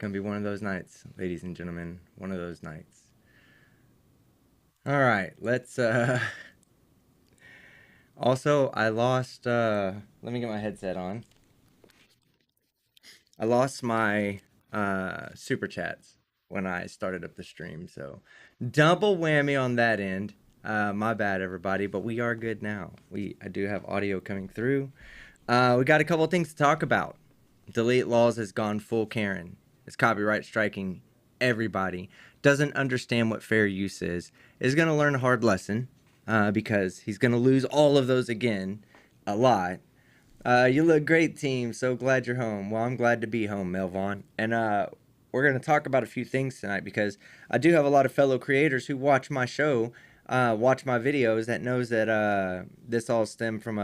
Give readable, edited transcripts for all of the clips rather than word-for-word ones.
Gonna be one of those nights, ladies and gentlemen. One of those nights. All right, let's. Also, I lost. Let me get my headset on. I lost my super chats when I started up the stream, so double whammy on that end. My bad, everybody, but we are good now. I do have audio coming through. We got a couple things to talk about. Delete Laws has gone full Karen. It's copyright striking everybody. Doesn't understand what fair use is going to learn a hard lesson because he's going to lose all of those again a lot. You look great, team. So glad you're home. Well, I'm glad to be home, Melvon. And we're going to talk about a few things tonight because I do have a lot of fellow creators who watch my show, watch my videos, that knows that this all stemmed from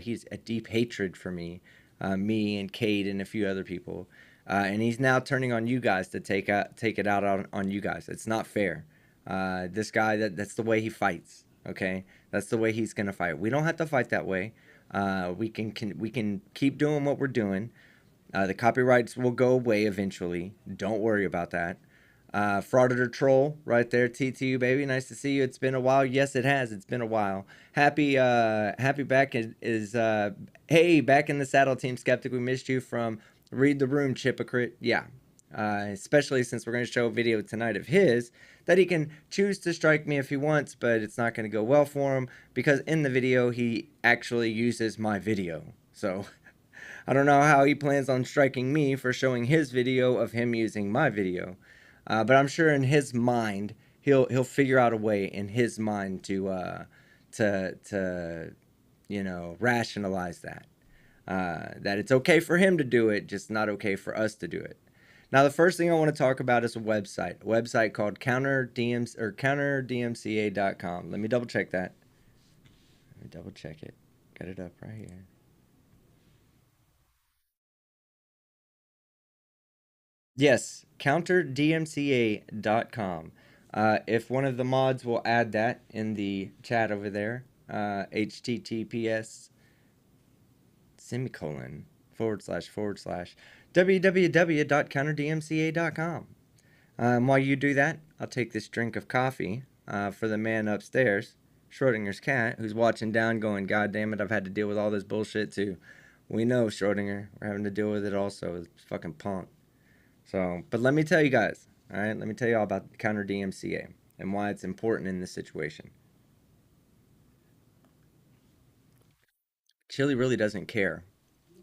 he's a deep hatred for me, me and Cade and a few other people. And he's now turning on you guys to take it out on you guys. It's not fair. This guy, that's the way he fights. Okay, that's the way he's gonna fight. We don't have to fight that way. We can keep doing what we're doing. The copyrights will go away eventually. Don't worry about that. Frauditor Troll right there, TTU baby. Nice to see you. It's been a while. Yes, it has. It's been a while. Happy back hey, back in the saddle, Team Skeptic. We missed you from Read the Room, Hypocrite. Yeah. Especially since we're going to show a video tonight of his that he can choose to strike me if he wants, but it's not going to go well for him because in the video he actually uses my video. So I don't know how he plans on striking me for showing his video of him using my video, but I'm sure in his mind he'll figure out a way in his mind to rationalize that that it's okay for him to do it, just not okay for us to do it. Now, the first thing I want to talk about is a website called counterdmca.com. Let me double check that. Let me double check it. Got it up right here. Yes, counterdmca.com. If one of the mods will add that in the chat over there, https semicolon / www.counterdmca.com. While you do that, I'll take this drink of coffee for the man upstairs, Schrodinger's cat, who's watching down going, God damn it, I've had to deal with all this bullshit too. We know, Schrodinger. We're having to deal with it also. It's fucking punk. So, but let me tell you guys, all right? Let me tell you all about Counter DMCA and why it's important in this situation. Chili really doesn't care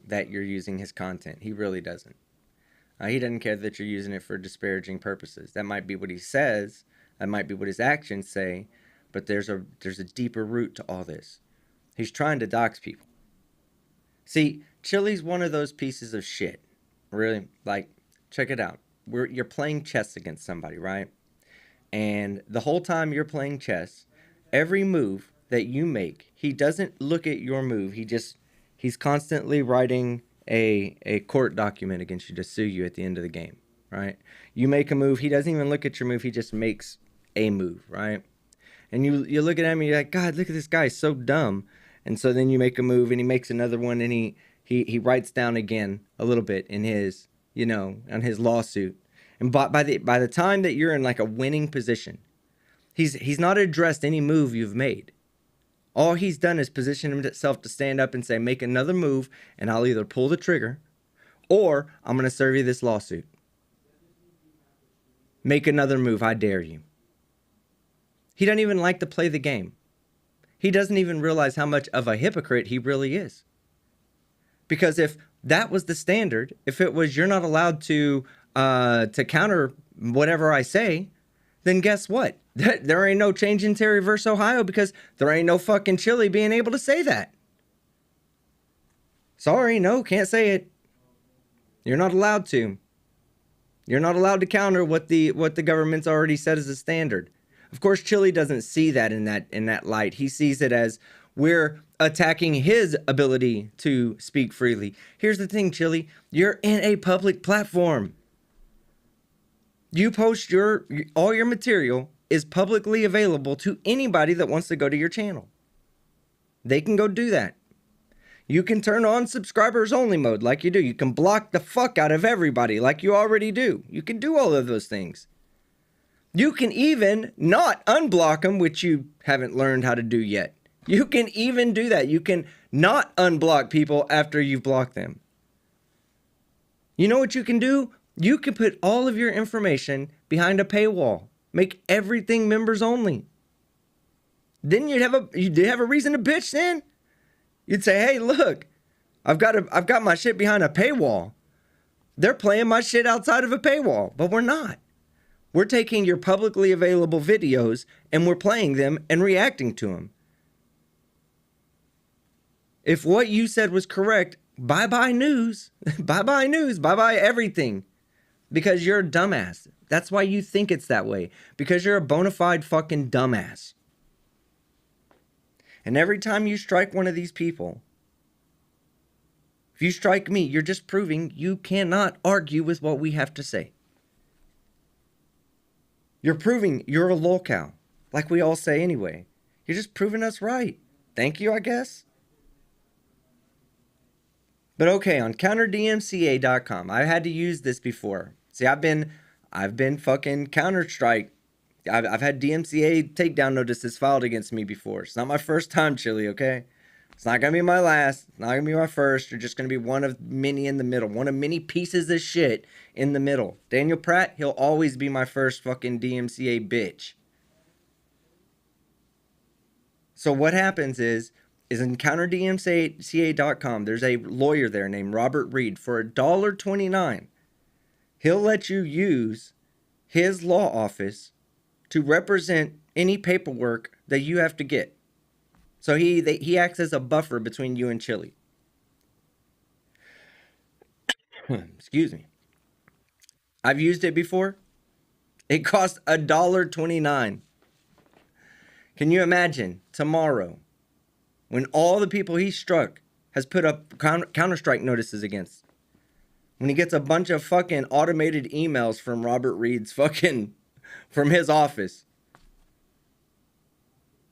that you're using his content. He really doesn't. He doesn't care that you're using it for disparaging purposes. That might be what he says. That might be what his actions say. But there's a deeper root to all this. He's trying to dox people. See, Chili's one of those pieces of shit. Really, like, check it out. You're playing chess against somebody, right? And the whole time you're playing chess, every move that you make, he doesn't look at your move. He's constantly writing a court document against you to sue you at the end of the game, right? You make a move, he doesn't even look at your move, he just makes a move, right? And you look at him and you're like, God, look at this guy, he's so dumb. And so then you make a move and he makes another one and he writes down again a little bit in his, on his lawsuit. And by the time that you're in like a winning position, he's not addressed any move you've made. All he's done is position himself to stand up and say, make another move, and I'll either pull the trigger, or I'm going to serve you this lawsuit. Make another move, I dare you. He doesn't even like to play the game. He doesn't even realize how much of a hypocrite he really is. Because if that was the standard, if it was you're not allowed to counter whatever I say, then guess what? There ain't no change in Terry versus Ohio because there ain't no fucking Chili being able to say that. Sorry, no, can't say it. You're not allowed to. You're not allowed to counter what the government's already said is a standard. Of course, Chili doesn't see that in that light. He sees it as we're attacking his ability to speak freely. Here's the thing, Chili. You're in a public platform. You post all your material is publicly available to anybody that wants to go to your channel. They can go do that. You can turn on subscribers only mode like you do. You can block the fuck out of everybody like you already do. You can do all of those things. You can even not unblock them, which you haven't learned how to do yet. You can even do that. You can not unblock people after you've blocked them. You know what you can do? You can put all of your information behind a paywall. Make everything members only. Then you'd have a reason to bitch then. You'd say, hey, look, I've got my shit behind a paywall. They're playing my shit outside of a paywall, but we're not. We're taking your publicly available videos and we're playing them and reacting to them. If what you said was correct, bye-bye news. Bye-bye news. Bye-bye everything. Because you're a dumbass. That's why you think it's that way. Because you're a bona fide fucking dumbass. And every time you strike one of these people, if you strike me, you're just proving you cannot argue with what we have to say. You're proving you're a lolcow, like we all say anyway. You're just proving us right. Thank you, I guess. But okay, on counterdmca.com, I had to use this before. See, I've been fucking Counter-Strike. I've had DMCA takedown notices filed against me before. It's not my first time, Chili, okay? It's not going to be my last. It's not going to be my first. You're just going to be one of many in the middle. One of many pieces of shit in the middle. Daniel Pratt, he'll always be my first fucking DMCA bitch. So what happens is in counterdmca.com, there's a lawyer there named Robert Reed. For $1.29, he'll let you use his law office to represent any paperwork that you have to get. So he acts as a buffer between you and Chili. Excuse me. I've used it before. It cost $1.29. Can you imagine tomorrow when all the people he struck has put up counter-strike notices against? When he gets a bunch of fucking automated emails from Robert Reed's from his office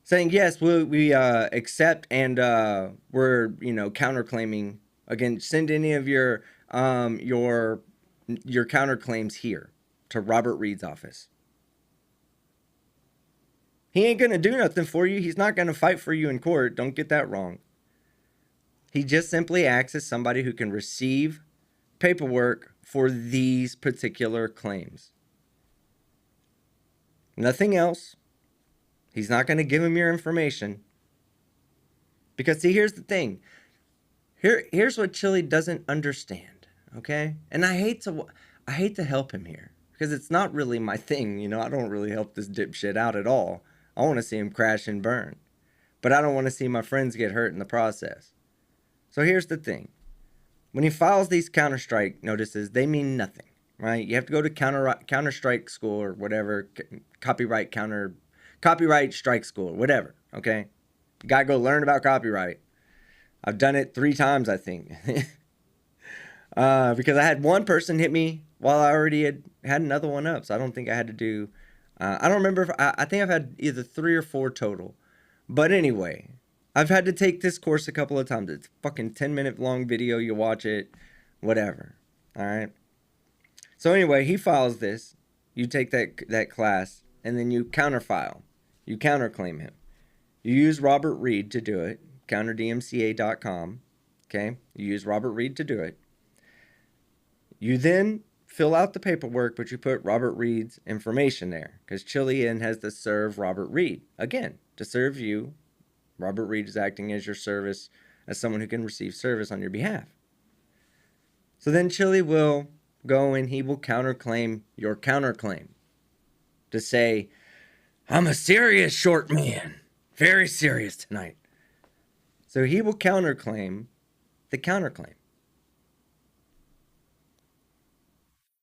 saying, yes, we accept and we're, counterclaiming. Again, send any of your counterclaims here to Robert Reed's office. He ain't going to do nothing for you. He's not going to fight for you in court. Don't get that wrong. He just simply acts as somebody who can receive paperwork for these particular claims. Nothing else. He's not going to give him your information. Because see, here's the thing. Here's what Chili doesn't understand, okay? And I hate to help him here because it's not really my thing, I don't really help this dipshit out at all. I want to see him crash and burn. But I don't want to see my friends get hurt in the process. So here's the thing. When he files these counter-strike notices, they mean nothing, right? You have to go to counter-strike school or whatever, copyright strike school or whatever, okay? You gotta go learn about copyright. I've done it 3 times, I think. Because I had one person hit me while I already had another one up, so I don't think I had to do... I don't remember I think I've had either 3 or 4 total. But anyway, I've had to take this course a couple of times. It's a fucking 10-minute long video. You watch it, whatever. All right. So anyway, he files this. You take that class, and then you counterfile. You counterclaim him. You use Robert Reed to do it. Counterdmca.com. Okay. You use Robert Reed to do it. You then fill out the paperwork, but you put Robert Reed's information there because Chilean has to serve Robert Reed. Again, to serve you, Robert Reed is acting as your service, as someone who can receive service on your behalf. So then Chile will go and he will counterclaim your counterclaim to say, I'm a serious short man, very serious tonight. So he will counterclaim the counterclaim.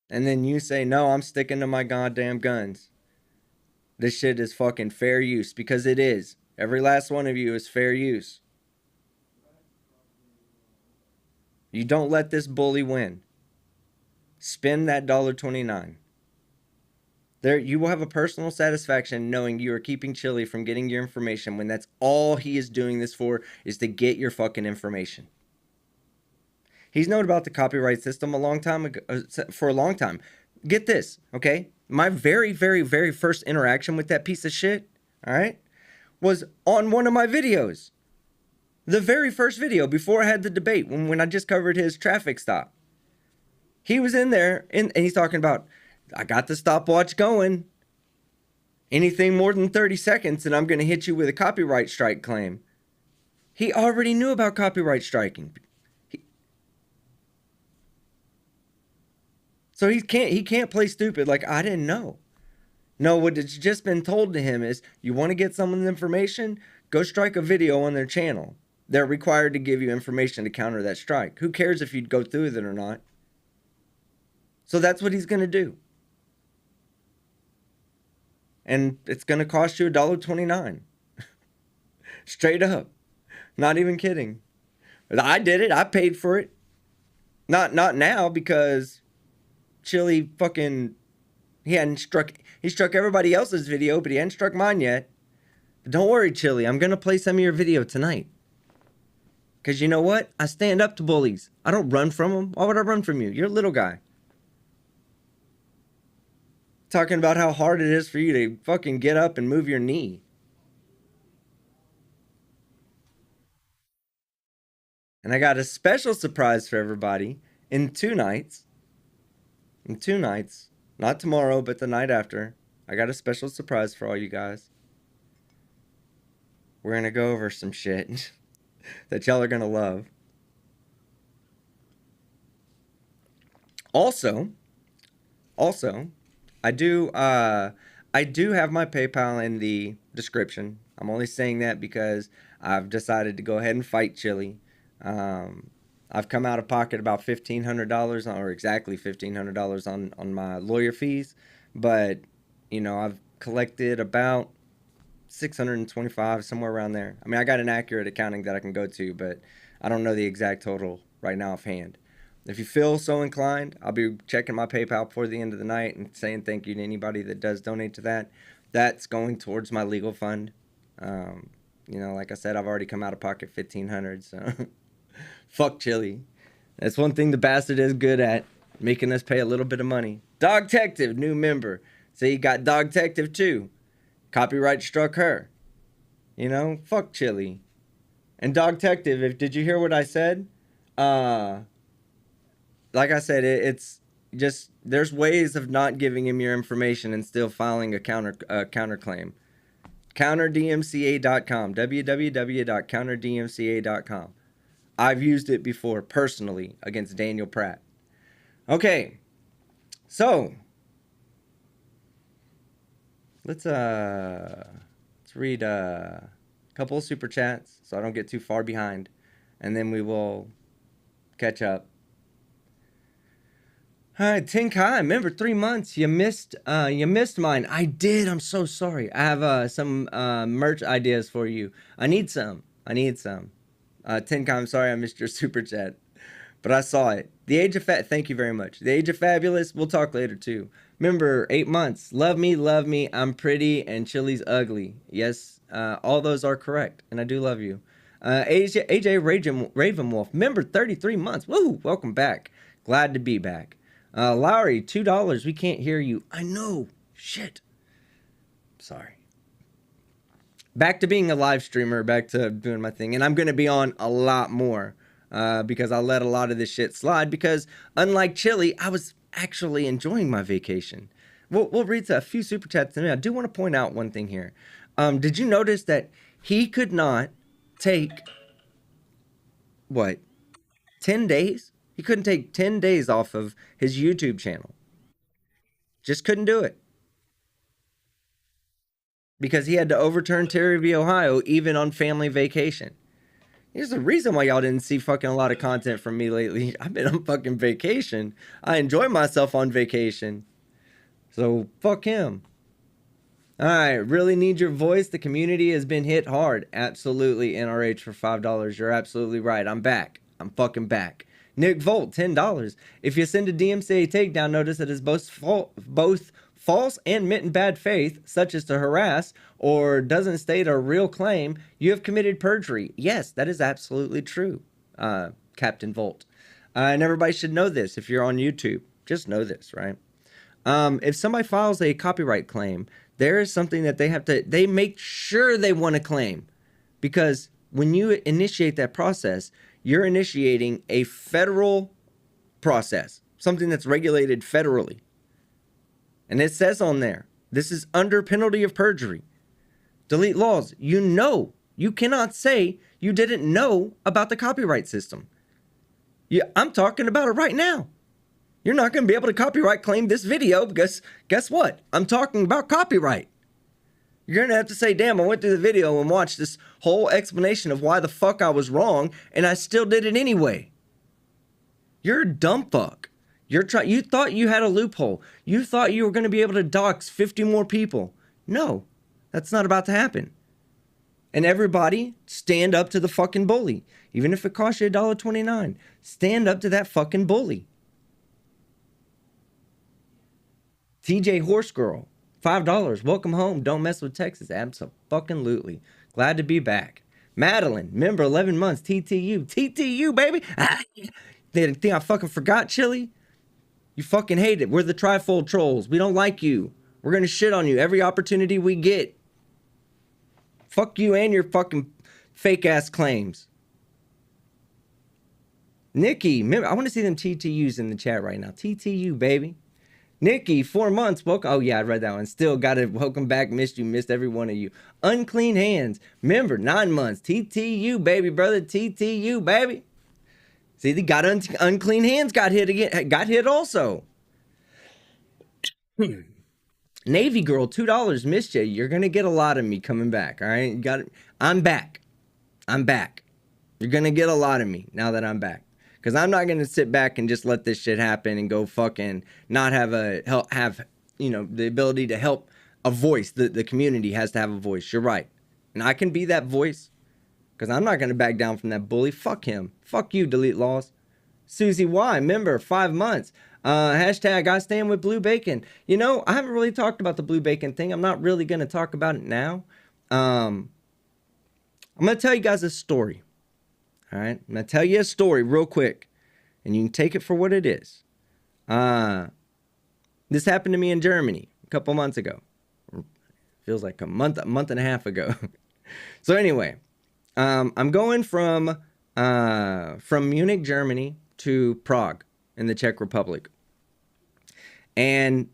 And then you say, no, I'm sticking to my goddamn guns. This shit is fucking fair use, because it is. Every last one of you is fair use. You don't let this bully win. Spend that $1.29. There, you will have a personal satisfaction knowing you are keeping Chili from getting your information when that's all he is doing this for, is to get your fucking information. He's known about the copyright system a long time ago, for a long time. Get this, okay? My very, very, very first interaction with that piece of shit, all right, was on one of my videos. The very first video before I had the debate, when I just covered his traffic stop. He was in there and he's talking about, I got the stopwatch going. Anything more than 30 seconds and I'm going to hit you with a copyright strike claim. He already knew about copyright striking. So he can't play stupid like I didn't know. No, what has just been told to him is, you want to get someone's information? Go strike a video on their channel. They're required to give you information to counter that strike. Who cares if you'd go through with it or not? So that's what he's going to do. And it's going to cost you $1.29. Straight up. Not even kidding. I did it. I paid for it. Not now, because Chili fucking, he struck everybody else's video, but he hadn't struck mine yet. But don't worry, Chili, I'm going to play some of your video tonight. Because you know what? I stand up to bullies. I don't run from them. Why would I run from you? You're a little guy. Talking about how hard it is for you to fucking get up and move your knee. And I got a special surprise for everybody in 2 nights. In 2 nights. Not tomorrow, but the night after. I got a special surprise for all you guys. We're going to go over some shit that y'all are going to love. Also, I do have my PayPal in the description. I'm only saying that because I've decided to go ahead and fight Chili. I've come out of pocket about $1,500, or exactly $1,500 on my lawyer fees, but you know, I've collected about 625, somewhere around there. I mean, I got an accurate accounting that I can go to, but I don't know the exact total right now offhand. If you feel so inclined, I'll be checking my PayPal before the end of the night and saying thank you to anybody that does donate to that. That's going towards my legal fund. You know, like I said, I've already come out of pocket $1,500, so fuck Chili. That's one thing the bastard is good at, making us pay a little bit of money. Dog Detective, new member. So you got Dog Detective too. Copyright struck her. You know, fuck Chili. And Dog Detective, did you hear what I said? Like I said, it's just, there's ways of not giving him your information and still filing a counterclaim. CounterDMCA.com. www.counterdmca.com. I've used it before personally against Daniel Pratt. Okay, so let's read a couple of super chats so I don't get too far behind, and then we will catch up. Hi, Tink. Hi, remember 3 months. You missed mine. I did. I'm so sorry. I have some merch ideas for you. I need some. Tink, I'm sorry I missed your super chat, but I saw it. The Age of Thank you very much. The Age of Fabulous. We'll talk later too. Remember, 8 months. Love me. I'm pretty and Chili's ugly. Yes, all those are correct, and I do love you. AJ Ravenwolf. Remember, 33 months. Woo! Welcome back. Glad to be back. Lowry, $2. We can't hear you. I know. Shit. Sorry. Back to being a live streamer, back to doing my thing. And I'm going to be on a lot more because I let a lot of this shit slide because unlike Chili, I was actually enjoying my vacation. We'll read a few super chats today. I do want to point out one thing here. Did you notice that he could not take, 10 days? He couldn't take 10 days off of his YouTube channel. Just couldn't do it. Because he had to overturn Terry v. Ohio even on family vacation. Here's the reason why y'all didn't see fucking a lot of content from me lately. I've been on fucking vacation. I enjoy myself on vacation. So fuck him. Alright, really need your voice. The community has been hit hard. Absolutely, NRH for $5. You're absolutely right. I'm back. I'm fucking back. Nick Volt, $10. If you send a DMCA takedown notice that is both false and meant in bad faith, such as to harass, or doesn't state a real claim, you have committed perjury. Yes, that is absolutely true, Captain Volt. And everybody should know this. If you're on YouTube, just know this, right? If somebody files a copyright claim, there is something that they make sure they want to claim, because when you initiate that process, you're initiating a federal process, something that's regulated federally. And it says on there, this is under penalty of perjury. Delete laws. You cannot say you didn't know about the copyright system. Yeah, I'm talking about it right now. You're not going to be able to copyright claim this video because guess what? I'm talking about copyright. You're going to have to say, damn, I went through the video and watched this whole explanation of why the fuck I was wrong, and I still did it anyway. You're a dumb fuck. You thought you had a loophole. You thought you were going to be able to dox 50 more people. No, that's not about to happen. And everybody stand up to the fucking bully. Even if it costs you $1.29, stand up to that fucking bully. TJ Horse Girl, $5. Welcome home. Don't mess with Texas. Absolutely. Glad to be back. Madeline, member, 11 months. TTU. TTU, baby. They think I fucking forgot, Chili? You fucking hate it. We're the trifold trolls. We don't like you. We're going to shit on you every opportunity we get. Fuck you and your fucking fake ass claims. Nikki, I want to see them TTUs in the chat right now. TTU, baby. Nikki, 4 months. Welcome. Oh, yeah, I read that one. Still got it. Welcome back. Missed every one of you. Unclean Hands. Member, 9 months. TTU, baby, brother. TTU, baby. See, they got Unclean Hands got hit again. Got hit also. Navy Girl, $2. Missed you. You're going to get a lot of me coming back, all right? You got it. I'm back. You're going to get a lot of me now that I'm back. Because I'm not going to sit back and just let this shit happen and go fucking not have the ability to help a voice. The community has to have a voice. You're right. And I can be that voice because I'm not going to back down from that bully. Fuck him. Fuck you, delete laws. Susie Y, member, 5 months. Hashtag I stand with Blue Bacon. You know, I haven't really talked about the Blue Bacon thing. I'm not really going to talk about it now. I'm going to tell you guys a story. All right, I'm going to tell you a story real quick, and you can take it for what it is. This happened to me in Germany a couple months ago. Feels like a month and a half ago. So anyway, I'm going from Munich, Germany to Prague in the Czech Republic. And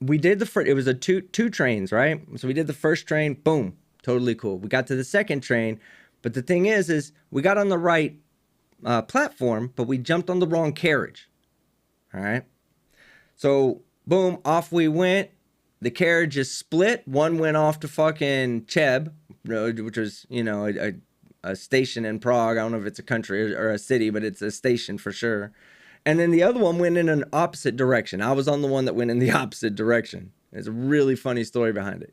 we did it was a two trains, right? So we did the first train, boom, totally cool. We got to the second train. But the thing is we got on the right platform, but we jumped on the wrong carriage. All right. So, boom, off we went. The carriage is split. One went off to fucking Cheb, which was, a station in Prague. I don't know if it's a country or a city, but it's a station for sure. And then the other one went in an opposite direction. I was on the one that went in the opposite direction. There's a really funny story behind it.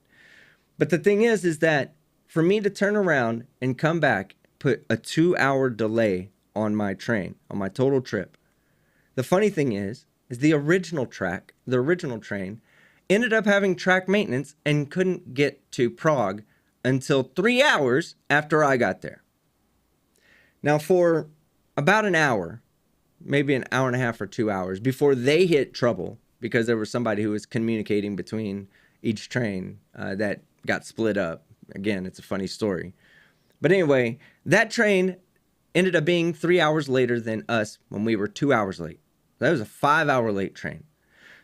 But the thing is that for me to turn around and come back, put a 2-hour delay on my train, on my total trip. The funny thing is the original train ended up having track maintenance and couldn't get to Prague until 3 hours after I got there. Now for about an hour, maybe an hour and a half or 2 hours before they hit trouble, because there was somebody who was communicating between each train that got split up. Again, it's a funny story. But anyway, that train ended up being 3 hours later than us when we were 2 hours late. That was a 5-hour late train.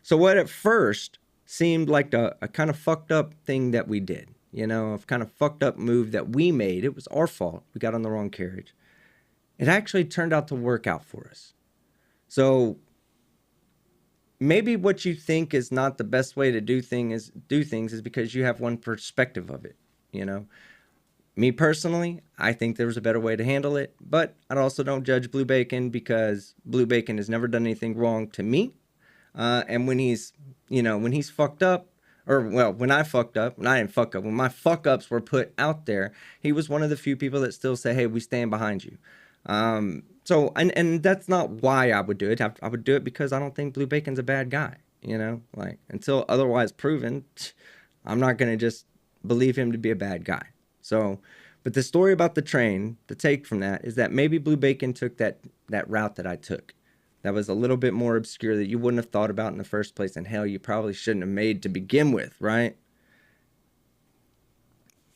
So what at first seemed like a kind of fucked up thing that we did, a kind of fucked up move that we made. It was our fault. We got on the wrong carriage. It actually turned out to work out for us. So maybe what you think is not the best way to do things is because you have one perspective of it. Me personally, I think there was a better way to handle it, but I also don't judge Blue Bacon because Blue Bacon has never done anything wrong to me. And when he's fucked up, when I fucked up, and I didn't fuck up, when my fuck ups were put out there, he was one of the few people that still say, hey, we stand behind you. So that's not why I would do it. I would do it because I don't think Blue Bacon's a bad guy, until otherwise proven, I'm not going to just believe him to be a bad guy. So, But the story about the train, the take from that, is that maybe Blue Bacon took that route that I took. That was a little bit more obscure that you wouldn't have thought about in the first place, and hell, you probably shouldn't have made to begin with, right?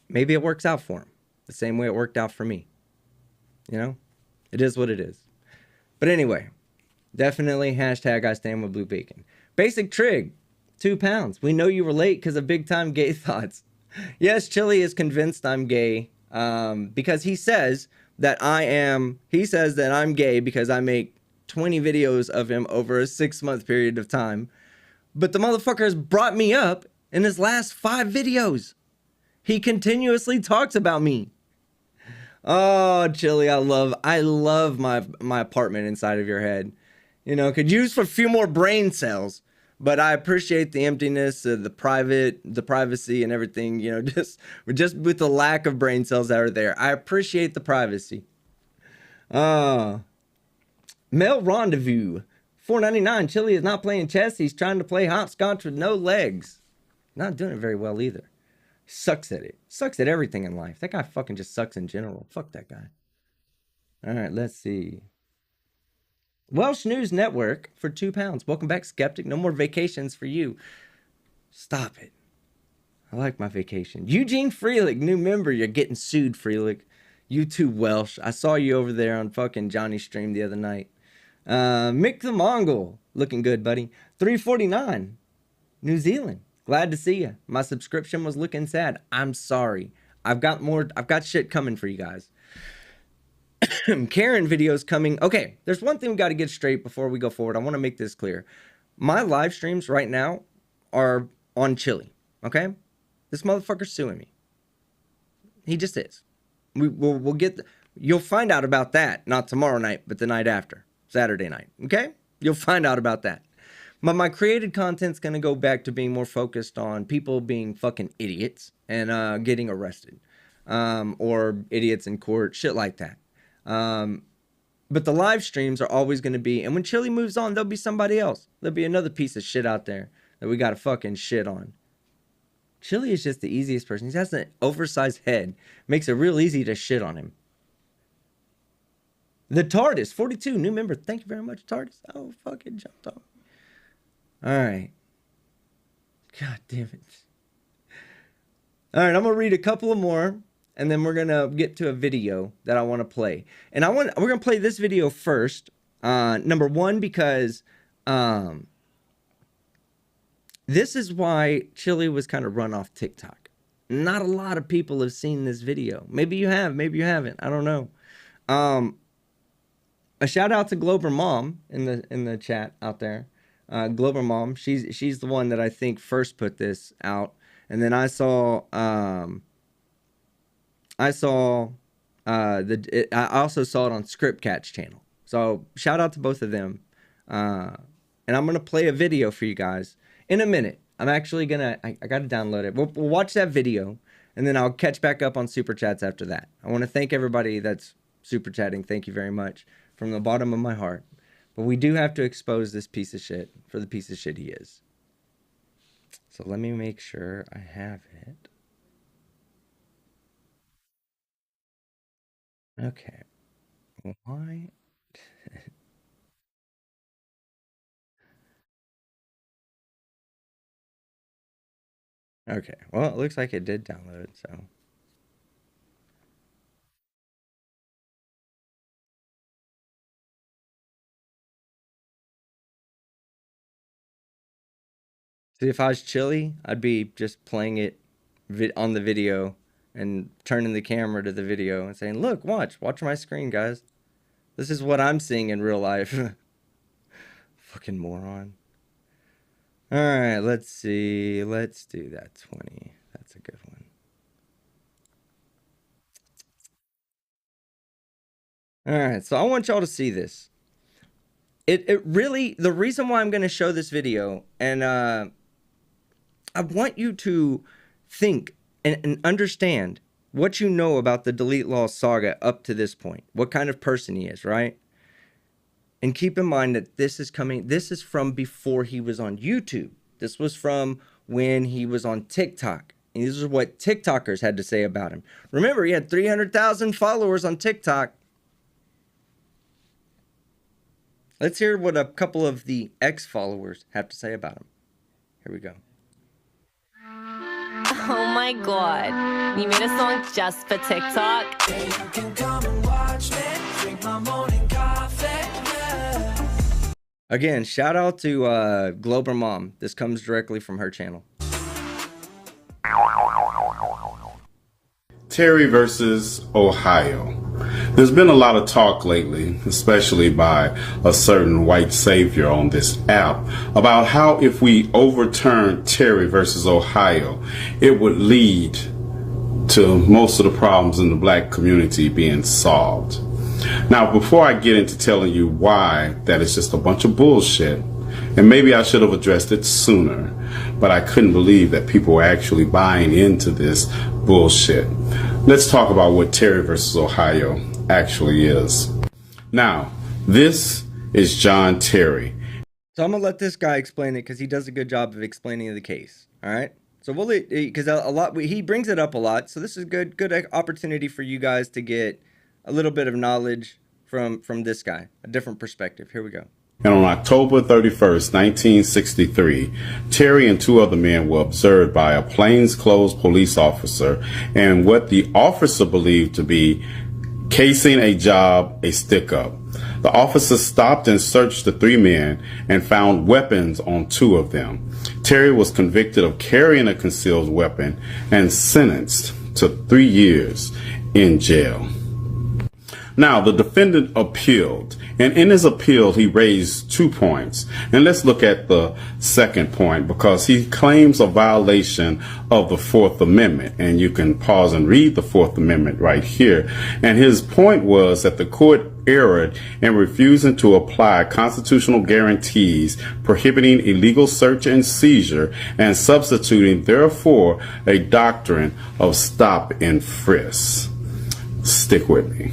Maybe it works out for him the same way it worked out for me. You know, it is what it is. But anyway, definitely hashtag I stand with Blue Bacon. Basic Trig, £2. We know you were late because of big time gay thoughts. Yes, Chili is convinced I'm gay because he says that I'm gay because I make 20 videos of him over a 6-month period of time. But the motherfucker has brought me up in his last 5 videos. He continuously talks about me. Oh, Chili, I love my apartment inside of your head. You know, could use for a few more brain cells, but I appreciate the emptiness, the privacy and everything, you know, just with the lack of brain cells that are there. I appreciate the privacy. Male Rendezvous, $4.99. Chili is not playing chess. He's trying to play hopscotch with no legs. Not doing it very well either. Sucks at it. Sucks at everything in life. That guy fucking just sucks in general. Fuck that guy. All right, let's see. Welsh News Network for £2. Welcome back, Skeptic. No more vacations for you. Stop it. I like my vacation. Eugene Freelick, new member. You're getting sued, Freelick. You too, Welsh. I saw you over there on fucking Johnny's stream the other night. Mick the Mongol. Looking good, buddy. $3.49. New Zealand. Glad to see you. My subscription was looking sad. I'm sorry. I've got shit coming for you guys. Karen videos coming. Okay, there's one thing we got to get straight before we go forward. I want to make this clear. My live streams right now are on Chili, okay? This motherfucker's suing me. He just is. We'll get... You'll find out about that, not tomorrow night, but the night after. Saturday night, okay? You'll find out about that. My created content's going to go back to being more focused on people being fucking idiots and getting arrested. Or idiots in court, shit like that. But the live streams are always going to be, and when Chili moves on, there'll be somebody else. There'll be another piece of shit out there that we got to fucking shit on. Chili is just the easiest person. He has an oversized head. Makes it real easy to shit on him. The TARDIS, 42, new member. Thank you very much, TARDIS. Oh, fucking jumped off. All right. God damn it. All right, I'm going to read a couple of more, and then we're going to get to a video that I want to play. And we're going to play this video first. Number one, because this is why Chili was kind of run off TikTok. Not a lot of people have seen this video. Maybe you have, maybe you haven't. I don't know. A shout out to Glober Mom in the chat out there. Glober Mom, she's the one that I think first put this out, and then I also saw it on Scriptcat's channel. So shout out to both of them, and I'm gonna play a video for you guys in a minute. I'm actually gonna I gotta download it. We'll watch that video, and then I'll catch back up on super chats after that. I want to thank everybody that's super chatting. Thank you very much from the bottom of my heart. But we do have to expose this piece of shit for the piece of shit he is. So let me make sure I have it. Okay. Why? Okay. Well, it looks like it did download, so. See, if I was Chili, I'd be just playing it on the video and turning the camera to the video and saying, look, watch my screen, guys. This is what I'm seeing in real life. Fucking moron. All right, let's see. Let's do that 20. That's a good one. All right, so I want y'all to see this. It really, the reason why I'm going to show this video, and I want you to think and understand what you know about the Delete Law saga up to this point. What kind of person he is, right? And keep in mind that this is from before he was on YouTube. This was from when he was on TikTok. And these are what TikTokers had to say about him. Remember, he had 300,000 followers on TikTok. Let's hear what a couple of the ex-followers have to say about him. Here we go. Oh my god, you made a song just for TikTok? Yeah, you can come and watch me, drink my morning coffee, yeah. Again, shout out to Glober Mom. This comes directly from her channel. Terry versus Ohio. There's been a lot of talk lately, especially by a certain white savior on this app, about how if we overturn Terry versus Ohio, it would lead to most of the problems in the black community being solved. Now, before I get into telling you why that is just a bunch of bullshit, and maybe I should have addressed it sooner, but I couldn't believe that people were actually buying into this bullshit. Let's talk about what Terry versus Ohio actually is. Now, this is John Terry. So I'm gonna let this guy explain it because he does a good job of explaining the case. All right. So we'll, because a lot, he brings it up a lot. So this is good opportunity for you guys to get a little bit of knowledge from this guy, a different perspective. Here we go. And on October 31st, 1963, Terry and two other men were observed by a plainclothes police officer and what the officer believed to be casing a job, a stick-up. The officer stopped and searched the three men and found weapons on two of them. Terry was convicted of carrying a concealed weapon and sentenced to 3 years in jail. Now, the defendant appealed, and in his appeal, he raised 2 points. And let's look at the second point, because he claims a violation of the Fourth Amendment. And you can pause and read the Fourth Amendment right here. And his point was that the court erred in refusing to apply constitutional guarantees prohibiting illegal search and seizure and substituting, therefore, a doctrine of stop and frisk. Stick with me.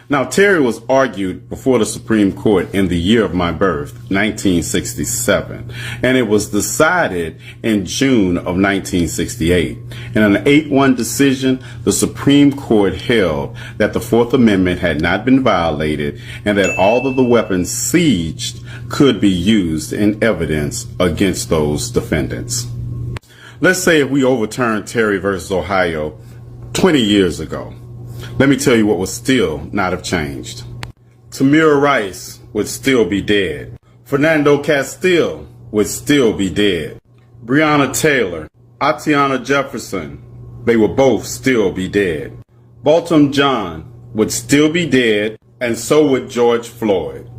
Now, Terry was argued before the Supreme Court in the year of my birth, 1967, and it was decided in June of 1968. In an 8-1 decision, the Supreme Court held that the Fourth Amendment had not been violated and that all of the weapons seized could be used in evidence against those defendants. Let's say if we overturned Terry versus Ohio 20 years ago. Let me tell you what would still not have changed. Tamir Rice would still be dead. Fernando Castile would still be dead. Breonna Taylor, Atiana Jefferson, they would both still be dead. Bolton John would still be dead, and so would George Floyd.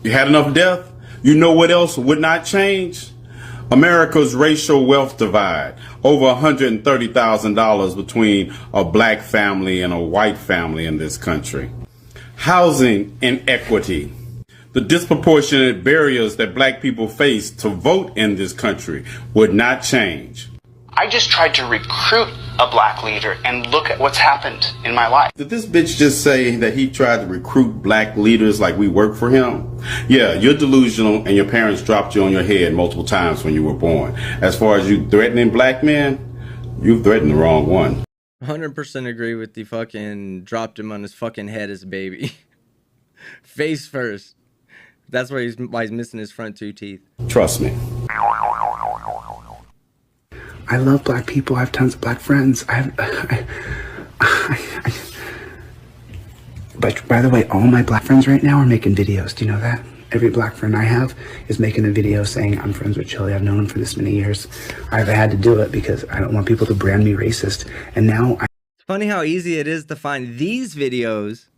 You had enough death? You know what else would not change? America's racial wealth divide, over $130,000 between a black family and a white family in this country. Housing inequity, the disproportionate barriers that black people face to vote in this country would not change. I just tried to recruit a black leader and look at what's happened in my life. Did this bitch just say that he tried to recruit black leaders like we work for him? Yeah, you're delusional and your parents dropped you on your head multiple times when you were born. As far as you threatening black men, you threatened the wrong one. 100% agree with the fucking dropped him on his fucking head as a baby. Face first. That's why he's missing his front 2 teeth. Trust me. I love black people. I have tons of black friends. But by the way, all my black friends right now are making videos. Do you know that? Every black friend I have is making a video saying, I'm friends with Chili. I've known him for this many years. I've had to do it because I don't want people to brand me racist. And now It's funny how easy it is to find these videos,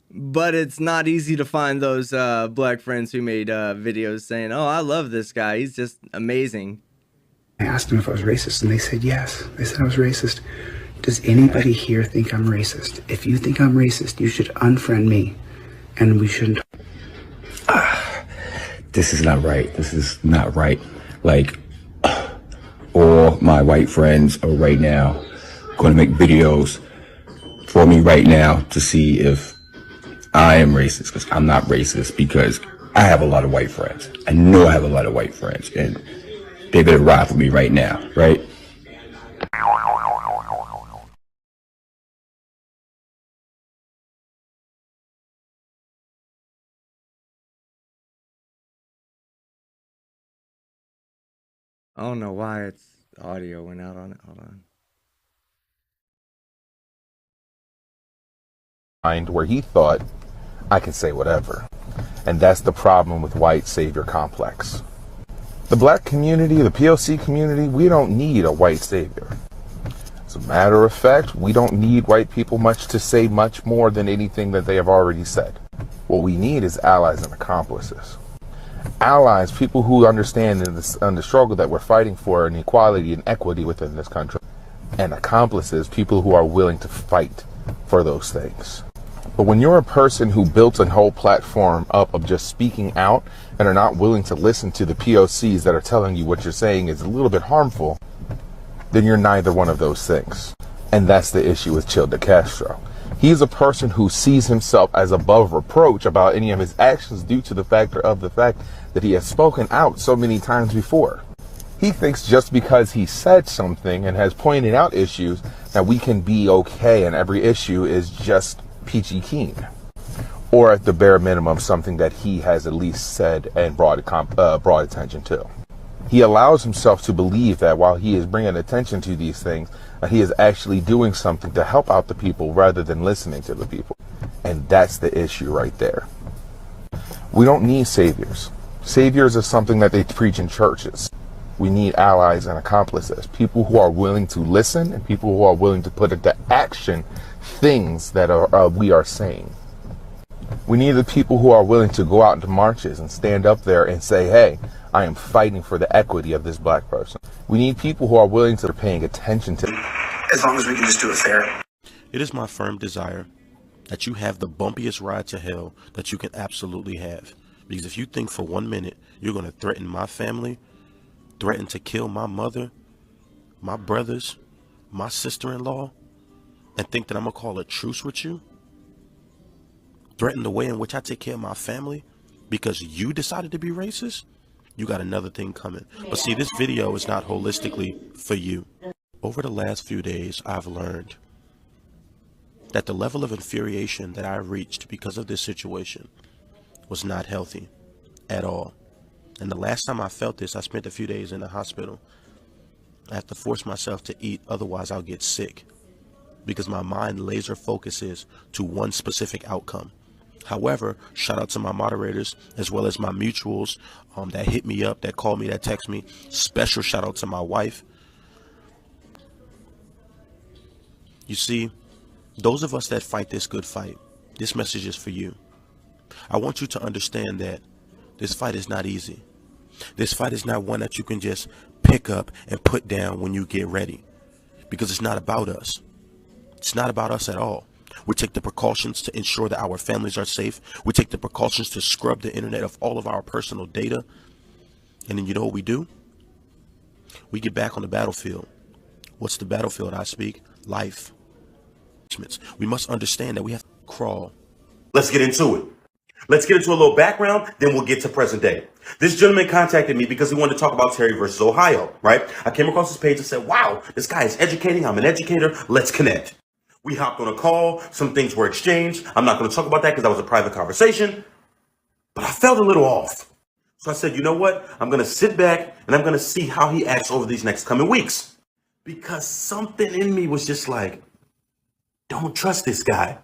but it's not easy to find those black friends who made videos saying, oh, I love this guy. He's just amazing. I asked them if I was racist, and they said yes. They said I was racist. Does anybody here think I'm racist? If you think I'm racist, you should unfriend me, and we shouldn't. This is not right. This is not right. Like, all my white friends are right now going to make videos for me right now to see if I am racist, because I'm not racist, because I have a lot of white friends. I know I have a lot of white friends, and they better ride for me right now, right? I don't know why it's audio went out on it. Hold on. Where he thought, I can say whatever. And that's the problem with white savior complex. The black community, the POC community, we don't need a white savior. As a matter of fact, we don't need white people much to say much more than anything that they have already said. What we need is allies and accomplices. Allies, people who understand in the struggle that we're fighting for an equality and equity within this country. And accomplices, people who are willing to fight for those things. But when you're a person who built a whole platform up of just speaking out and are not willing to listen to the POCs that are telling you what you're saying is a little bit harmful, then you're neither one of those things. And that's the issue with Chil DeCastro. He's a person who sees himself as above reproach about any of his actions due to the fact that he has spoken out so many times before. He thinks just because he said something and has pointed out issues that we can be okay and every issue is just peachy keen. Or at the bare minimum, something that he has at least said and brought attention to. He allows himself to believe that while he is bringing attention to these things, he is actually doing something to help out the people rather than listening to the people. And that's the issue right there. We don't need saviors. Saviors is something that they preach in churches. We need allies and accomplices, people who are willing to listen and people who are willing to put into action things that we are saying. We need the people who are willing to go out into marches and stand up there and say, hey, I am fighting for the equity of this black person. We need people who are willing to paying attention to. As long as we can just do it fair. It is my firm desire that you have the bumpiest ride to hell that you can absolutely have. Because if you think for 1 minute you're going to threaten my family, threaten to kill my mother, my brothers, my sister-in-law, and think that I'm going to call a truce with you, threaten the way in which I take care of my family because you decided to be racist, you got another thing coming. But see, this video is not holistically for you. Over the last few days, I've learned that the level of infuriation that I reached because of this situation was not healthy at all. And the last time I felt this, I spent a few days in the hospital. I have to force myself to eat, otherwise I'll get sick, because my mind laser focuses to one specific outcome. However, shout out to my moderators as well as my mutuals that hit me up, that called me, that text me. Special shout out to my wife. You see, those of us that fight this good fight, this message is for you. I want you to understand that this fight is not easy. This fight is not one that you can just pick up and put down when you get ready, because it's not about us. It's not about us at all. We take the precautions to ensure that our families are safe. We take the precautions to scrub the internet of all of our personal data. And then you know what we do? We get back on the battlefield. What's the battlefield I speak? Life. We must understand that we have to crawl. Let's get into it. Let's get into a little background, then we'll get to present day. This gentleman contacted me because he wanted to talk about Terry versus Ohio, right? I came across his page and said, wow, this guy is educating. I'm an educator. Let's connect. We hopped on a call. Some things were exchanged. I'm not going to talk about that because that was a private conversation, but I felt a little off. So I said, you know what? I'm going to sit back and I'm going to see how he acts over these next coming weeks, because something in me was just like, don't trust this guy.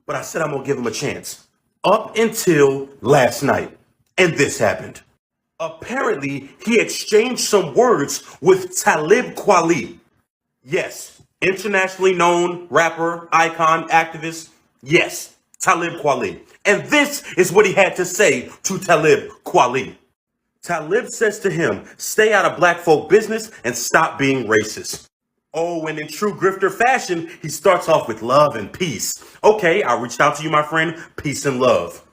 But I said, I'm going to give him a chance up until last night. And this happened. Apparently, he exchanged some words with Talib Kweli. Yes, internationally known rapper, icon, activist. Yes, Talib Kweli. And this is what he had to say to Talib Kweli. Talib says to him, stay out of black folk business and stop being racist. Oh, and in true grifter fashion, he starts off with love and peace. Okay, I reached out to you, my friend. Peace and love.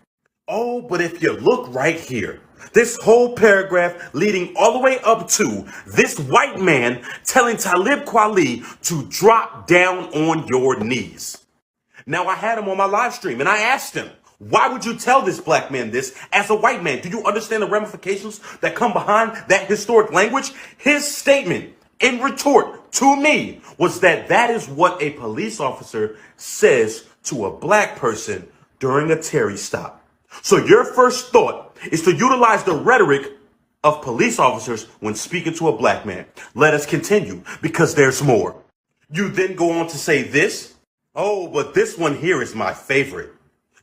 Oh, but if you look right here, this whole paragraph leading all the way up to this white man telling Talib Kweli to drop down on your knees. Now, I had him on my live stream and I asked him, why would you tell this black man this as a white man? Do you understand the ramifications that come behind that historic language? His statement in retort to me was that that is what a police officer says to a black person during a Terry stop. So your first thought is to utilize the rhetoric of police officers when speaking to a black man. Let us continue because there's more. You then go on to say this. Oh, but this one here is my favorite.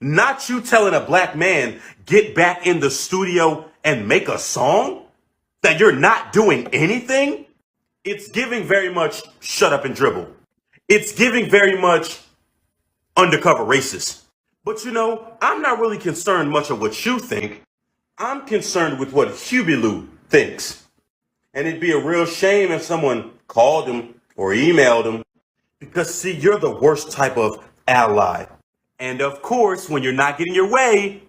Not you telling a black man, get back in the studio and make a song? That you're not doing anything? It's giving very much shut up and dribble. It's giving very much undercover racist. But you know, I'm not really concerned much of what you think. I'm concerned with what Hubilu thinks. And it'd be a real shame if someone called him or emailed him. Because see, you're the worst type of ally. And of course, when you're not getting your way,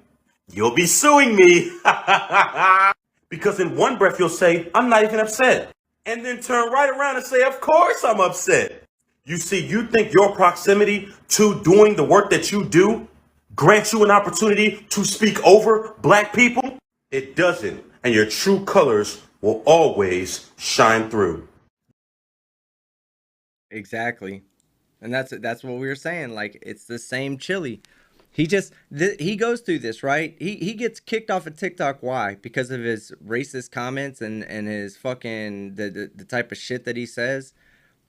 you'll be suing me. Because in one breath, you'll say, I'm not even upset. And then turn right around and say, of course I'm upset. You see, you think your proximity to doing the work that you do grants you an opportunity to speak over black people? It doesn't. And your true colors will always shine through. Exactly. And that's what we were saying. Like, it's the same Chili. He just, he goes through this, right? He gets kicked off of TikTok. Why? Because of his racist comments and his fucking, the type of shit that he says.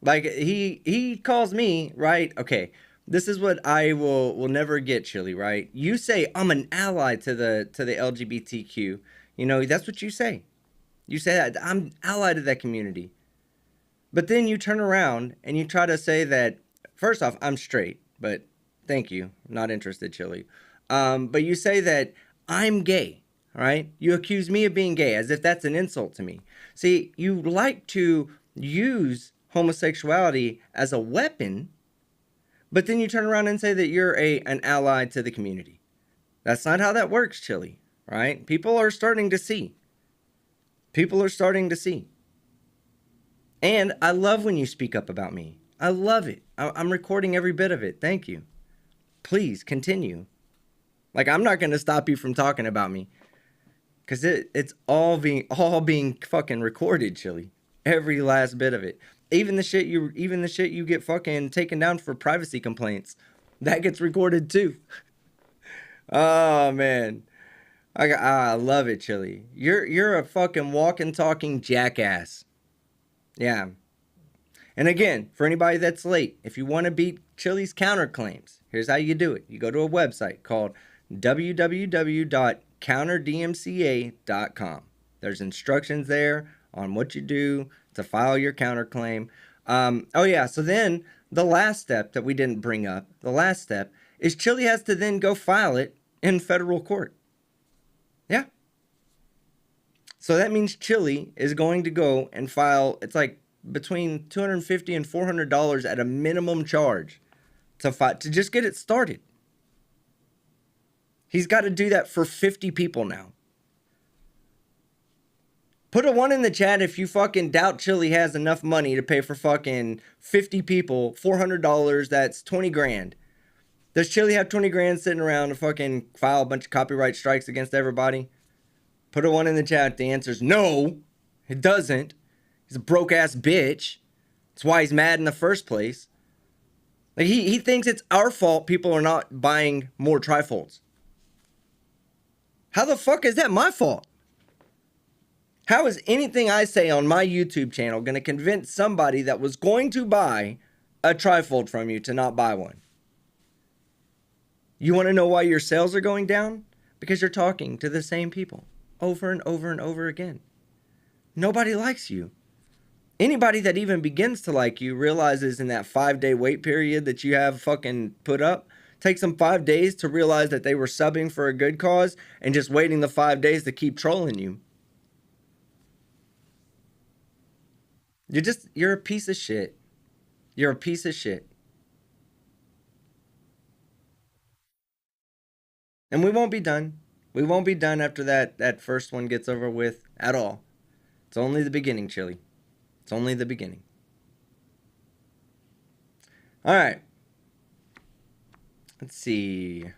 Like, he calls me, right? Okay, this is what I will never get, Chili, right? You say, I'm an ally to the LGBTQ. You know, that's what you say. You say that, I'm ally to that community. But then you turn around and you try to say that, first off, I'm straight, but thank you. Not interested, Chili. But you say that I'm gay, right? You accuse me of being gay as if that's an insult to me. See, you like to use homosexuality as a weapon, but then you turn around and say that you're an ally to the community. That's not how that works, Chili, right? People are starting to see. People are starting to see. And I love when you speak up about me. I love it. I'm recording every bit of it. Thank you. Please continue. Like, I'm not going to stop you from talking about me. Because it's all being fucking recorded, Chili. Every last bit of it. Even the shit you get fucking taken down for privacy complaints. That gets recorded too. Oh, man. I love it, Chili. You're a fucking walking, talking jackass. Yeah. And again, for anybody that's late, if you want to beat Chili's counterclaims, here's how you do it. You go to a website called www.counterdmca.com. There's instructions there on what you do to file your counterclaim. Oh yeah, so then the last step that we didn't bring up, the last step is Chili has to then go file it in federal court. Yeah. So that means Chili is going to go and file, it's like between $250 and $400 at a minimum charge to just get it started. He's got to do that for 50 people now. Put a 1 in the chat if you fucking doubt Chili has enough money to pay for fucking 50 people, $400, that's 20 grand. Does Chili have 20 grand sitting around to fucking file a bunch of copyright strikes against everybody? Put a 1 in the chat. The answer is no, it doesn't. He's a broke ass bitch. That's why he's mad in the first place. Like he thinks it's our fault people are not buying more trifolds. How the fuck is that my fault? How is anything I say on my YouTube channel going to convince somebody that was going to buy a trifold from you to not buy one? You want to know why your sales are going down? Because you're talking to the same people over and over and over again. Nobody likes you. Anybody that even begins to like you realizes in that 5-day wait period that you have fucking put up, takes them 5 days to realize that they were subbing for a good cause and just waiting the 5 days to keep trolling you. You're a piece of shit. You're a piece of shit. And we won't be done. We won't be done after that first one gets over with at all. It's only the beginning, Chili. It's only the beginning. All right. Let's see. I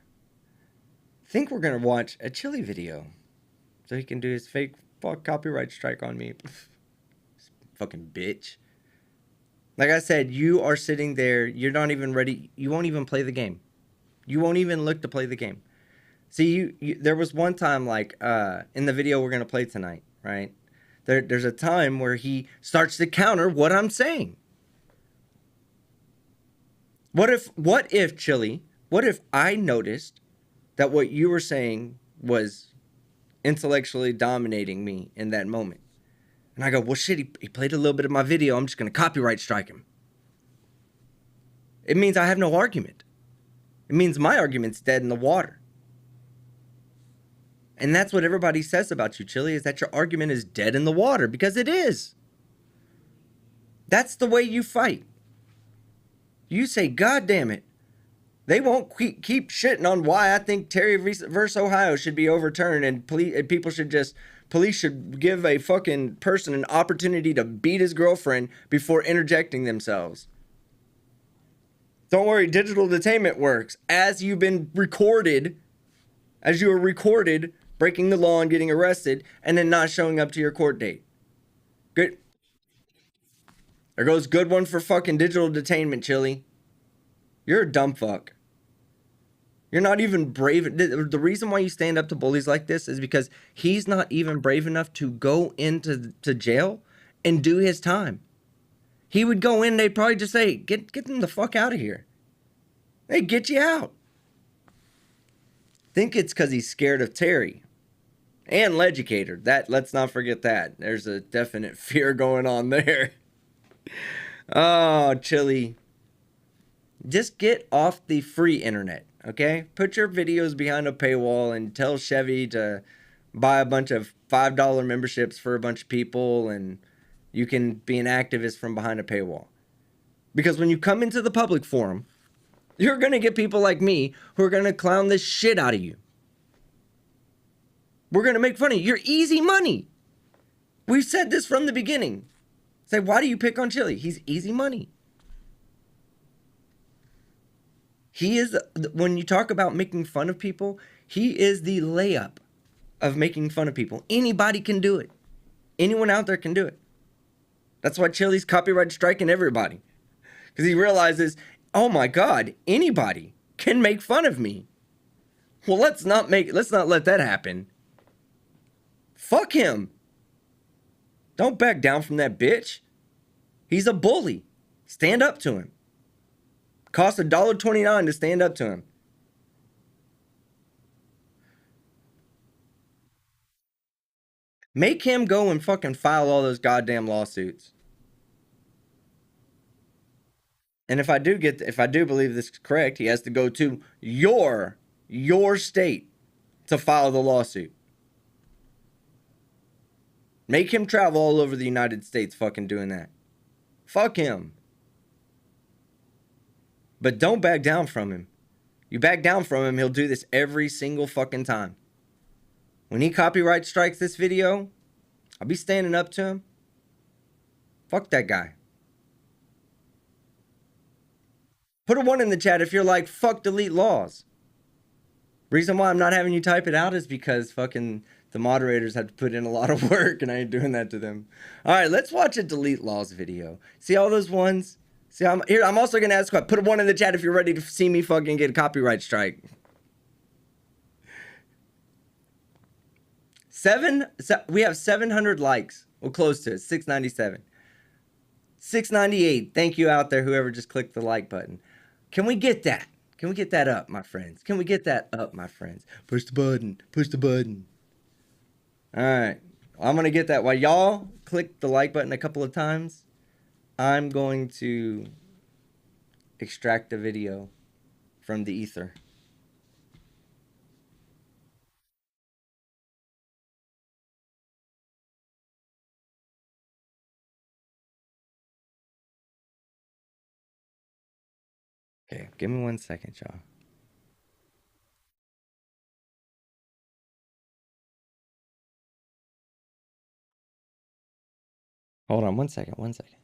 think we're going to watch a Chili video so he can do his fake copyright strike on me. Fucking bitch. Like I said, you are sitting there. You're not even ready. You won't even play the game. You won't even look to play the game. See, there was one time, like, in the video we're going to play tonight, right? There's a time where he starts to counter what I'm saying. What if Chili, what if I noticed that what you were saying was intellectually dominating me in that moment? And I go, well, shit, he played a little bit of my video. I'm just going to copyright strike him. It means I have no argument. It means my argument's dead in the water. And that's what everybody says about you, Chili, is that your argument is dead in the water, because it is. That's the way you fight. You say, God damn it. They won't keep shitting on why I think Terry versus Ohio should be overturned, and police should give a fucking person an opportunity to beat his girlfriend before interjecting themselves. Don't worry, digital detainment works. As you were recorded breaking the law and getting arrested and then not showing up to your court date. Good. There goes good one for fucking digital detainment, Chili. You're a dumb fuck. You're not even brave. The reason why you stand up to bullies like this is because he's not even brave enough to go into jail and do his time. He would go in, they'd probably just say, get them the fuck out of here. They'd get you out. Think it's because he's scared of Terry. And Legicator. Let's not forget that. There's a definite fear going on there. Oh, Chili. Just get off the free internet, okay? Put your videos behind a paywall and tell Chevy to buy a bunch of $5 memberships for a bunch of people, and you can be an activist from behind a paywall. Because when you come into the public forum, you're going to get people like me who are going to clown the shit out of you. We're going to make fun of you. You're easy money. We've said this from the beginning. Say, why do you pick on Chili? He's easy money. He is, when you talk about making fun of people, he is the layup of making fun of people. Anybody can do it. Anyone out there can do it. That's why Chili's copyright striking everybody. Because he realizes, oh my God, anybody can make fun of me. Well, let's not let that happen. Fuck him. Don't back down from that bitch. He's a bully. Stand up to him. Cost $1.29 to stand up to him. Make him go and fucking file all those goddamn lawsuits. And if I do believe this is correct, he has to go to your state to file the lawsuit. Make him travel all over the United States fucking doing that. Fuck him. But don't back down from him. You back down from him, he'll do this every single fucking time. When he copyright strikes this video, I'll be standing up to him. Fuck that guy. Put a 1 in the chat if you're like, fuck delete laws. Reason why I'm not having you type it out is because fucking the moderators have to put in a lot of work and I ain't doing that to them. All right, let's watch a delete laws video. See all those ones? See, I'm also going to ask, put a 1 in the chat if you're ready to see me fucking get a copyright strike. We have 700 likes. We're close to it. 697. 698. Thank you out there, whoever just clicked the like button. Can we get that? Can we get that up, my friends? Can we get that up, my friends? Push the button. Push the button. All right. I'm going to get that. While y'all click the like button a couple of times, I'm going to extract a video from the ether. Okay, give me 1 second, y'all. Hold on 1 second, 1 second.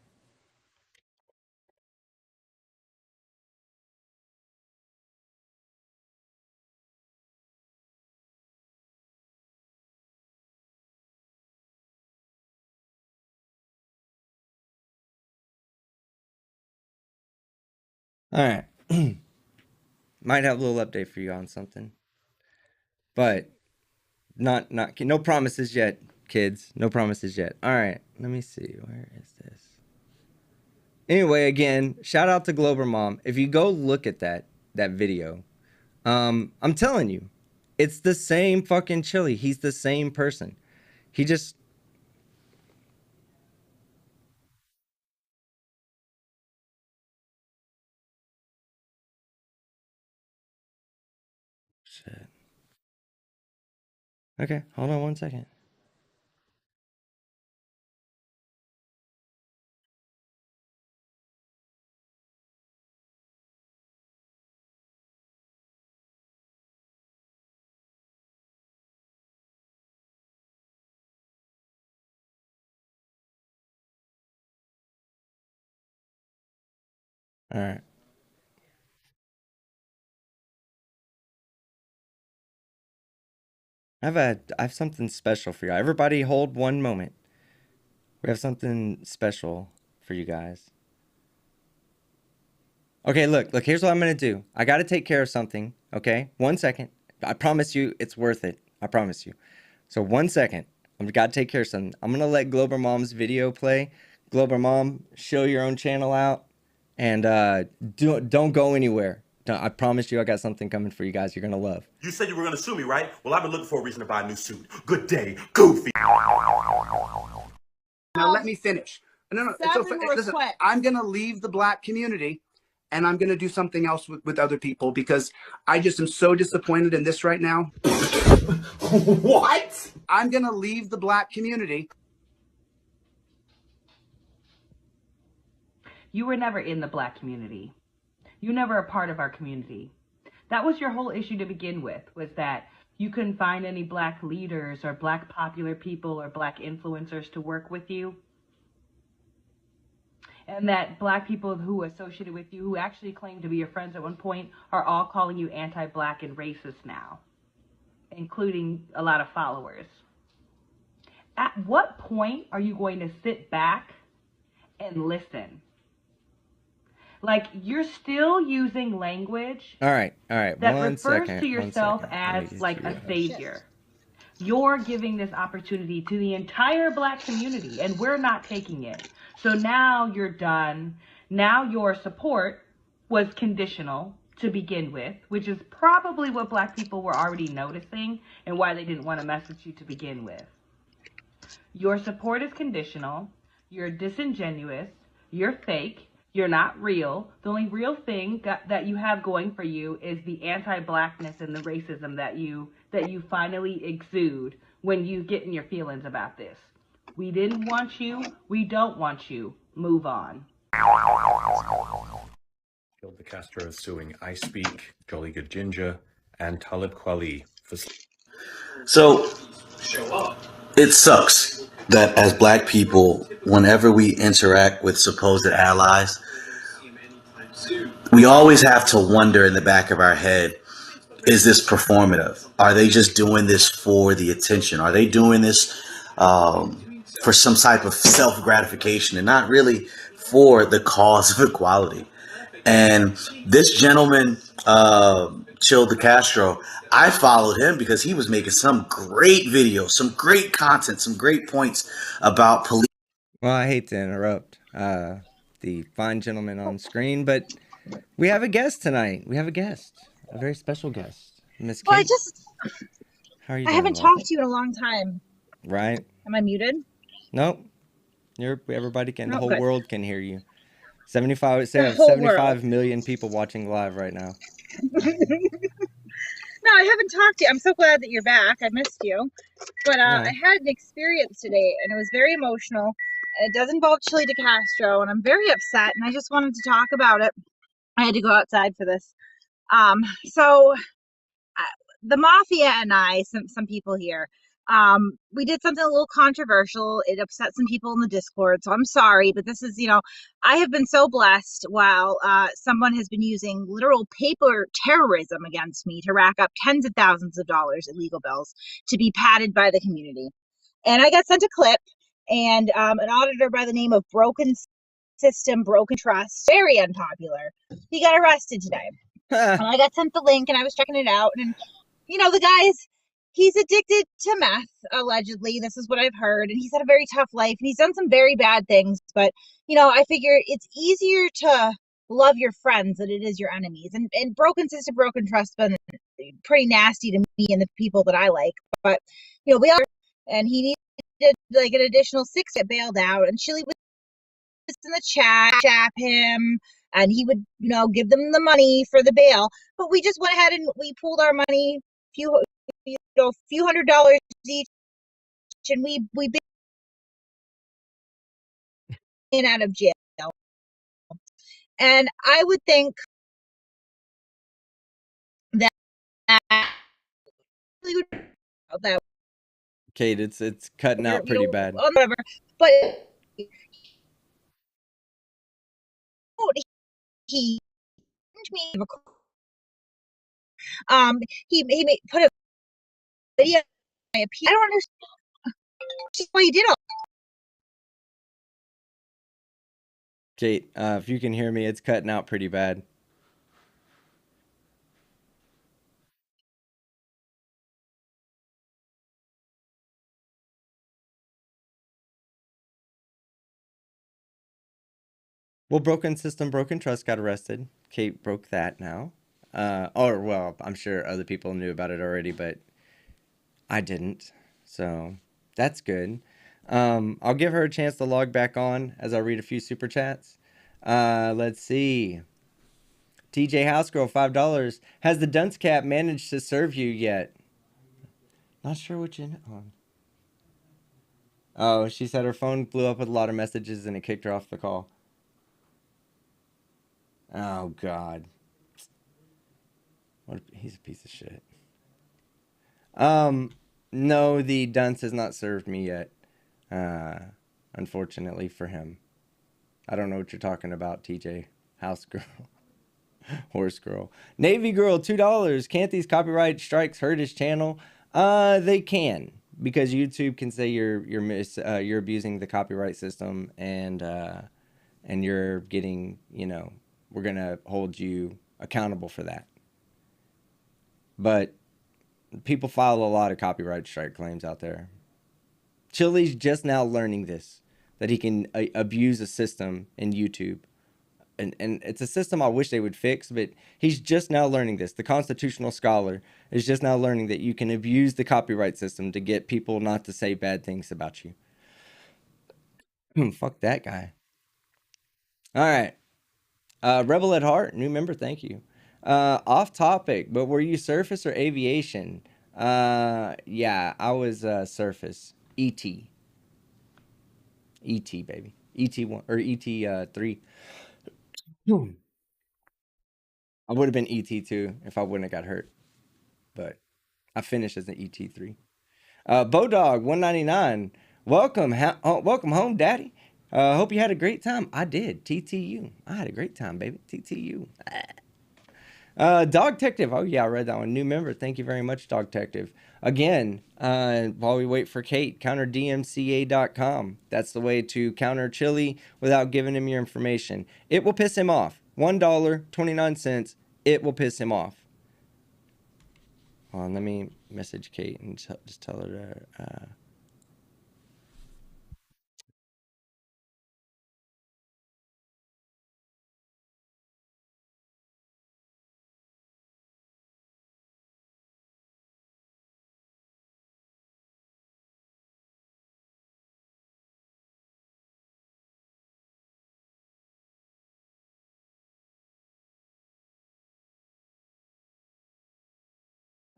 All right. Might have a little update for you on something. But no promises yet. kids. No promises yet. All right, let me see. Where is this? Anyway, again, shout out to Glober Mom. If you go look at that video, I'm telling you, it's the same fucking Chili. He's the same person. He just... Shit. Okay, hold on one second. All right. I have something special for you. Everybody hold one moment. We have something special for you guys. Okay, look, here's what I'm going to do. I got to take care of something, okay? 1 second. I promise you it's worth it. I promise you. So 1 second. I've got to take care of something. I'm going to let Glober Mom's video play. Glober Mom, show your own channel out. And don't go anywhere. I promise you I got something coming for you guys you're going to love. You said you were going to sue me, right? Well, I've been looking for a reason to buy a new suit. Good day, Goofy. Now let me finish. No, it's okay. Listen, I'm going to leave the black community and I'm going to do something else with other people because I just am so disappointed in this right now. What? I'm going to leave the black community. You were never in the black community. You were never a part of our community. That was your whole issue to begin with, was that you couldn't find any black leaders or black popular people or black influencers to work with you. And that black people who associated with you, who actually claimed to be your friends at one point, are all calling you anti-black and racist now, including a lot of followers. At what point are you going to sit back and listen? Like, you're still using language All right. that refers to yourself as like a savior. You're giving this opportunity to the entire black community, and we're not taking it. So now you're done. Now your support was conditional to begin with, which is probably what black people were already noticing and why they didn't want to message you to begin with. Your support is conditional. You're disingenuous. You're fake. You're not real. The only real thing that you have going for you is the anti-blackness and the racism that you finally exude when you get in your feelings about this. We didn't want you. We don't want you. Move on. Gil DeCastro is suing I Speak, Jolly Good Ginger, and Talib Kweli for... So, it sucks that as black people, whenever we interact with supposed allies, we always have to wonder in the back of our head, is this performative? Are they just doing this for the attention? Are they doing this for some type of self-gratification and not really for the cause of equality? And this gentleman, Chill DeCastro, I followed him because he was making some great videos, some great content, some great points about police. Well, I hate to interrupt the fine gentleman on screen, but we have a guest tonight. We have a guest, a very special guest, Miss Kate. Well, How are you I doing, haven't Walter? talked to you in a long time. Right? Am I muted? Nope. Everybody can, the whole good. world can hear you. 75 million people watching live right now. No, I haven't talked to you. I'm so glad that you're back. I missed you. But I had an experience today, and it was very emotional. It does involve Chili DeCastro, and I'm very upset, and I just wanted to talk about it. I had to go outside for this. The mafia and I, some people here, we did something a little controversial. It upset some people in the Discord, so I'm sorry, but this is, I have been so blessed while someone has been using literal paper terrorism against me to rack up tens of thousands of dollars in legal bills to be padded by the community. And I got sent a clip, and an auditor by the name of Broken System, Broken Trust, very unpopular, he got arrested today. And I got sent the link, and I was checking it out, and the guys, he's addicted to meth, allegedly. This is what I've heard. And he's had a very tough life. And he's done some very bad things. But, I figure it's easier to love your friends than it is your enemies. And broken sister, broken trust been pretty nasty to me and the people that I like. But, we are, and he needed like an additional 6 get bailed out. And Chili was in the chat him, and he would, give them the money for the bail. But we just went ahead and we pooled our money, few $100 each, and we been out of jail. And I would think that Kate, it's cutting out pretty bad. Whatever, but he he put a video. I don't understand why he did all. Kate, if you can hear me, it's cutting out pretty bad. Well, broken system, broken trust got arrested. Kate broke that now. Well, I'm sure other people knew about it already, but I didn't. So that's good. I'll give her a chance to log back on as I read a few super chats. Let's see. TJ Housegirl, $5. Has the dunce cap managed to serve you yet? Not sure what you know. Oh, she said her phone blew up with a lot of messages and it kicked her off the call. Oh, God. He's a piece of shit. No, the dunce has not served me yet. Unfortunately for him. I don't know what you're talking about, TJ. House girl. Horse girl. Navy girl, $2. Can't these copyright strikes hurt his channel? They can, because YouTube can say you're abusing the copyright system, and you're getting, we're gonna hold you accountable for that. But people file a lot of copyright strike claims out there. Chili's just now learning this, that he can abuse a system in YouTube. And it's a system I wish they would fix, but he's just now learning this. The constitutional scholar is just now learning that you can abuse the copyright system to get people not to say bad things about you. Fuck that guy. All right. Rebel at Heart, new member, thank you. Off topic, but were you surface or aviation? Yeah, I was surface. ET. ET, baby. ET1 or ET3. I would have been ET2 if I wouldn't have got hurt. But I finished as an ET3. Bodog 199. Welcome home, Daddy. Hope you had a great time. I did. TTU. I had a great time, baby. TTU. Dog Detective. Oh yeah, I read that one. New member. Thank you very much, Dog Detective. Again, while we wait for Kate, counterdmca.com. That's the way to counter Chili without giving him your information. It will piss him off. $1.29. It will piss him off. Hold on, let me message Kate and just tell her to...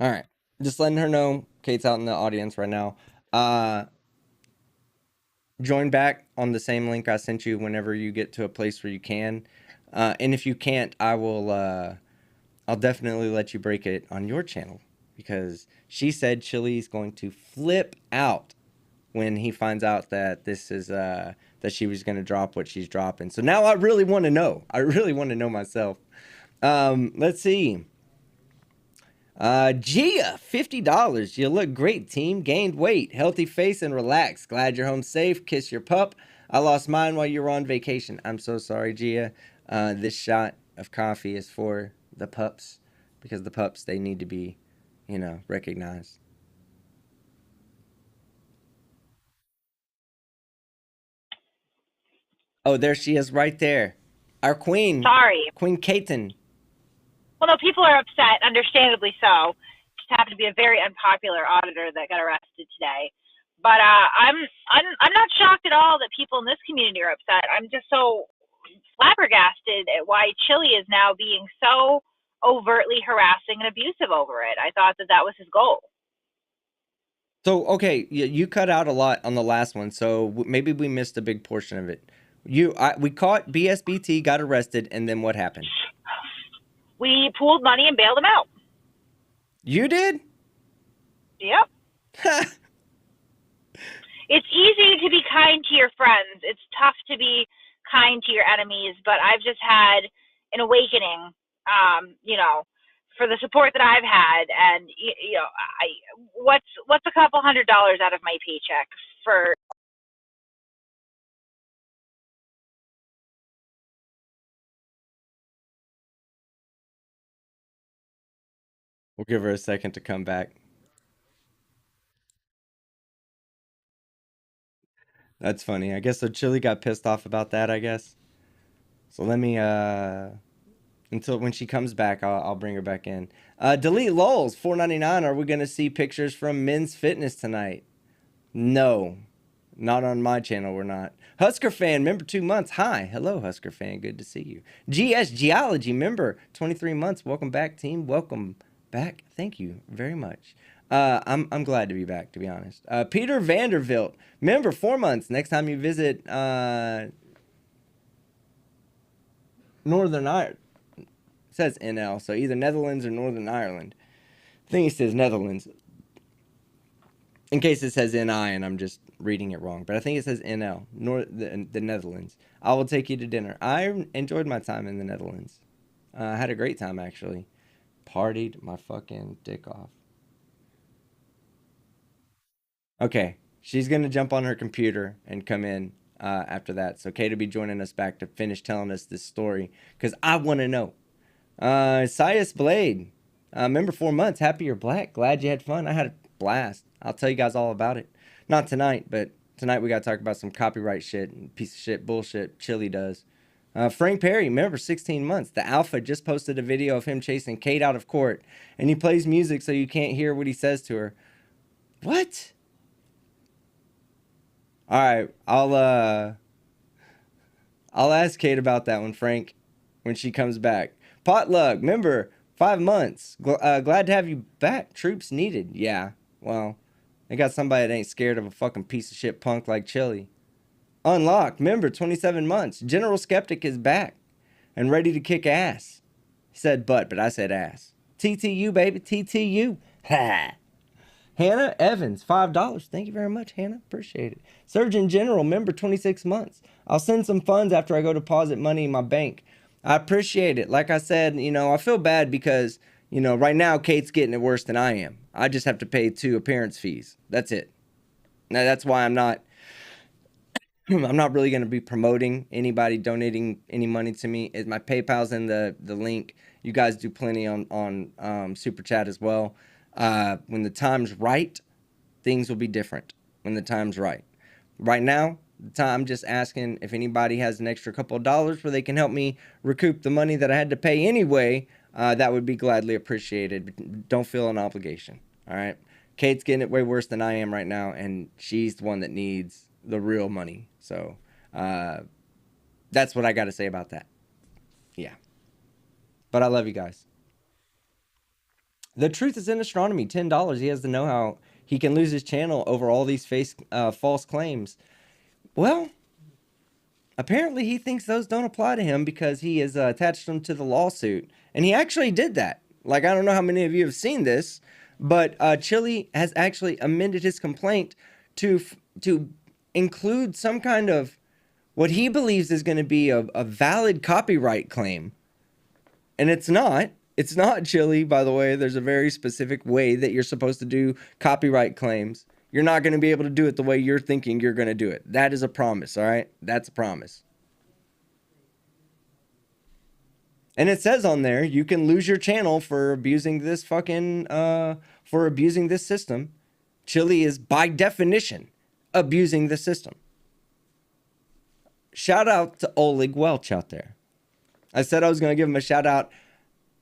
All right. Just letting her know Kate's out in the audience right now. Join back on the same link I sent you whenever you get to a place where you can. And if you can't, I'll definitely let you break it on your channel, because she said Chili's going to flip out when he finds out that this is that she was going to drop what she's dropping. So now I really want to know. I really want to know myself. Let's see. Gia, $50. You look great, team. Gained weight, healthy face, and relaxed. Glad you're home safe. Kiss your pup. I lost mine while you were on vacation. I'm so sorry, Gia. This shot of coffee is for the pups, because the pups, they need to be, recognized. Oh, there she is right there. Our queen. Sorry. Queen Kaiten. Well, no, people are upset, understandably so. Just happened to be a very unpopular auditor that got arrested today. But I'm not shocked at all that people in this community are upset. I'm just so flabbergasted at why Chili is now being so overtly harassing and abusive over it. I thought that that was his goal. So, okay, you cut out a lot on the last one, so maybe we missed a big portion of it. We caught BSBT, got arrested, and then what happened? We pooled money and bailed him out. You did? Yep. It's easy to be kind to your friends. It's tough to be kind to your enemies, but I've just had an awakening, for the support that I've had. And, what's a couple $100 out of my paycheck for... We'll give her a second to come back. That's funny. I guess so Chili got pissed off about that, I guess. So let me, until when she comes back, I'll bring her back in. Delete lols, $4.99. Are we going to see pictures from Men's Fitness tonight? No. Not on my channel, we're not. Husker Fan, member 2 months. Hi. Hello, Husker Fan. Good to see you. GS Geology, member 23 months. Welcome back, team. Welcome back. Thank you very much. I'm glad to be back, to be honest. Peter Vanderbilt, member 4 months. Next time you visit Northern Ireland, it says NL, so either Netherlands or Northern Ireland. I think it says Netherlands. In case it says NI and I'm just reading it wrong, but I think it says NL, the Netherlands. I will take you to dinner. I enjoyed my time in the Netherlands. I had a great time, actually. Partied my fucking dick off. Okay, she's going to jump on her computer and come in after that. So Kate will be joining us back to finish telling us this story, because I want to know. Sias Blade, member 4 months. Happy you're black. Glad you had fun. I had a blast. I'll tell you guys all about it. Not tonight, but tonight we got to talk about some copyright shit and piece of shit bullshit Chili does. Frank Perry, member 16 months. The Alpha just posted a video of him chasing Kate out of court, and he plays music so you can't hear what he says to her. What? All right, I'll ask Kate about that one, Frank, when she comes back. Potluck, member 5 months. Glad to have you back. Troops needed. Yeah, well, they got somebody that ain't scared of a fucking piece of shit punk like Chili. Unlocked, member 27 months. General Skeptic is back and ready to kick ass. He said but I said ass. TTU, baby, TTU. Ha! Hannah Evans, $5. Thank you very much, Hannah. Appreciate it. Surgeon General, member 26 months. I'll send some funds after I go deposit money in my bank. I appreciate it. Like I said, I feel bad because, right now Kate's getting it worse than I am. I just have to pay 2 appearance fees. That's it. Now, that's why I'm not really going to be promoting anybody donating any money to me. My PayPal's in the link. You guys do plenty on Super Chat as well. When the time's right, things will be different. When the time's right. Right now, I'm just asking if anybody has an extra couple of dollars where they can help me recoup the money that I had to pay anyway. That would be gladly appreciated. Don't feel an obligation. All right. Kate's getting it way worse than I am right now, and she's the one that needs the real money. So that's what I got to say about that. Yeah. But I love you guys. The Truth is in Astronomy, $10. He has the know-how. He can lose his channel over all these false claims. Well, apparently he thinks those don't apply to him because he has attached them to the lawsuit. And he actually did that. Like, I don't know how many of you have seen this, but Chili has actually amended his complaint to include some kind of what he believes is going to be a valid copyright claim. And it's not. It's not, Chili, by the way. There's a very specific way that you're supposed to do copyright claims. You're not going to be able to do it the way you're thinking you're going to do it. That is a promise, all right? That's a promise. And it says on there, you can lose your channel for abusing this for abusing this system. Chili is, by definition, abusing the system. shout out to Oleg Welch out there. I said I was going to give him a shout out.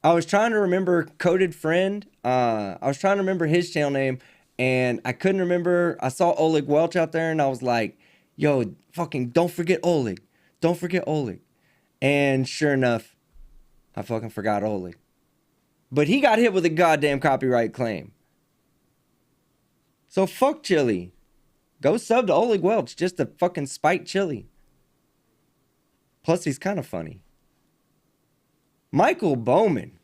I was trying to remember Coded Friend. I was trying to remember his channel name, and I couldn't remember. I saw Oleg Welch out there, and I was like, yo, fucking don't forget Oleg. Don't forget Oleg. And sure enough, I fucking forgot Oleg. But he got hit with a goddamn copyright claim. So fuck Chili. Go sub to Oleg Welch just to fucking spite Chili. Plus, he's kind of funny. Michael Bowman.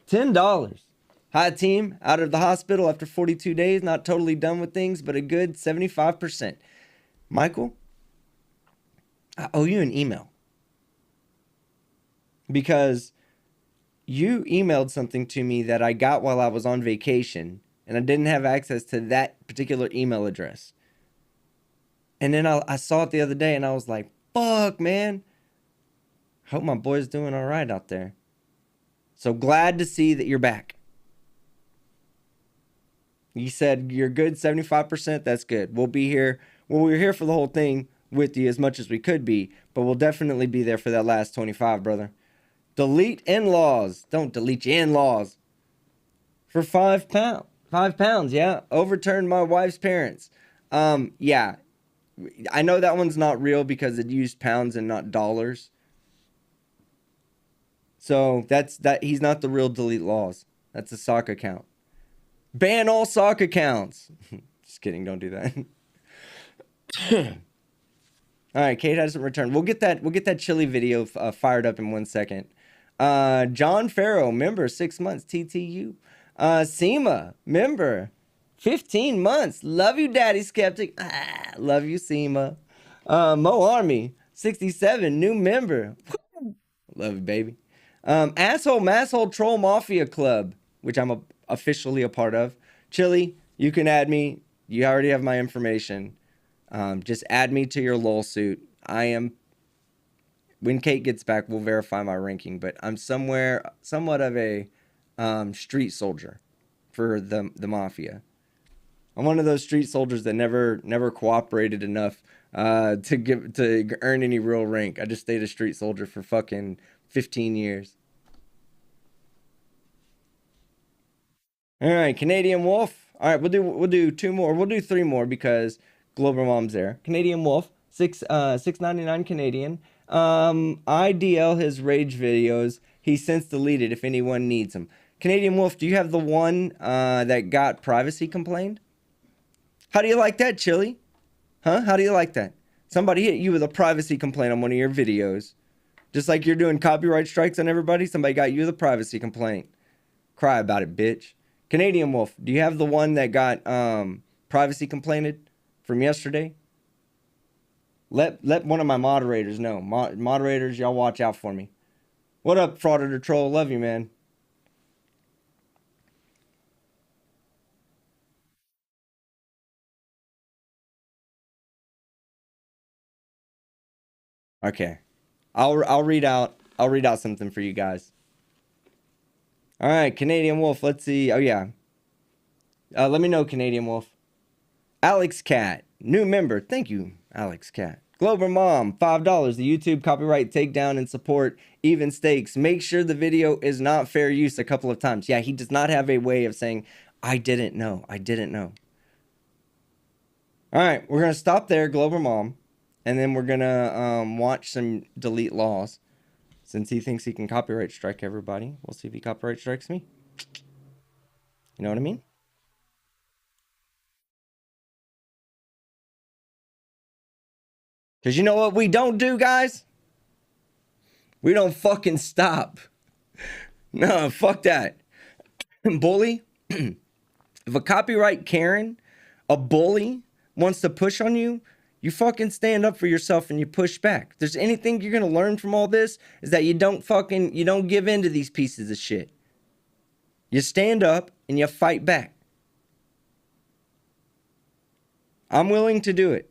$10. Hi, team. Out of the hospital after 42 days. Not totally done with things, but a good 75%. Michael, I owe you an email. Because you emailed something to me that I got while I was on vacation, and I didn't have access to that particular email address. And then I saw it the other day, and I was like, fuck, man. Hope my boy's doing all right out there. So glad to see that you're back. You said you're good 75%. That's good. We'll be here. Well, we were here for the whole thing with you as much as we could be, but we'll definitely be there for that last 25, brother. Delete in-laws. Don't delete your in-laws. For £5. £5, yeah. Overturned my wife's parents. Yeah. I know that one's not real because it used pounds and not dollars. So that he's not the real delete laws. That's a sock account. Ban all sock accounts. Just kidding, don't do that. All right, Kate hasn't returned. We'll get that chili video fired up in 1 second. John Farrow, member, 6 months, TTU. Seema, member, 15 months. Love you, Daddy Skeptic. Love you, Seema. Mo Army, 67, new member. Love you, baby. Asshole Troll Mafia Club, which I'm officially a part of. Chili, you can add me. You already have my information. Just add me to your LOL suit. When Kate gets back, we'll verify my ranking, but I'm somewhat of a street soldier for the mafia. I'm one of those street soldiers that never cooperated enough to earn any real rank. I just stayed a street soldier for fucking 15 years. All right, Canadian Wolf. All right, we'll do 2 more. We'll do 3 more because Global Mom's there. Canadian Wolf, $6.99 Canadian. IDL his rage videos. He's since deleted if anyone needs him. Canadian Wolf, do you have the one that got privacy complained? How do you like that, Chili? Huh? How do you like that? Somebody hit you with a privacy complaint on one of your videos. Just like you're doing copyright strikes on everybody, somebody got you the privacy complaint. Cry about it, bitch. Canadian Wolf, do you have the one that got privacy complained from yesterday? Let one of my moderators know. Moderators, y'all watch out for me. What up, Frauditor Troll? Love you, man. Okay. I'll read out something for you guys. All right, Canadian Wolf, let's see. Oh yeah. Let me know, Canadian Wolf. Alex Cat, new member. Thank you, Alex Cat. Glover Mom, $5. The YouTube copyright takedown and support even stakes. Make sure the video is not fair use a couple of times. Yeah, he does not have a way of saying, I didn't know. I didn't know. All right, we're going to stop there, Glover Mom. And then we're going to watch some delete laws. Since he thinks he can copyright strike everybody. We'll see if he copyright strikes me. You know what I mean? Because you know what we don't do, guys? We don't fucking stop. No, fuck that. Bully, if a copyright Karen, a bully, wants to push on you, you fucking stand up for yourself and you push back. If there's anything you're going to learn from all this, is that you don't give in to these pieces of shit. You stand up and you fight back. I'm willing to do it.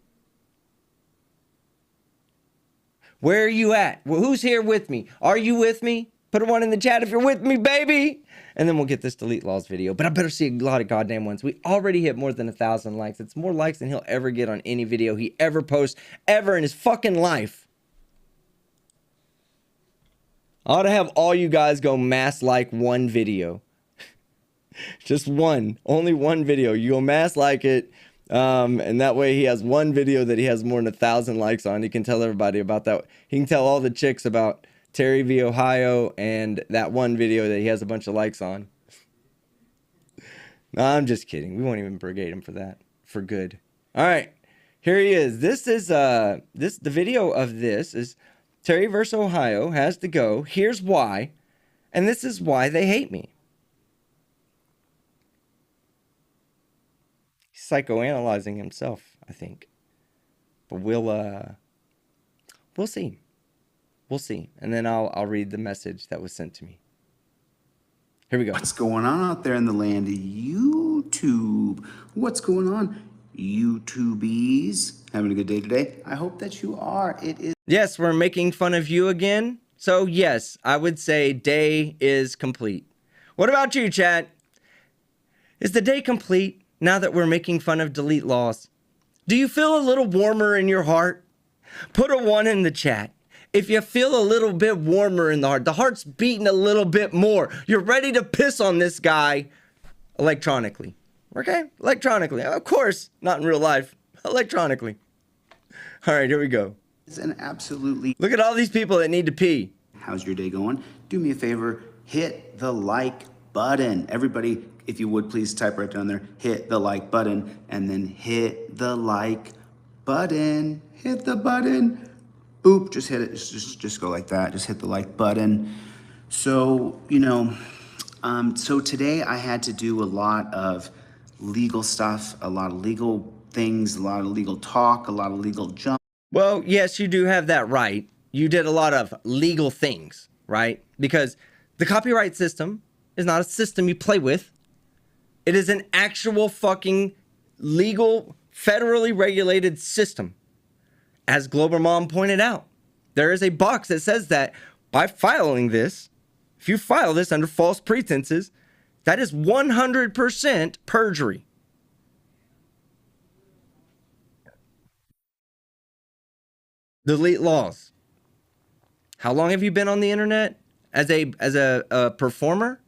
Where are you at? Well, who's here with me? Are you with me? Put a 1 in the chat if you're with me, baby. And then we'll get this delete laws video. But I better see a lot of goddamn ones. We already hit more than 1,000 likes. It's more likes than he'll ever get on any video he ever posts ever in his fucking life. I ought to have all you guys go mass like one video. Just one. Only one video. You go mass like it. And that way he has one video that he has more than 1,000 likes on. He can tell everybody about that. He can tell all the chicks about Terry v. Ohio and that one video that he has a bunch of likes on. No, I'm just kidding. We won't even brigade him for that. For good. All right. Here he is. This is the video of this is Terry versus Ohio has to go. Here's why. And this is why they hate me. He's psychoanalyzing himself, I think. But we'll see. We'll see. And then I'll read the message that was sent to me. Here we go. What's going on out there in the land of YouTube? What's going on, YouTubies? Having a good day today? I hope that you are. It is. Yes, we're making fun of you again. So yes, I would say day is complete. What about you, chat? Is the day complete now that we're making fun of delete laws? Do you feel a little warmer in your heart? Put a 1 in the chat. If you feel a little bit warmer in the heart's beating a little bit more, you're ready to piss on this guy electronically. Okay? Electronically. Of course, not in real life. Electronically. All right, here we go. It's an absolutely... Look at all these people that need to pee. How's your day going? Do me a favor, hit the like button. Everybody, if you would, please type right down there, hit the like button, and then hit the like button. Hit the button. Boop, just hit it. Just go like that. Just hit the like button. So, so today I had to do a lot of legal stuff, a lot of legal things, a lot of legal talk, a lot of legal junk. Well, yes, you do have that right. You did a lot of legal things, right? Because the copyright system is not a system you play with. It is an actual fucking legal, federally regulated system. As Global Mom pointed out, there is a box that says that by filing this, if you file this under false pretenses, that is 100% perjury. Delete laws. How long have you been on the internet as a performer?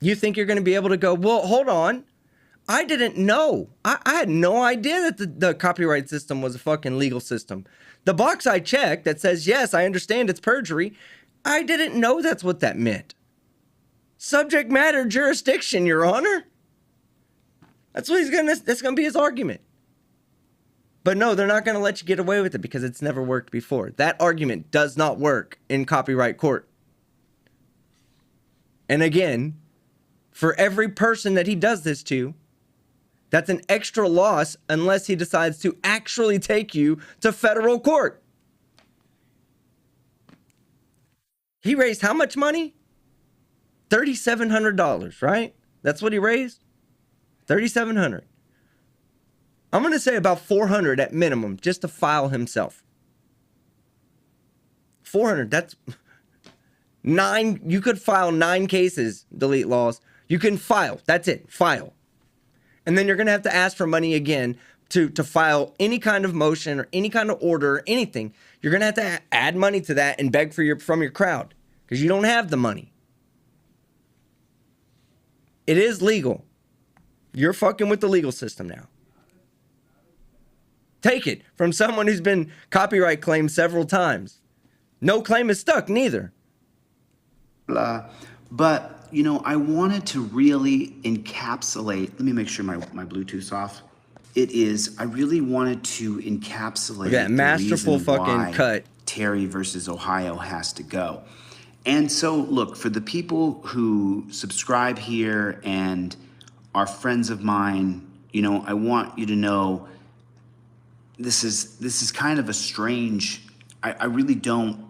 You think you're going to be able to go, well, hold on. I didn't know. I had no idea that the copyright system was a fucking legal system. The box I checked that says, yes, I understand it's perjury, I didn't know that's what that meant. Subject matter jurisdiction, Your Honor. That's gonna be his argument. But no, they're not gonna let you get away with it because it's never worked before. That argument does not work in copyright court. And again, for every person that he does this to, that's an extra loss unless he decides to actually take you to federal court. He raised how much money? $3,700, right? That's what he raised? $3,700. I'm going to say about $400 at minimum just to file himself. $400, that's 9. You could file 9 cases, delete laws. You can file. That's it. File. And then you're going to have to ask for money again to file any kind of motion or any kind of order or anything. You're going to have to add money to that and beg from your crowd because you don't have the money. It is legal. You're fucking with the legal system now. Take it from someone who's been copyright claimed several times. No claim is stuck, neither. But, I wanted to really encapsulate, let me make sure my Bluetooth's off. I really wanted to encapsulate that masterful fucking cut. Terry versus Ohio has to go. And so, look, for the people who subscribe here and are friends of mine, I want you to know this is kind of a strange, I really don't.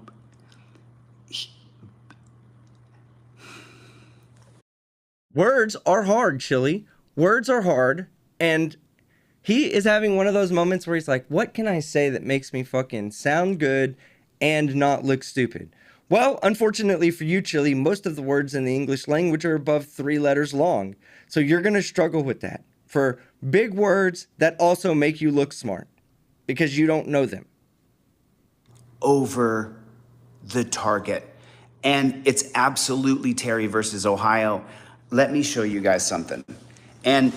Words are hard, Chili. Words are hard. And he is having one of those moments where he's like, what can I say that makes me fucking sound good and not look stupid? Well, unfortunately for you, Chili, most of the words in the English language are above 3 letters long. So you're going to struggle with that for big words that also make you look smart because you don't know them. Over the target. And it's absolutely Terry versus Ohio. Let me show you guys something. And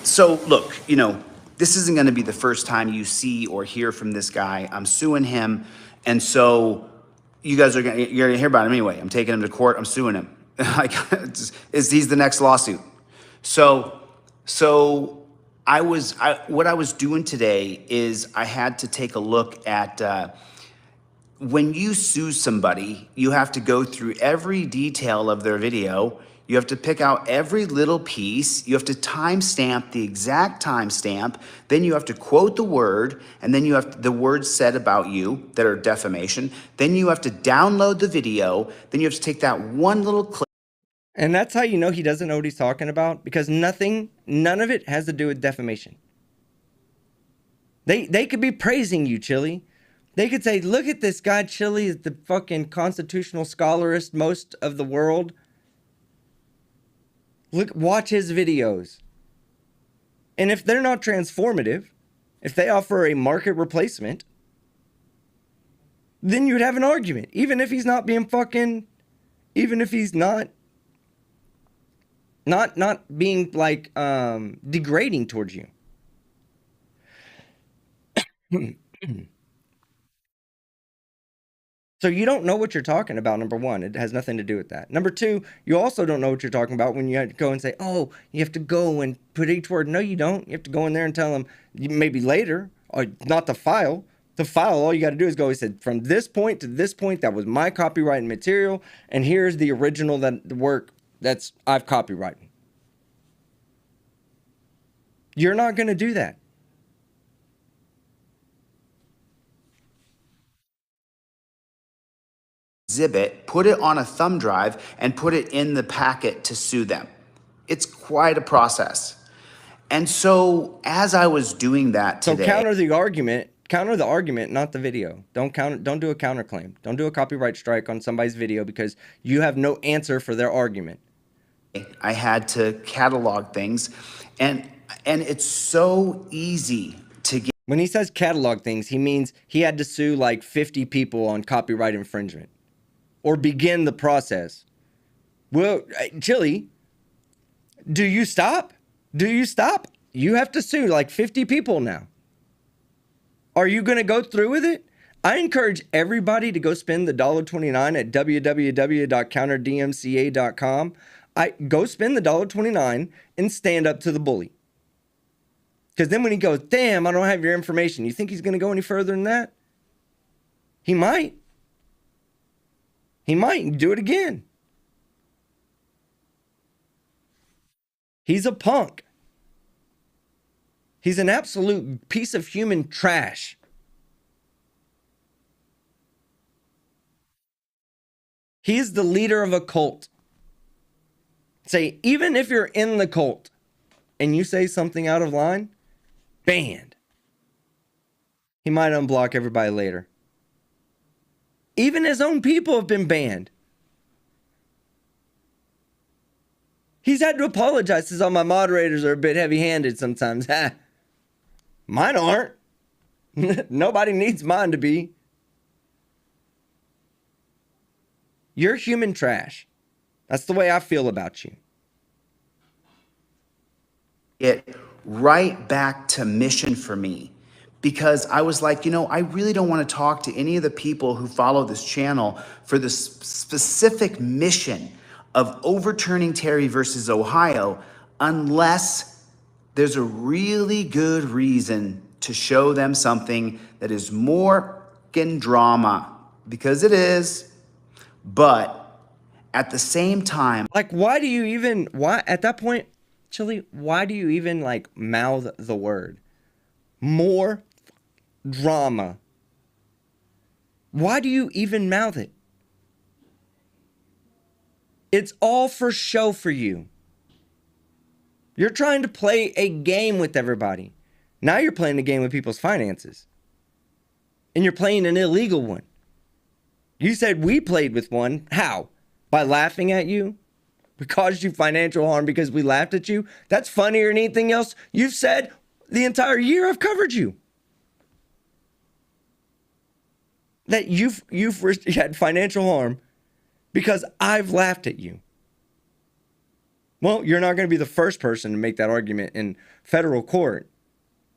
so, look, you know, this isn't going to be the first time you see or hear from this guy. I'm suing him. And so you guys you're going to hear about him anyway. I'm taking him to court. I'm suing him. Like, he's the next lawsuit. So what I was doing today is I had to take a look at, when you sue somebody, you have to go through every detail of their video. You have to pick out every little piece. You have to timestamp the exact timestamp. Then you have to quote the word, and then you have the words said about you that are defamation. Then you have to download the video. Then you have to take that one little clip. And that's how you know he doesn't know what he's talking about, because none of it has to do with defamation. They could be praising you, Chili. They could say, look at this guy, Chili is the fucking constitutional scholarist most of the world. Look, watch his videos. And if they're not transformative, if they offer a market replacement, then you'd have an argument. Even if he's not being fucking, even if he's not being like degrading towards you. So you don't know what you're talking about, number one. It has nothing to do with that. Number two, you also don't know what you're talking about when you have to go and say, oh, you have to go and put each word. No, you don't. You have to go in there and tell them maybe later, or not the file. The file, all you got to do is go, he said, from this point to this point, that was my copyright material, and here's the original the work that's I've copyrighted. You're not going to do that. Exhibit, put it on a thumb drive, and put it in the packet to sue them. It's quite a process. And so as I was doing that today... So counter the argument, not the video. Don't do a counterclaim. Don't do a copyright strike on somebody's video because you have no answer for their argument. I had to catalog things, and it's so easy to get... When he says catalog things, he means he had to sue like 50 people on copyright infringement. Or begin the process. Well, Chili, do you stop? Do you stop? You have to sue like 50 people now. Are you going to go through with it? I encourage everybody to go spend the $1.29 at www.counterdmca.com. Go spend the $1.29 and stand up to the bully. Because then when he goes, damn, I don't have your information, you think he's going to go any further than that? He might. He might do it again. He's a punk. He's an absolute piece of human trash. He is the leader of a cult. Say, even if you're in the cult and you say something out of line, banned. He might unblock everybody later. Even his own people have been banned. He's had to apologize. Says, oh, my moderators are a bit heavy-handed sometimes. Ha. Mine aren't. Nobody needs mine to be. You're human trash. That's the way I feel about you. It right back to mission for me. Because I was like, you know, I really don't want to talk to any of the people who follow this channel for the specific mission of overturning Terry versus Ohio unless there's a really good reason to show them something that is more fucking drama. Because it is. But at the same time... Like, why at that point, Chili, why do you even, like, mouth the word? More drama. Why do you even mouth it? It's all for show for you. You're trying to play a game with everybody. Now you're playing a game with people's finances. And you're playing an illegal one. You said we played with one. How? By laughing at you? We caused you financial harm because we laughed at you? That's funnier than anything else you've said the entire year I've covered you. That you've had financial harm because I've laughed at you. Well, you're not going to be the first person to make that argument in federal court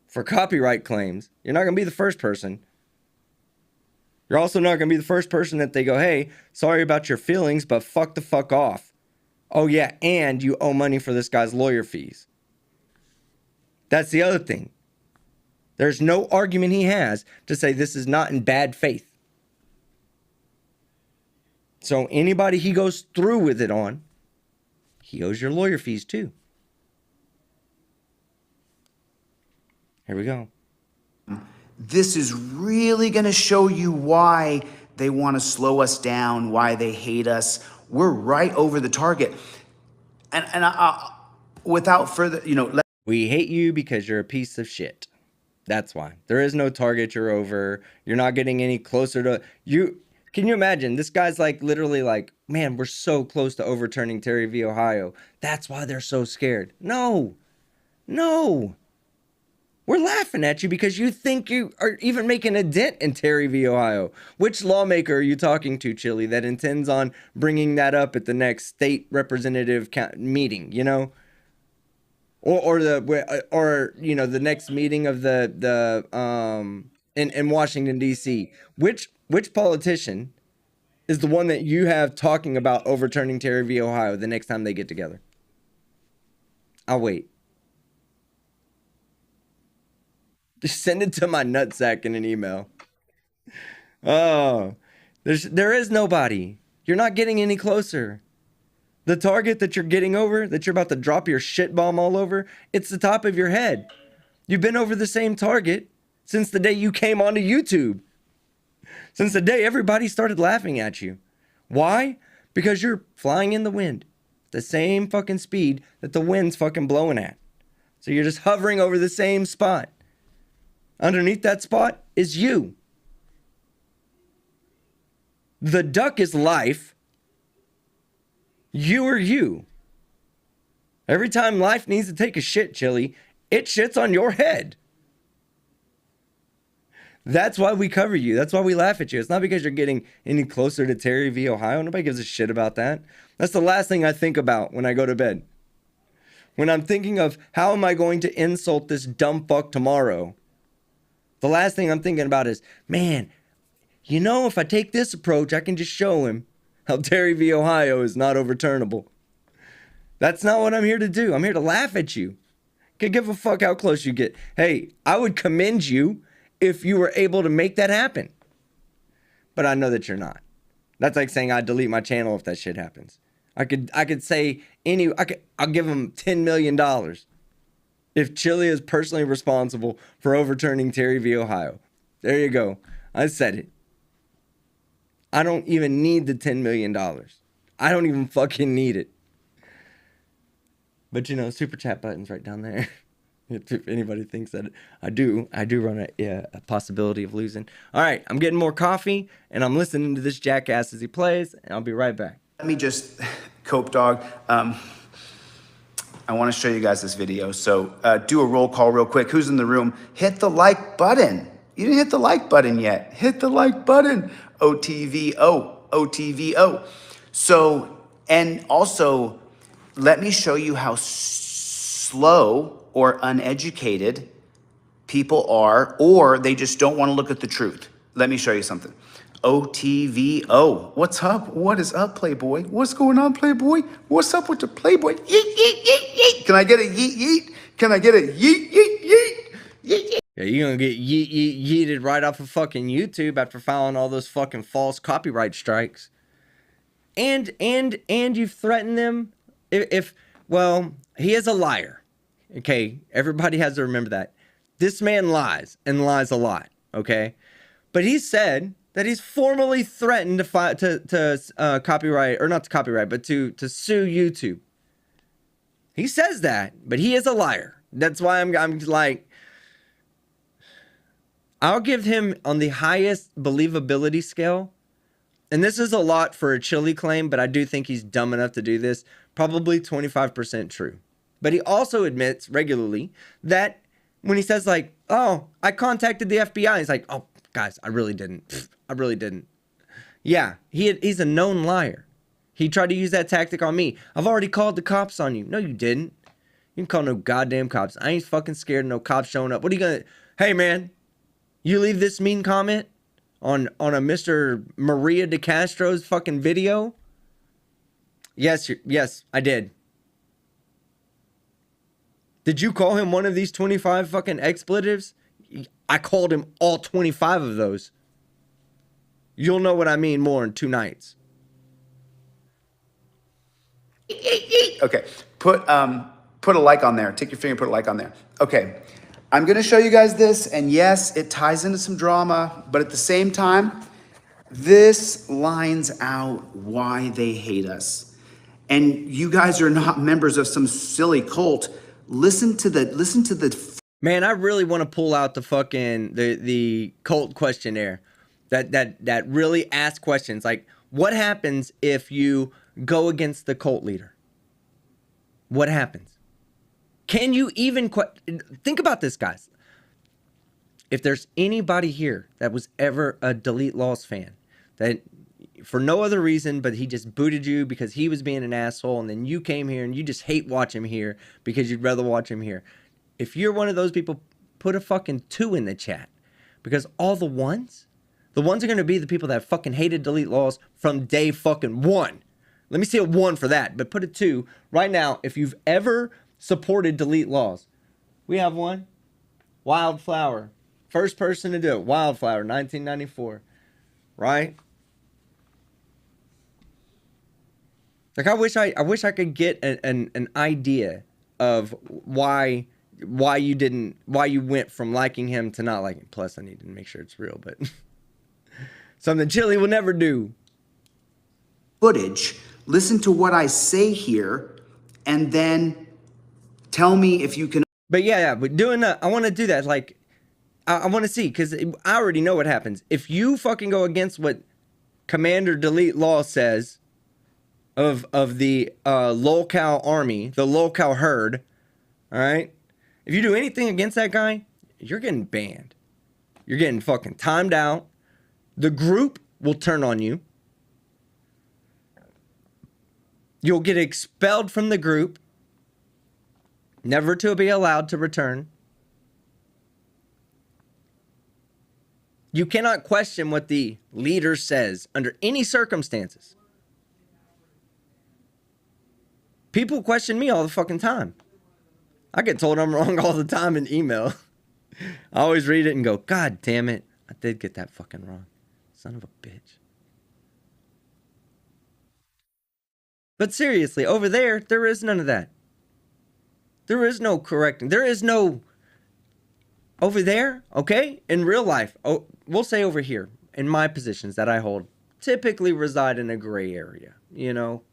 for copyright claims. You're not going to be the first person. You're also not going to be the first person that they go, hey, sorry about your feelings, but fuck the fuck off. Oh yeah, and you owe money for this guy's lawyer fees. That's the other thing. There's no argument he has to say this is not in bad faith. So anybody he goes through with it on, he owes your lawyer fees too. Here we go. This is really going to show you why they want to slow us down, why they hate us. We're right over the target. And without further, we hate you because you're a piece of shit. That's why. There is no target you're over. You're not getting any closer to you. Can you imagine? This guy's like literally like, man, we're so close to overturning Terry v. Ohio. That's why they're so scared. No. We're laughing at you because you think you are even making a dent in Terry v. Ohio. Which lawmaker are you talking to, Chili, that intends on bringing that up at the next state representative meeting, you know? Or the next meeting of in Washington, D.C. Which politician is the one that you have talking about overturning Terry v. Ohio the next time they get together? I'll wait. Just send it to my nutsack in an email. Oh, there is nobody. You're not getting any closer. The target that you're getting over, that you're about to drop your shit bomb all over, it's the top of your head. You've been over the same target since the day you came onto YouTube. Since the day everybody started laughing at you. Why? Because you're flying in the wind. The same fucking speed that the wind's fucking blowing at. So you're just hovering over the same spot. Underneath that spot is you. The duck is life. You are you. Every time life needs to take a shit, Chili, it shits on your head. That's why we cover you. That's why we laugh at you. It's not because you're getting any closer to Terry v. Ohio. Nobody gives a shit about that. That's the last thing I think about when I go to bed. When I'm thinking of how am I going to insult this dumb fuck tomorrow, the last thing I'm thinking about is, man, you know, if I take this approach, I can just show him how Terry v. Ohio is not overturnable. That's not what I'm here to do. I'm here to laugh at you. Could give a fuck how close you get. Hey, I would commend you if you were able to make that happen. But I know that you're not. That's like saying I'd delete my channel if that shit happens. I could say I'll give him $10 million if Chili is personally responsible for overturning Terry v. Ohio. There you go. I said it. I don't even need the $10 million. I don't even fucking need it. But you know, super chat button's right down there. If anybody thinks that I do run a possibility of losing. All right, I'm getting more coffee and I'm listening to this jackass as he plays, and I'll be right back. Let me just, Cope Dog, I want to show you guys this video. So do a roll call real quick. Who's in the room? Hit the like button. You didn't hit the like button yet. Hit the like button. OTVO, OTVO. So, and also, let me show you how slow or uneducated people are, or they just don't want to look at the truth. Let me show you something. OTVO. What's up? What is up, Playboy? What's going on, Playboy? What's up with the Playboy? Yeet, yeet, yeet, yeet. Can I get a yeet, yeet? Can I get a yeet, yeet, yeet? Yeet, yeet. Yeah, you're gonna get yeeted right off of fucking YouTube after filing all those fucking false copyright strikes. And you've threatened them. Well, he is a liar. Okay, everybody has to remember that. This man lies, and lies a lot, okay? But he said that he's formally threatened to copyright, or not to copyright, but to sue YouTube. He says that, but he is a liar. That's why I'm like, I'll give him on the highest believability scale and this is a lot for a Chili claim, but I do think he's dumb enough to do this, probably 25% true. But he also admits regularly that when he says like, oh, I contacted the FBI, he's like, oh, guys, I really didn't. I really didn't. Yeah, he's a known liar. He tried to use that tactic on me. I've already called the cops on you. No, you didn't. You can call no goddamn cops. I ain't fucking scared of no cops showing up. What are you gonna... Hey, man, you leave this mean comment on a Mr. Maria DeCastro's fucking video? Yes, I did. Did you call him one of these 25 fucking expletives? I called him all 25 of those. You'll know what I mean more in 2 nights. Okay, put a like on there. Take your finger and put a like on there. Okay, I'm gonna show you guys this, and yes, it ties into some drama, but at the same time, this lines out why they hate us. And you guys are not members of some silly cult. Listen to the Man, I really want to pull out the fucking the cult questionnaire that really asks questions like, what happens if you go against the cult leader? What happens? Can you even think about this, guys? If there's anybody here that was ever a Delete Laws fan, that for no other reason but he just booted you because he was being an asshole, and then you came here and you just hate watch him here because you'd rather watch him here. If you're one of those people, put a fucking 2 in the chat, because all the ones are going to be the people that fucking hated Delete Laws from day fucking 1. Let me see a 1 for that, but put a 2 right now if you've ever supported Delete Laws. We have one. Wildflower. First person to do it. Wildflower, 1994. Right? Like, I wish I could get an idea of why you went from liking him to not liking. Plus, I need to make sure it's real, but something Chili will never do. footage, listen to what I say here, and then tell me if you can. But yeah, but doing that, I want to do that. Like, I want to see, because I already know what happens. If you fucking go against what Commander Delete Law says of the lolcow army, the lolcow herd, all right? If you do anything against that guy, you're getting banned. You're getting fucking timed out. The group will turn on you. You'll get expelled from the group, never to be allowed to return. You cannot question what the leader says under any circumstances. People question me all the fucking time. I get told I'm wrong all the time in email. I always read it and go, God damn it, I did get that fucking wrong. Son of a bitch. But seriously, over there is none of that. There is no correcting. There is no... Over there, okay? In real life, oh, we'll say over here, in my positions that I hold, typically reside in a gray area, you know?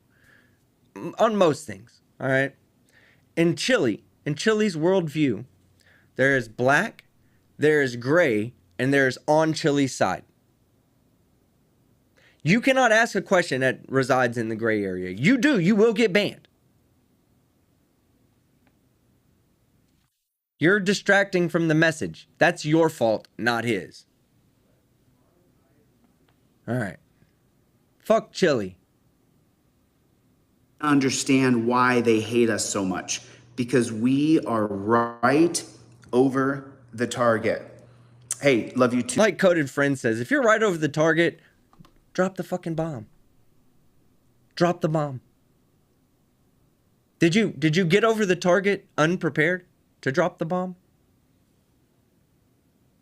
On most things, all right? In Chili's worldview, there is black, there is gray, and there is on Chili's side. You cannot ask a question that resides in the gray area. You do, you will get banned. You're distracting from the message. That's your fault, not his. All right. Fuck Chili. Understand why they hate us so much, because we are right over the target. Hey, love you too. Like Coded Friend says, if you're right over the target, drop the fucking bomb. Drop the bomb. Did you get over the target unprepared to drop the bomb?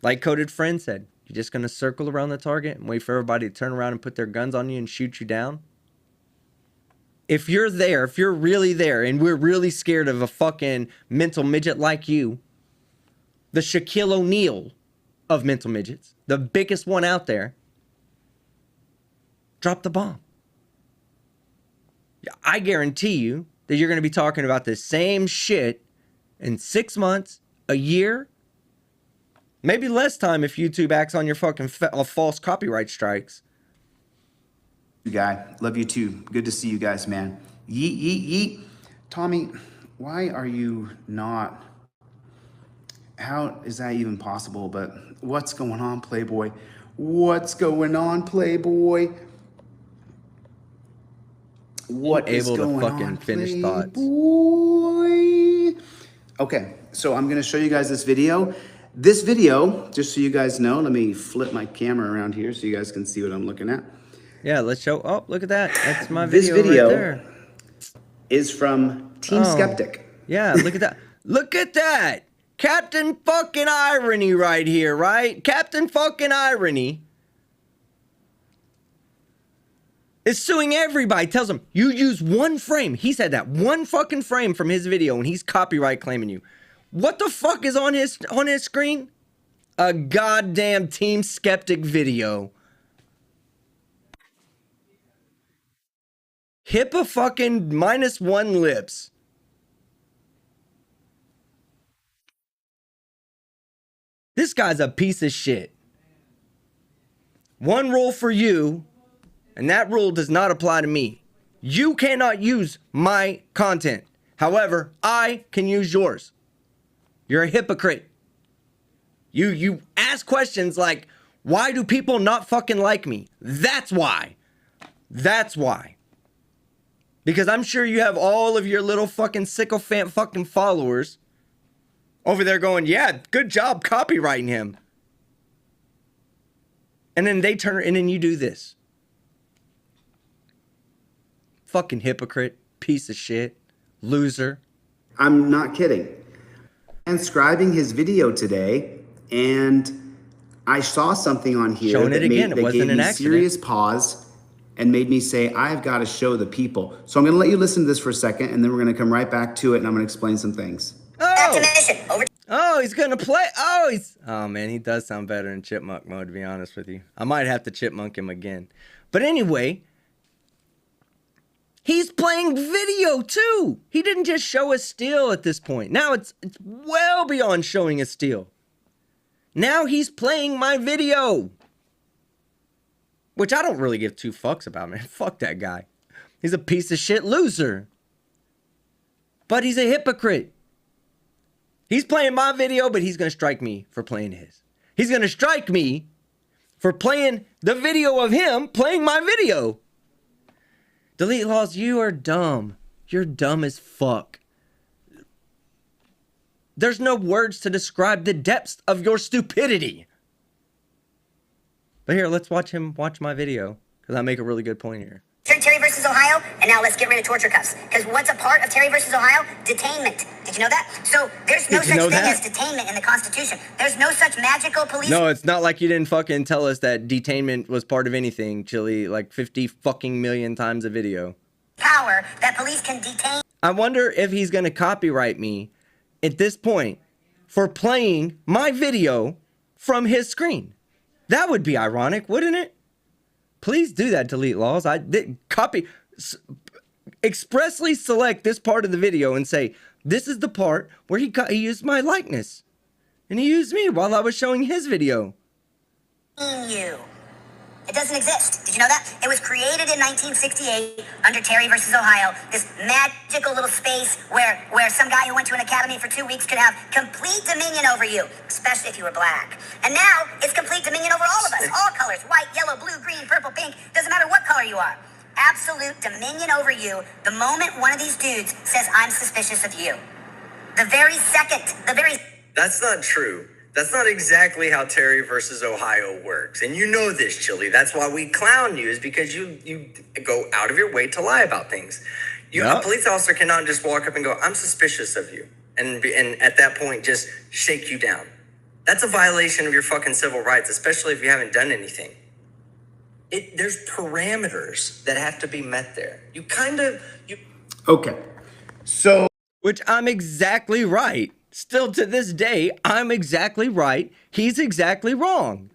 Like Coded Friend said, you're just going to circle around the target and wait for everybody to turn around and put their guns on you and shoot you down? If you're there, if you're really there, and we're really scared of a fucking mental midget like you, the Shaquille O'Neal of mental midgets, the biggest one out there, drop the bomb. I guarantee you that you're going to be talking about the same shit in 6 months, a year, maybe less time if YouTube acts on your fucking false copyright strikes. guy. Love you too. Good to see you guys, man. Yeet, yeet, yeet. Tommy, why are you not... How is that even possible? But what's going on, Playboy? What's going on, Playboy? What is able to going fucking on, finish thoughts. Playboy? Okay, so I'm gonna show you guys this video. This video, just so you guys know, let me flip my camera around here so you guys can see what I'm looking at. Yeah, let's show. Oh, look at that. That's my This video right there. is from Team Skeptic. Yeah, look at that. Look at that. Captain fucking Irony right here, right? Captain fucking Irony is suing everybody. Tells them, you use one frame. He said that. One fucking frame from his video, and he's copyright claiming you. What the fuck is on his screen? A goddamn Team Skeptic video. Hippa fucking -1 lips. This guy's a piece of shit. One rule for you, and that rule does not apply to me. You cannot use my content. However, I can use yours. You're a hypocrite. You ask questions like, why do people not fucking like me? That's why. That's why. Because I'm sure you have all of your little fucking sycophant fucking followers over there going, yeah, good job copywriting him. And then they turn, and then you do this. Fucking hypocrite, piece of shit, loser. I'm not kidding. Transcribing his video today, and I saw something on here Showing that, it again. It wasn't gave an me accident. serious pause and made me say, I've got to show the people. So I'm going to let you listen to this for a second, and then we're going to come right back to it, and I'm going to explain some things. Oh, he's gonna play. Oh man, he does sound better in chipmunk mode, to be honest with you. I might have to chipmunk him again. But anyway, he's playing video too. He didn't just show a steal at this point. Now it's well beyond showing a steal. Now he's playing my video, which I don't really give two fucks about, man. Fuck that guy. He's a piece of shit loser. But he's a hypocrite. He's playing my video, but he's going to strike me for playing his. He's going to strike me for playing the video of him playing my video. Delete Laws, you are dumb. You're dumb as fuck. There's no words to describe the depths of your stupidity. But here, let's watch him watch my video, because I make a really good point here. Terry versus Ohio, and now let's get rid of torture cuffs. Because what's a part of Terry versus Ohio? Detainment. Did you know that? So there's no such thing as detainment in the Constitution. There's no such magical police. No, it's not like you didn't fucking tell us that detainment was part of anything, Chili, like 50 fucking million times a video. Power that police can detain. I wonder if he's gonna copyright me at this point for playing my video from his screen. That would be ironic, wouldn't it? Please do that, Delete Laws. I did expressly select this part of the video and say, this is the part where he used my likeness. And he used me while I was showing his video. You. It doesn't exist. Did you know that? It was created in 1968 under Terry versus Ohio. This magical little space where some guy who went to an academy for 2 weeks could have complete dominion over you, especially if you were black. And now it's complete dominion over all of us. All colors, white, yellow, blue, green, purple, pink. Doesn't matter what color you are. Absolute dominion over you the moment one of these dudes says, I'm suspicious of you. The very second, That's not true. That's not exactly how Terry versus Ohio works. And you know this, Chili. That's why we clown you, is because you go out of your way to lie about things. A police officer cannot just walk up and go, I'm suspicious of you. And at that point, just shake you down. That's a violation of your fucking civil rights, especially if you haven't done anything. There's parameters that have to be met there. Okay. So. Which I'm exactly right. Still to this day, I'm exactly right. He's exactly wrong.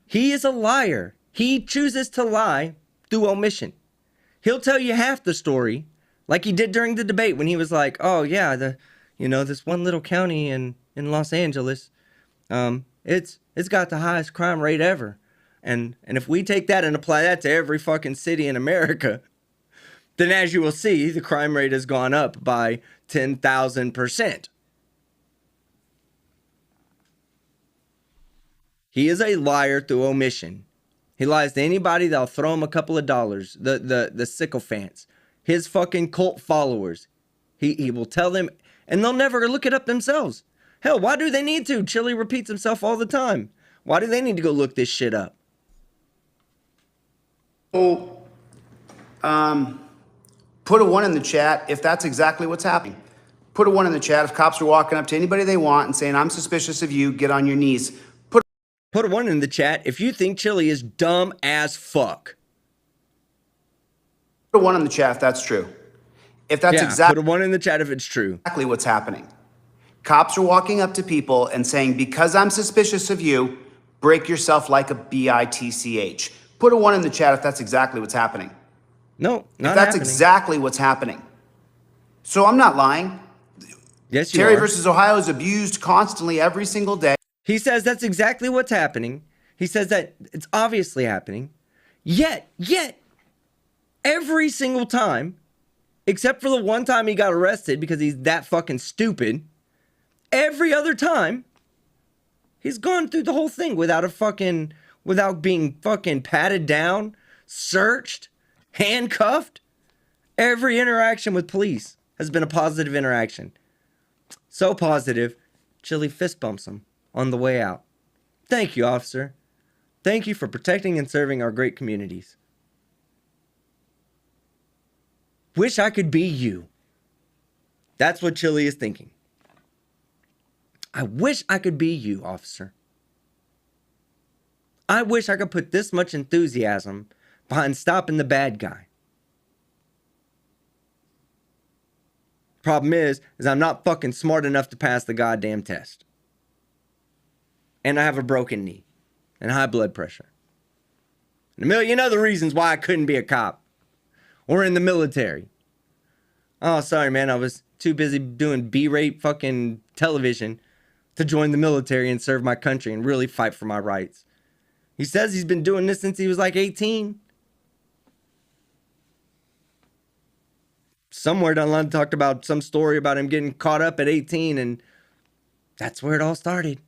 He is a liar. He chooses to lie through omission. He'll tell you half the story, like he did during the debate when he was like, oh yeah, this one little county in Los Angeles, it's got the highest crime rate ever. And if we take that and apply that to every fucking city in America, then as you will see, the crime rate has gone up by 10,000%. He is a liar through omission. He lies to anybody that'll throw him a couple of dollars. The sycophants, his fucking cult followers. He will tell them, and they'll never look it up themselves. Hell, why do they need to? Chili repeats himself all the time. Why do they need to go look this shit up? Oh, put a 1 in the chat if that's exactly what's happening. Put a 1 in the chat if cops are walking up to anybody they want and saying, I'm suspicious of you, get on your knees. Put a 1 in the chat if you think Chili is dumb as fuck. Put a 1 in the chat if that's true. If that's put a 1 in the chat if it's true. Exactly what's happening. Cops are walking up to people and saying, because I'm suspicious of you, break yourself like a bitch. Put a 1 in the chat if that's exactly what's happening. No, not if that's happening. exactly what's happening. So I'm not lying. Yes, you Terry are. versus Ohio is abused constantly every single day. He says that's exactly what's happening. He says that it's obviously happening. Yet, every single time, except for the one time he got arrested because he's that fucking stupid, every other time, he's gone through the whole thing without being fucking patted down, searched, handcuffed. Every interaction with police has been a positive interaction. So positive, Chili fist bumps him on the way out. Thank you, officer. Thank you for protecting and serving our great communities. Wish I could be you. That's what Chili is thinking. I wish I could be you, officer. I wish I could put this much enthusiasm behind stopping the bad guy. Problem is I'm not fucking smart enough to pass the goddamn test. And I have a broken knee and high blood pressure. And a million other reasons why I couldn't be a cop or in the military. Oh, sorry, man. I was too busy doing B-rate fucking television to join the military and serve my country and really fight for my rights. He says he's been doing this since he was like 18. Somewhere down the line talked about some story about him getting caught up at 18, and that's where it all started.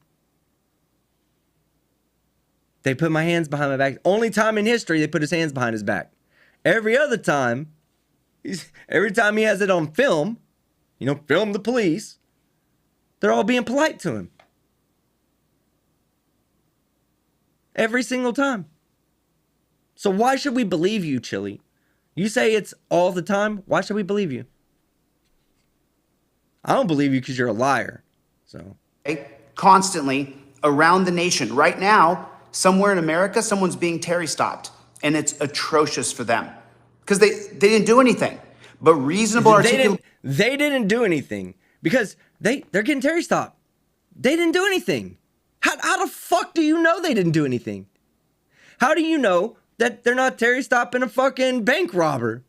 They put my hands behind my back. Only time in history they put his hands behind his back. Every other time, every time he has it on film, film the police, they're all being polite to him. Every single time. So why should we believe you, Chili? You say it's all the time. Why should we believe you? I don't believe you because you're a liar. So Constantly around the nation. Right now, somewhere in America, someone's being Terry stopped. And it's atrocious for them. Because they didn't do anything. But reasonable articulation. They didn't do anything. Because they're getting Terry stopped. They didn't do anything. How the fuck do you know they didn't do anything? How do you know that they're not Terry stopping a fucking bank robber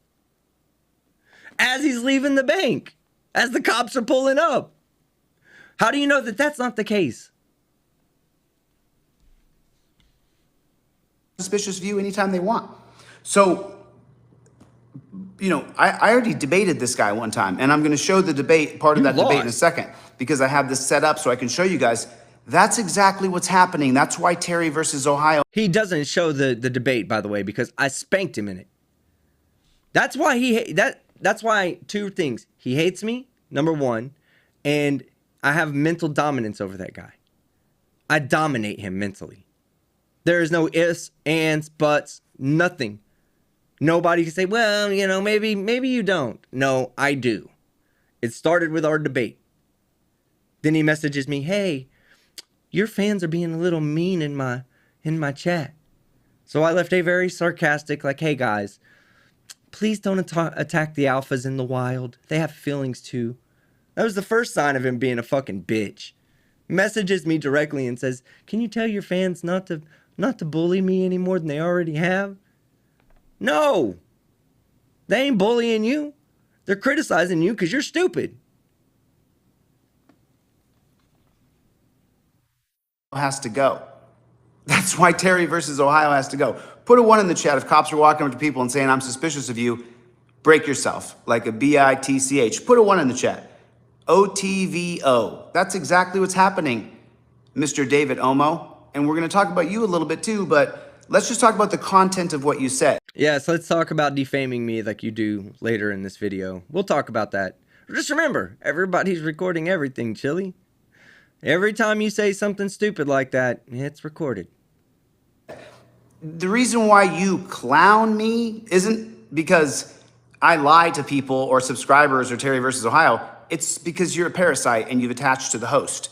as he's leaving the bank, as the cops are pulling up? How do you know that that's not the case? Suspicious view anytime they want. So, I already debated this guy one time, and I'm going to show the debate, part of that debate in a second, because I have this set up so I can show you guys. That's exactly what's happening. That's why Terry versus Ohio. He doesn't show the debate, by the way, because I spanked him in it. That's why that's why two things. He hates me, number one, and I have mental dominance over that guy. I dominate him mentally. There is no ifs, ands, buts, nothing. Nobody can say, well, maybe you don't. No, I do. It started with our debate. Then he messages me, hey, your fans are being a little mean in my chat. So I left a very sarcastic, like, hey guys, please don't attack the alphas in the wild. They have feelings too. That was the first sign of him being a fucking bitch. Messages me directly and says, can you tell your fans not to bully me any more than they already have? No, they ain't bullying you. They're criticizing you because you're stupid. Has to go. That's why Terry versus Ohio has to go. Put a 1 in the chat if cops are walking up to people and saying, I'm suspicious of you. Break yourself, like a BITCH. Put a 1 in the chat. OTVO. That's exactly what's happening, Mr. David Omo. And we're going to talk about you a little bit too, but let's just talk about the content of what you said. Yes, let's talk about defaming me like you do later in this video. We'll talk about that. Just remember, everybody's recording everything, Chili. Every time you say something stupid like that, it's recorded. The reason why you clown me isn't because I lie to people or subscribers or Terry versus Ohio. It's because you're a parasite and you've attached to the host.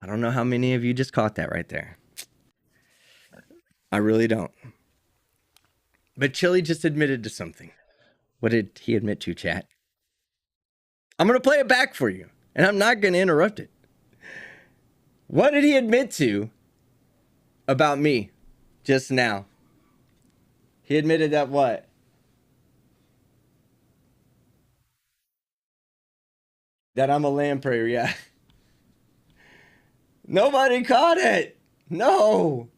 I don't know how many of you just caught that right there. I really don't. But Chili just admitted to something. What did he admit to, chat? I'm going to play it back for you, and I'm not going to interrupt it. What did he admit to about me just now? He admitted that what? That I'm a lampreyer, yeah. Nobody caught it. No.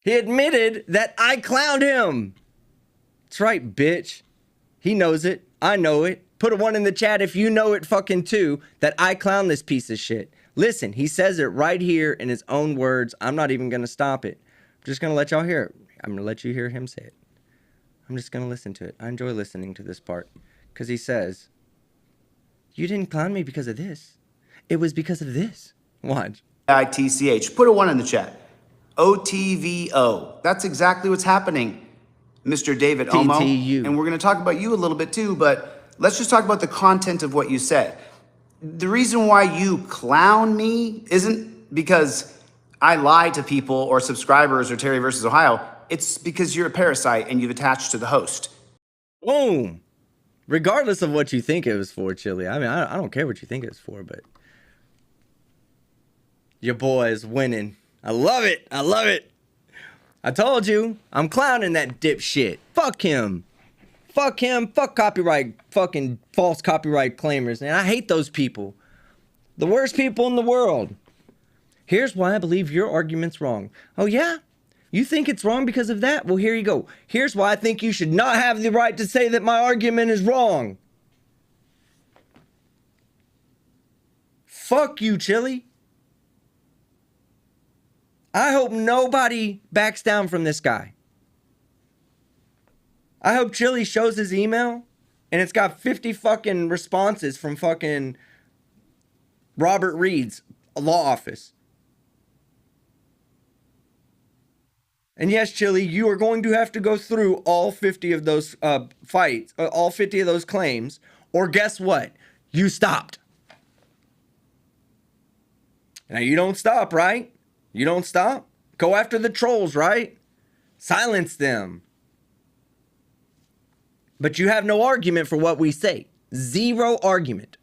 He admitted that I clowned him. That's right, bitch. He knows it. I know it. Put a 1 in the chat if you know it fucking too, that I clown this piece of shit. Listen, he says it right here in his own words. I'm not even going to stop it. I'm just going to let y'all hear it. I'm going to let you hear him say it. I'm just going to listen to it. I enjoy listening to this part. Because he says, you didn't clown me because of this. It was because of this. Watch. ITCH. Put a 1 in the chat. OTVO. That's exactly what's happening, Mr. David Omo. TTU. And we're going to talk about you a little bit too, but let's just talk about the content of what you said. The reason why you clown me isn't because I lie to people or subscribers or Terry versus Ohio. It's because you're a parasite and you've attached to the host. Boom. Regardless of what you think it was for, Chili. I mean, I don't care what you think it's for, but your boy is winning. I love it. I love it. I told you, I'm clowning that dipshit. Fuck him. Fuck him. Fuck copyright, fucking false copyright claimers. And I hate those people. The worst people in the world. Here's why I believe your argument's wrong. Oh, yeah? You think it's wrong because of that? Well, here you go. Here's why I think you should not have the right to say that my argument is wrong. Fuck you, Chili. I hope nobody backs down from this guy. I hope Chili shows his email and it's got 50 fucking responses from fucking Robert Reed's law office. And yes, Chili, you are going to have to go through all 50 of those all 50 of those claims, or guess what? You stopped. Now you don't stop, right? You don't stop? Go after the trolls, right? Silence them. But you have no argument for what we say. Zero argument.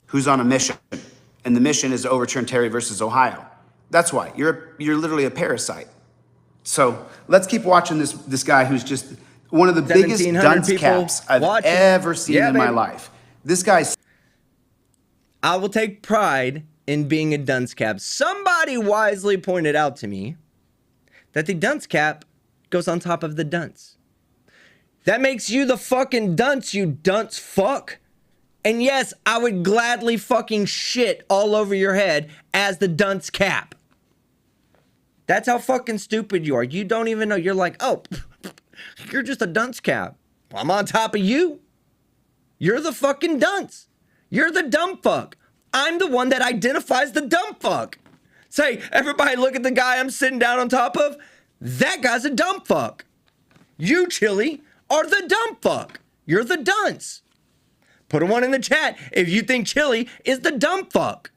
Who's on a mission, and the mission is to overturn Terry versus Ohio. That's why you're literally a parasite. So let's keep watching this guy who's just one of the biggest dunce caps I've ever seen in my life. This guy's. I will take pride in being a dunce cap. Somebody wisely pointed out to me that the dunce cap goes on top of the dunce. That makes you the fucking dunce, you dunce fuck. And yes, I would gladly fucking shit all over your head as the dunce cap. That's how fucking stupid you are. You don't even know. You're like, oh, you're just a dunce cap. I'm on top of you. You're the fucking dunce. You're the dumb fuck. I'm the one that identifies the dumb fuck. Say, everybody look at the guy I'm sitting down on top of. That guy's a dumb fuck. You, Chili, are the dumb fuck. You're the dunce. Put a 1 in the chat if you think Chili is the dumb fuck.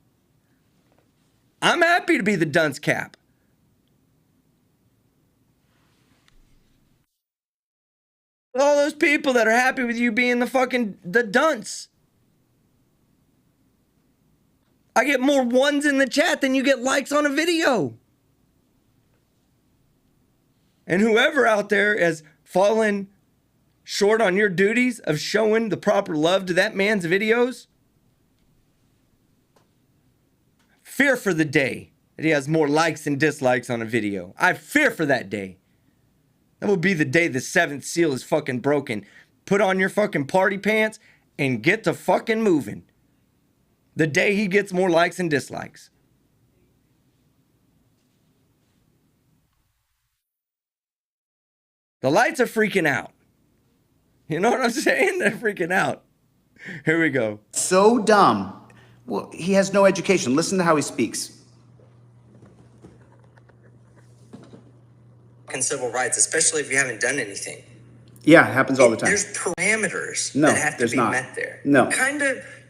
I'm happy to be the dunce cap. All those people that are happy with you being the dunce. I get more 1s in the chat than you get likes on a video. And whoever out there has fallen short on your duties of showing the proper love to that man's videos, fear for the day that he has more likes and dislikes on a video. I fear for that day. That will be the day the seventh seal is fucking broken. Put on your fucking party pants and get to fucking moving. The day he gets more likes and dislikes. The lights are freaking out. You know what I'm saying? They're freaking out. Here we go. So dumb. Well, he has no education. Listen to how he speaks. And civil rights, especially if you haven't done anything. Yeah, it happens all the time. There's parameters No, that have to there's be not. met there. No.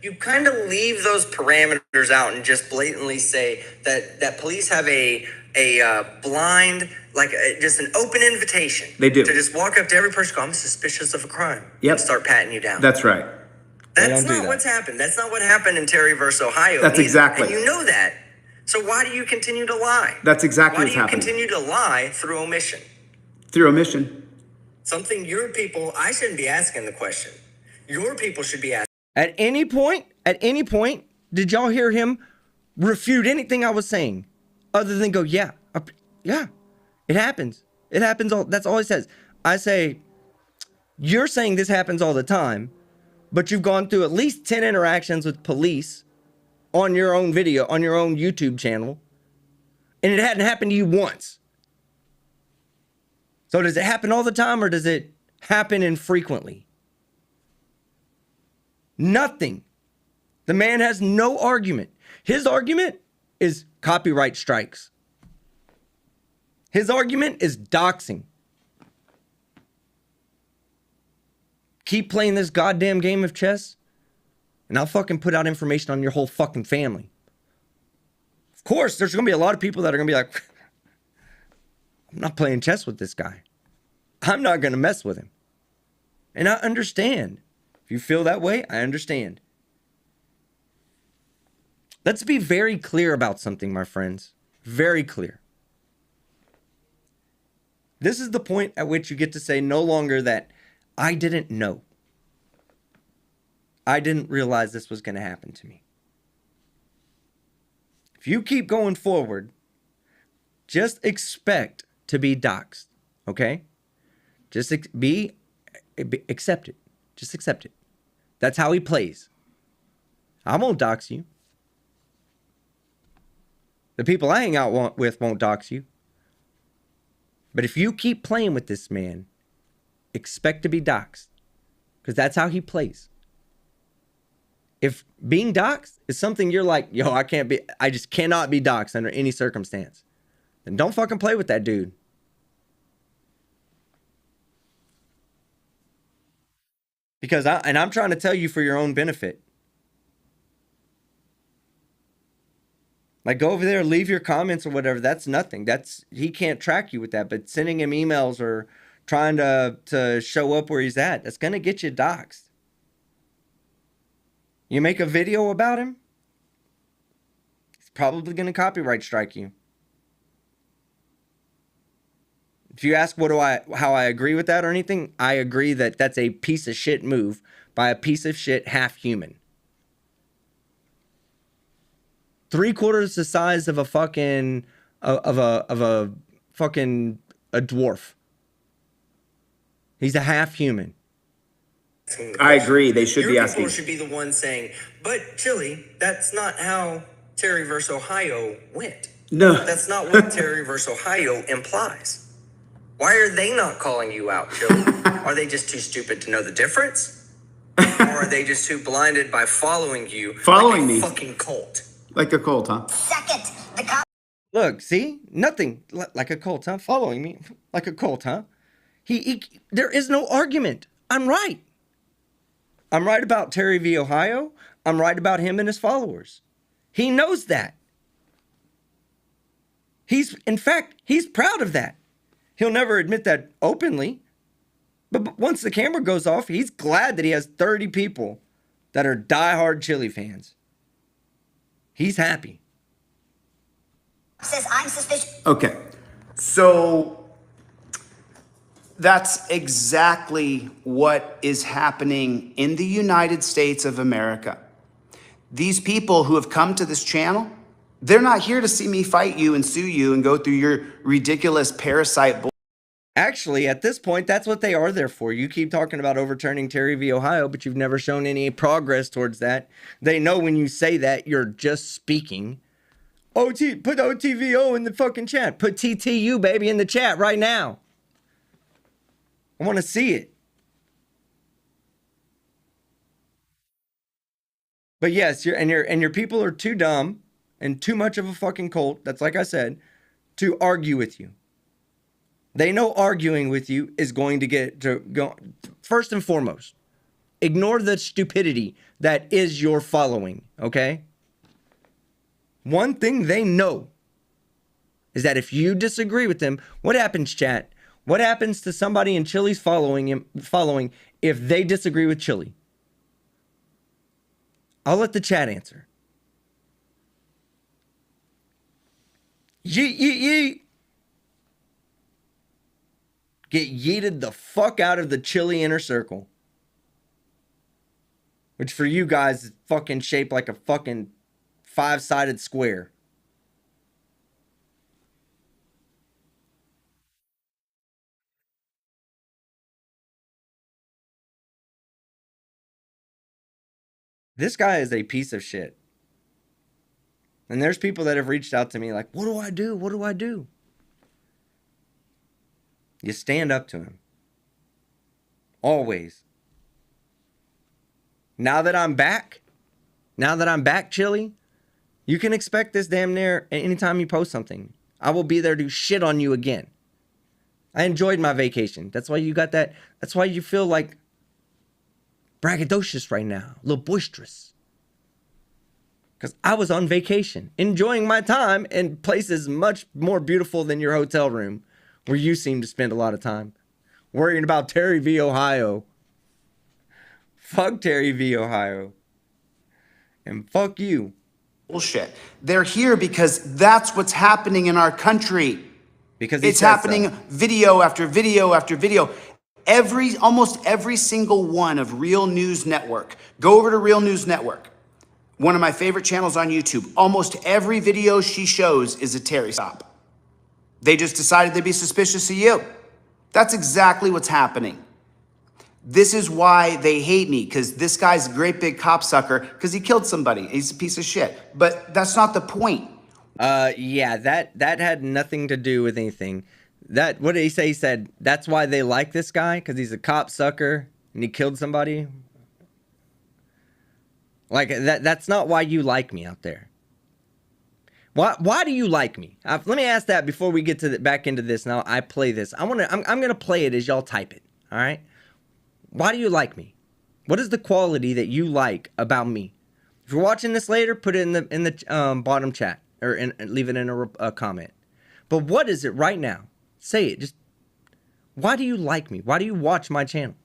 You kind of leave those parameters out and just blatantly say that police have a blind, just an open invitation. They do. To just walk up to every person, go, I'm suspicious of a crime. Yep. And start patting you down. That's right. That's not what's happened. That's not what happened in Terry versus Ohio. That's exactly. And you know that. So why do you continue to lie? That's exactly what's Why do you happening. continue to lie through omission? Through omission. Something your people, I shouldn't be asking the question. Your people should be asking. At any point, did y'all hear him refute anything I was saying? Other than go, yeah, it happens. It happens all, that's all he says. I say, you're saying this happens all the time, but you've gone through at least 10 interactions with police on your own video, on your own YouTube channel, and it hadn't happened to you once. So does it happen all the time, or does it happen infrequently? Nothing. The man has no argument. His argument is copyright strikes. His argument is doxing. Keep playing this goddamn game of chess, and I'll fucking put out information on your whole fucking family. Of course, there's going to be a lot of people that are going to be like, I'm not playing chess with this guy. I'm not going to mess with him. And I understand. If you feel that way, I understand. Let's be very clear about something, my friends. Very clear. This is the point at which you get to say no longer that I didn't know. I didn't realize this was going to happen to me. If you keep going forward, just expect to be doxxed, okay? Just accept it. Just accept it. That's how he plays. I won't dox you. The people I hang out with won't dox you. But if you keep playing with this man, expect to be doxxed. Because that's how he plays. If being doxxed is something you're like, yo, I just cannot be doxxed under any circumstance, then don't fucking play with that dude. Because I'm trying to tell you for your own benefit. Like, go over there, leave your comments or whatever. That's nothing. He can't track you with that. But sending him emails or trying to show up where he's at, that's going to get you doxxed. You make a video about him, he's probably going to copyright strike you. If you ask how I agree with that or anything, I agree that that's a piece of shit move by a piece of shit half human. 3/4 the size of a fucking a dwarf. He's a half human. I agree. They should be Your asking. people should be the ones saying, but Chili, that's not how Terry versus Ohio went. No. That's not what Terry versus Ohio implies. Why are they not calling you out, Chili? Are they just too stupid to know the difference? Or are they just too blinded by following you like a fucking cult? Like a cult, huh? Second, the cop. Look, see? Nothing. Like a cult, huh? Following me. Like a cult, huh? There is no argument. I'm right. I'm right about Terry v. Ohio. I'm right about him and his followers. He knows that. In fact, he's proud of that. He'll never admit that openly. But once the camera goes off, he's glad that he has 30 people that are diehard Chili fans. He's happy. Says I'm suspicious. Okay. So that's exactly what is happening in the United States of America. These people who have come to this channel They're not here to see me fight you and sue you and go through your ridiculous parasite bull. Actually, at this point, that's what they are there for. You keep talking about overturning Terry v. Ohio, but you've never shown any progress towards that. They know when you say that, you're just speaking. Put OTVO in the fucking chat. Put TTU, baby, in the chat right now. I want to see it. But yes, your people are too dumb and too much of a fucking cult. That's like I said, to argue with you. They know arguing with you is going to get to go. First and foremost, ignore the stupidity that is your following, okay? One thing they know is that if you disagree with them, what happens, chat? What happens to somebody in Chili's following if they disagree with Chili? I'll let the chat answer. Yeet, yeet, yeet. Get yeeted the fuck out of the Chili inner circle. Which for you guys is fucking shaped like a fucking 5-sided square. This guy is a piece of shit. And there's people that have reached out to me like, what do I do? What do I do? You stand up to him. Always. Now that I'm back, Chili, you can expect this damn near anytime you post something. I will be there to shit on you again. I enjoyed my vacation. That's why you got that. That's why you feel like braggadocious right now, a little boisterous. Because I was on vacation, enjoying my time in places much more beautiful than your hotel room, where you seem to spend a lot of time worrying about Terry v. Ohio. Fuck Terry v. Ohio. And fuck you. Bullshit. They're here because that's what's happening in our country. Because it's happening video after video after video. Almost every single one of Real News Network. Go over to Real News Network. One of my favorite channels on YouTube. Almost every video she shows is a Terry stop. They just decided they'd be suspicious of you. That's exactly what's happening. This is why they hate me, because this guy's a great big copsucker because he killed somebody. He's a piece of shit. But that's not the point. Yeah, that had nothing to do with anything. What did he say? He said that's why they like this guy, because he's a cop sucker and he killed somebody. Like that's not why you like me out there. Why do you like me? Let me ask that before we get to back into this. Now I play this. I'm gonna play it as y'all type it. All right. Why do you like me? What is the quality that you like about me? If you're watching this later, put it in the bottom chat or leave it in a comment. But what is it right now? Say it. Just why do you like me? Why do you watch my channel?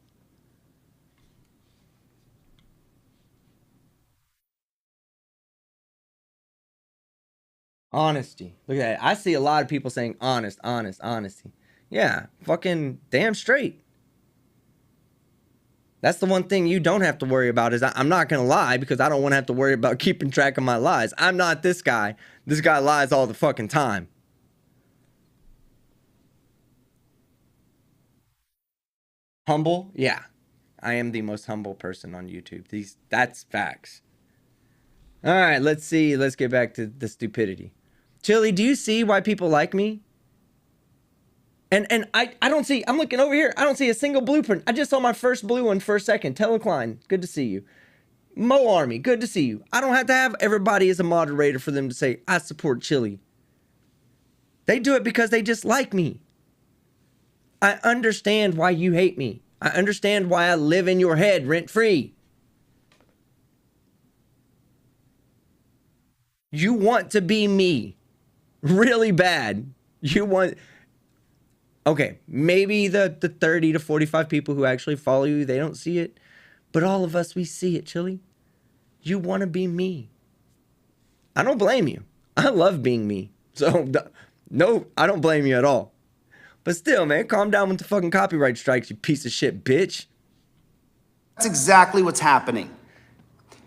Honesty. Look at that. I see a lot of people saying honesty. Yeah, fucking damn straight. That's the one thing you don't have to worry about is I'm not going to lie because I don't want to have to worry about keeping track of my lies. I'm not this guy. This guy lies all the fucking time. Humble? Yeah. I am the most humble person on YouTube. That's facts. All right, let's see. Let's get back to the stupidity. Chili, do you see why people like me? And I don't see, I'm looking over here. I don't see a single blueprint. I just saw my first blue one for a second. Telecline, good to see you. Mo Army, good to see you. I don't have to have everybody as a moderator for them to say, I support Chili. They do it because they just like me. I understand why you hate me. I understand why I live in your head rent-free. You want to be me really bad. You want... Okay, maybe the 30 to 45 people who actually follow you, they don't see it. But all of us, we see it, Chili. You want to be me. I don't blame you. I love being me. So, no, I don't blame you at all. But still, man, calm down with the fucking copyright strikes, you piece of shit bitch. That's exactly what's happening.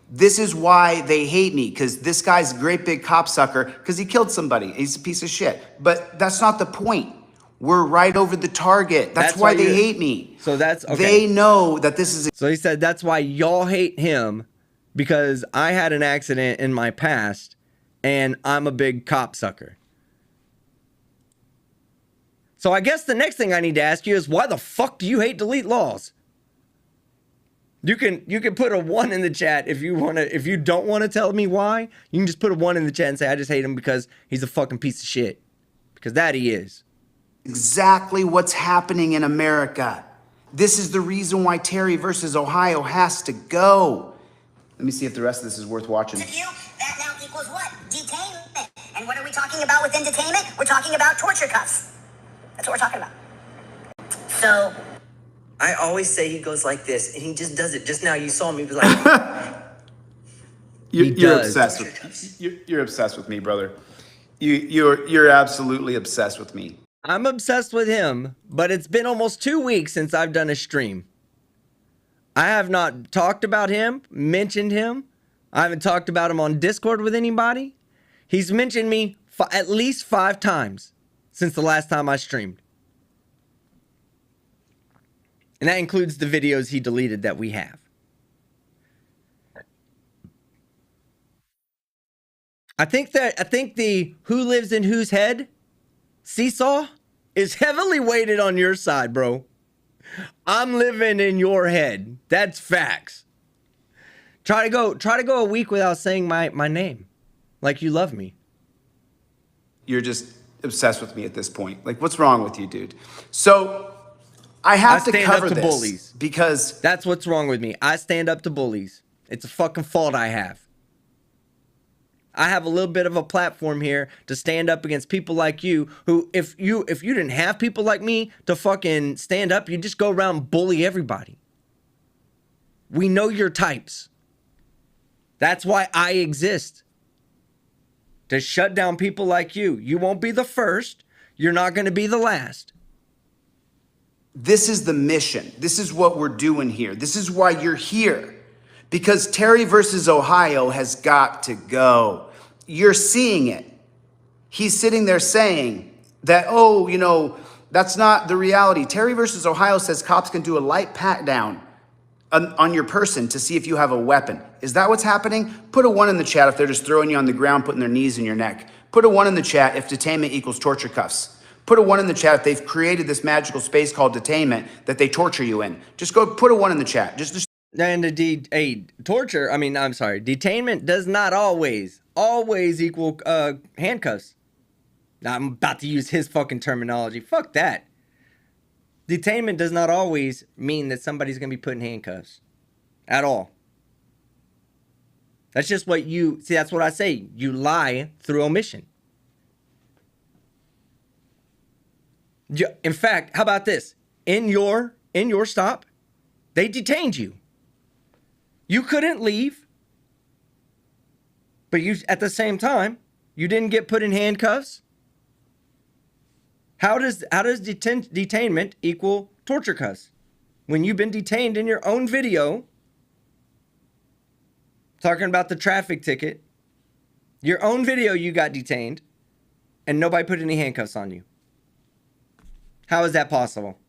This is why they hate me, because this guy's a great big copsucker because he killed somebody. He's a piece of shit. But that's not the point. We're right over the target. That's why they hate me. So that's okay. They know that this is. So he said that's why y'all hate him, because I had an accident in my past and I'm a big copsucker. So I guess the next thing I need to ask you is, why the fuck do you hate delete laws? You can put a 1 in the chat if you don't want to tell me why. You can just put a 1 in the chat and say I just hate him because he's a fucking piece of shit. Because that he is. Exactly what's happening in America. This is the reason why Terry versus Ohio has to go. Let me see if the rest of this is worth watching. That now equals what? Detainment. And what are we talking about within detainment? We're talking about torture cuffs. That's what we're talking about. So I always say he goes like this, and he just does it. Just now you saw me, he was like... You're obsessed with you're obsessed with me, brother. You're absolutely obsessed with me. I'm obsessed with him, but it's been almost 2 weeks since I've done a stream. I have not talked about him, mentioned him. I haven't talked about him on Discord with anybody. He's mentioned me at least 5 times since the last time I streamed. And that includes the videos he deleted that we have. I think the who lives in whose head seesaw is heavily weighted on your side, bro. I'm living in your head. That's facts. Try to go a week without saying my name. Like you love me. You're just obsessed with me at this point. Like, what's wrong with you, dude? So I have to cover this bullies because that's what's wrong with me. I stand up to bullies. It's a fucking fault I have. I have a little bit of a platform here to stand up against people like you who, if you didn't have people like me to fucking stand up, you just go around and bully everybody. We know your types. That's why I exist. To shut down people like you. You won't be the first. You're not going to be the last. This is the mission. This is what we're doing here. This is why you're here. Because Terry versus Ohio has got to go. You're seeing it. He's sitting there saying that, oh, you know, that's not the reality. Terry versus Ohio says cops can do a light pat down on your person to see if you have a weapon. Is that what's happening? Put a 1 in the chat if they're just throwing you on the ground, putting their knees in your neck. Put a 1 in the chat if detainment equals torture cuffs. Put a 1 in the chat if they've created this magical space called detainment that they torture you in. Just go put a 1 in the chat. And detainment does not always equal handcuffs. Now, I'm about to use his fucking terminology. Fuck that. Detainment does not always mean that somebody's going to be put in handcuffs. At all. That's just what you... See, that's what I say. You lie through omission. In fact, how about this? In your stop, they detained you. You couldn't leave. But you, at the same time, you didn't get put in handcuffs. How does detainment equal torture cuffs? When you've been detained in your own video, talking about the traffic ticket, your own video you got detained, and nobody put any handcuffs on you. How is that possible?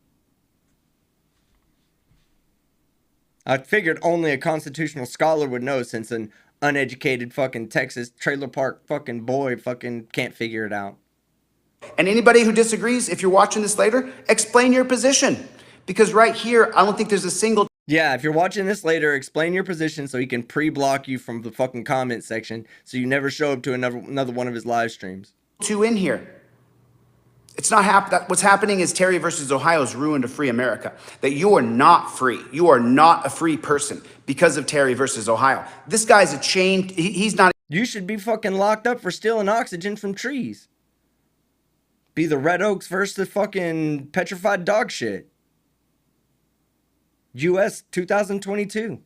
I figured only a constitutional scholar would know, since an uneducated fucking Texas trailer park fucking boy fucking can't figure it out. And anybody who disagrees, if you're watching this later, explain your position. Because right here, I don't think there's a single... Yeah, if you're watching this later, explain your position so he can pre-block you from the fucking comment section so you never show up to another one of his live streams. 2 in here. It's not happening. What's happening is Terry versus Ohio's ruined a free America. That you are not free. You are not a free person because of Terry versus Ohio. This guy's a chained... He's not... You should be fucking locked up for stealing oxygen from trees. Be the Red Oaks versus the fucking petrified dog shit. US 2022.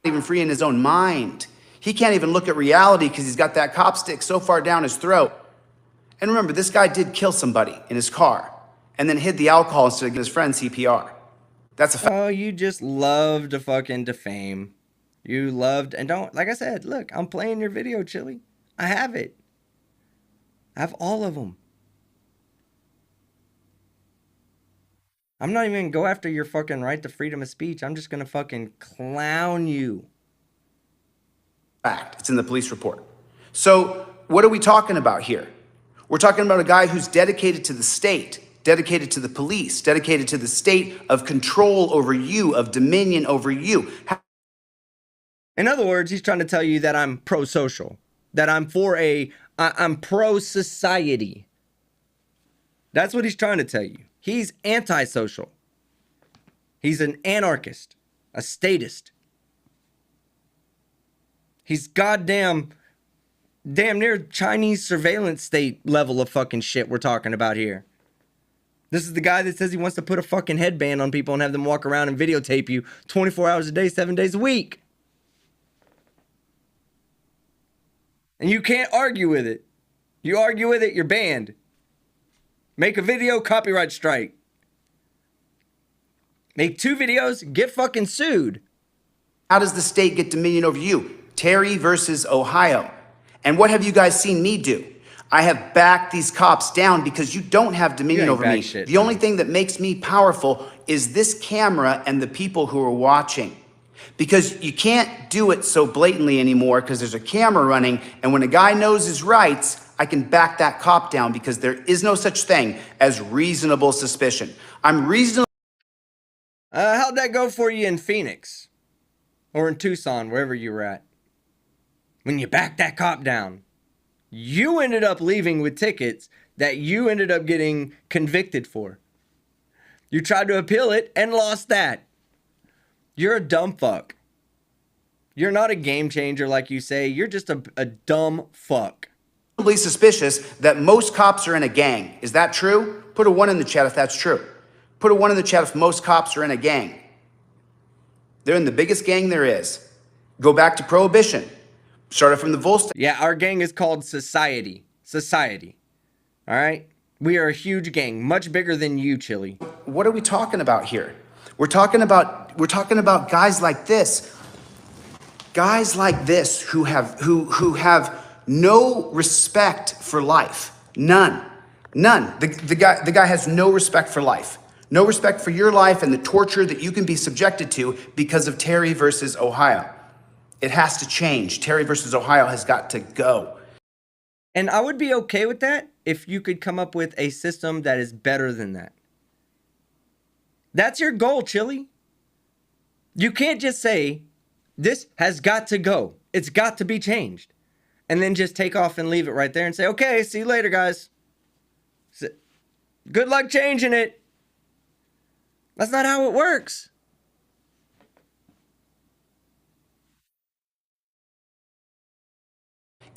Even free in his own mind. He can't even look at reality because he's got that cop stick so far down his throat. And remember, this guy did kill somebody in his car and then hid the alcohol instead of his friend CPR. That's a fact. Oh, you just love to fucking defame. You loved, and don't, like I said, look, I'm playing your video, Chili. I have it. I have all of them. I'm not even gonna go after your fucking right to freedom of speech. I'm just gonna fucking clown you. Fact. It's in the police report. So what are we talking about here? We're talking about a guy who's dedicated to the state, dedicated to the police, dedicated to the state of control over you, of dominion over you. In other words, he's trying to tell you that I'm pro-social, that I'm I'm pro-society. That's what he's trying to tell you. He's antisocial. He's an anarchist, a statist. He's damn near Chinese surveillance state level of fucking shit we're talking about here. This is the guy that says he wants to put a fucking headband on people and have them walk around and videotape you 24 hours a day, 7 days a week. And you can't argue with it. You argue with it, you're banned. Make a video, copyright strike. Make 2 videos, get fucking sued. How does the state get dominion over you? Terry versus Ohio. And what have you guys seen me do? I have backed these cops down because you don't have dominion over me. The only thing that makes me powerful is this camera and the people who are watching. Because you can't do it so blatantly anymore because there's a camera running, and when a guy knows his rights, I can back that cop down because there is no such thing as reasonable suspicion. I'm reasonable. How'd that go for you in Phoenix? Or in Tucson, wherever you were at? When you backed that cop down, you ended up leaving with tickets that you ended up getting convicted for. You tried to appeal it and lost that. You're a dumb fuck. You're not a game changer like you say. You're just a dumb fuck. Suspicious that most cops are in a gang. Is that true? Put a 1 in the chat if that's true. Put a 1 in the chat if most cops are in a gang. They're in the biggest gang there is. Go back to Prohibition. Started from the Volstead. Yeah, our gang is called Society. Society. All right? We are a huge gang, much bigger than you, Chili. What are we talking about here? We're talking about guys like this. Guys like this who have no respect for life. None. The guy has no respect for life. No respect for your life and the torture that you can be subjected to because of Terry versus Ohio. It has to change. Terry versus Ohio has got to go. And I would be okay with that if you could come up with a system that is better than that. That's your goal, Chili. You can't just say, this has got to go. It's got to be changed. And then just take off and leave it right there and say, okay, see you later, guys. Good luck changing it. That's not how it works.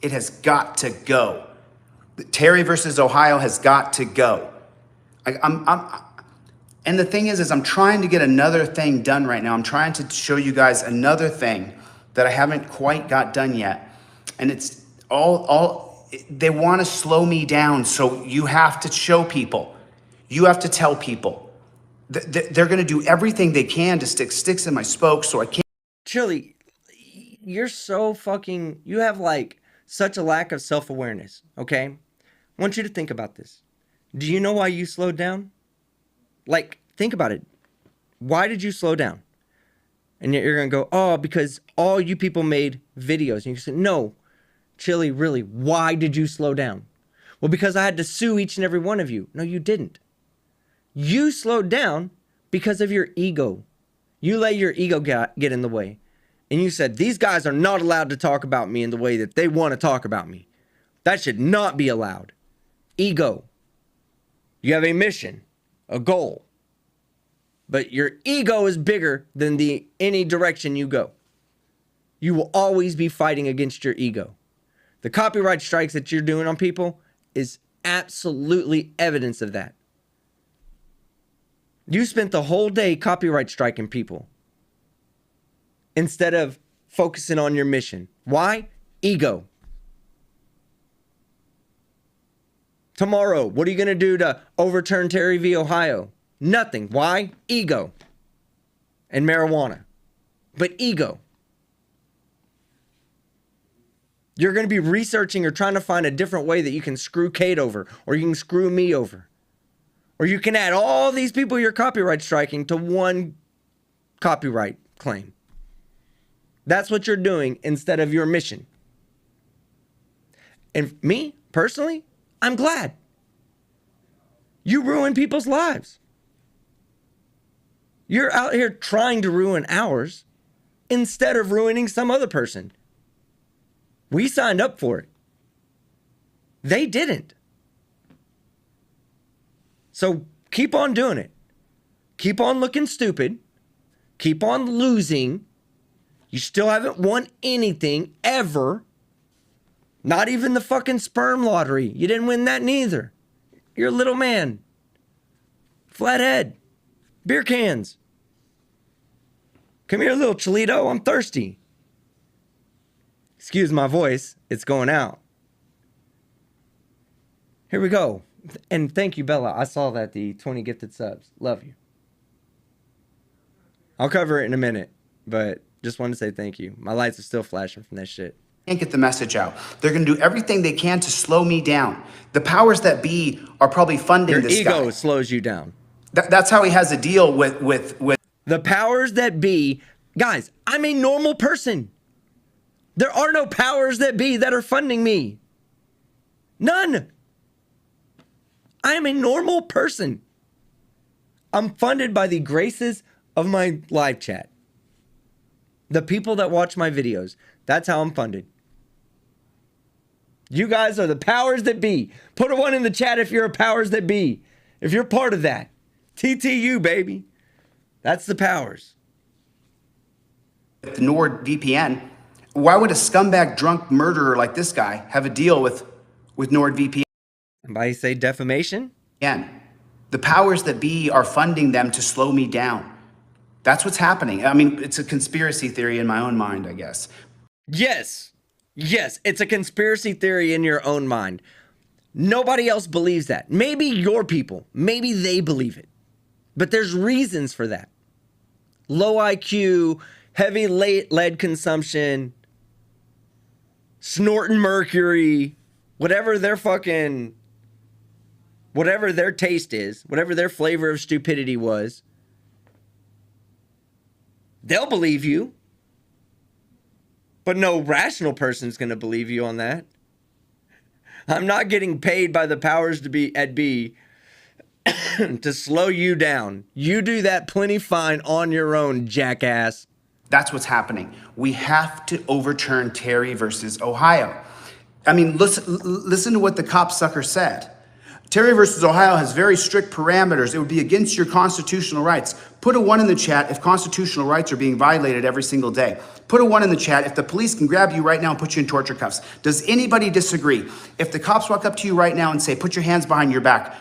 It has got to go. Terry versus Ohio has got to go. And the thing is I'm trying to get another thing done right now. I'm trying to show you guys another thing that I haven't quite got done yet. And it's they want to slow me down. So you have to show people. You have to tell people. They're going to do everything they can to stick sticks in my spokes so I can't. Chili, you're so fucking, you have like such a lack of self-awareness, okay? I want you to think about this. Do you know why you slowed down? Like, think about it. Why did you slow down? And yet you're going to go, oh, because all you people made videos. And you say, no, Chili, really, why did you slow down? Well, because I had to sue each and every one of you. No, you didn't. You slowed down because of your ego. You let your ego get in the way. And you said, these guys are not allowed to talk about me in the way that they want to talk about me. That should not be allowed. Ego. You have a mission, a goal. But your ego is bigger than any direction you go. You will always be fighting against your ego. The copyright strikes that you're doing on people is absolutely evidence of that. You spent the whole day copyright striking people instead of focusing on your mission. Why? Ego. Tomorrow, what are you going to do to overturn Terry v. Ohio? Nothing. Why? Ego. And marijuana. But ego. You're going to be researching or trying to find a different way that you can screw Kate over, or you can screw me over. Or you can add all these people you're copyright striking to one copyright claim. That's what you're doing instead of your mission. And me, personally, I'm glad. You ruin people's lives. You're out here trying to ruin ours instead of ruining some other person. We signed up for it. They didn't. So keep on doing it. Keep on looking stupid. Keep on losing. You still haven't won anything ever. Not even the fucking sperm lottery. You didn't win that neither. You're a little man. Flathead. Beer cans. Come here, little Cholito. I'm thirsty. Excuse my voice. It's going out. Here we go. And thank you, Bella. I saw that, the 20 gifted subs. Love you. I'll cover it in a minute, but just wanted to say thank you. My lights are still flashing from that shit. Can't get the message out. They're going to do everything they can to slow me down. The powers that be are probably funding this guy. Your ego slows you down. That's how he has a deal with... The powers that be. Guys, I'm a normal person. There are no powers that be that are funding me. None. I am a normal person. I'm funded by the graces of my live chat. The people that watch my videos. That's how I'm funded. You guys are the powers that be. Put a 1 in the chat if you're a powers that be. If you're part of that. TTU, baby. That's the powers. The NordVPN. Why would a scumbag drunk murderer like this guy have a deal with NordVPN? Somebody say defamation? Again, the powers that be are funding them to slow me down. That's what's happening. I mean, it's a conspiracy theory in my own mind, I guess. Yes. Yes, it's a conspiracy theory in your own mind. Nobody else believes that. Maybe your people, maybe they believe it. But there's reasons for that. Low IQ, heavy lead consumption, snorting mercury, whatever their taste is, whatever their flavor of stupidity was, they'll believe you. But no rational person's going to believe you on that. I'm not getting paid by the powers to be at be to slow you down. You do that plenty fine on your own, jackass. That's what's happening. We have to overturn Terry versus Ohio. I mean, listen to what the copsucker said. Terry versus Ohio has very strict parameters. It would be against your constitutional rights. Put a 1 in the chat if constitutional rights are being violated every single day. Put a 1 in the chat if the police can grab you right now and put you in torture cuffs. Does anybody disagree? If the cops walk up to you right now and say, put your hands behind your back,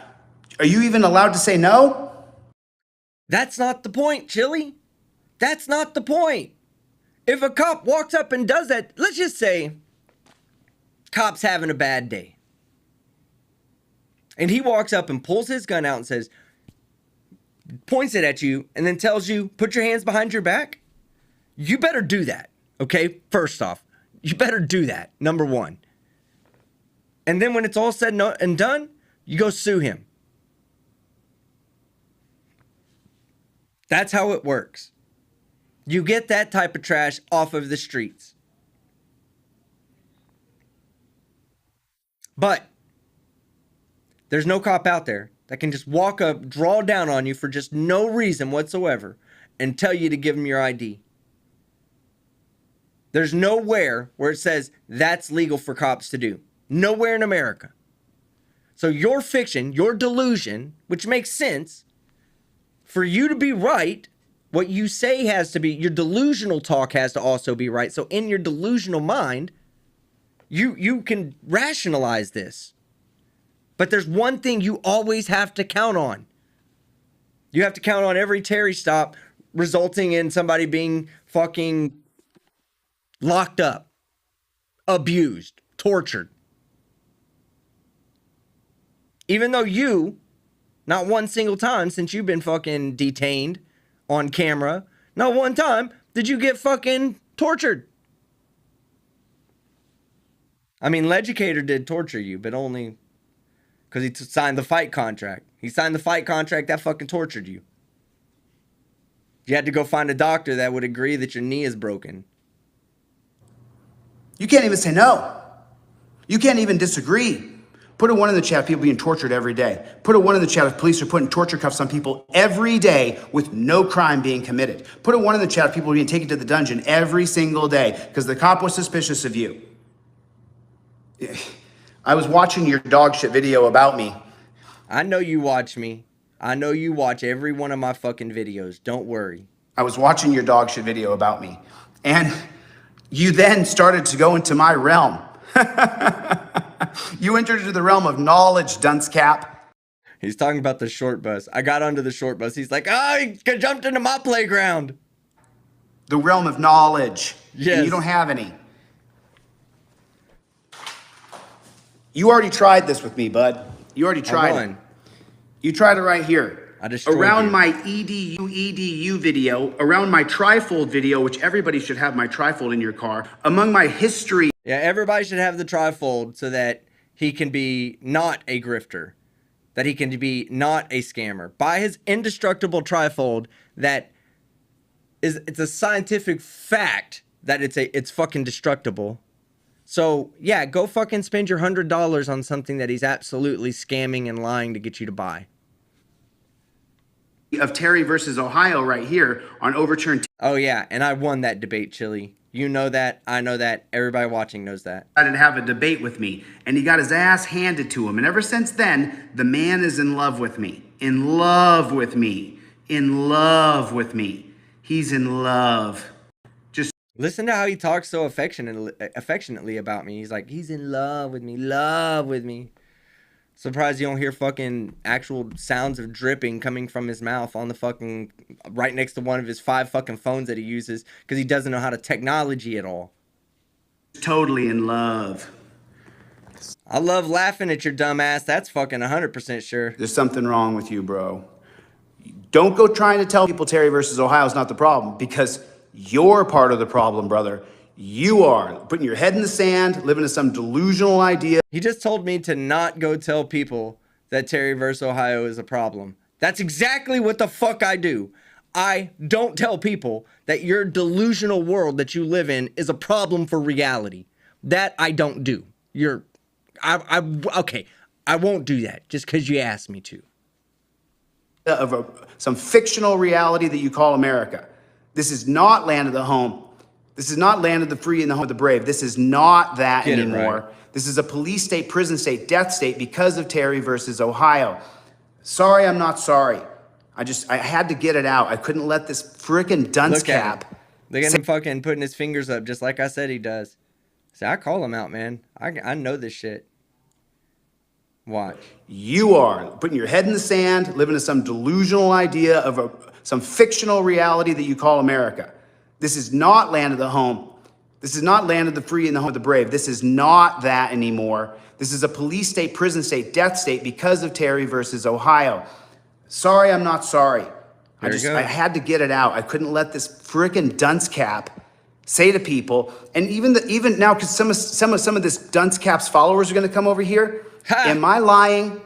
are you even allowed to say no? That's not the point, Chili. That's not the point. If a cop walks up and does that, let's just say cop's having a bad day. And he walks up and pulls his gun out and says, points it at you, and then tells you, put your hands behind your back. You better do that, okay? First off, you better do that, number one. And then when it's all said and done, you go sue him. That's how it works. You get that type of trash off of the streets. But there's no cop out there that can just walk up, draw down on you for just no reason whatsoever and tell you to give him your ID. There's nowhere where it says that's legal for cops to do. Nowhere in America. So your fiction, your delusion, which makes sense, for you to be right, what you say has to be, your delusional talk has to also be right. So in your delusional mind, you can rationalize this. But there's one thing you always have to count on. You have to count on every Terry stop resulting in somebody being fucking locked up, abused, tortured. Even though you, not one single time since you've been fucking detained on camera, not one time did you get fucking tortured. I mean, Legicator did torture you, but only because he signed the fight contract. He signed the fight contract that fucking tortured you. You had to go find a doctor that would agree that your knee is broken. You can't even say no. You can't even disagree. Put a 1 in the chat of people being tortured every day. Put a 1 in the chat of police are putting torture cuffs on people every day with no crime being committed. Put a 1 in the chat of people being taken to the dungeon every single day because the cop was suspicious of you. I was watching your dog shit video about me. I know you watch me. I know you watch every one of my fucking videos. Don't worry. I was watching your dog shit video about me. And you then started to go into my realm. You entered into the realm of knowledge, dunce cap. He's talking about the short bus. I got onto the short bus. He's like, oh, he jumped into my playground. The realm of knowledge. Yes. And you don't have any. You already tried this with me, bud. You already tried it. You tried it right here. I destroyed around you. my EDU video, around my trifold video, which everybody should have my trifold in your car, among my history. Yeah, everybody should have the trifold so that he can be not a grifter, that he can be not a scammer. Buy his indestructible trifold that it's a scientific fact that it's fucking destructible. So, yeah, go fucking spend your $100 on something that he's absolutely scamming and lying to get you to buy. Of Terry versus Ohio right here on overturned. Oh, yeah, and I won that debate, Chili. You know that. I know that. Everybody watching knows that. I didn't have a debate with me, and he got his ass handed to him. And ever since then, the man is in love with me. In love with me. In love with me. He's in love. Just listen to how he talks so affectionately about me. He's like, he's in love with me. Love with me. Surprised you don't hear fucking actual sounds of dripping coming from his mouth on the fucking right next to one of his 5 fucking phones that he uses because he doesn't know how to technology at all. Totally in love. I love laughing at your dumb ass. That's fucking 100% sure. There's something wrong with you, bro. Don't go trying to tell people Terry versus Ohio is not the problem because you're part of the problem, brother. You are putting your head in the sand, living in some delusional idea. He just told me to not go tell people that Terry versus Ohio is a problem. That's exactly what the fuck I do. I don't tell people that your delusional world that you live in is a problem for reality. That I don't do. Okay, I won't do that just because you asked me to. Of some fictional reality that you call America. This is not land of the home. This is not land of the free and the home of the brave. This is not that anymore. Right. This is a police state, prison state, death state because of Terry versus Ohio. Sorry, I'm not sorry. I had to get it out. I couldn't let this frickin' dunce cap. Look at him fucking putting his fingers up just like I said he does. See, I call him out, man. I know this shit. Watch. You are putting your head in the sand, living in some delusional idea of some fictional reality that you call America. This is not land of the home. This is not land of the free and the home of the brave. This is not that anymore. This is a police state, prison state, death state because of Terry versus Ohio. Sorry, I'm not sorry. I had to get it out. I couldn't let this frickin' dunce cap say to people, and even now, because some of this dunce cap's followers are going to come over here. Am I lying?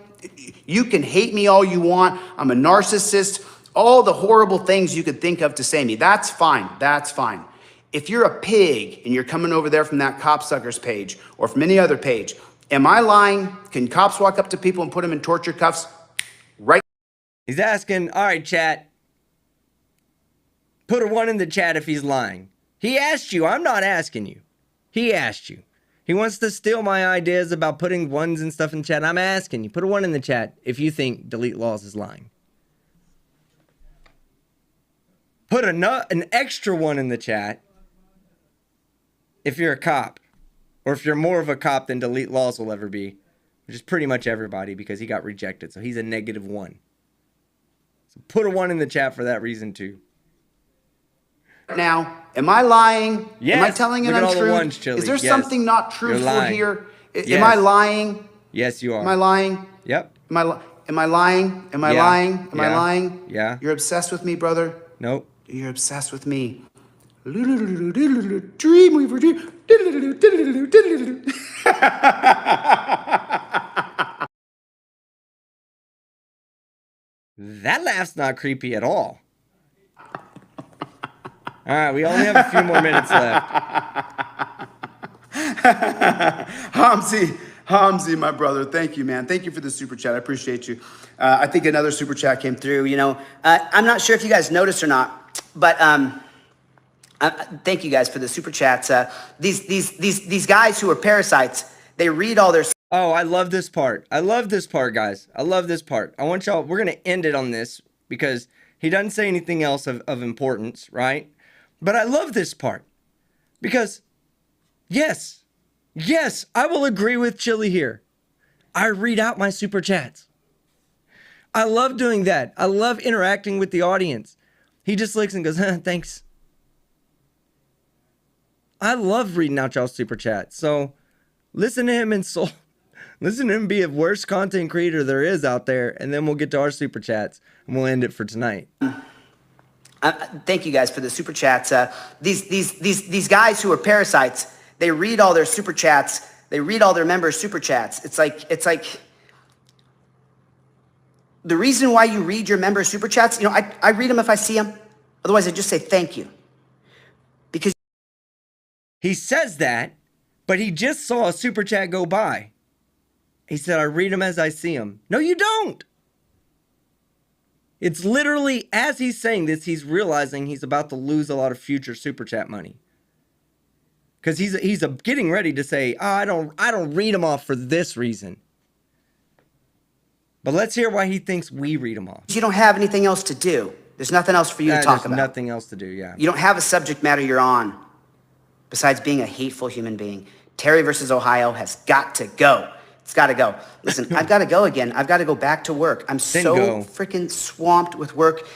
You can hate me all you want. I'm a narcissist. All the horrible things you could think of to say me. That's fine. That's fine. If you're a pig and you're coming over there from that copsuckers page or from any other page, am I lying? Can cops walk up to people and put them in torture cuffs? Right. He's asking, all right, chat. Put a 1 in the chat if he's lying. He asked you. I'm not asking you. He asked you. He wants to steal my ideas about putting 1s and stuff in chat. I'm asking you. Put a 1 in the chat if you think Delete Laws is lying. Put an extra 1 in the chat if you're a cop. Or if you're more of a cop than Delete Laws will ever be. Which is pretty much everybody because he got rejected. So he's a -1. So put a 1 in the chat for that reason too. Now, am I lying? Yes. Am I telling an untruth? Is there something not truthful here? Yes. Am I lying? Yes, you are. Am I lying? Yep. Am I lying? Am I lying? Am I lying? Yeah. You're obsessed with me, brother? Nope. You're obsessed with me. Dream weaver, dream. That laugh's not creepy at all. All right, we only have a few more minutes left. Hamzi, my brother, thank you, man. Thank you for the super chat. I appreciate you. I think another super chat came through. You know, I'm not sure if you guys noticed or not, but thank you guys for the super chats. These guys who are parasites, they read all their. Oh, I love this part. I love this part, guys. I love this part. I want y'all. We're gonna end it on this because he doesn't say anything else of importance, right? But I love this part because, yes, I will agree with Chili here. I read out my super chats. I love doing that. I love interacting with the audience. He just looks and goes, thanks. I love reading out y'all's super chats. So listen to him listen to him be the worst content creator there is out there, and then we'll get to our super chats and we'll end it for tonight. Thank you guys for the super chats. These guys who are parasites, they read all their super chats. They read all their members' super chats. It's like the reason why you read your members' super chats. You know, I read them if I see them. Otherwise, I just say thank you. Because he says that, but he just saw a super chat go by. He said, I read them as I see them. No, you don't. It's literally, as he's saying this, he's realizing he's about to lose a lot of future super chat money. Because he's getting ready to say, oh, I don't read them off for this reason. But let's hear why he thinks we read them off. you don't have anything else to do. There's nothing else for you to talk There's about. nothing else to do, yeah. You don't have a subject matter you're on besides being a hateful human being. Terry versus Ohio has got to go. It's got to go. Listen, I've got to go again. I've got to go back to work. I'm so freaking swamped with work.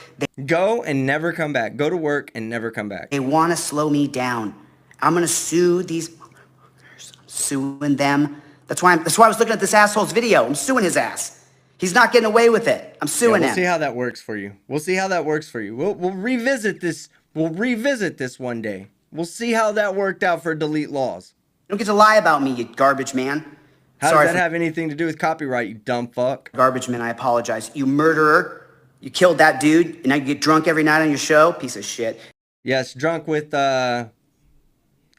Go and never come back. Go to work and never come back. They want to slow me down. I'm going to sue these motherfuckers. I'm suing them. That's why I was looking at this asshole's video. I'm suing his ass. He's not getting away with it. I'm suing him. We'll see how that works for you. We'll see how that works for you. We'll revisit this. We'll revisit this one day. We'll see how that worked out for Delete Laws. You don't get to lie about me, you garbage man. How does that have anything to do with copyright, you dumb fuck? Garbage man, I apologize. You murderer. You killed that dude, and now you get drunk every night on your show? Piece of shit. Yes, drunk with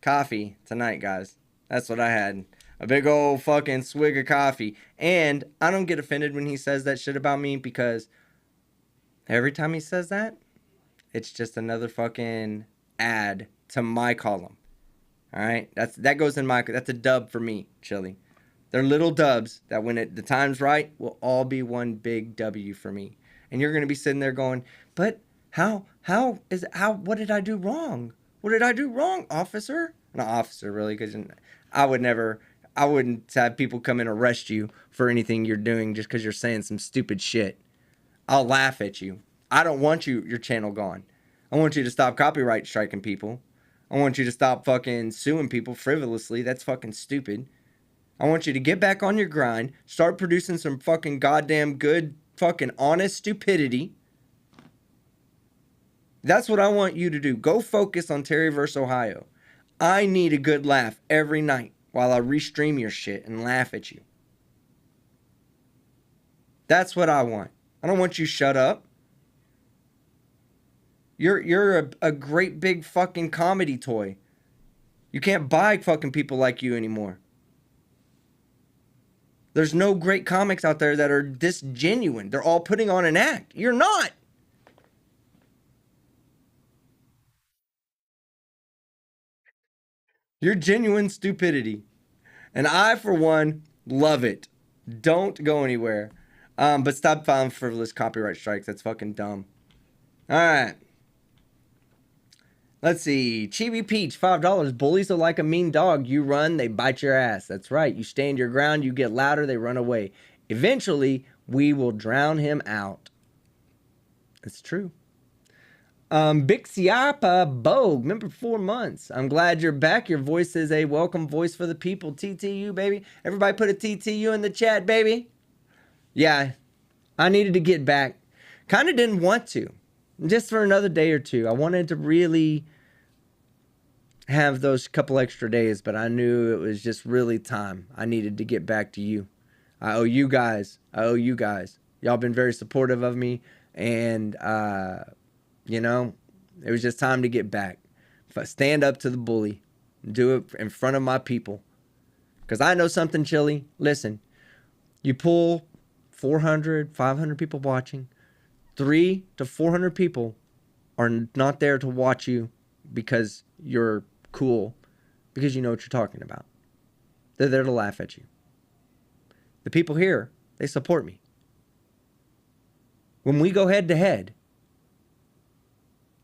coffee tonight, guys. That's what I had. A big old fucking swig of coffee. And I don't get offended when he says that shit about me because every time he says that, it's just another fucking ad to my column. All right? That goes in that's a dub for me, Chili. They're little dubs that when the time's right will all be one big W for me. And you're going to be sitting there going, but what did I do wrong? What did I do wrong, officer? Not officer, really, because I wouldn't have people come and arrest you for anything you're doing just because you're saying some stupid shit. I'll laugh at you. I don't want your channel gone. I want you to stop copyright striking people. I want you to stop fucking suing people frivolously. That's fucking stupid. I want you to get back on your grind, start producing some fucking goddamn good, fucking honest stupidity. That's what I want you to do. Go focus on Terry vs. Ohio. I need a good laugh every night while I restream your shit and laugh at you. That's what I want. I don't want you shut up. You're a great big fucking comedy toy. You can't buy fucking people like you anymore. There's no great comics out there that are this genuine. They're all putting on an act. You're not. You're genuine stupidity. And I, for one, love it. Don't go anywhere. But stop filing frivolous copyright strikes. That's fucking dumb. All right. Let's see. Chibi Peach, $5. Bullies are like a mean dog. You run, they bite your ass. That's right. You stand your ground, you get louder, they run away. Eventually, we will drown him out. It's true. Bixiapa Bogue, member 4 months. I'm glad you're back. Your voice is a welcome voice for the people. TTU, baby. Everybody put a TTU in the chat, baby. Yeah, I needed to get back. Kind of didn't want to. Just for another day or two. I wanted to really have those couple extra days, but I knew it was just really time. I needed to get back to you. I owe you guys. Y'all been very supportive of me, and you know, it was just time to get back. If I stand up to the bully, do it in front of my people. Because I know something, Chili. Listen, you pull 400, 500 people watching, 300 to 400 people are not there to watch you because you're cool, because you know what you're talking about. They're there to laugh at you. The people here, they support me. When we go head to head,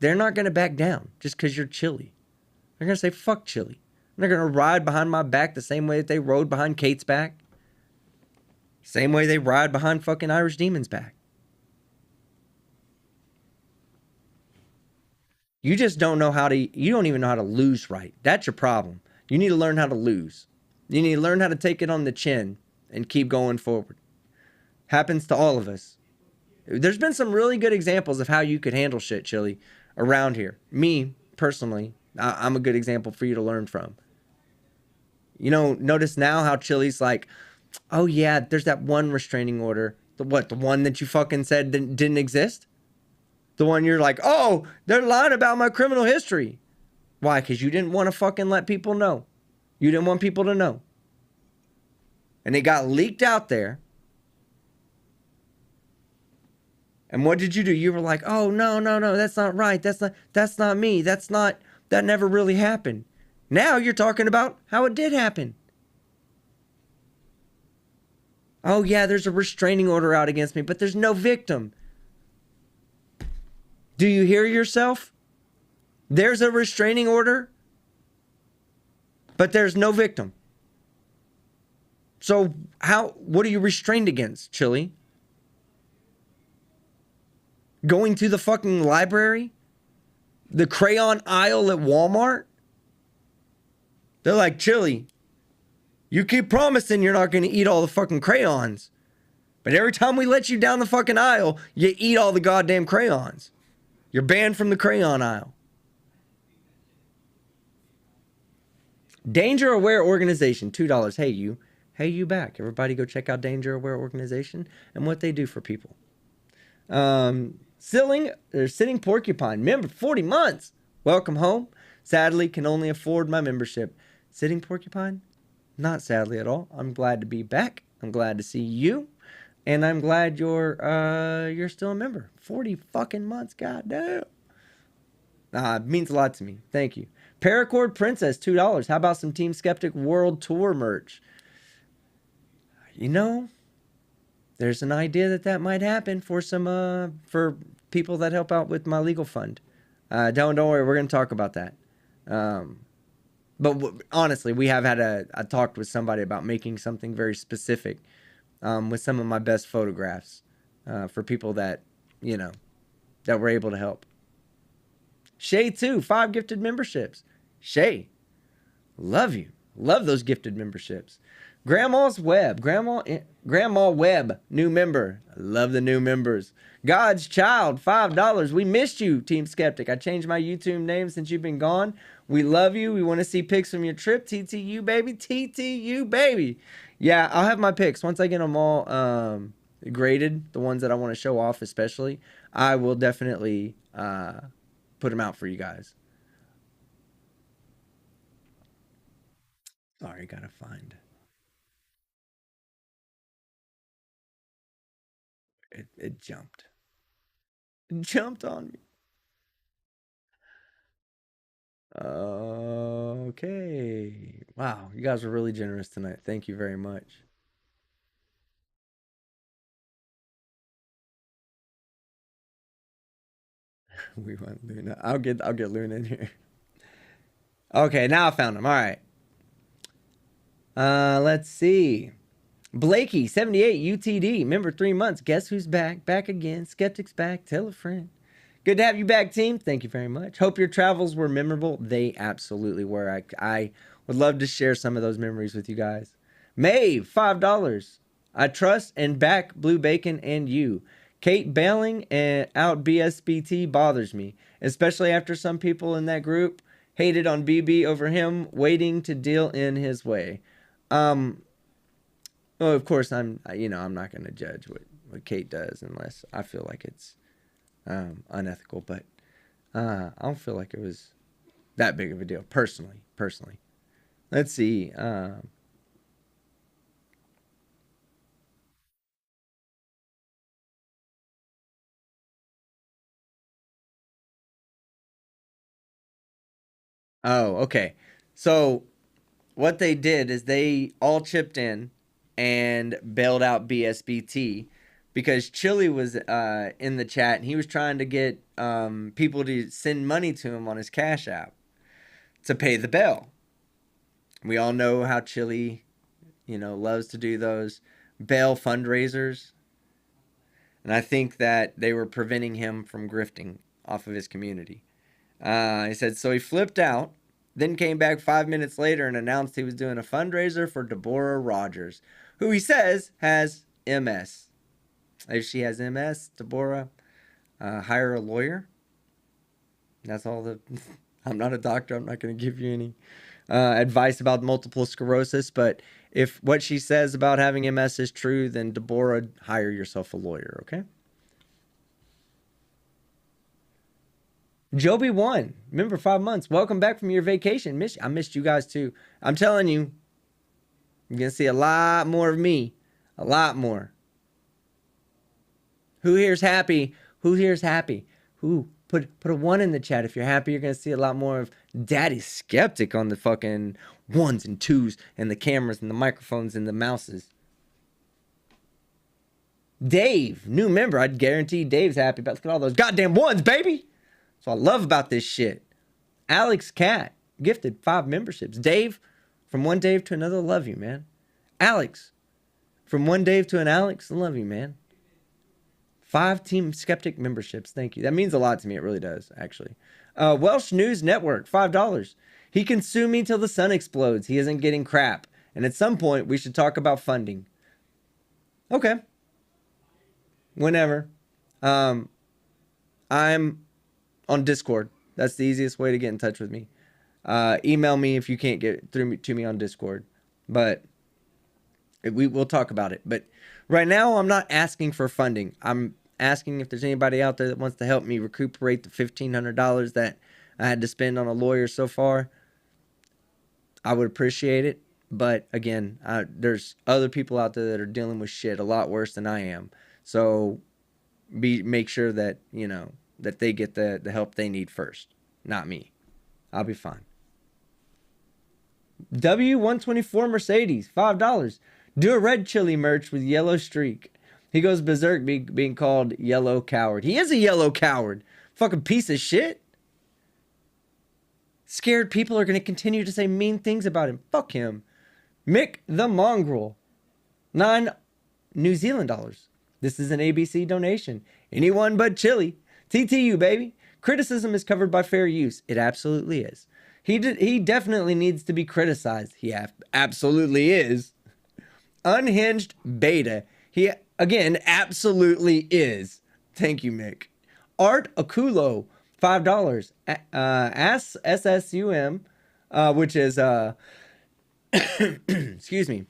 they're not going to back down just because you're Chili. They're going to say, fuck Chili. They're going to ride behind my back the same way that they rode behind Kate's back. Same way they ride behind fucking Irish Demon's back. You just don't know how to, you don't even know how to lose right. That's your problem. You need to learn how to lose. You need to learn how to take it on the chin and keep going forward. Happens to all of us. There's been some really good examples of how you could handle shit, Chili, around here. Me, personally, I'm a good example for you to learn from. You know, notice now how Chili's like, oh yeah, there's that one restraining order. The one that you fucking said didn't exist? The one you're like, oh, they're lying about my criminal history. Why? Because you didn't want to fucking let people know. You didn't want people to know. And it got leaked out there. And what did you do? You were like, oh, no, that's not right. That's not me. That never really happened. Now you're talking about how it did happen. Oh, yeah, there's a restraining order out against me, but there's no victim. Do you hear yourself? There's a restraining order, but there's no victim. So what are you restrained against, Chili? Going to the fucking library? The crayon aisle at Walmart? They're like, Chili, you keep promising you're not going to eat all the fucking crayons. But every time we let you down the fucking aisle, you eat all the goddamn crayons. You're banned from the crayon aisle. Danger Aware Organization, $2. Hey you back. Everybody go check out Danger Aware Organization and what they do for people. Sitting Porcupine, member 40 months. Welcome home. Sadly, can only afford my membership. Sitting Porcupine? Not sadly at all. I'm glad to be back. I'm glad to see you. And I'm glad you're still a member. 40 fucking months, goddamn. It means a lot to me. Thank you. Paracord Princess, $2. How about some Team Skeptic World Tour merch? You know, there's an idea that might happen for some for people that help out with my legal fund. Don't worry, we're gonna talk about that. But honestly, we have had a talk with somebody about making something very specific with some of my best photographs for people that, you know, that were able to help. Shay, too, 5 gifted memberships. Shay, love you. Love those gifted memberships. Grandma's Web. Grandma Web, new member. I love the new members. God's Child, $5. We missed you, Team Skeptic. I changed my YouTube name since you've been gone. We love you. We want to see pics from your trip. TTU, baby. TTU, baby. Yeah, I'll have my pics. Once I get them all graded, the ones that I want to show off especially, I will definitely put them out for you guys. Sorry, gotta find. It jumped. It jumped on me. Okay. Wow, you guys were really generous tonight. Thank you very much. We want Luna. I'll get Luna in here. Okay, now I found him. All right. Let's see. Blakey, 78, UTD, member 3 months. Guess who's back? Back again. Skeptic's back. Tell a friend. Good to have you back, team. Thank you very much. Hope your travels were memorable. They absolutely were. I would love to share some of those memories with you guys. Maeve, $5. I trust and back Blue Bacon and you. Kate bailing and out BSBT bothers me, especially after some people in that group hated on BB over him waiting to deal in his way. Well, of course, I'm not going to judge what Kate does unless I feel like it's unethical, but I don't feel like it was that big of a deal, personally. Let's see. Oh, okay. So what they did is they all chipped in and bailed out BSBT because Chili was in the chat and he was trying to get people to send money to him on his Cash App to pay the bail. We all know how Chili, loves to do those bail fundraisers. And I think that they were preventing him from grifting off of his community. He said, so he flipped out, then came back 5 minutes later and announced he was doing a fundraiser for Deborah Rogers, who he says has MS. If she has MS, Deborah, hire a lawyer. That's all I'm not a doctor. I'm not going to give you any advice about multiple sclerosis, but if what she says about having MS is true, then Deborah, hire yourself a lawyer, okay? Joby won. Remember, 5 months. Welcome back from your vacation. I missed you guys too. I'm telling you, you're going to see a lot more of me. A lot more. Who here's happy? Who here's happy? Who? Put a 1 in the chat if you're happy. You're going to see a lot more of Daddy Skeptic on the fucking 1s and 2s and the cameras and the microphones and the mouses. Dave, new member. I'd guarantee Dave's happy about. Look at all those goddamn 1s, baby. That's what I love about this shit. Alex Cat gifted 5 memberships. Dave, from one Dave to another, love you, man. Alex, from one Dave to an Alex, love you, man. 5 Team Skeptic memberships. Thank you. That means a lot to me. It really does, actually. Welsh News Network, $5. He can sue me till the sun explodes. He isn't getting crap. And at some point, we should talk about funding. Okay. Whenever. I'm on Discord. That's the easiest way to get in touch with me. Email me if you can't get through to me on Discord. But we'll talk about it. But right now, I'm not asking for funding. I'm asking if there's anybody out there that wants to help me recuperate the $1,500 that I had to spend on a lawyer so far. I would appreciate it. But again, there's other people out there that are dealing with shit a lot worse than I am. So make sure that, that they get the help they need first. Not me. I'll be fine. W124 Mercedes, $5. Do a red chili merch with yellow streak. He goes berserk being called yellow coward. He is a yellow coward. Fucking piece of shit. Scared people are going to continue to say mean things about him. Fuck him. Mick the Mongrel. 9 New Zealand dollars. This is an ABC donation. Anyone but Chili. TTU, baby. Criticism is covered by fair use. It absolutely is. He definitely needs to be criticized. He absolutely is. Unhinged beta. He, again, absolutely is. Thank you, Mick. Art Akulo, $5. SSUM, which is, excuse me,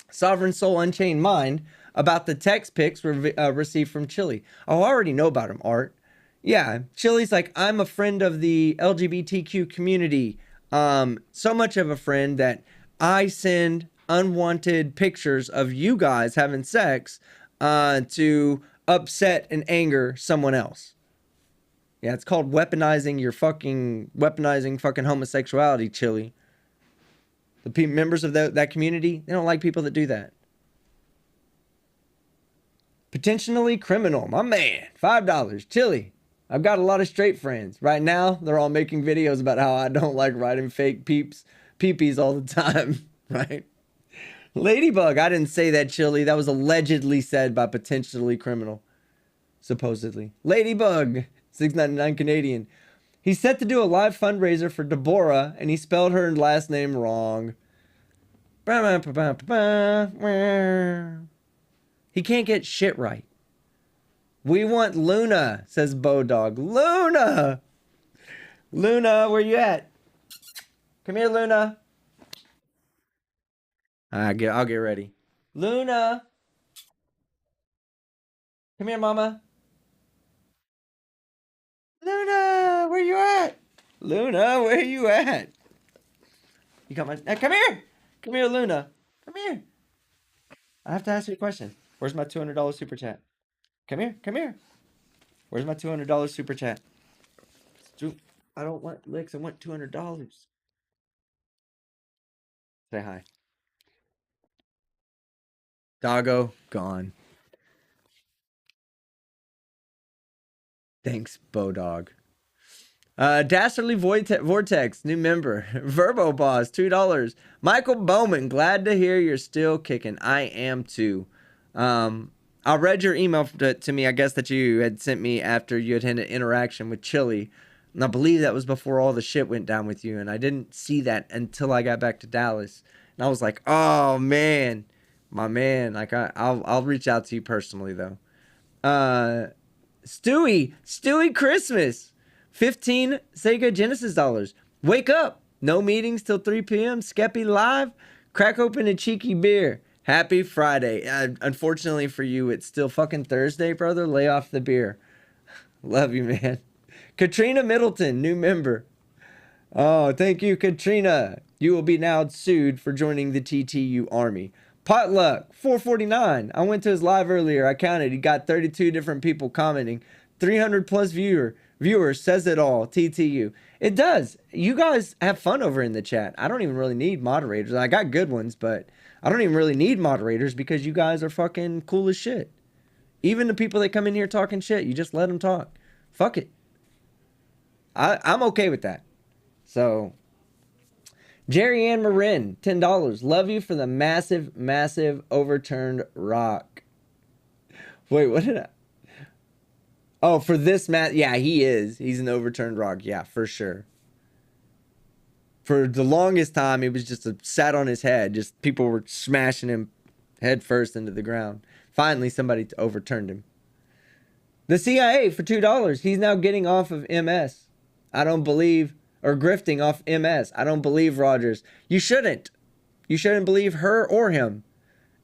Sovereign Soul Unchained Mind, about the text pics received from Chili. Oh, I already know about him, Art. Yeah, Chili's like, I'm a friend of the LGBTQ community. So much of a friend that I send unwanted pictures of you guys having sex to upset and anger someone else. Yeah, it's called weaponizing fucking homosexuality, Chili. The members of that community, they don't like people that do that. Potentially criminal, my man, $5. Chili. I've got a lot of straight friends. Right now, they're all making videos about how I don't like writing fake peepees all the time, right? Ladybug, I didn't say that, Chili. That was allegedly said by potentially criminal, supposedly. Ladybug, $6.99 Canadian. He's set to do a live fundraiser for Deborah, and he spelled her last name wrong. He can't get shit right. We want Luna, says Bodog. Luna! Luna, where you at? Come here, Luna. I'll get ready. Luna. Come here, Mama. Luna, where you at? Luna, where you at? You got my... come here. Come here, Luna. Come here. I have to ask you a question. Where's my $200 super chat? Come here. Come here. Where's my $200 super chat? I don't want licks. I want $200. Say hi. Doggo, gone. Thanks, Bodog. Dastardly Vortex, new member. Verbo Boss, $2. Michael Bowman, glad to hear you're still kicking. I am too. I read your email to me, I guess, that you had sent me after you had had an interaction with Chili. And I believe that was before all the shit went down with you. And I didn't see that until I got back to Dallas. And I was like, oh, man. My man. Like, I'll reach out to you personally, though. Stewie Christmas. 15 Sega Genesis dollars. Wake up. No meetings till 3 p.m. Skeppy live. Crack open a cheeky beer. Happy Friday. Unfortunately for you, it's still fucking Thursday, brother. Lay off the beer. Love you, man. Katrina Middleton, new member. Oh, thank you, Katrina. You will be now sued for joining the TTU Army. Potluck, $4.49. I went to his live earlier. I counted. He got 32 different people commenting. 300 plus viewers. Says it all. TTU. It does. You guys have fun over in the chat. I don't even really need moderators. I got good ones, but I don't even really need moderators because you guys are fucking cool as shit. Even the people that come in here talking shit, you just let them talk. Fuck it. I'm okay with that. So, Jerry Ann Marin, $10. Love you for the massive, massive overturned rock. Wait, what did I... Oh, for this match, yeah, he is. He's an overturned rock, yeah, for sure. For the longest time, he was just sat on his head. Just people were smashing him head first into the ground. Finally, somebody overturned him. The CIA for $2. He's now getting off of MS. I don't believe, or grifting off MS. I don't believe Rogers. You shouldn't. You shouldn't believe her or him.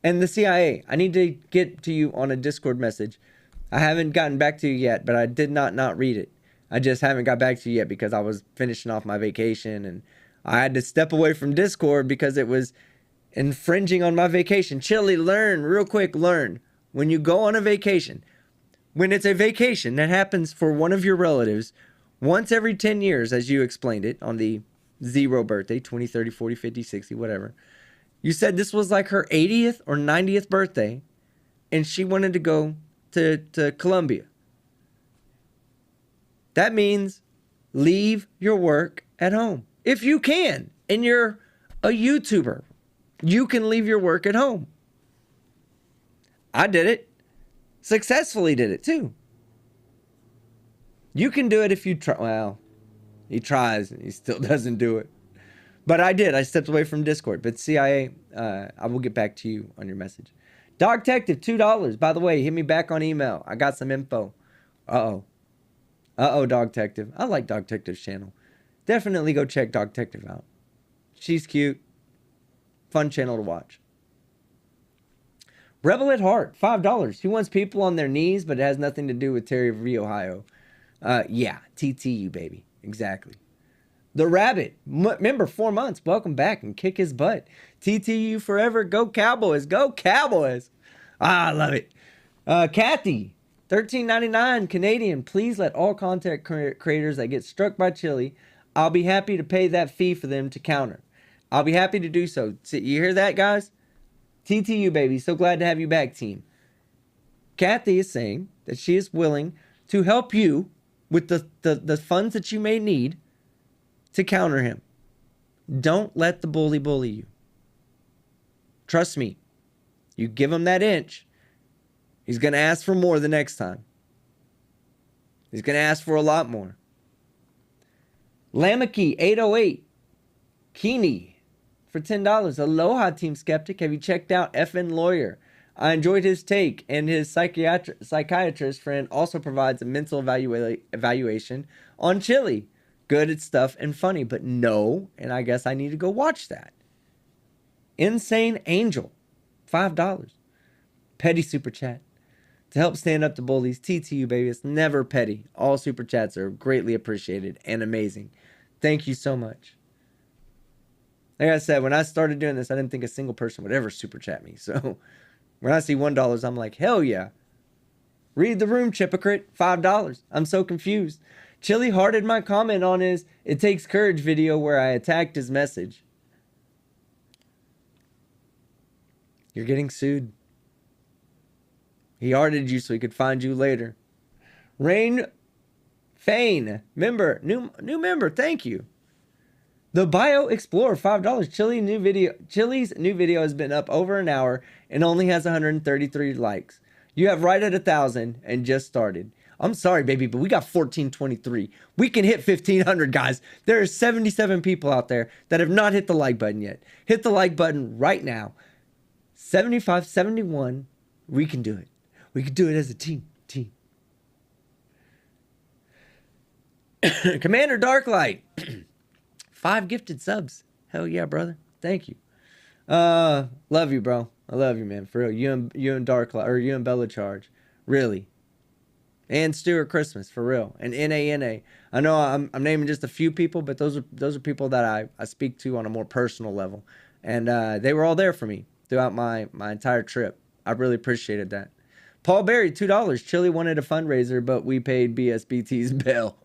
And the CIA, I need to get to you on a Discord message. I haven't gotten back to you yet, but I did not read it. I just haven't got back to you yet because I was finishing off my vacation and I had to step away from Discord because it was infringing on my vacation. Chili, learn, real quick, learn. When you go on a vacation, when it's a vacation that happens for one of your relatives once every 10 years, as you explained it on the 0 birthday, 20, 30, 40, 50, 60, whatever. You said this was like her 80th or 90th birthday and she wanted to go to Colombia. That means leave your work at home. If you can, and you're a YouTuber, you can leave your work at home. I did it. Successfully did it too. You can do it if you try. Well, he tries and he still doesn't do it. But I did. I stepped away from Discord. But CIA, I will get back to you on your message. Dog Detective, $2. By the way, hit me back on email. I got some info. Uh-oh. Uh-oh, Dog Detective. I like Dog Detective's channel. Definitely go check Dog Detective out. She's cute. Fun channel to watch. Rebel at Heart, $5. He wants people on their knees, but it has nothing to do with Terry v. Ohio. Yeah, TTU, baby. Exactly. The Rabbit, member, 4 months. Welcome back and kick his butt. TTU forever. Go Cowboys. Go Cowboys. I love it. Kathy, $13.99 Canadian. Please let all content creators that get struck by Chili, I'll be happy to pay that fee for them to counter. I'll be happy to do so. You hear that, guys? TTU, baby. So glad to have you back, team. Kathy is saying that she is willing to help you with the funds that you may need to counter him. Don't let the bully you. Trust me. You give him that inch, he's going to ask for more the next time. He's going to ask for a lot more. Lamaki 808 Keeney for $10. Aloha, Team Skeptic. Have you checked out FN Lawyer? I enjoyed his take, and his psychiatrist friend also provides a mental evaluation on Chili. good at stuff and funny, but no, and I guess I need to go watch that. Insane Angel, $5. Petty super chat. To help stand up to bullies, TTU, baby. It's never petty. All super chats are greatly appreciated and amazing. Thank you so much. Like I said, when I started doing this, I didn't think a single person would ever super chat me. So when I see $1, I'm like, hell yeah. Read the room, Hypocrite. $5. I'm so confused. Chili hearted my comment on his It Takes Courage video where I attacked his message. You're getting sued. He hearted you so he could find you later. Rain Fane, member, new member, thank you. The Bio Explorer, $5. Chili's new video has been up over an hour and only has 133 likes. You have right at 1,000 and just started. I'm sorry, baby, but we got 1423. We can hit 1,500, guys. There are 77 people out there that have not hit the like button yet. Hit the like button right now. 75, 71. We can do it. We can do it as a team. Commander Darklight. 5 gifted subs. Hell yeah, brother. Thank you. Love you, bro. I love you, man. For real. You and Darklight, or you and Bella Charge. Really. And Stuart Christmas, for real. And NANA. I know I'm naming just a few people, but those are people that I speak to on a more personal level. And they were all there for me throughout my entire trip. I really appreciated that. Paul Berry, $2. Chili wanted a fundraiser, but we paid BSBT's bill.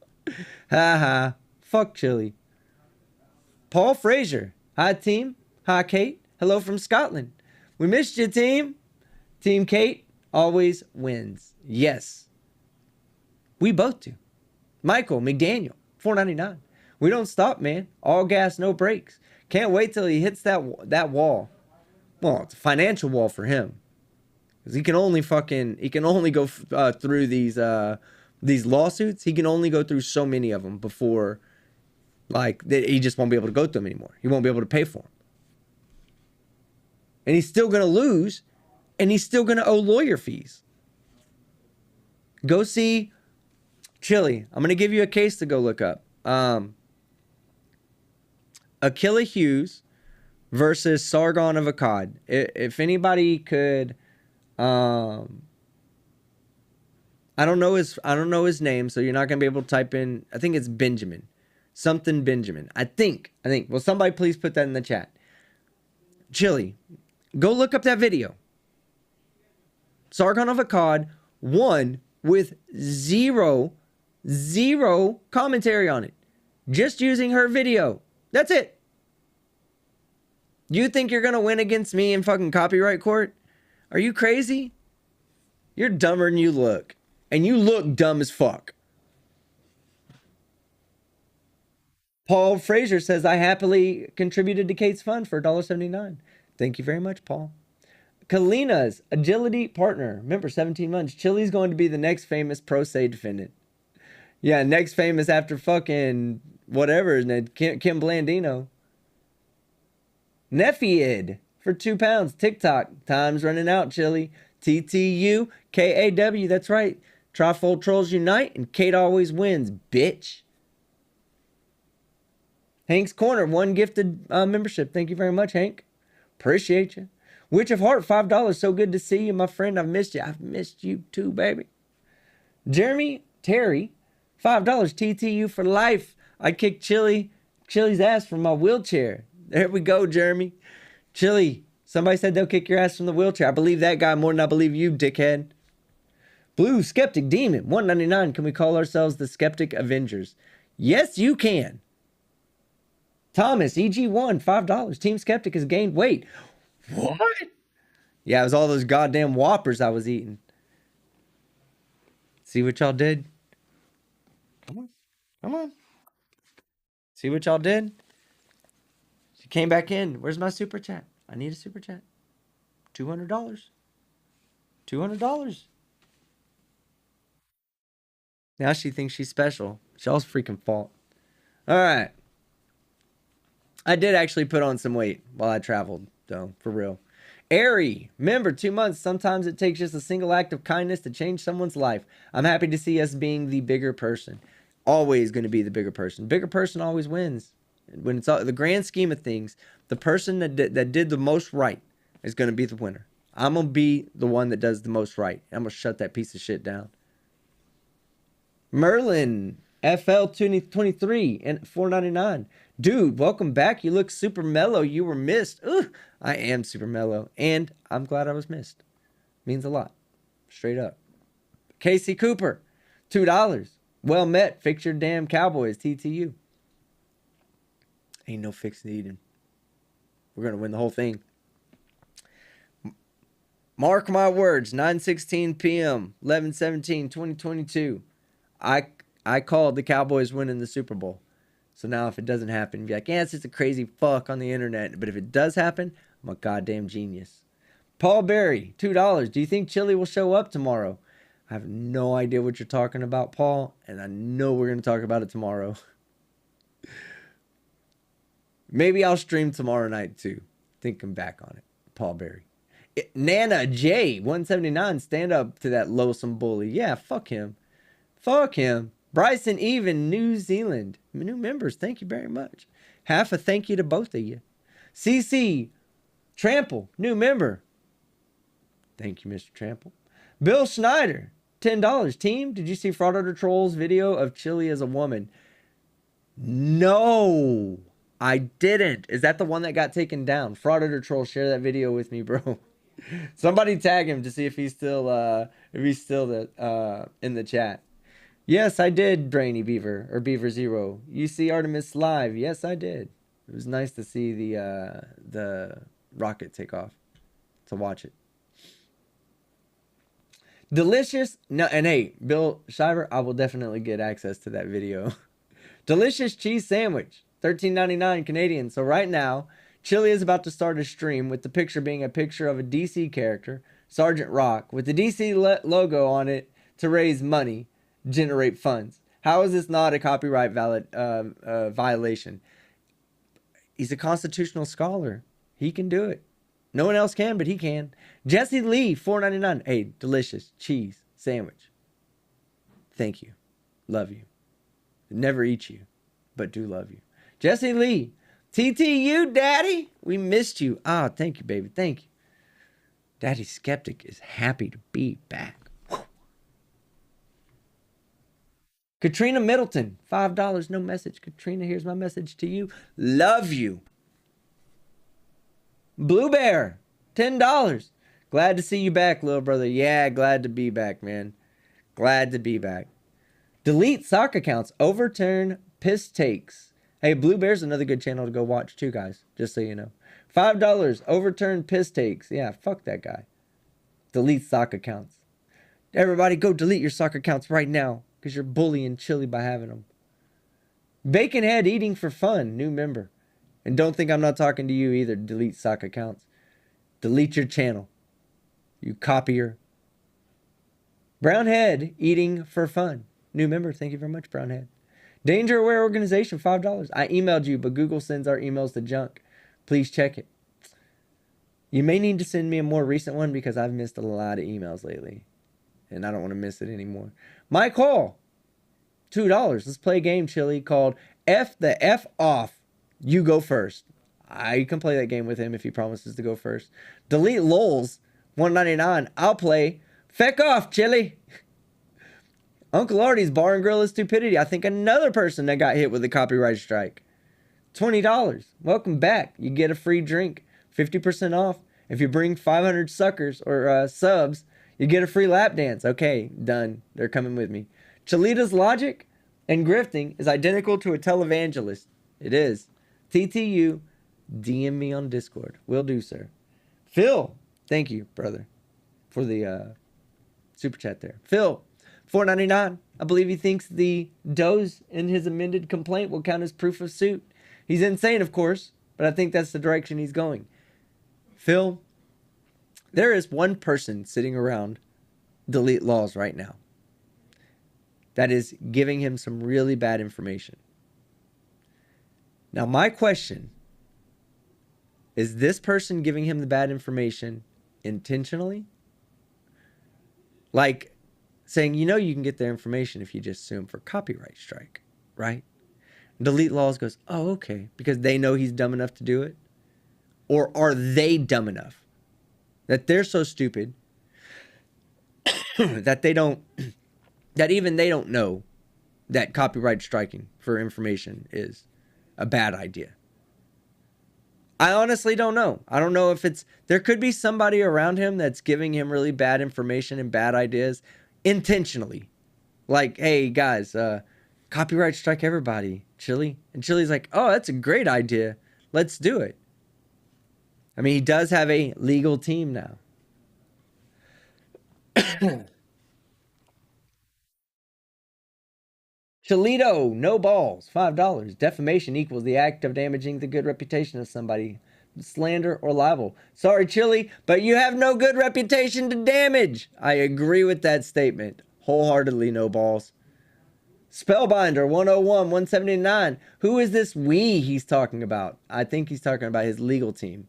Ha ha. Fuck Chili. Paul Fraser. Hi, team. Hi, Kate. Hello from Scotland. We missed you, team. Team Kate always wins. Yes. We both do. Michael McDaniel, $4.99. We don't stop, man. All gas, no brakes. Can't wait till he hits that wall. Well, it's a financial wall for him. Because he can only go through these lawsuits. He can only go through so many of them before, he just won't be able to go through them anymore. He won't be able to pay for them. And he's still going to lose, and he's still going to owe lawyer fees. Go see Chili. I'm going to give you a case to go look up. Aquila Hughes versus Sargon of Akkad. If anybody could, I don't know his name, so you're not gonna be able to type in. I think it's Benjamin, something Benjamin. I think. Well, somebody please put that in the chat. Chili, go look up that video. Sargon of Akkad won with zero commentary on it, just using her video. That's it. You think you're gonna win against me in fucking copyright court? Are you crazy? You're dumber than you look. And you look dumb as fuck. Paul Fraser says, I happily contributed to Kate's fund for $1.79. Thank you very much, Paul. Kalina's agility partner, member 17 months. Chili's going to be the next famous pro se defendant. Yeah, next famous after fucking whatever his name, Kim Blandino. Nephiid for £2. TikTok. Time's running out, Chili. TTU KAW. That's right. Trifold Trolls unite and Kate always wins, bitch. Hank's Corner, 1 gifted membership. Thank you very much, Hank. Appreciate you. Witch of Heart, $5. So good to see you, my friend. I've missed you. I've missed you too, baby. Jeremy Terry, $5. TTU for life. I kicked Chili's ass from my wheelchair. There we go, Jeremy. Chili, somebody said they'll kick your ass from the wheelchair. I believe that guy more than I believe you, dickhead. Blue Skeptic Demon, $1.99. Can we call ourselves the Skeptic Avengers? Yes, you can. Thomas, EG1, $5. Team Skeptic has gained weight. What? Yeah, it was all those goddamn Whoppers I was eating. See what y'all did? Come on. See what y'all did? She came back in. Where's my super chat? I need a super chat. $200. $200. Now she thinks she's special. It's y'all's freaking fault. All right. I did actually put on some weight while I traveled, though, for real. Airy, member, 2 months. Sometimes it takes just a single act of kindness to change someone's life. I'm happy to see us being the bigger person. always going to be the bigger person. Bigger person always wins. When it's all, the grand scheme of things, the person that did the most right is going to be the winner. I'm going to be the one that does the most right. I'm going to shut that piece of shit down. Merlin, FL 2023 and $4.99. Dude, welcome back. You look super mellow. You were missed. Ugh, I am super mellow, and I'm glad I was missed. Means a lot. Straight up. Casey Cooper, $2. Well met. Fix your damn Cowboys, TTU. Ain't no fix needed. We're going to win the whole thing. Mark my words, 9:16 p.m., 11/17/2022. I called the Cowboys winning the Super Bowl. So now if it doesn't happen, you'd be like, yeah, it's just a crazy fuck on the internet. But if it does happen, I'm a goddamn genius. Paul Berry, $2. Do you think Chili will show up tomorrow? I have no idea what you're talking about, Paul, and I know we're going to talk about it tomorrow. Maybe I'll stream tomorrow night too. Thinking back on it. Paul Berry. Nana J, 179. Stand up to that loathsome bully. Yeah, fuck him. Fuck him. Bryson Even, New Zealand. New members, thank you very much. Half a thank you to both of you. CC Trample, new member. Thank you, Mr. Trample. Bill Schneider, $10. Team, did you see Fraudster Troll's video of Chili as a woman? No, I didn't. Is that the one that got taken down? Fraudster Troll, share that video with me, bro. Somebody tag him to see if he's still in the chat. Yes, I did, Brainy Beaver, or Beaver Zero. You see Artemis live. Yes, I did. It was nice to see the rocket take off, to watch it. Delicious. No, and hey, Bill Shiver, I will definitely get access to that video. Delicious cheese sandwich, $13.99 Canadian. So right now, Chili is about to start a stream with the picture being a picture of a DC character, Sergeant Rock, with the DC logo on it to raise money, generate funds. How is this not a copyright violation? He's a constitutional scholar. He can do it. No one else can, but he can. Jesse Lee, $4.99. Hey, delicious cheese sandwich. Thank you. Love you. Never eat you, but do love you. Jesse Lee, TTU, Daddy. We missed you. Ah, thank you, baby. Thank you. Daddy Skeptic is happy to be back. Katrina Middleton, $5, no message. Katrina, here's my message to you. Love you. Blue Bear, $10. Glad to see you back, little brother. Yeah, glad to be back, man. Glad to be back. Delete sock accounts. Overturn piss takes. Hey, Blue Bear's another good channel to go watch too, guys. Just so you know. $5. Overturn piss takes. Yeah, fuck that guy. Delete sock accounts. Everybody go delete your sock accounts right now, because you're bullying Chili by having them. Baconhead Eating for Fun, new member. And don't think I'm not talking to you either. Delete sock accounts. Delete your channel. You copier. Brownhead Eating for Fun, new member. Thank you very much, Brownhead. Danger Aware Organization, $5. I emailed you, but Google sends our emails to junk. Please check it. You may need to send me a more recent one because I've missed a lot of emails lately. And I don't want to miss it anymore. Mike Hall, $2. Let's play a game, Chili, called F the F Off. You go first. I can play that game with him if he promises to go first. Delete Lols, $1.99. I'll play Feck Off, Chili. Uncle Artie's Bar and Grill is Stupidity. I think another person that got hit with a copyright strike. $20. Welcome back. You get a free drink. 50% off. If you bring 500 suckers or subs, you get a free lap dance. Okay, done. They're coming with me. Cholita's logic and grifting is identical to a televangelist. It is. TTU, DM me on Discord. Will do, sir. Phil, thank you, brother, for the super chat there. Phil, $4.99. I believe he thinks the does in his amended complaint will count as proof of suit. He's insane, of course, but I think that's the direction he's going. Phil, there is one person sitting around Delete Laws right now that is giving him some really bad information. Now, my question is this person giving him the bad information intentionally? Like, saying, you know, you can get their information if you just sue him for copyright strike, right? Delete Laws goes, oh, okay, because they know he's dumb enough to do it? Or are they dumb enough that they're so stupid that even they don't know that copyright striking for information is a bad idea? I honestly don't know. I don't know if there could be somebody around him that's giving him really bad information and bad ideas intentionally. Like, hey guys, copyright strike everybody, Chili. And Chili's like, oh, that's a great idea. Let's do it. I mean, he does have a legal team now. Cholito, no balls, $5. Defamation equals the act of damaging the good reputation of somebody. Slander or libel. Sorry, Chili, but you have no good reputation to damage. I agree with that statement. Wholeheartedly, no balls. Spellbinder 101, 179. Who is this we he's talking about? I think he's talking about his legal team,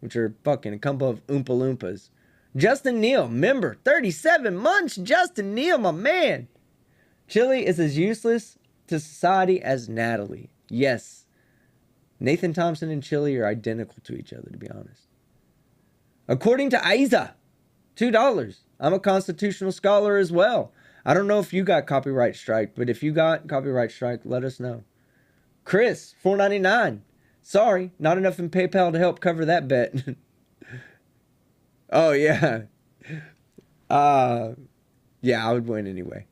which are fucking a couple of Oompa Loompas. Justin Neal, member, 37 months. Justin Neal, my man. Chili is as useless to society as Natalie. Yes. Nathan Thompson and Chili are identical to each other, to be honest. According to Aiza, $2. I'm a constitutional scholar as well. I don't know if you got copyright strike, but if you got copyright strike, let us know. Chris, $4.99. Sorry, not enough in PayPal to help cover that bet. Oh, yeah. Yeah, I would win anyway.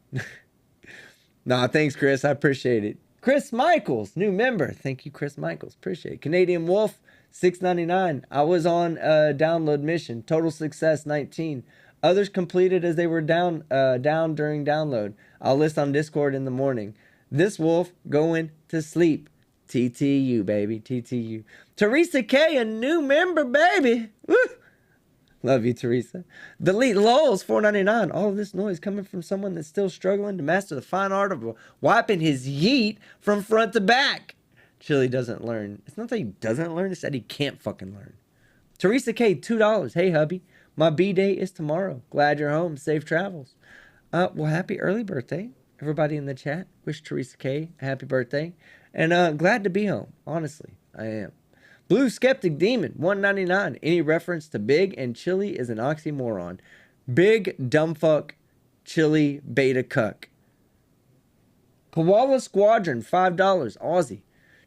Nah, thanks, Chris. I appreciate it. Chris Michaels, new member. Thank you, Chris Michaels. Appreciate it. Canadian Wolf, $6.99. I was on a download mission. Total success, 19. Others completed as they were down during download. I'll list on Discord in the morning. This wolf going to sleep. TTU, baby. TTU. Teresa K, a new member, baby. Woo! Love you, Teresa. Delete Lols, $4.99. All of this noise coming from someone that's still struggling to master the fine art of wiping his yeet from front to back. Chili doesn't learn. It's not that he doesn't learn, it's that he can't fucking learn. Teresa K, $2. Hey, hubby. My B-day is tomorrow. Glad you're home. Safe travels. Well, happy early birthday. Everybody in the chat, wish Teresa K a happy birthday. And glad to be home. Honestly, I am. Blue Skeptic Demon, $1.99. Any reference to big and chili is an oxymoron. Big, dumbfuck, chili, beta cuck. Koala Squadron, $5. Aussie.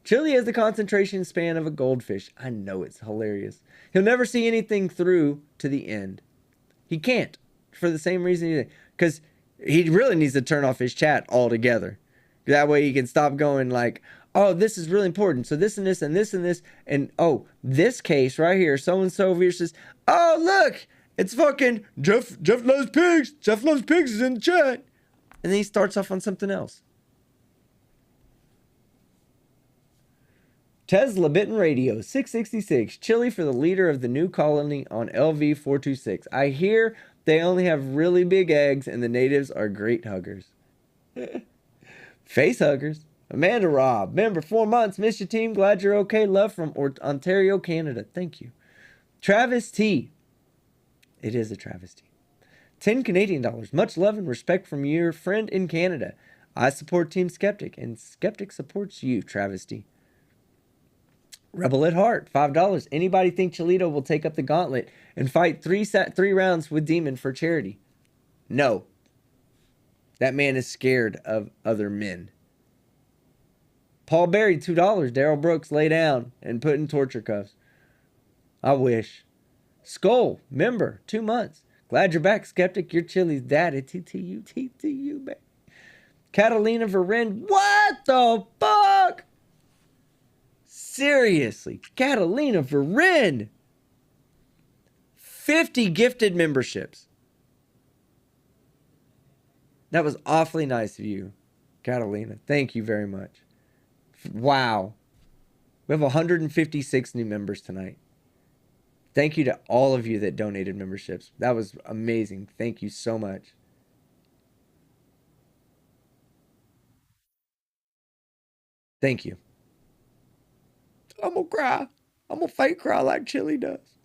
Chili has the concentration span of a goldfish. I know, it's hilarious. He'll never see anything through to the end. He can't, for the same reason. Because he really needs to turn off his chat altogether. That way he can stop going like, oh, this is really important. So this and this and this and this. And oh, this case right here, so-and-so versus, oh, look, it's fucking Jeff loves pigs. Jeff loves pigs is in the chat. And then he starts off on something else. Tesla Bitten Radio, $6.66. Chili for the leader of the new colony on LV 426. I hear they only have really big eggs and the natives are great huggers. Face huggers. Amanda Robb, member, 4 months. Miss your team. Glad you're okay. Love from Ontario, Canada. Thank you. Travis T. It is a travesty. 10 Canadian dollars. Much love and respect from your friend in Canada. I support Team Skeptic, and Skeptic supports you, Travesty. Rebel at Heart, $5. Anybody think Cholito will take up the gauntlet and fight three rounds with Demon for charity? No. That man is scared of other men. Paul Berry, $2. Daryl Brooks, lay down and put in torture cuffs. I wish. Skull, member, 2 months. Glad you're back, Skeptic. You're Chili's daddy. TTU, baby. Catalina Varen, what the fuck? Seriously, Catalina Varen. 50 gifted memberships. That was awfully nice of you, Catalina. Thank you very much. Wow. We have 156 new members tonight. Thank you to all of you that donated memberships. That was amazing. Thank you so much. Thank you. I'm gonna cry. I'm gonna fake cry like Chili does.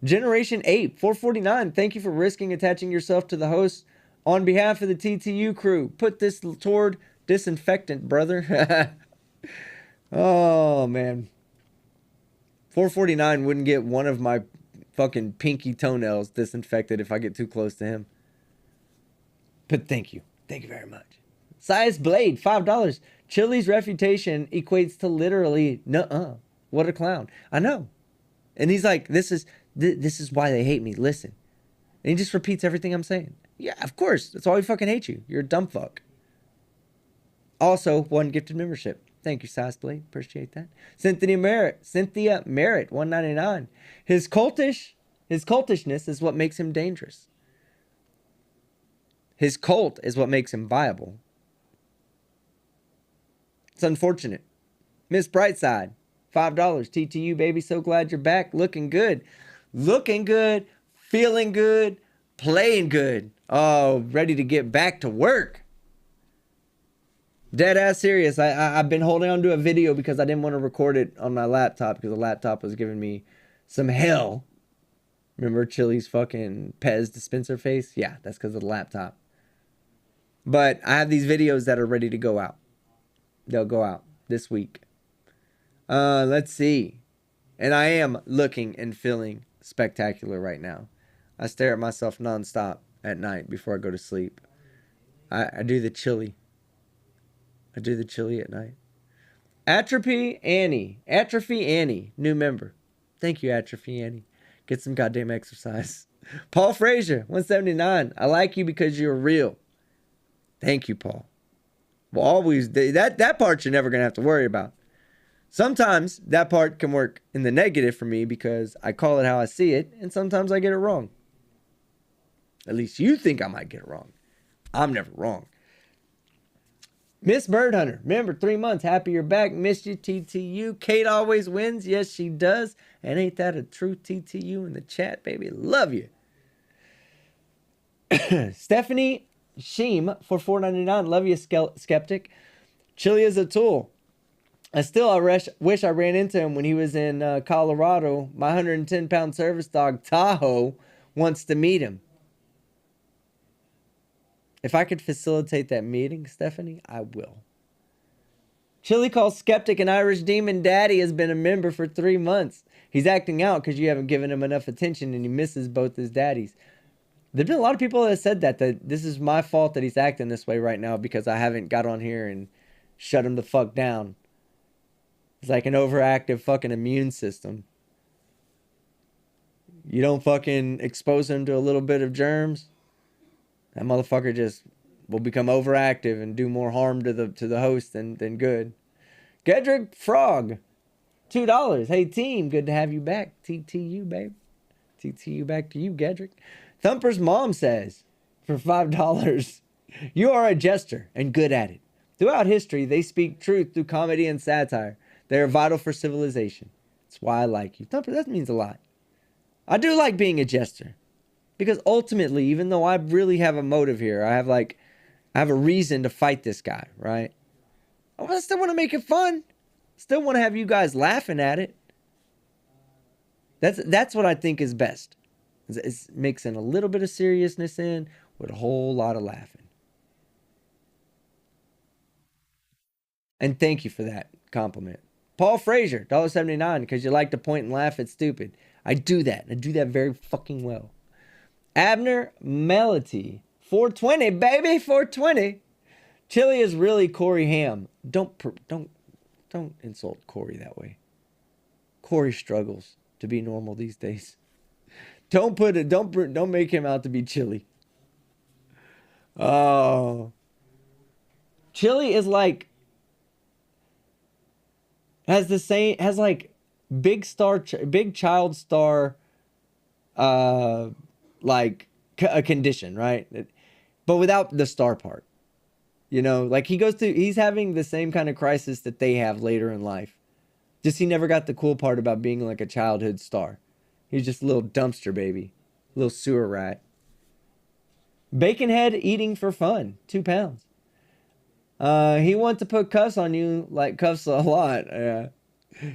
Generation 8, $4.49. Thank you for risking attaching yourself to the host On behalf of the TTU crew, put this toward disinfectant, brother. Oh, man. 449 wouldn't get one of my fucking pinky toenails disinfected if I get too close to him. But thank you. Thank you very much. Size Blade, $5. Chili's reputation equates to literally, nuh-uh. What a clown. I know. And he's like, this is why they hate me. Listen. And he just repeats everything I'm saying. Yeah, of course. That's why we fucking hate you. You're a dumb fuck. Also, 1 gifted membership. Thank you, Size Blade. Appreciate that. Cynthia Merritt, $1.99. His cultishness is what makes him dangerous. His cult is what makes him viable. It's unfortunate. Miss Brightside, $5. TTU, baby. So glad you're back. Looking good. Looking good. Feeling good. Playing good. Oh, ready to get back to work. Dead ass serious. I've been holding on to a video because I didn't want to record it on my laptop because the laptop was giving me some hell. Remember Chili's fucking Pez dispenser face? Yeah, that's because of the laptop. But I have these videos that are ready to go out. They'll go out this week. Let's see. And I am looking and feeling spectacular right now. I stare at myself nonstop at night before I go to sleep. I do the chili. I do the chili at night. Atrophy Annie, new member. Thank you, Atrophy Annie. Get some goddamn exercise. Paul Frazier, 179. I like you because you're real. Thank you, Paul. Well, always that part you're never gonna have to worry about. Sometimes that part can work in the negative for me because I call it how I see it, and sometimes I get it wrong. At least you think I might get it wrong. I'm never wrong. Miss Birdhunter, remember 3 months. Happy you're back. Missed you, TTU. Kate always wins. Yes, she does. And ain't that a true TTU in the chat, baby? Love you. Stephanie Sheem for $4.99. Love you, Skeptic. Chili is a tool. I wish I ran into him when he was in Colorado. My 110-pound service dog, Tahoe, wants to meet him. If I could facilitate that meeting, Stephanie, I will. Chili calls Skeptic an Irish demon. Daddy has been a member for 3 months. He's acting out because you haven't given him enough attention and he misses both his daddies. There's been a lot of people that have said that this is my fault that he's acting this way right now because I haven't got on here and shut him the fuck down. It's like an overactive fucking immune system. You don't fucking expose him to a little bit of germs, that motherfucker just will become overactive and do more harm to the host than good. Gedrick Frog, $2. Hey team, good to have you back. TTU, babe. TTU back to you, Gedrick. Thumper's mom says, for $5, you are a jester and good at it. Throughout history, they speak truth through comedy and satire. They are vital for civilization. That's why I like you. Thumper, that means a lot. I do like being a jester. Because ultimately, even though I really have a motive here, I have a reason to fight this guy, right? I still want to make it fun. Still want to have you guys laughing at it. That's what I think is best. It's mixing a little bit of seriousness in with a whole lot of laughing. And thank you for that compliment. Paul Frazier, $1.79, because you like to point and laugh at stupid. I do that. I do that very fucking well. Abner Melody, $4.20, baby, $4.20. Chili is really Corey Ham. Don't insult Corey that way. Corey struggles to be normal these days. Don't make him out to be Chili. Oh, Chili is like has like big child star like a condition, right? But without the star part. You know, like he's having the same kind of crisis that they have later in life. Just he never got the cool part about being like a childhood star. He's just a little dumpster baby. A little sewer rat. Baconhead eating for fun, 2 pounds. He wants to put cuffs on you like cuffs a lot.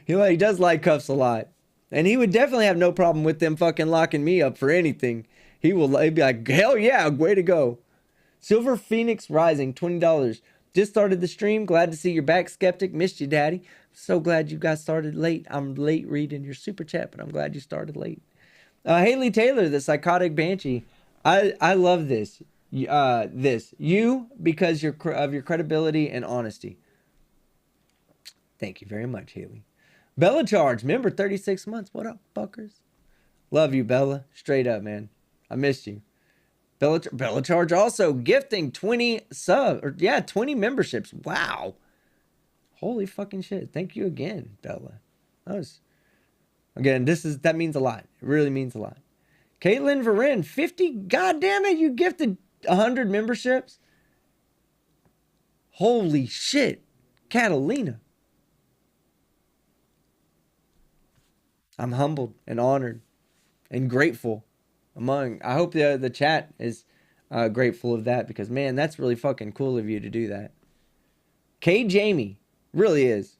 He does like cuffs a lot. And he would definitely have no problem with them fucking locking me up for anything. He'd be like, hell yeah, way to go. Silver Phoenix Rising, $20. Just started the stream. Glad to see you're back, Skeptic. Missed you, Daddy. So glad you got started late. I'm late reading your super chat, but I'm glad you started late. Haley Taylor, the psychotic banshee. I love this. You because of your credibility and honesty. Thank you very much, Haley. Bella Charge, member 36 months. What up, fuckers? Love you, Bella. Straight up, man. I missed you. Bella Charge also gifting 20 20 memberships. Wow. Holy fucking shit. Thank you again, Bella. That means a lot. It really means a lot. Caitlin Varin, 50. God damn it, you gifted 100 memberships. Holy shit. Catalina. I'm humbled and honored and grateful. I hope the chat is grateful of that, because man, that's really fucking cool of you to do that. K Jamie, really is.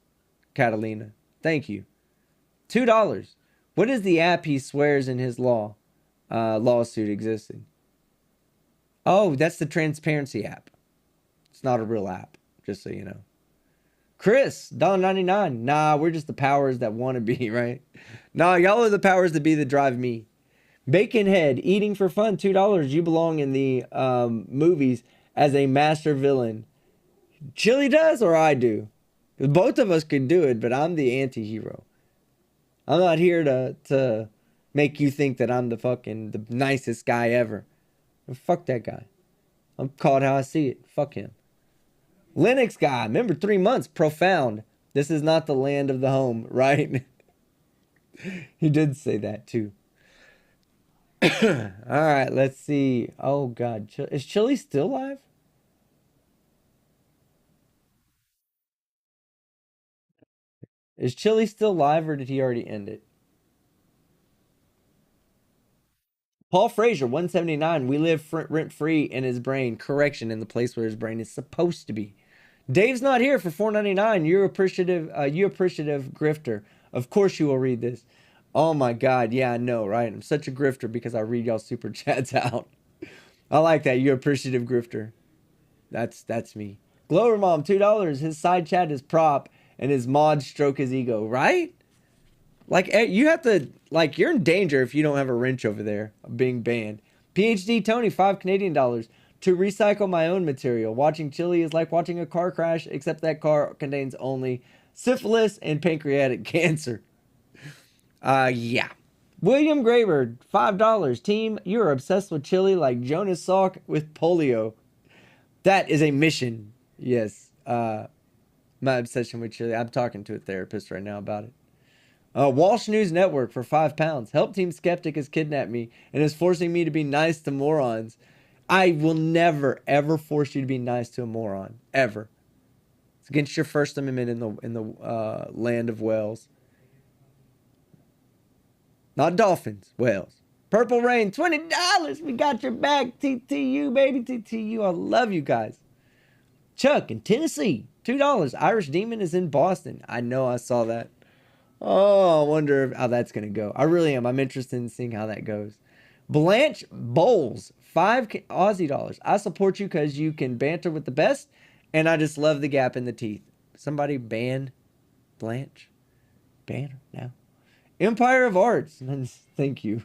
Catalina, thank you. $2. What is the app he swears in his lawsuit existed? Oh, that's the transparency app. It's not a real app, just so you know. Chris, $1.99. Nah, we're just the powers that want to be, right? Nah, y'all are the powers that be that drive me. Baconhead, eating for fun, $2. You belong in the movies as a master villain. Chili does, or I do? Both of us could do it, but I'm the anti-hero. I'm not here to make you think that I'm the nicest guy ever. Fuck that guy. I'm called how I see it. Fuck him. Linux guy, remember 3 months, profound. This is not the land of the home, right? He did say that too. All right, let's see. Oh God, is Chili still live? Is Chili still live, or did he already end it? Paul Frazier, 179. We live rent-free in his brain. Correction, in the place where his brain is supposed to be. Dave's not here for $4.99. You're appreciative. You appreciative grifter. Of course you will read this. Oh my God, yeah, I know, right? I'm such a grifter because I read y'all super chats out. I like that. You appreciative grifter. That's me. Glower Mom, $2. His side chat is prop, and his mods stroke his ego, right? Like, you have to, like, you're in danger if you don't have a wrench over there of being banned. PhD Tony, $5 Canadian. To recycle my own material. Watching Chili is like watching a car crash, except that car contains only syphilis and pancreatic cancer. Yeah. William Graybird, $5. Team, you're obsessed with Chili like Jonas Salk with polio. That is a mission. Yes. My obsession with Chili. I'm talking to a therapist right now about it. Walsh News Network for £5. Help Team Skeptic has kidnapped me and is forcing me to be nice to morons. I will never, ever force you to be nice to a moron. Ever. It's against your First Amendment in the land of Wales. Not dolphins, whales. Purple Rain, $20. We got your back, TTU, baby. TTU, I love you guys. Chuck in Tennessee, $2. Irish Demon is in Boston. I know, I saw that. Oh, I wonder how that's going to go. I really am. I'm interested in seeing how that goes. Blanche Bowles, $5 Aussie dollars. I support you because you can banter with the best, and I just love the gap in the teeth. Somebody ban Blanche? Ban her now. Empire of Arts. Thank you.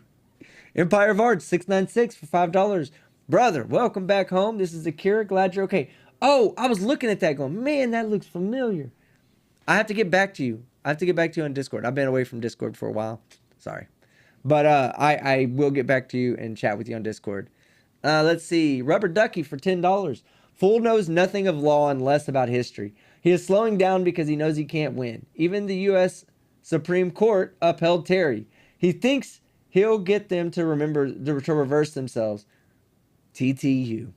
Empire of Arts, $6.96 for $5. Brother, welcome back home. This is Akira. Glad you're okay. Oh, I was looking at that going, man, that looks familiar. I have to get back to you. I have to get back to you on Discord. I've been away from Discord for a while. Sorry. But I will get back to you and chat with you on Discord. Let's see. Rubber Ducky for $10. Fool knows nothing of law and less about history. He is slowing down because he knows he can't win. Even the U.S. Supreme Court upheld Terry. He thinks he'll get them to reverse themselves. TTU.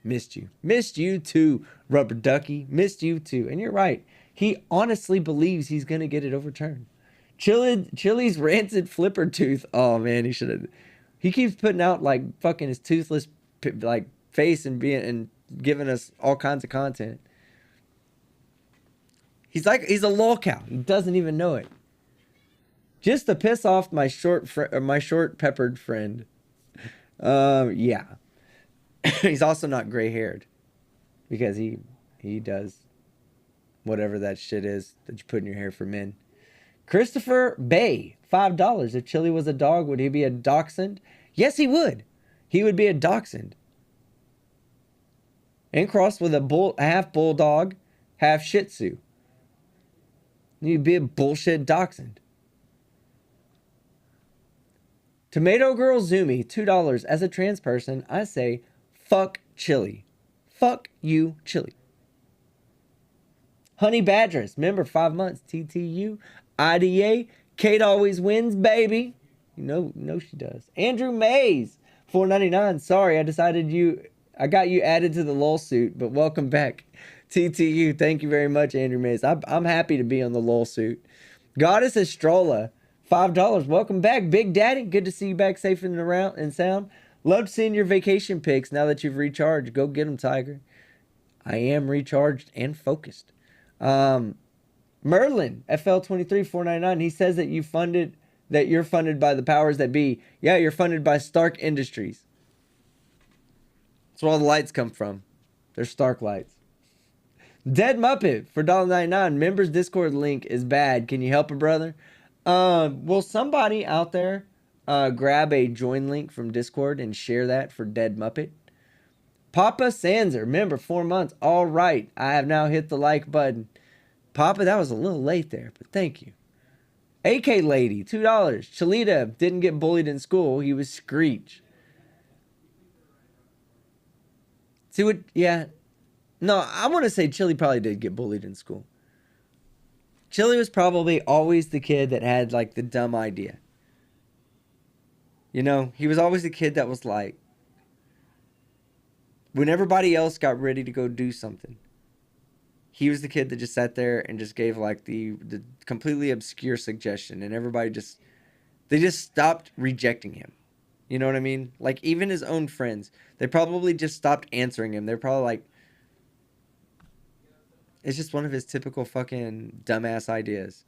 Missed you. Missed you too, Rubber Ducky. Missed you too. And you're right. He honestly believes he's going to get it overturned. Chili's rancid flipper tooth. Oh man, he should have. He keeps putting out like fucking his toothless like face and giving us all kinds of content. He's a lolcow. He doesn't even know it. Just to piss off my short peppered friend. Yeah. He's also not gray haired because he does whatever that shit is that you put in your hair for men. Christopher Bay, $5. If Chili was a dog, would he be a dachshund? Yes, he would. He would be a dachshund. And crossed with a half bulldog, half Shih Tzu. He'd be a bullshit dachshund. Tomato Girl Zoomy, $2. As a trans person, I say, fuck Chili. Fuck you, Chili. Honey Badgers, member, 5 months. TTU, IDA, Kate always wins, baby. You know she does. Andrew Mays, $4.99. Sorry, I got you added to the LOL suit, but welcome back. TTU, thank you very much, Andrew Mays. I'm happy to be on the LOL suit. Goddess Estrola, $5. Welcome back, Big Daddy. Good to see you back safe and around and sound. Loved seeing your vacation pics now that you've recharged. Go get them, Tiger. I am recharged and focused. Merlin, FL23, $4.99. He says that you're funded by the powers that be. Yeah, you're funded by Stark Industries. That's where all the lights come from. They're Stark lights. Dead Muppet for $1.99. Members Discord link is bad. Can you help a brother? Will somebody out there grab a join link from Discord and share that for Dead Muppet? Papa Sanser, member, 4 months. All right, I have now hit the like button. Papa, that was a little late there, but thank you. AK Lady, $2. Chalita didn't get bullied in school. He was Screech. See what? Yeah. No, I want to say Chili probably did get bullied in school. Chili was probably always the kid that had like the dumb idea. You know, he was always the kid that was like, when everybody else got ready to go do something, he was the kid that just sat there and just gave like the completely obscure suggestion, and everybody they just stopped rejecting him. You know what I mean? Like even his own friends, they probably just stopped answering him. They're probably like, it's just one of his typical fucking dumbass ideas.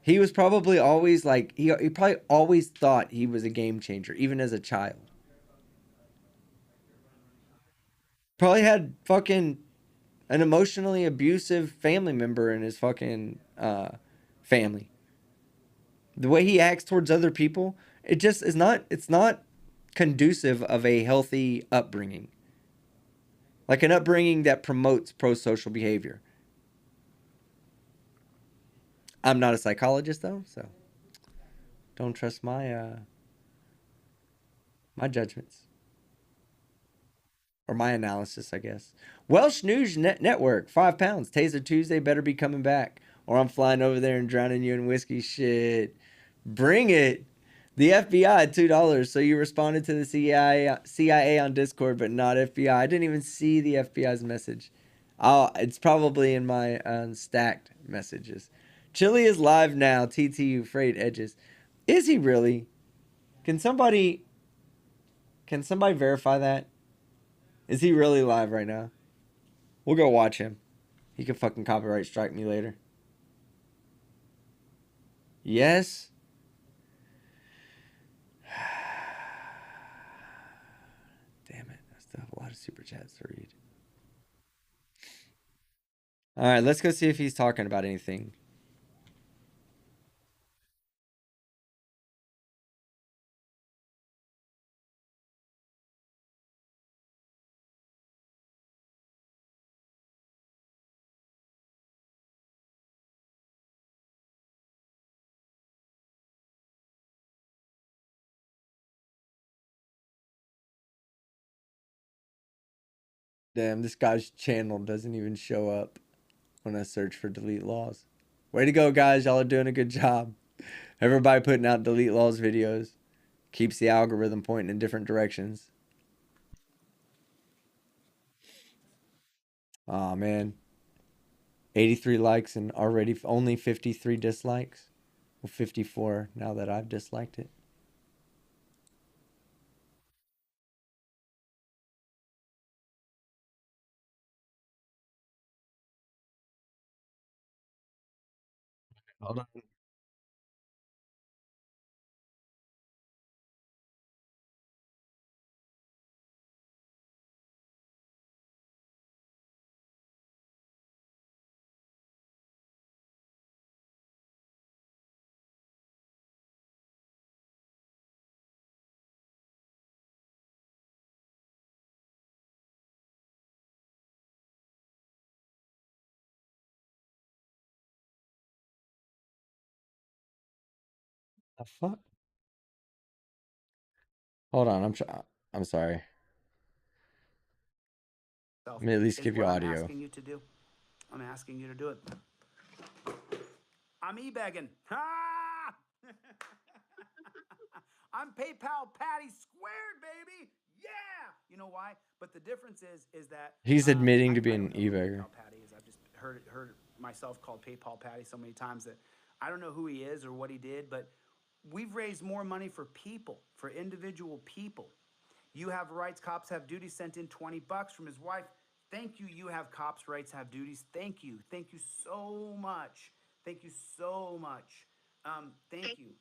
He was probably always like, he probably always thought he was a game changer, even as a child. Probably had fucking an emotionally abusive family member in his fucking family. The way he acts towards other people, it just is not, it's not conducive of a healthy upbringing. Like an upbringing that promotes pro-social behavior. I'm not a psychologist though, so don't trust my my judgments. Or my analysis, I guess. Welsh News Network, £5. Taser Tuesday better be coming back, or I'm flying over there and drowning you in whiskey. Shit. Bring it. The FBI, $2. So you responded to the CIA on Discord, but not FBI. I didn't even see the FBI's message. It's probably in my stacked messages. Chili is live now. TTU, Freight Edges. Is he really? Can somebody verify that? Is he really live right now? We'll go watch him. He can fucking copyright strike me later. Yes. Damn it. I still have a lot of super chats to read. All right, let's go see if he's talking about anything. Damn, this guy's channel doesn't even show up when I search for delete laws. Way to go, guys. Y'all are doing a good job. Everybody putting out delete laws videos keeps the algorithm pointing in different directions. Aw, man. 83 likes and already only 53 dislikes. Well, 54 now that I've disliked it. Hold on. The fuck? Hold on, I'm sorry. Let me at least give you audio. I'm asking you to do. I'm asking you to do it. I'm e-begging. Ha! I'm PayPal Patty squared, baby. Yeah. You know why? But the difference is that He's admitting to I being don't an know who e-bagger. PayPal Patty is. I've just heard myself called PayPal Patty so many times that I don't know who he is or what he did. But we've raised more money for people, for individual people. You Have Rights, Cops Have Duties sent in $20 from his wife. Thank you. You Have Cops Rights Have Duties. Thank you. Thank you so much. Thank you so much. Thank you.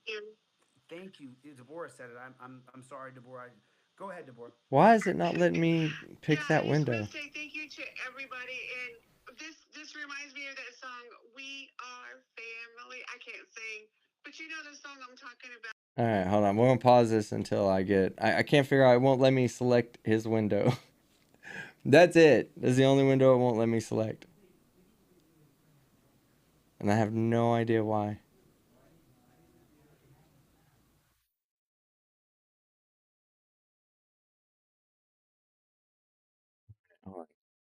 Thank you. Deborah said it. I'm sorry, Deborah. Go ahead, Deborah. Why is it not letting me pick that window? Say thank you to everybody, and this reminds me of that song "We Are Family." I can't sing, but you know the song I'm talking about. All right, hold on. We're gonna pause this until I can't figure out. It won't let me select his window. That's it. That's the only window it won't let me select, and I have no idea why. Hold on.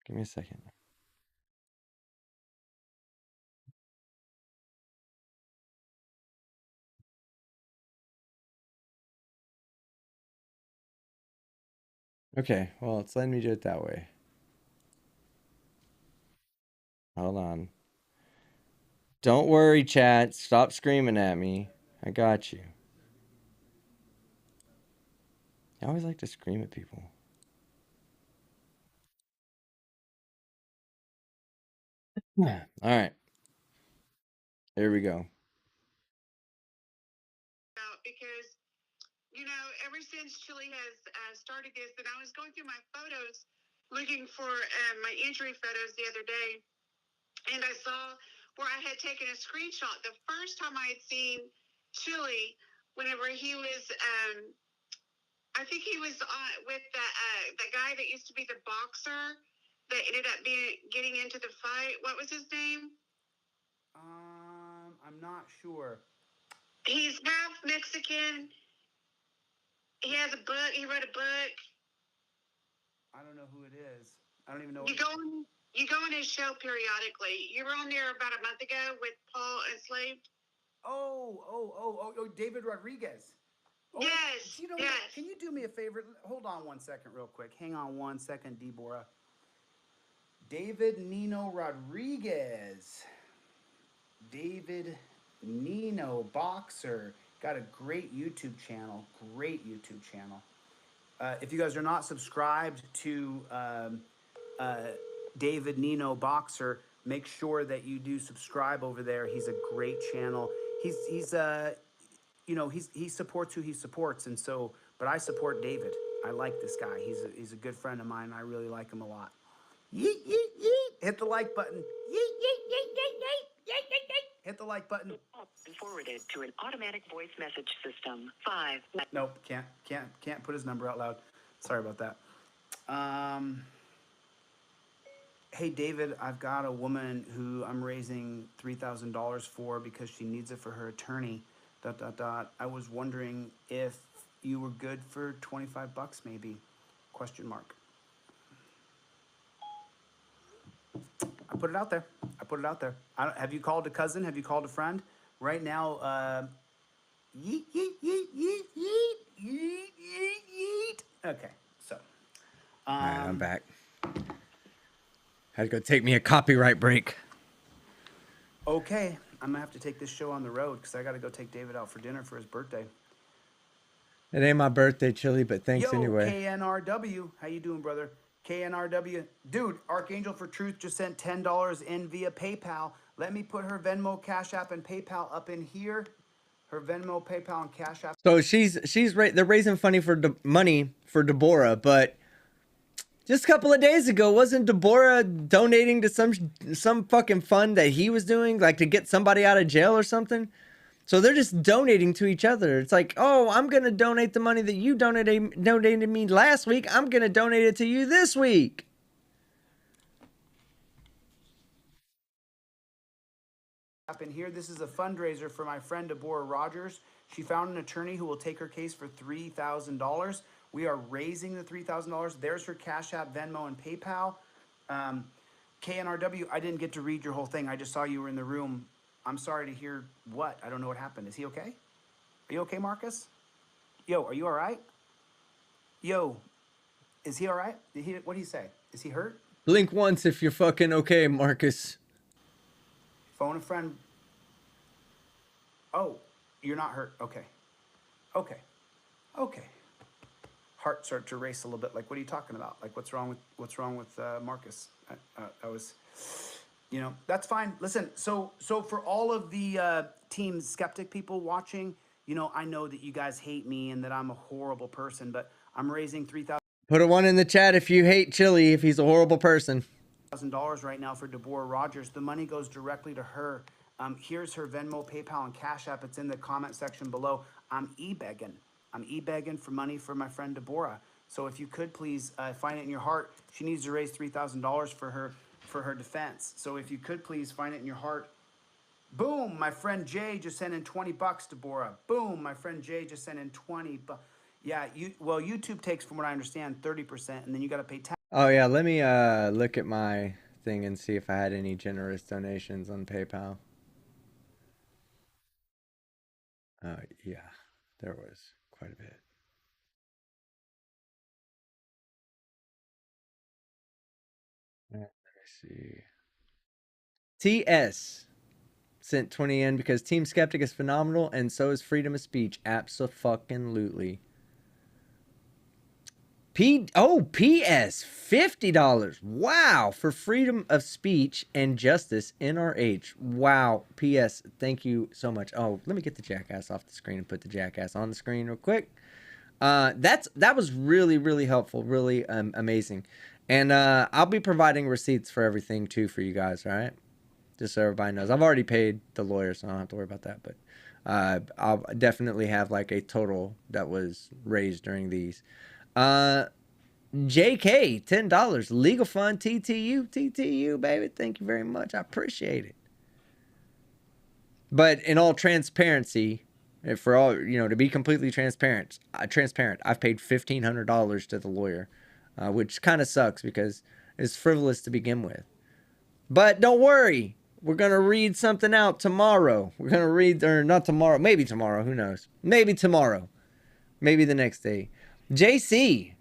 Give me a second. Okay, well, it's letting me do it that way. Hold on. Don't worry, chat. Stop screaming at me. I got you. I always like to scream at people. All right. Here we go. Because ever since Chili has started this, and I was going through my photos, looking for my injury photos the other day, and I saw where I had taken a screenshot. The first time I had seen Chili, whenever he was, I think he was with the guy that used to be the boxer that ended up getting into the fight. What was his name? I'm not sure. He's half Mexican. He has a book. He wrote a book. I don't know who it is. I don't even know. You go on his show periodically. You were on there about a month ago with Paul Enslaved. Oh, David Rodriguez. Oh, yes. Yes. Can you do me a favor? Hold on 1 second, real quick. Hang on 1 second, Deborah. David Nino Rodriguez. David Nino Boxer. Got a great YouTube channel. If you guys are not subscribed to David Nino Boxer, make sure that you do subscribe over there. He's a great channel. He supports who he supports, and so, but I support David. I like this guy. He's a good friend of mine. I really like him a lot. Yeet, yeet, yeet. Hit the like button. Yeet, yeet, yeet, yeet, yeet, yeet, yeet, yeet. Hit the like button. And forwarded to an automatic voice message system. 5. Nope, can't put his number out loud. Sorry about that. Hey David, I've got a woman who I'm raising $3,000 for because she needs it for her attorney. ... I was wondering if you were good for $25 maybe? ? I put it out there. Have you called a cousin? Have you called a friend? Right now, yeet, yeet, yeet, yeet, yeet, yeet, yeet, yeet. Okay, so. All right, I'm back. Had to go take me a copyright break. Okay, I'm gonna have to take this show on the road because I gotta go take David out for dinner for his birthday. It ain't my birthday, Chili, but thanks anyway. KNRW, how you doing, brother? KNRW, dude, Archangel for Truth just sent $10 in via PayPal. Let me put her Venmo, Cash App, and PayPal up in here. Her Venmo, PayPal, and Cash App. So they're raising money for Deborah, but just a couple of days ago, wasn't Deborah donating to some fucking fund that he was doing, like to get somebody out of jail or something? So they're just donating to each other. It's like, oh, I'm going to donate the money that you donated me last week. I'm going to donate it to you this week. Up in here, this is a fundraiser for my friend Deborah Rogers. She found an attorney who will take her case for $3,000. We are raising the $3,000. There's her Cash App, Venmo, and PayPal. KNRW, I didn't get to read your whole thing. I just saw you were in the room. I'm sorry to hear what. I don't know what happened. Is he okay? Are you okay, Marcus? Yo, are you all right? Yo, is he all right? What did he say? Is he hurt? Blink once if you're fucking okay, Marcus. Phone a friend. Oh, you're not hurt. Okay. Okay. Okay. Heart started to race a little bit. Like, what are you talking about? Like, what's wrong with Marcus? I was, that's fine. Listen, so for all of the Team Skeptic people watching, I know that you guys hate me and that I'm a horrible person, but I'm raising $3,000 Put a 1 in the chat if you hate Chili, if he's a horrible person. right now for Deborah Rogers. The money goes directly to her. Here's her Venmo, PayPal, and Cash App. It's in the comment section below. I'm e-begging for money for my friend Deborah. So if you could please find it in your heart. She needs to raise $3,000 for her defense. So if you could please find it in your heart. Boom, my friend Jay just sent in $20, Deborah. Boom, my friend Jay just sent in $20. Yeah, YouTube takes, from what I understand, 30%, and then you got to pay tax. Oh yeah, let me look at my thing and see if I had any generous donations on PayPal. Yeah, there was quite a bit. Let me see. TS sent 20 in because Team Skeptic is phenomenal and so is freedom of speech. Abso-fucking-lutely. PS $50. Wow, for freedom of speech and justice, NRH. Wow, PS, thank you so much. Oh, let me get the jackass off the screen and put the jackass on the screen real quick. That was really, really helpful, really amazing. And I'll be providing receipts for everything too for you guys, all right? Just so everybody knows. I've already paid the lawyer, so I don't have to worry about that. But I'll definitely have like a total that was raised during these. JK, $10. Legal Fund, TTU, baby. Thank you very much. I appreciate it. But in all transparency, for all, to be completely transparent, I've paid $1,500 to the lawyer, which kind of sucks because it's frivolous to begin with. But don't worry. We're going to read something out tomorrow. We're going to read, or not tomorrow, maybe tomorrow. Who knows? Maybe tomorrow. Maybe the next day. JCT,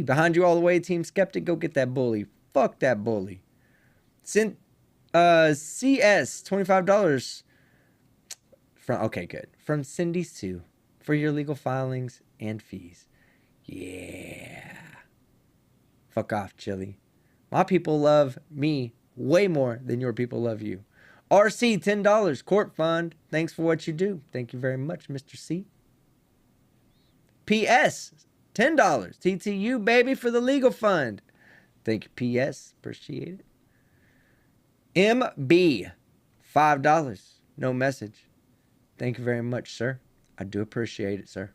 behind you all the way, Team Skeptic. Go get that bully. Fuck that bully. CS, $25 from, okay, good. From Cindy Sue for your legal filings and fees. Yeah. Fuck off, Chili. My people love me way more than your people love you. RC, $10. Court fund. Thanks for what you do. Thank you very much, Mr. C. PS, $10. TTU, baby, for the legal fund. Thank you, PS. Appreciate it. MB, $5. No message. Thank you very much, sir. I do appreciate it, sir.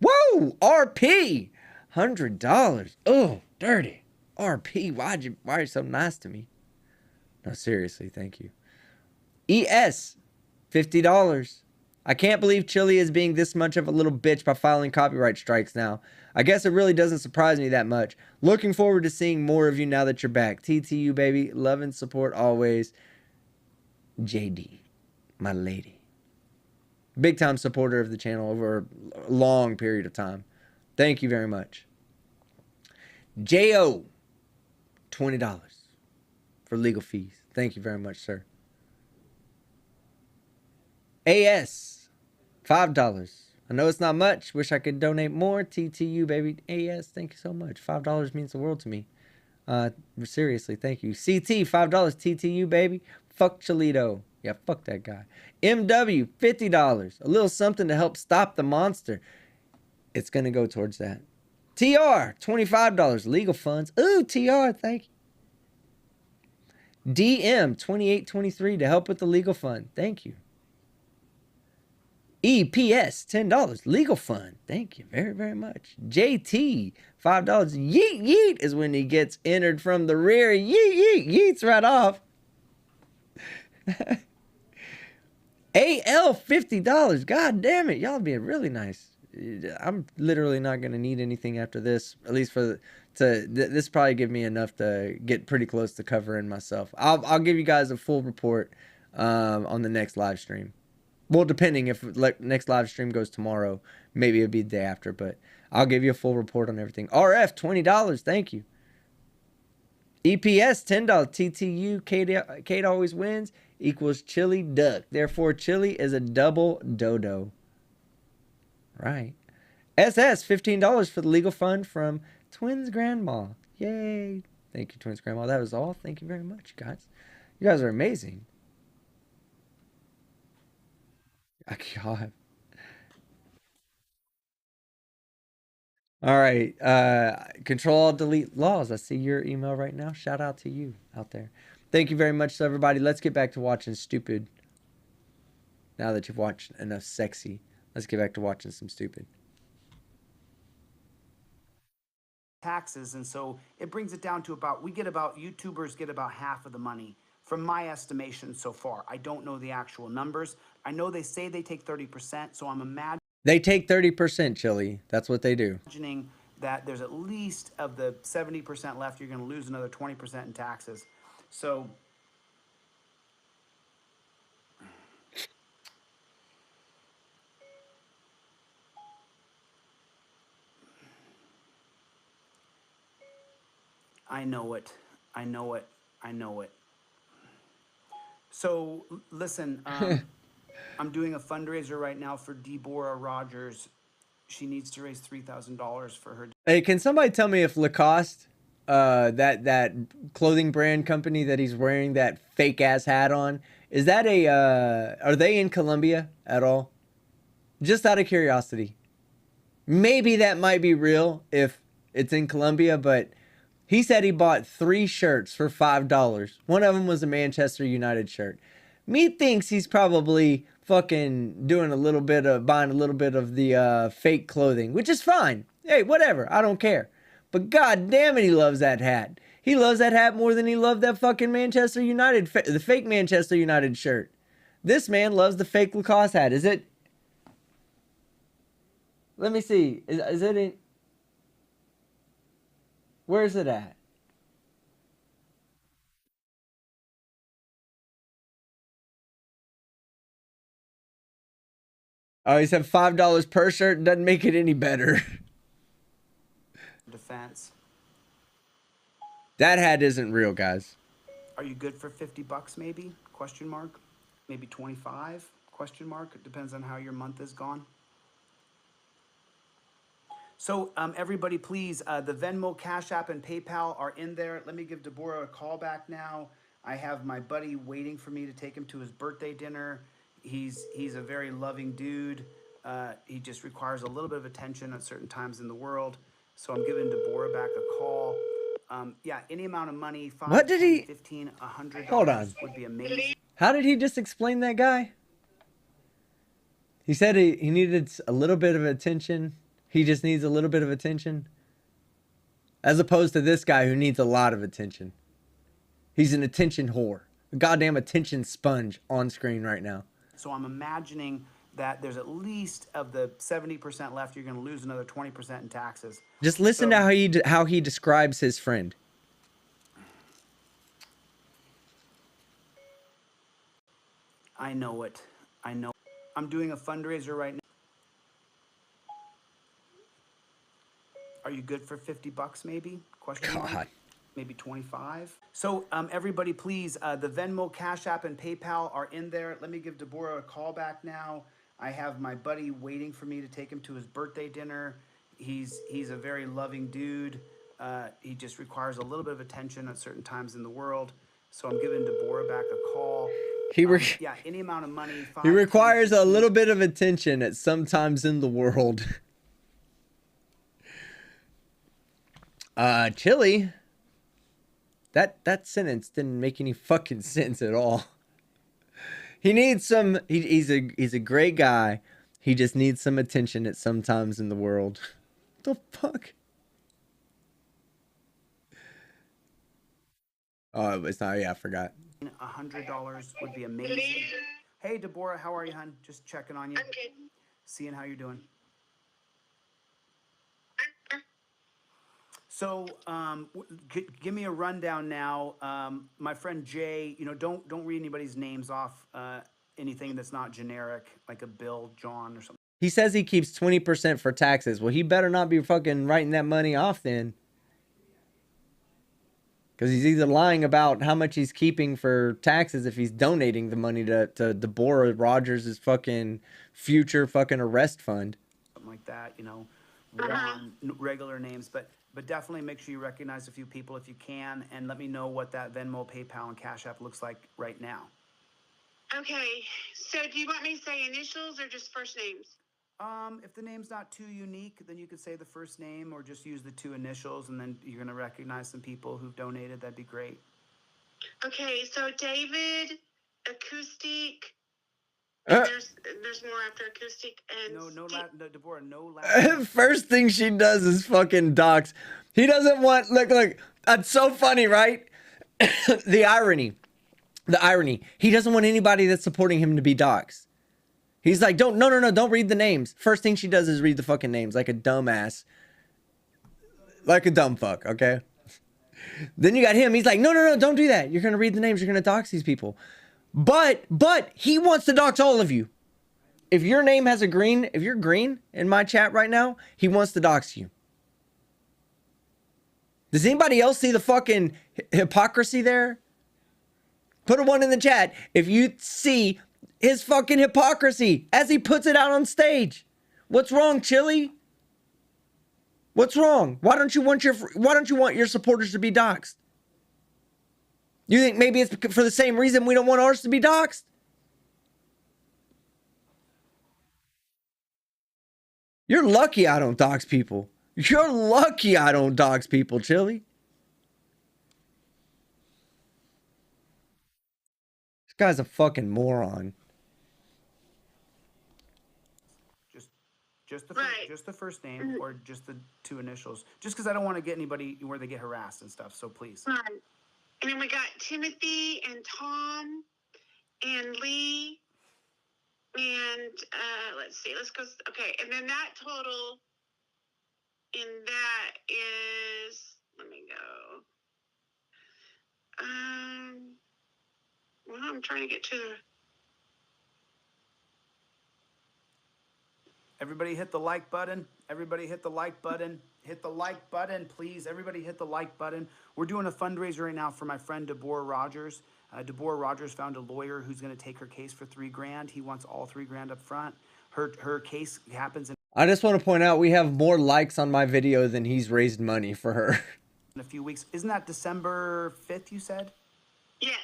Whoa! RP, $100. Oh, dirty. RP, why are you so nice to me? No, seriously, thank you. ES, $50. I can't believe Chili is being this much of a little bitch by filing copyright strikes now. I guess it really doesn't surprise me that much. Looking forward to seeing more of you now that you're back. TTU, baby. Love and support always. JD, my lady. Big time supporter of the channel over a long period of time. Thank you very much. JO, $20 for legal fees. Thank you very much, sir. AS, $5. I know it's not much. Wish I could donate more. TTU, baby. AS, thank you so much. $5 means the world to me. Seriously, thank you. CT, $5. TTU, baby. Fuck Cholito. Yeah, fuck that guy. MW, $50. A little something to help stop the monster. It's going to go towards that. TR, $25. Legal funds. Ooh, TR, thank you. DM, $28.23 to help with the legal fund. Thank you. EPS, $10. Legal fund. Thank you very, very much. JT, $5. Yeet, yeet is when he gets entered from the rear. Yeet, yeet, yeets right off. AL $50. God damn it. Y'all being really nice. I'm literally not going to need anything after this, at least for this probably give me enough to get pretty close to covering myself. I'll give you guys a full report on the next live stream. Well, depending if next live stream goes tomorrow, maybe it'll be the day after, but I'll give you a full report on everything. RF $20. Thank you. EPS $10. TTU Kate always wins equals chili duck. Therefore, chili is a double dodo. Right. SS $15 for the legal fund from Twins Grandma. Yay. Thank you, Twins Grandma. That was all. Thank you very much, guys. You guys are amazing. God. All right. Control delete laws. I see your email right now. Shout out to you out there. Thank you very much, everybody. Let's get back to watching Stupid. Now that you've watched enough sexy, let's get back to watching some Stupid. Taxes, and so it brings it down to YouTubers get about half of the money from my estimation so far. I don't know the actual numbers. I know they say they take 30%, so I'm imagining They take 30%, Chili. That's what they do. That there's at least of the 70% left, you're going to lose another 20% in taxes. So I know it. I know it. I know it. So listen, I'm doing a fundraiser right now for Deborah Rogers. She needs to raise $3,000 for her. Hey, can somebody tell me if Lacoste, that clothing brand company that he's wearing that fake ass hat on, is that are they in Colombia at all? Just out of curiosity. Maybe that might be real if it's in Colombia, but he said he bought 3 shirts for $5. One of them was a Manchester United shirt. Me thinks he's probably fucking buying a little bit of the fake clothing, which is fine. Hey, whatever. I don't care. But god damn it, he loves that hat. He loves that hat more than he loved that fucking Manchester United, the fake Manchester United shirt. This man loves the fake Lacoste hat. Is it? Let me see. Is it in? Where's it at? Oh, he said $5 per shirt. Doesn't make it any better. Defense. That hat isn't real, guys. Are you good for $50 maybe? Question mark. Maybe 25? Question mark. It depends on how your month is gone. So everybody, please, the Venmo, Cash App, and PayPal are in there. Let me give Deborah a call back now. I have my buddy waiting for me to take him to his birthday dinner. He's a very loving dude. He just requires a little bit of attention at certain times in the world. So I'm giving Deborah back a call. Yeah, any amount of money, What did he? $15, $100 Hold on. would be amazing. How did he just explain that guy? He said he needed a little bit of attention. He just needs a little bit of attention. As opposed to this guy who needs a lot of attention. He's an attention whore. A goddamn attention sponge on screen right now. So I'm imagining that there's at least of the 70% left, you're going to lose another 20% in taxes. Just listen to how he describes his friend. I know it. I know. I'm doing a fundraiser right now. Are you good for $50 maybe? Question mark. God. Maybe 25. So everybody, please, the Venmo, Cash App, and PayPal are in there. Let me give Deborah a call back now. I have my buddy waiting for me to take him to his birthday dinner. He's a very loving dude. He just requires a little bit of attention at certain times in the world. So I'm giving Deborah back a call. Yeah, any amount of money. He requires a little bit of attention at some times in the world. Chili. That sentence didn't make any fucking sense at all. He needs some. He's a great guy. He just needs some attention at some times in the world. What the fuck? Oh, it's not. Yeah, I forgot. $100 would be amazing. Hey, Deborah, how are you, hon? Just checking on you. I'm good. Seeing how you're doing. So, give me a rundown now. My friend Jay, you know, don't read anybody's names off anything that's not generic, like a Bill, John, or something. He says he keeps 20% for taxes. Well, he better not be fucking writing that money off then. Because he's either lying about how much he's keeping for taxes if he's donating the money to Deborah Rogers' fucking future fucking arrest fund. Something like that, you know, Ron, regular names, but definitely make sure you recognize a few people if you can, and let me know what that Venmo, PayPal, and Cash App looks like right now. Okay, so do you want me to say initials or just first names? If the name's not too unique, then you could say the first name or just use the 2 initials, and then you're gonna recognize some people who've donated. That'd be great. Okay, so David, acoustic. There's more after acoustic and No, Deborah, no last. First thing she does is fucking dox. He doesn't want, look, that's so funny, right? The irony. He doesn't want anybody that's supporting him to be doxxed. He's like, don't read the names. First thing she does is read the fucking names like a dumbass. Like a dumb fuck, okay? Then you got him. He's like, no, don't do that. You're going to read the names. You're going to dox these people. But he wants to dox all of you. If your name has a green, if you're green in my chat right now, he wants to dox you. Does anybody else see the fucking hypocrisy there? Put a 1 in the chat if you see his fucking hypocrisy as he puts it out on stage. What's wrong, Chili? What's wrong? Why don't you want your supporters to be doxxed? You think maybe it's for the same reason we don't want ours to be doxxed? You're lucky I don't dox people. You're lucky I don't dox people, Chili. This guy's a fucking moron. Just the first name or just the 2 initials. Just because I don't want to get anybody where they get harassed and stuff. So please. And then we got Timothy and Tom and Lee. And let's see, let's go. Okay, and then that total in that is, let me go. Well, I'm trying to get to the. Everybody hit the like button. Everybody hit the like button. Hit the like button, please. Everybody hit the like button. We're doing a fundraiser right now for my friend Deborah Rogers. Deborah Rogers found a lawyer who's going to take her case for $3,000. He wants all $3,000 up front. Her case happens in. I just want to point out we have more likes on my video than he's raised money for her. In a few weeks. Isn't that December 5th, you said? Yes.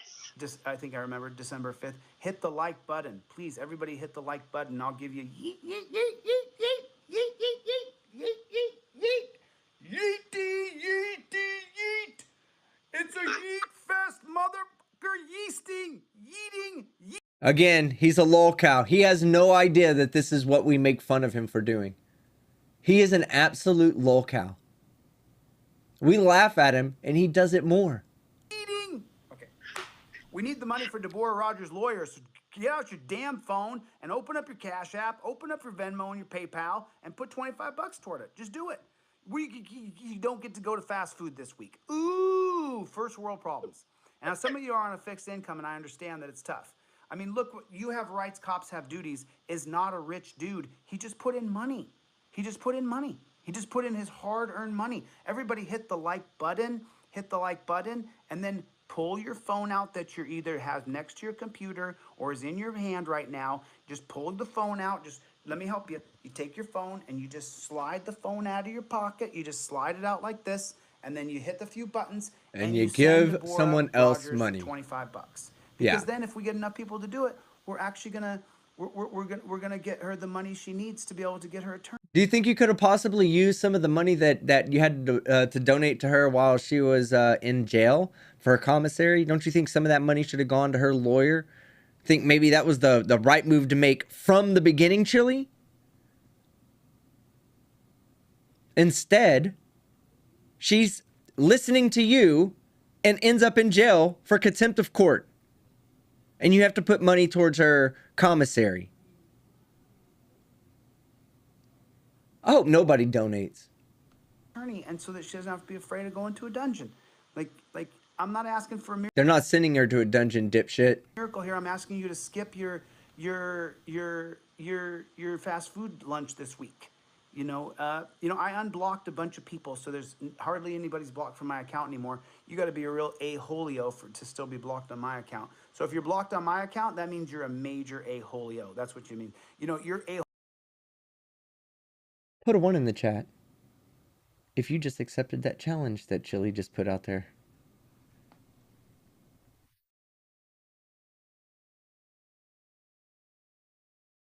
I think I remember December 5th. Hit the like button. Please, everybody hit the like button. I'll give you yeet, yeet, yeet, yeet, yeet, yeet, yeet, yeet, yeet, yeet, yeet, yeet, yeet. It's a yeet fest, motherfucker, yeasting, yeeting, yeet. Again, he's a lol cow. He has no idea that this is what we make fun of him for doing. He is an absolute lol cow. We laugh at him, and he does it more. We need the money for Deborah Rogers' lawyer, so get out your damn phone and open up your Cash App, open up your Venmo and your PayPal, and put $25 toward it. Just do it. You don't get to go to fast food this week. Ooh, first world problems. Now, some of you are on a fixed income, and I understand that it's tough. I mean, look, you have rights, cops have duties is not a rich dude. He just put in money. He just put in money. He just put in his hard-earned money. Everybody hit the like button, and then pull your phone out that you either have next to your computer or is in your hand right now. Just pull the phone out. Just let me help you. You take your phone and you just slide the phone out of your pocket. You just slide it out like this, and then you hit the few buttons and you give someone else money. $25. Because Yeah. then if we get enough people to do it, we're actually gonna we're gonna get her the money she needs to be able to get her a turn. Do you think you could have possibly used some of the money that you had to donate to her while she was in jail for a commissary? Don't you think some of that money should have gone to her lawyer? Think maybe that was the right move to make from the beginning, Chili? Instead, she's listening to you and ends up in jail for contempt of court. And you have to put money towards her commissary. I hope nobody donates. And so that she doesn't have to be afraid of going to a dungeon. Like I'm not asking for a They're not sending her to a dungeon, dipshit. miracle here. I'm asking you to skip your fast food lunch this week. I unblocked a bunch of people, so there's hardly anybody's blocked from my account anymore. You got to be a real a-holio to still be blocked on my account. So if you're blocked on my account, that means you're a major a-holio. That's what you mean. You're a. Put a 1 in the chat if you just accepted that challenge that Chili just put out there.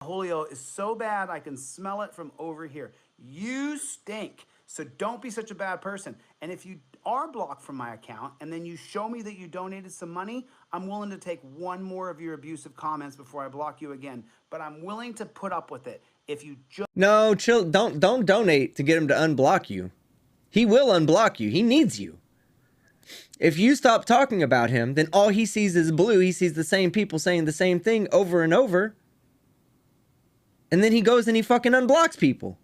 Holio is so bad I can smell it from over here. You stink. So don't be such a bad person. And if you are blocked from my account and then you show me that you donated some money, I'm willing to take one more of your abusive comments before I block you again. But I'm willing to put up with it. If you just No, chill. Don't donate to get him to unblock you. He will unblock you. He needs you. If you stop talking about him, then all he sees is blue. He sees the same people saying the same thing over and over. And then he goes and he fucking unblocks people.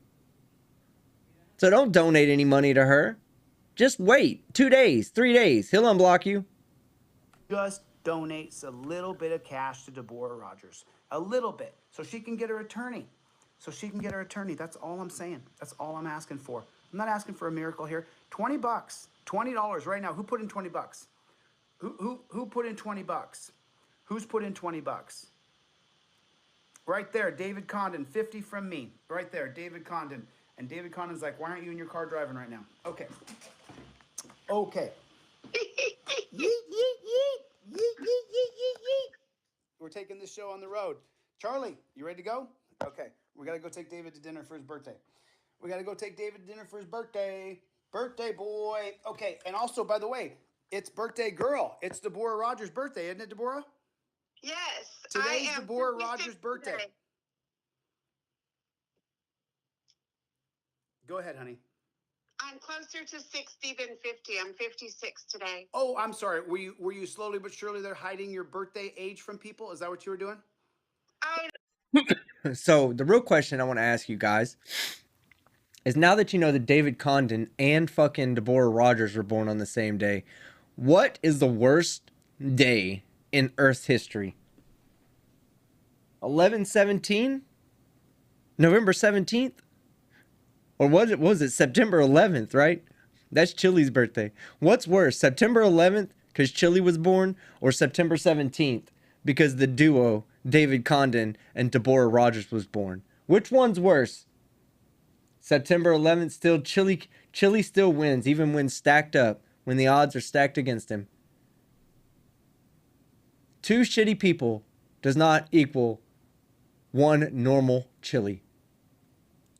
So don't donate any money to her. Just wait 2 days, 3 days. He'll unblock you. just donates a little bit of cash to Deborah Rogers, a little bit, so she can get her attorney. That's all I'm saying. That's all I'm asking for. I'm not asking for a miracle here. $20, $20 right now. Who put in 20 bucks? Who put in 20 bucks? Who's put in 20 bucks? Right there, David Condon, 50 from me. Right there, David Condon. And David Condon's like, why aren't you in your car driving right now? Okay. Yeet, yeet, yeet, yeet, yeet, yeet, yeet. We're taking this show on the road. Charlie, you ready to go? Okay, we gotta go take David to dinner for his birthday. Birthday boy. Okay, and also, by the way, it's birthday girl. It's Deborah Rogers' birthday, isn't it, Deborah? Yes. Today's Deborah Rogers' birthday. Today. Go ahead, honey. I'm closer to 60 than 50. I'm 56 today. Oh, I'm sorry. Were you slowly but surely there hiding your birthday age from people? Is that what you were doing? So the real question I want to ask you guys is, now that you know that David Condon and fucking Deborah Rogers were born on the same day, what is the worst day in Earth's history? 11/17? November 17th? Or was it September 11th, right? That's Chili's birthday. What's worse, September 11th because Chili was born, or September 17th because the duo David Condon and Deborah Rogers was born? Which one's worse? September 11th, still Chili still wins, even when stacked up, when the odds are stacked against him. Two shitty people does not equal one normal Chili.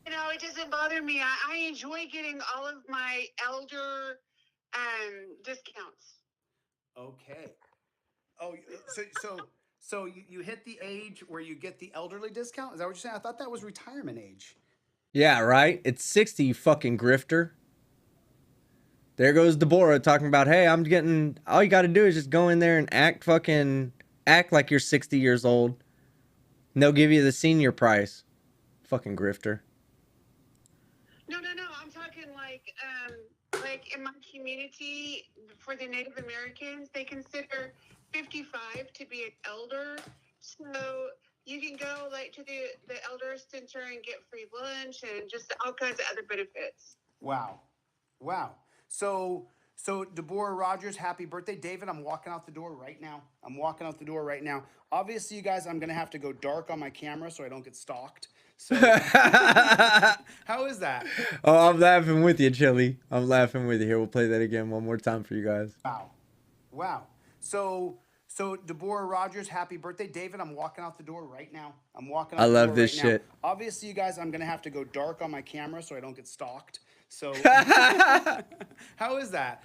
You know, it doesn't bother me. I enjoy getting all of my elder discounts. Okay. Oh, so you hit the age where you get the elderly discount? Is that what you're saying? I thought that was retirement age. Yeah, right? It's 60, you fucking grifter. There goes Deborah talking about, hey, I'm getting, all you got to do is just go in there and act like you're 60 years old. And they'll give you the senior price. Fucking grifter. No. I'm talking like in my community, for the Native Americans, they consider 55 to be an elder. So you can go like to the elder center and get free lunch and just all kinds of other benefits. Wow. So Deborah Rogers, happy birthday. David, I'm walking out the door right now. Obviously, you guys, I'm going to have to go dark on my camera so I don't get stalked. So how is that? Oh, I'm laughing with you, Chili. I'm laughing with you. Here, we'll play that again one more time for you guys. Wow. So Deborah Rogers, happy birthday. David, I'm walking out the door right now. I love this shit. Obviously, you guys, I'm going to have to go dark on my camera so I don't get stalked. So how is that?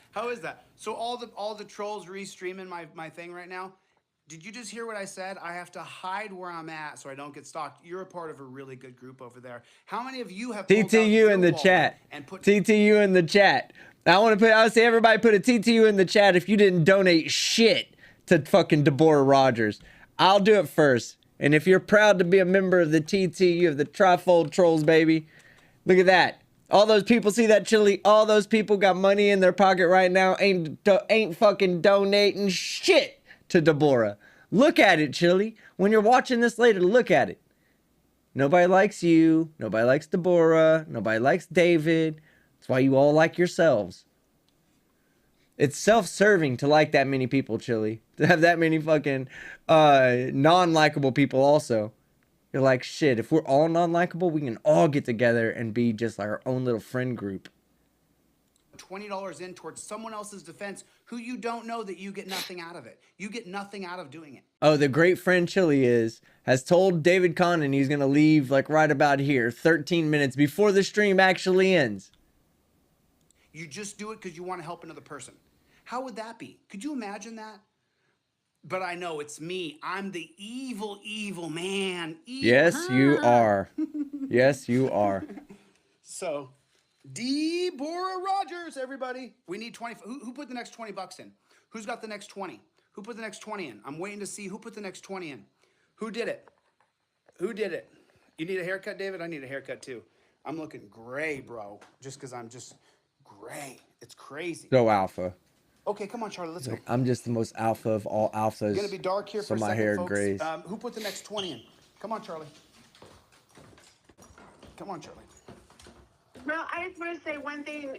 So all the trolls restreaming my thing right now. Did you just hear what I said? I have to hide where I'm at so I don't get stalked. You're a part of a really good group over there. How many of you have TTU in the chat? TTU in the chat. I want to say everybody put a TTU in the chat if you didn't donate shit to fucking Deborah Rogers. I'll do it first. And if you're proud to be a member of the TT, you have the Trifold Trolls, baby. Look at that. All those people, see that, Chili? All those people got money in their pocket right now, ain't fucking donating shit to Deborah. Look at it, Chili. When you're watching this later, look at it. Nobody likes you. Nobody likes Deborah. Nobody likes David. That's why you all like yourselves. It's self-serving to like that many people, Chili. To have that many fucking non-likable people also. You're like, shit, if we're all non-likable, we can all get together and be just like our own little friend group. $20 in towards someone else's defense who you don't know, that you get nothing out of it. You get nothing out of doing it. Oh, the great friend Chili has told David Condon he's going to leave like right about here, 13 minutes before the stream actually ends. You just do it because you want to help another person. How would that be? Could you imagine that? But I know it's me. I'm the evil, evil man. Yes, you are. Yes, you are. So, Deborah Rogers, everybody. We need 20. Who put the next 20 bucks in? Who's got the next 20? Who put the next 20 in? I'm waiting to see who put the next 20 in. Who did it? Who did it? You need a haircut, David? I need a haircut too. I'm looking gray, bro. Just because I'm just gray. It's crazy. So alpha. Okay, come on, Charlie. Let's go. I'm just the most alpha of all alphas. It's gonna be dark here so for a my second, hair folks. grays. Who put the next 20 in? Come on, Charlie. Come on, Charlie. Well, I just want to say one thing.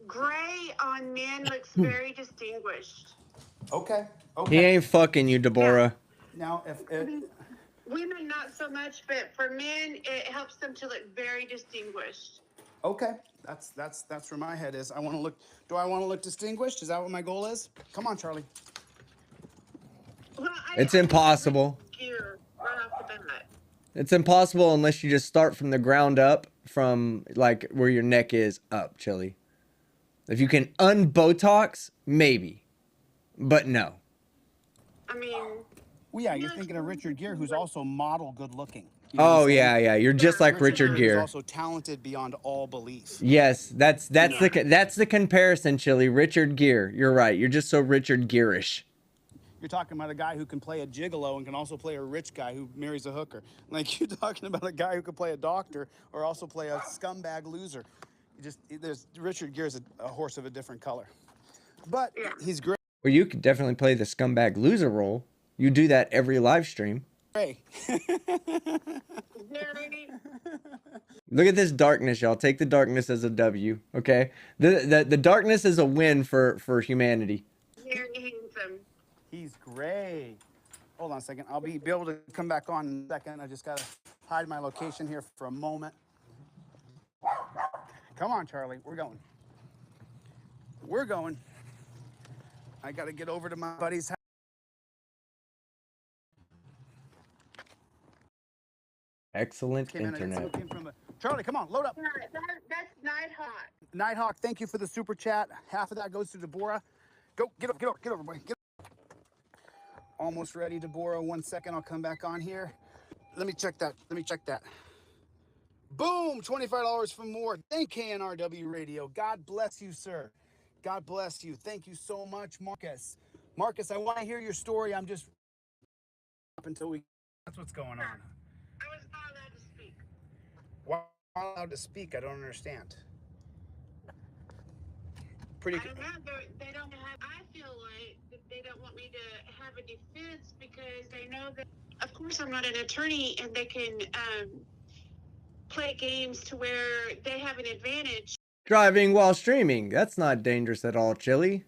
Gray on men looks very distinguished. Okay. He ain't fucking you, Deborah. Now, if women not so much, but for men, it helps them to look very distinguished. okay, that's where my head is. I want to look. Do I want to look distinguished? Is that what my goal is? Come on, Charlie. Well, It's impossible. Gear right off the bat. It's impossible unless you just start from the ground up, from like where your neck is up, Chili. If you can un-Botox, maybe. But no. I mean... Well, yeah, you're thinking of Richard Gere, who's also model good looking. Oh, yeah. You're just like Richard Gere. Gere. Who's also talented beyond all belief. Yes, that's the comparison, Chili. Richard Gere. You're right. You're just so Richard Gere-ish. You're talking about a guy who can play a gigolo and can also play a rich guy who marries a hooker. Like, you're talking about a guy who can play a doctor or also play a scumbag loser. Richard Gere's a horse of a different color. But he's great. Well, you could definitely play the scumbag loser role. You do that every live stream. Hey. Look at this darkness, y'all. Take the darkness as a W, okay? The darkness is a win for humanity. Very handsome. He's great. Hold on a second. I'll be able to come back on in a second. I just got to hide my location here for a moment. Come on, Charlie. We're going. We're going. I got to get over to my buddy's house. Excellent internet. Charlie, come on, load up. That's Nighthawk. Nighthawk, thank you for the super chat. Half of that goes to Deborah. Go, get over, boy. Get up. Almost ready, Deborah. 1 second, I'll come back on here. Let me check that. Boom, $25 for more. Thank KNRW Radio. God bless you, sir. God bless you. Thank you so much, Marcus. Marcus, I want to hear your story. I'm just up until we. That's what's going on. I was not allowed to speak. Why not allowed to speak? I don't understand. I don't know. They don't have. I feel like that they don't want me to have a defense because they know that. Of course, I'm not an attorney, and they can play games to where they have an advantage. Driving while streaming. That's not dangerous at all, Chili.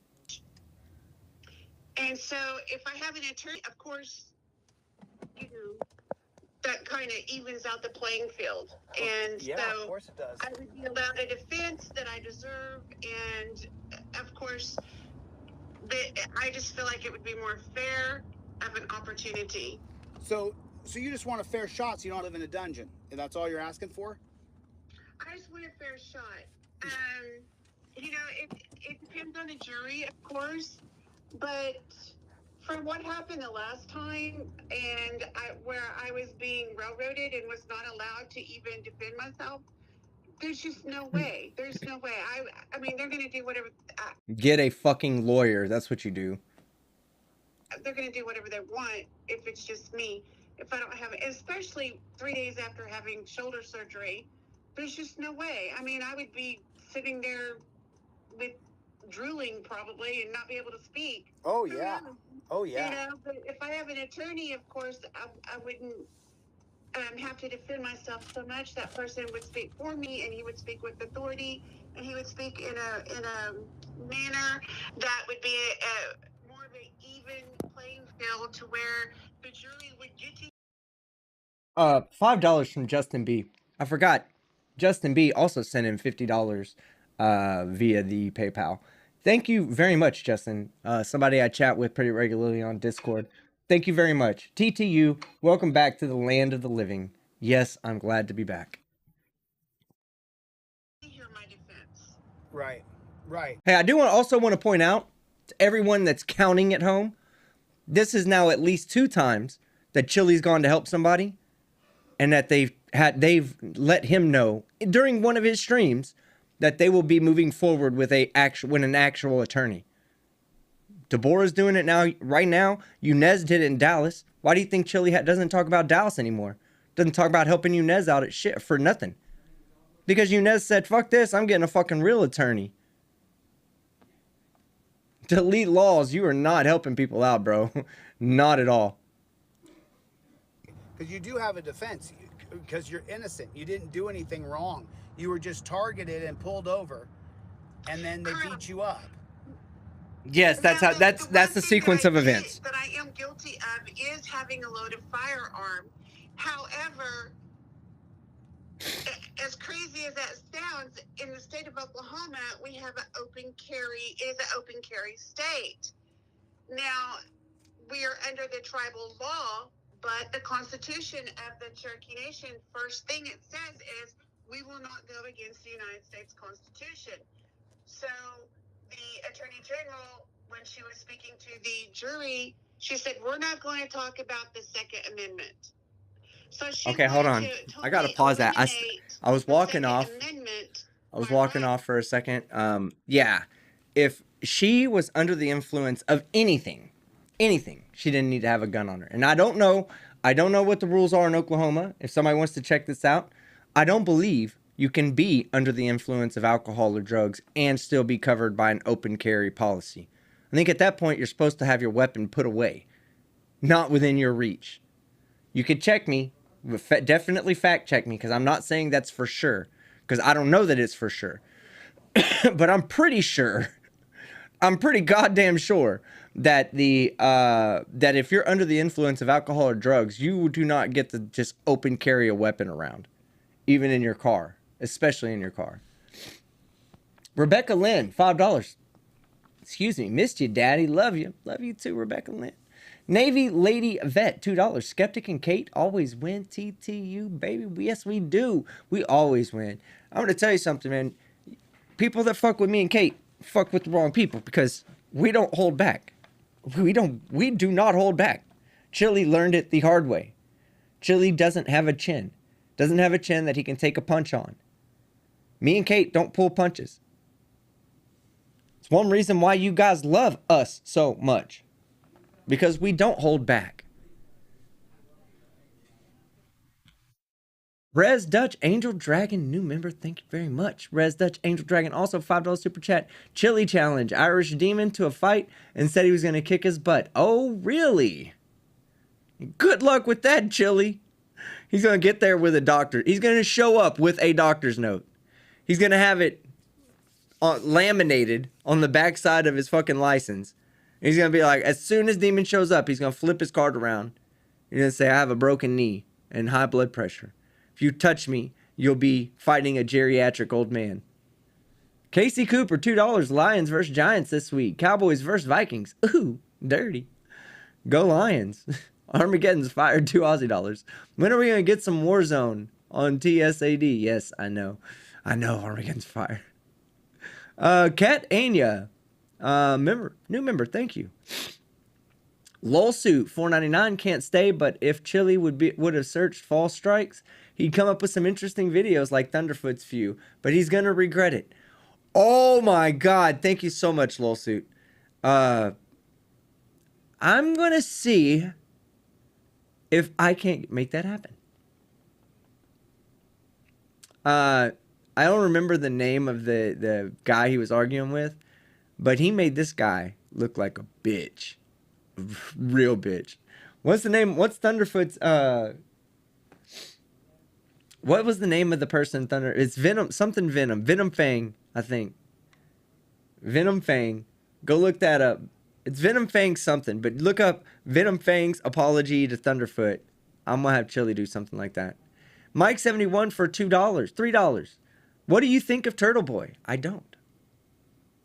And so, if I have an attorney, of course, you know, that kind of evens out the playing field. And yeah, so of course it does. I would be allowed a defense that I deserve. And of course, I just feel like it would be more fair of an opportunity. So you just want a fair shot so you don't live in a dungeon? And that's all you're asking for? I just want a fair shot. You know, it depends on the jury, of course. But for what happened the last time, and where I was being railroaded and was not allowed to even defend myself, there's just no way. There's no way. I mean, they're going to do whatever. Get a fucking lawyer. That's what you do. they're going to do whatever they want if it's just me. If I don't have it, especially 3 days after having shoulder surgery, there's just no way. I mean, I would be sitting there with drooling probably and not be able to speak. Oh yeah. Oh yeah. You know, but if I have an attorney, of course, I wouldn't have to defend myself so much. That person would speak for me, and he would speak with authority, and he would speak in a manner that would be more of an even playing field to where the jury would get to. $5 from Justin B. I forgot. Justin B also sent in $50 via the PayPal. Thank you very much, Justin. Somebody I chat with pretty regularly on Discord. Thank you very much. TTU, welcome back to the land of the living. Yes, I'm glad to be back. Right. Right. Hey, I do also want to point out to everyone that's counting at home, this is now at least 2 times that Chili's gone to help somebody, and that they've let him know during one of his streams that they will be moving forward with an actual attorney. Deborah's doing it now, right now. Yunez did it in Dallas. Why do you think Chili doesn't talk about Dallas anymore? Doesn't talk about helping Yunez out at shit for nothing. Because Yunez said, fuck this, I'm getting a fucking real attorney. Delete laws, you are not helping people out, bro. Not at all. Because you do have a defense, because you're innocent. You didn't do anything wrong. You were just targeted and pulled over, and then they beat you up. Yes, that's the sequence of events. That I am guilty of is having a loaded firearm. However, as crazy as that sounds, in the state of Oklahoma, we have an open carry state. Now, we are under the tribal law, but the Constitution of the Cherokee Nation, first thing it says is, we will not go against the United States Constitution. So the Attorney General, when she was speaking to the jury, she said, we're not going to talk about the Second Amendment. So Okay, hold on. I gotta pause that. I was walking off. I was walking off for a second. Yeah. If she was under the influence of anything, she didn't need to have a gun on her. And I don't know what the rules are in Oklahoma. If somebody wants to check this out, I don't believe you can be under the influence of alcohol or drugs and still be covered by an open carry policy. I think at that point, you're supposed to have your weapon put away, not within your reach. You could check me, definitely fact check me, because I'm not saying that's for sure, because I don't know that it's for sure. But I'm pretty sure, I'm pretty goddamn sure that that if you're under the influence of alcohol or drugs, you do not get to just open carry a weapon around, even in your car, especially in your car. Rebecca Lynn, $5. Excuse me, missed you, Daddy. Love you. Love you too, Rebecca Lynn. Navy Lady Vet, $2. Skeptic and Kate always win. TTU, baby. Yes, we do. We always win. I'm going to tell you something, man. People that fuck with me and Kate fuck with the wrong people, because we don't hold back. We do not hold back. Chili learned it the hard way. Chili doesn't have a chin. Doesn't have a chin that he can take a punch on. Me and Kate don't pull punches. It's one reason why you guys love us so much. Because we don't hold back. Rez Dutch Angel Dragon, new member, thank you very much. Rez Dutch Angel Dragon, also $5 super chat. Chili challenge, Irish demon to a fight and said he was going to kick his butt. Oh, really? Good luck with that, Chili. He's going to get there with a doctor. He's going to show up with a doctor's note. He's going to have it laminated on the backside of his fucking license. He's going to be like, as soon as Demon shows up, he's going to flip his card around. He's going to say, I have a broken knee and high blood pressure. If you touch me, you'll be fighting a geriatric old man. Casey Cooper, $2. Lions versus Giants this week. Cowboys versus Vikings. Ooh, dirty. Go Lions. Armageddon's fired, $2 Aussie. When are we going to get some Warzone on TSAD? Yes, I know. Armageddon's fired. Kat Anya. New member, thank you. Lawsuit, $4.99, can't stay, but if Chili would have searched false strikes, he'd come up with some interesting videos like Thunderfoot's few, but he's gonna regret it. Oh my god, thank you so much, Lawsuit. I'm going to see if I can't make that happen. I don't remember the name of the guy he was arguing with, but he made this guy look like a bitch. Real bitch. What's the name? What's Thunderfoot's what was the name of the person Thunder? It's Venom, something Venom. Venom Fang, I think. Venom Fang. Go look that up. It's Venom Fang something, but look up Venom Fang's apology to Thunderfoot. I'm gonna have Chili do something like that. Mike71 for $2, $3. What do you think of Turtle Boy? I don't.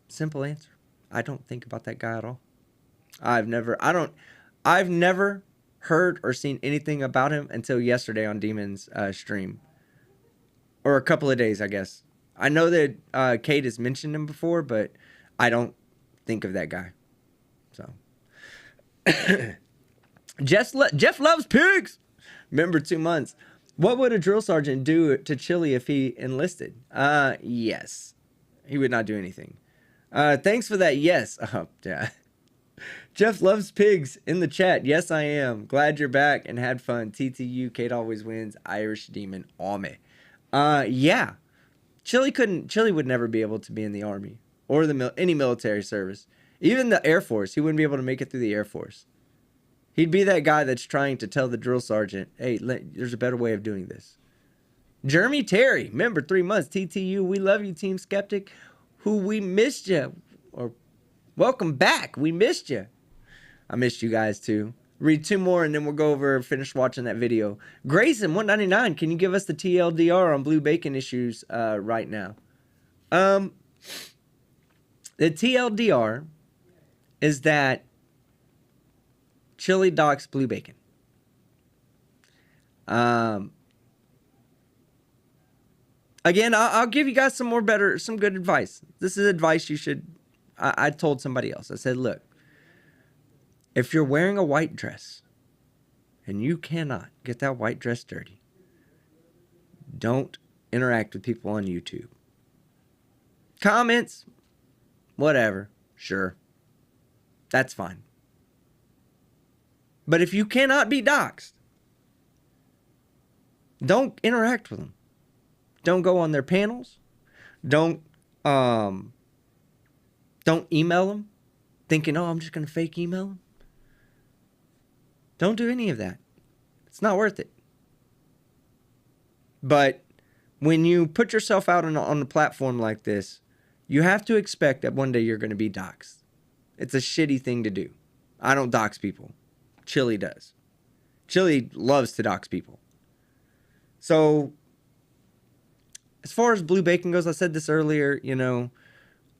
Simple answer. I don't think about that guy at all. I've never heard or seen anything about him until yesterday on Demon's stream. Or a couple of days, I guess. I know that Kate has mentioned him before, but I don't think of that guy. So. Jeff loves pigs. Remember 2 months. What would a drill sergeant do to Chili if he enlisted? Yes. He would not do anything. Thanks for that. Yes. Yeah. Jeff loves pigs in the chat. Yes, I am. Glad you're back and had fun. TTU, Kate always wins. Irish Demon, Ame. Yeah. Chili would never be able to be in the Army or any military service. Even the Air Force. He wouldn't be able to make it through the Air Force. He'd be that guy that's trying to tell the drill sergeant, hey, there's a better way of doing this. Jeremy Terry, member 3 months. TTU, we love you, Team Skeptic. Who we missed you. Or welcome back. We missed you. I missed you guys too. Read 2 more and then we'll go over, finish watching that video. Grayson, 199. Can you give us the TLDR on Blue Bacon issues right now? The TLDR is that Chili docks Blue Bacon. Again, I'll give you guys some good advice. This is advice you should. I told somebody else. I said, look, if you're wearing a white dress and you cannot get that white dress dirty, don't interact with people on YouTube. Comments, whatever, sure. That's fine. But if you cannot be doxxed, don't interact with them. Don't go on their panels. Don't email them thinking, oh, I'm just going to fake email them. Don't do any of that. It's not worth it. But when you put yourself out on a platform like this, you have to expect that one day you're going to be doxxed. It's a shitty thing to do. I don't dox people. Chili does. Chili loves to dox people. So, as far as Blue Bacon goes, I said this earlier,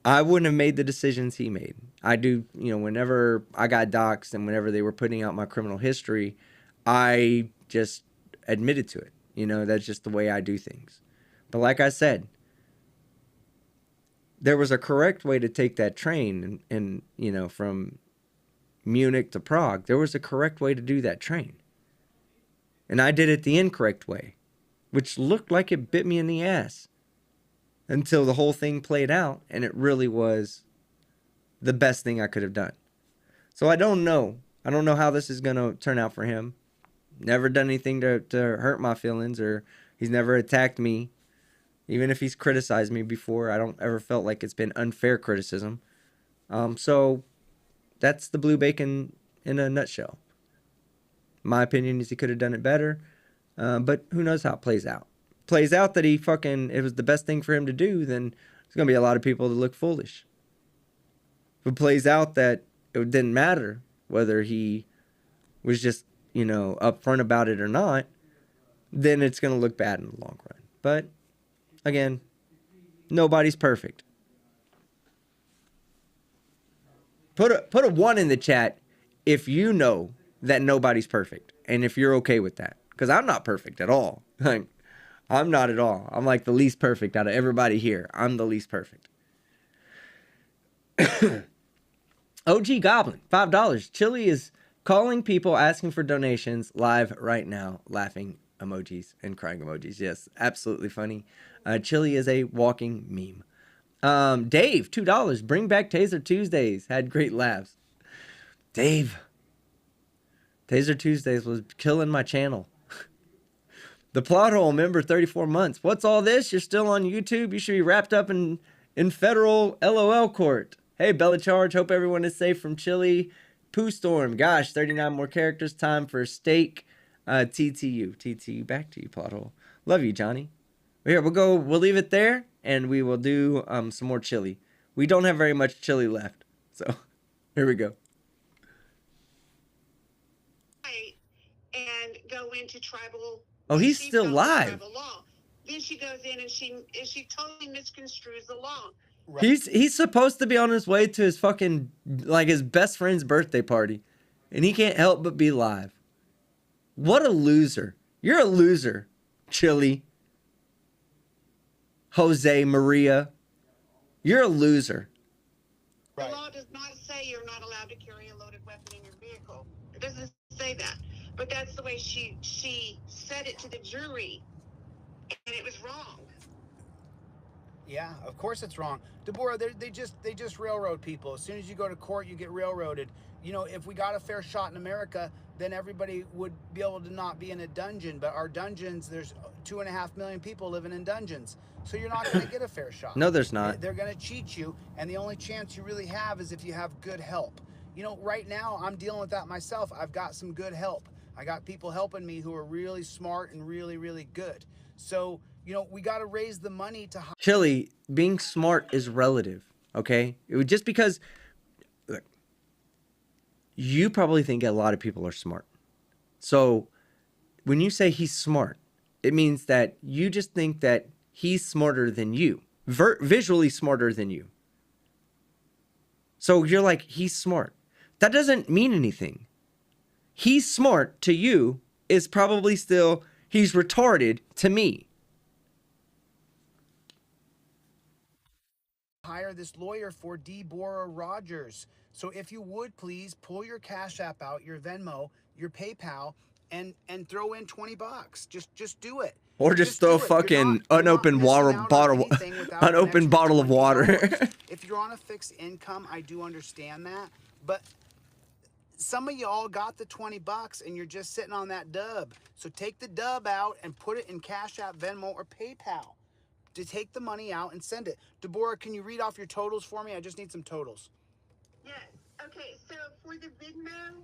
I wouldn't have made the decisions he made. I do, whenever I got doxxed and whenever they were putting out my criminal history, I just admitted to it. That's just the way I do things. But like I said, there was a correct way to take that train and from Munich to Prague. There was a correct way to do that train. And I did it the incorrect way, which looked like it bit me in the ass until the whole thing played out and it really was the best thing I could have done. So I don't know. I don't know how this is going to turn out for him. Never done anything to hurt my feelings, or he's never attacked me. Even if he's criticized me before, I don't ever felt like it's been unfair criticism. So that's the Blue Bacon in a nutshell. My opinion is he could have done it better. But who knows how it plays out. Plays out that it was the best thing for him to do, then there's going to be a lot of people that look foolish. If it plays out that it didn't matter whether he was just, upfront about it or not, then it's going to look bad in the long run. But, again, nobody's perfect. Put a 1 in the chat if you know that nobody's perfect and if you're okay with that. Because I'm not perfect at all. I'm not at all. I'm like the least perfect out of everybody here. I'm the least perfect. OG Goblin, $5. Chili is calling people, asking for donations live right now. Laughing emojis and crying emojis. Yes, absolutely funny. Chili is a walking meme. Dave, $2. Bring back Taser Tuesdays. Had great laughs. Dave, Taser Tuesdays was killing my channel. The plot hole member 34 months. What's all this? You're still on YouTube? You should be wrapped up in federal LOL court. Hey, Bella Charge. Hope everyone is safe from Chile. Pooh Storm. Gosh, 39 more characters. Time for steak. TTU. TTU. Back to you, plot hole. Love you, Johnny. Here, we'll leave it there, and we will do some more chili. We don't have very much chili left. So, here we go. And go into tribal. Oh, he's still live. Law. Then she goes in and she totally misconstrues the law. Right. He's supposed to be on his way to his fucking, like, his best friend's birthday party, and he can't help but be live. What a loser. You're a loser, Chili. Jose Maria. You're a loser. The law does not say you're not allowed to carry a loaded weapon in your vehicle. It doesn't say that. But that's the way she said it to the jury, and it was wrong. Yeah, of course it's wrong. Deborah, they just railroad people. As soon as you go to court, you get railroaded. You know, if we got a fair shot in America, then everybody would be able to not be in a dungeon. But our dungeons, there's 2.5 million people living in dungeons. So you're not going to get a fair shot. No, there's not. They're going to cheat you, and the only chance you really have is if you have good help. You know, right now, I'm dealing with that myself. I've got some good help. I got people helping me who are really smart and really, really good. So, you know, we got to raise the money to... Chili, being smart is relative, okay? Just because... Look, you probably think a lot of people are smart. So, when you say he's smart, it means that you just think that he's smarter than you. Visually smarter than you. So, you're like, he's smart. That doesn't mean anything. He's smart to you is probably still, he's retarded to me. Hire this lawyer for Deborah Rogers. So if you would please pull your Cash App out, your Venmo, your PayPal, and throw in $20. Just do it. Or just throw a fucking unopened bottle of water. If you're on a fixed income, I do understand that, but some of y'all got the $20 and you're just sitting on that dub. So take the dub out and put it in Cash App, Venmo, or PayPal. To take the money out and send it. Deborah, can you read off your totals for me? I just need some totals. Yes. Okay, so for the Venmo,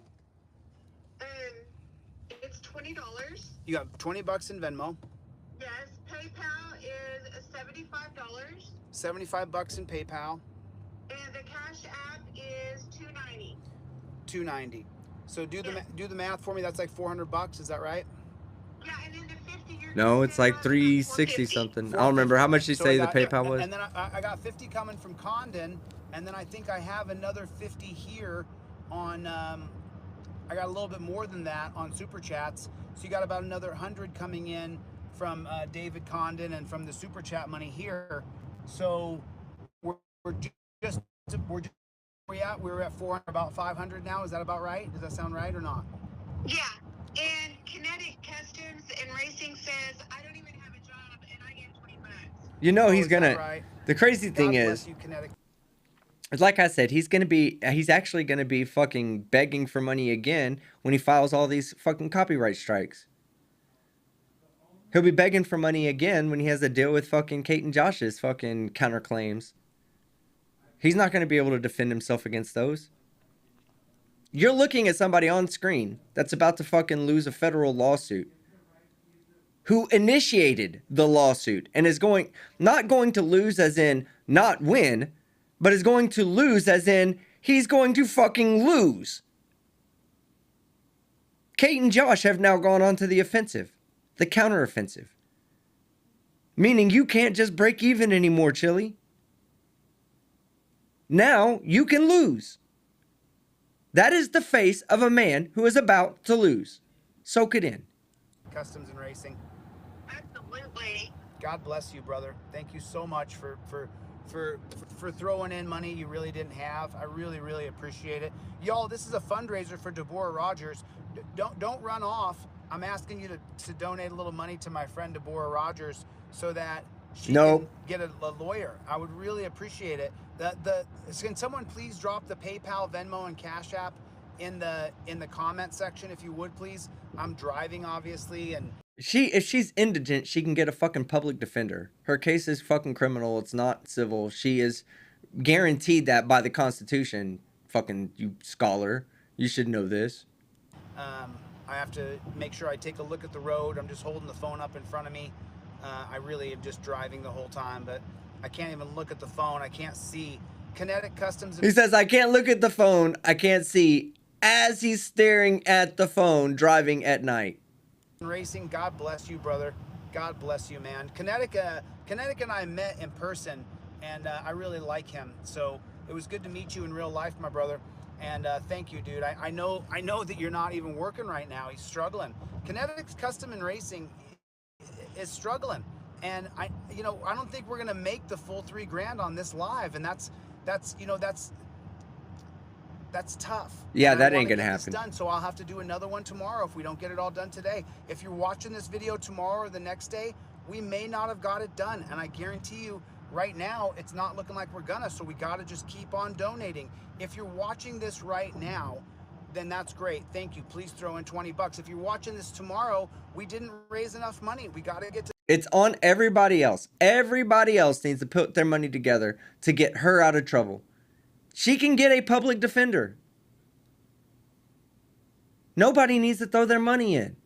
it's $20. You got $20 in Venmo. Yes. PayPal is $75. $75 in PayPal. And the Cash App is $290. $290. So do the math for me. That's like $400. Is that right? Yeah, and then the 50 you're No, it's like 360 something. I don't remember. How much did you say the PayPal was? And then I got 50 coming from Condon, and then I think I have another 50 here on, I got a little bit more than that on Super Chats. So you got about another 100 coming in from David Condon and from the Super Chat money here. So we're at 400, about 500 now. Is that about right? Does that sound right or not? Yeah. And Kinetic Customs and Racing says, I don't even have a job and I get $20. You know he's gonna. Right? The crazy thing is, it's like I said, he's actually gonna be fucking begging for money again when he files all these fucking copyright strikes. He'll be begging for money again when he has to deal with fucking Kate and Josh's fucking counterclaims. He's not gonna be able to defend himself against those. You're looking at somebody on screen that's about to fucking lose a federal lawsuit, who initiated the lawsuit and is not going to lose as in not win, but is going to lose as in he's going to fucking lose. Kate and Josh have now gone on to the offensive, the counteroffensive. Meaning you can't just break even anymore, Chili. Now you can lose. That is the face of a man who is about to lose. Soak it in. Customs and Racing. Absolutely. God bless you, brother. Thank you so much for throwing in money you really didn't have. I really, really appreciate it. Y'all, this is a fundraiser for Deborah Rogers. Don't run off. I'm asking you to donate a little money to my friend Deborah Rogers so that she can get a lawyer. I would really appreciate it. Can someone please drop the PayPal, Venmo, and Cash App in the comment section if you would, please. I'm driving, obviously, and If she's indigent, she can get a fucking public defender. Her case is fucking criminal. It's not civil. She is guaranteed that by the Constitution. Fucking you scholar. You should know this. I have to make sure I take a look at the road. I'm just holding the phone up in front of me. I really am just driving the whole time, but I can't even look at the phone. I can't see. Kinetic Customs. He says, I can't look at the phone. I can't see, as he's staring at the phone driving at night. Racing, God bless you, brother. God bless you, man. Kinetic and I met in person, and I really like him. So it was good to meet you in real life, my brother. And thank you, dude. I know that you're not even working right now. He's struggling. Kinetic's Custom and Racing is struggling, and I don't think we're gonna make the full $3 grand on this live, and that's tough. Yeah, and that ain't gonna happen. Done, so I'll have to do another one tomorrow if we don't get it all done today. If you're watching this video tomorrow or the next day, we may not have got it done, and I guarantee you right now it's not looking like we're gonna, so we got to just keep on donating. If you're watching this right now, then that's great. Thank you. Please throw in $20. If you're watching this tomorrow, we didn't raise enough money. We got to get to... It's on everybody else. Everybody else needs to put their money together to get her out of trouble. She can get a public defender. Nobody needs to throw their money in.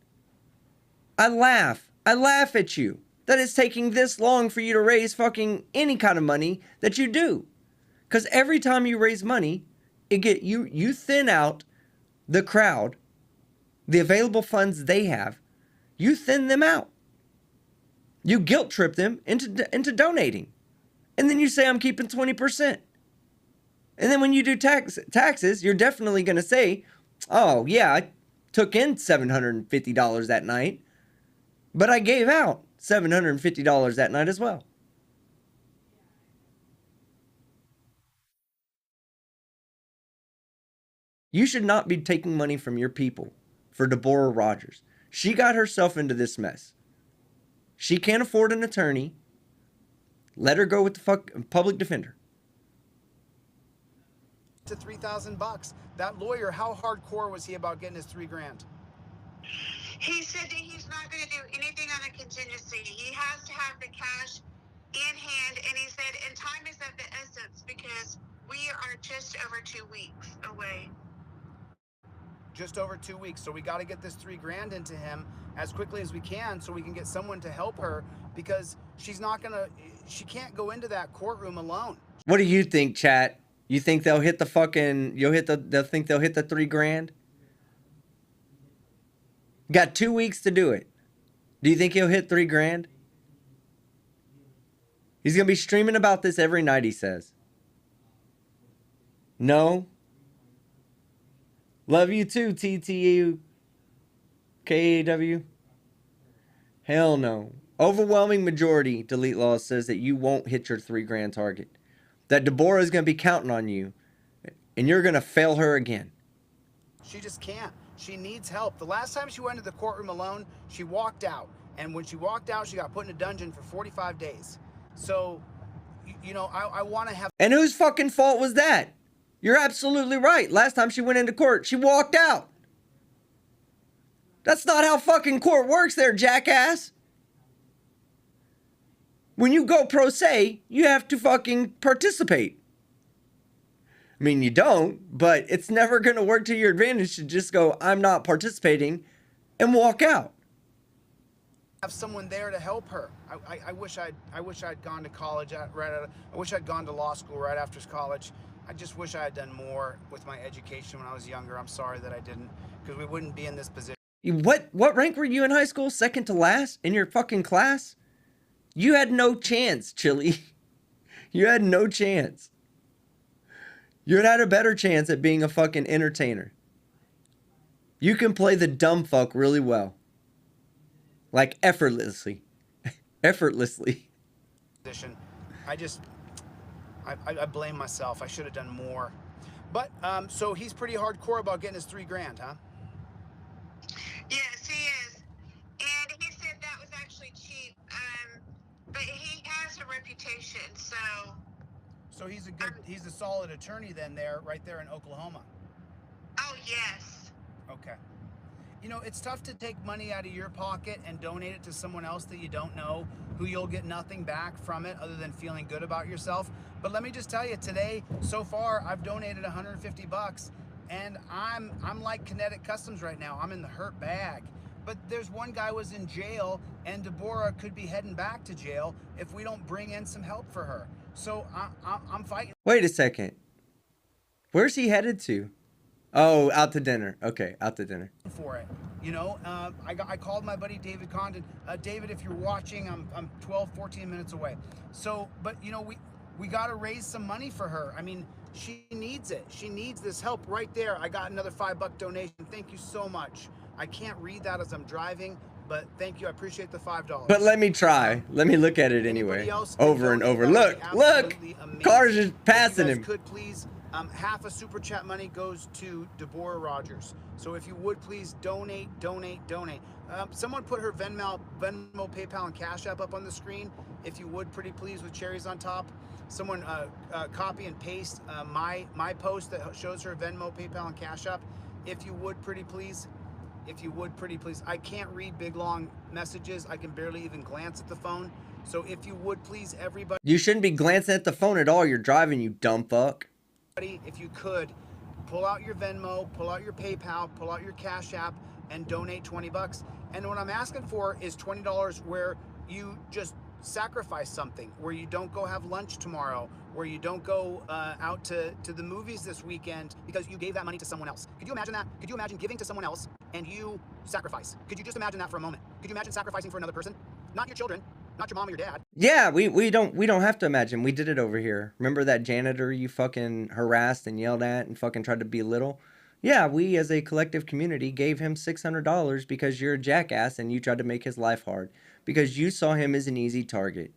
I laugh at you that it's taking this long for you to raise fucking any kind of money that you do. Because every time you raise money, you thin out the crowd, the available funds they have, you thin them out. You guilt trip them into donating. And then you say, I'm keeping 20%. And then when you do taxes, you're definitely going to say, oh, yeah, I took in $750 that night, but I gave out $750 that night as well. You should not be taking money from your people for Deborah Rogers. She got herself into this mess. She can't afford an attorney. Let her go with the public defender. To $3,000. That lawyer, how hardcore was he about getting his $3 grand? He said that he's not going to do anything on a contingency. He has to have the cash in hand, and he said, and time is of the essence because we are just over 2 weeks away. Just over 2 weeks. So we got to get this $3 grand into him as quickly as we can so we can get someone to help her, because she can't go into that courtroom alone. What do you think, chat? You think they'll hit the fucking, they'll think they'll hit the $3 grand? Got 2 weeks to do it. Do you think he'll hit $3 grand? He's going to be streaming about this every night, he says. No? Love you too, TTU. KAW. Hell no. Overwhelming majority, Delete Law, says that you won't hit your $3 grand target. That Deborah is going to be counting on you, and you're going to fail her again. She just can't. She needs help. The last time she went into the courtroom alone, she walked out. And when she walked out, she got put in a dungeon for 45 days. So, I want to have... And whose fucking fault was that? You're absolutely right. Last time she went into court, she walked out. That's not how fucking court works there, jackass. When you go pro se, you have to fucking participate. I mean, you don't, but it's never going to work to your advantage to just go, I'm not participating, and walk out. Have someone there to help her. I wish I'd gone to college I wish I'd gone to law school right after college. I just wish I had done more with my education when I was younger. I'm sorry that I didn't, because we wouldn't be in this position. What rank were you in high school? Second to last in your fucking class? You had no chance, Chili. You had no chance. You'd had a better chance at being a fucking entertainer. You can play the dumb fuck really well. Like effortlessly. Effortlessly. I blame myself. I should have done more. But, so he's pretty hardcore about getting his $3 grand, huh? Yes, he is. And he said that was actually cheap. But he has a reputation, so... So he's a solid attorney then right there in Oklahoma. Oh, yes. Okay. You know, it's tough to take money out of your pocket and donate it to someone else that you don't know, who you'll get nothing back from it other than feeling good about yourself. But let me just tell you, today, so far, I've donated $150, and I'm like Kinetic Customs right now. I'm in the hurt bag. But there's one guy was in jail, and Deborah could be heading back to jail if we don't bring in some help for her. So I'm fighting. Wait a second. Where's he headed to? Oh, out to dinner. Okay, out to dinner. For it, you know, I called my buddy David Condon. David, if you're watching, I'm 14 minutes away. So, but you know, we got to raise some money for her. I mean, she needs it. She needs this help right there. I got another $5 donation. Thank you so much. I can't read that as I'm driving, but thank you. I appreciate the $5. But let me try. Let me look at it anyway. Over and over. Look, look. Cars are passing him. Could please. Half of super chat money goes to Deborah Rogers. So if you would please donate. Someone put her Venmo, PayPal, and Cash App up on the screen. If you would, pretty please, with cherries on top. Someone copy and paste my post that shows her Venmo, PayPal, and Cash App. If you would, pretty please. If you would, pretty please. I can't read big long messages. I can barely even glance at the phone. So if you would please, everybody. You shouldn't be glancing at the phone at all. You're driving, you dumb fuck. If you could, pull out your Venmo, pull out your PayPal, pull out your Cash App, and donate $20. And what I'm asking for is $20 where you just sacrifice something, where you don't go have lunch tomorrow, where you don't go out to the movies this weekend because you gave that money to someone else. Could you imagine that? Could you imagine giving to someone else and you sacrifice? Could you just imagine that for a moment? Could you imagine sacrificing for another person? Not your children, not your mom or your dad. Yeah, we don't have to imagine. We did it over here. Remember that janitor you fucking harassed and yelled at and fucking tried to belittle? Yeah, we as a collective community gave him $600 because you're a jackass and you tried to make his life hard because you saw him as an easy target.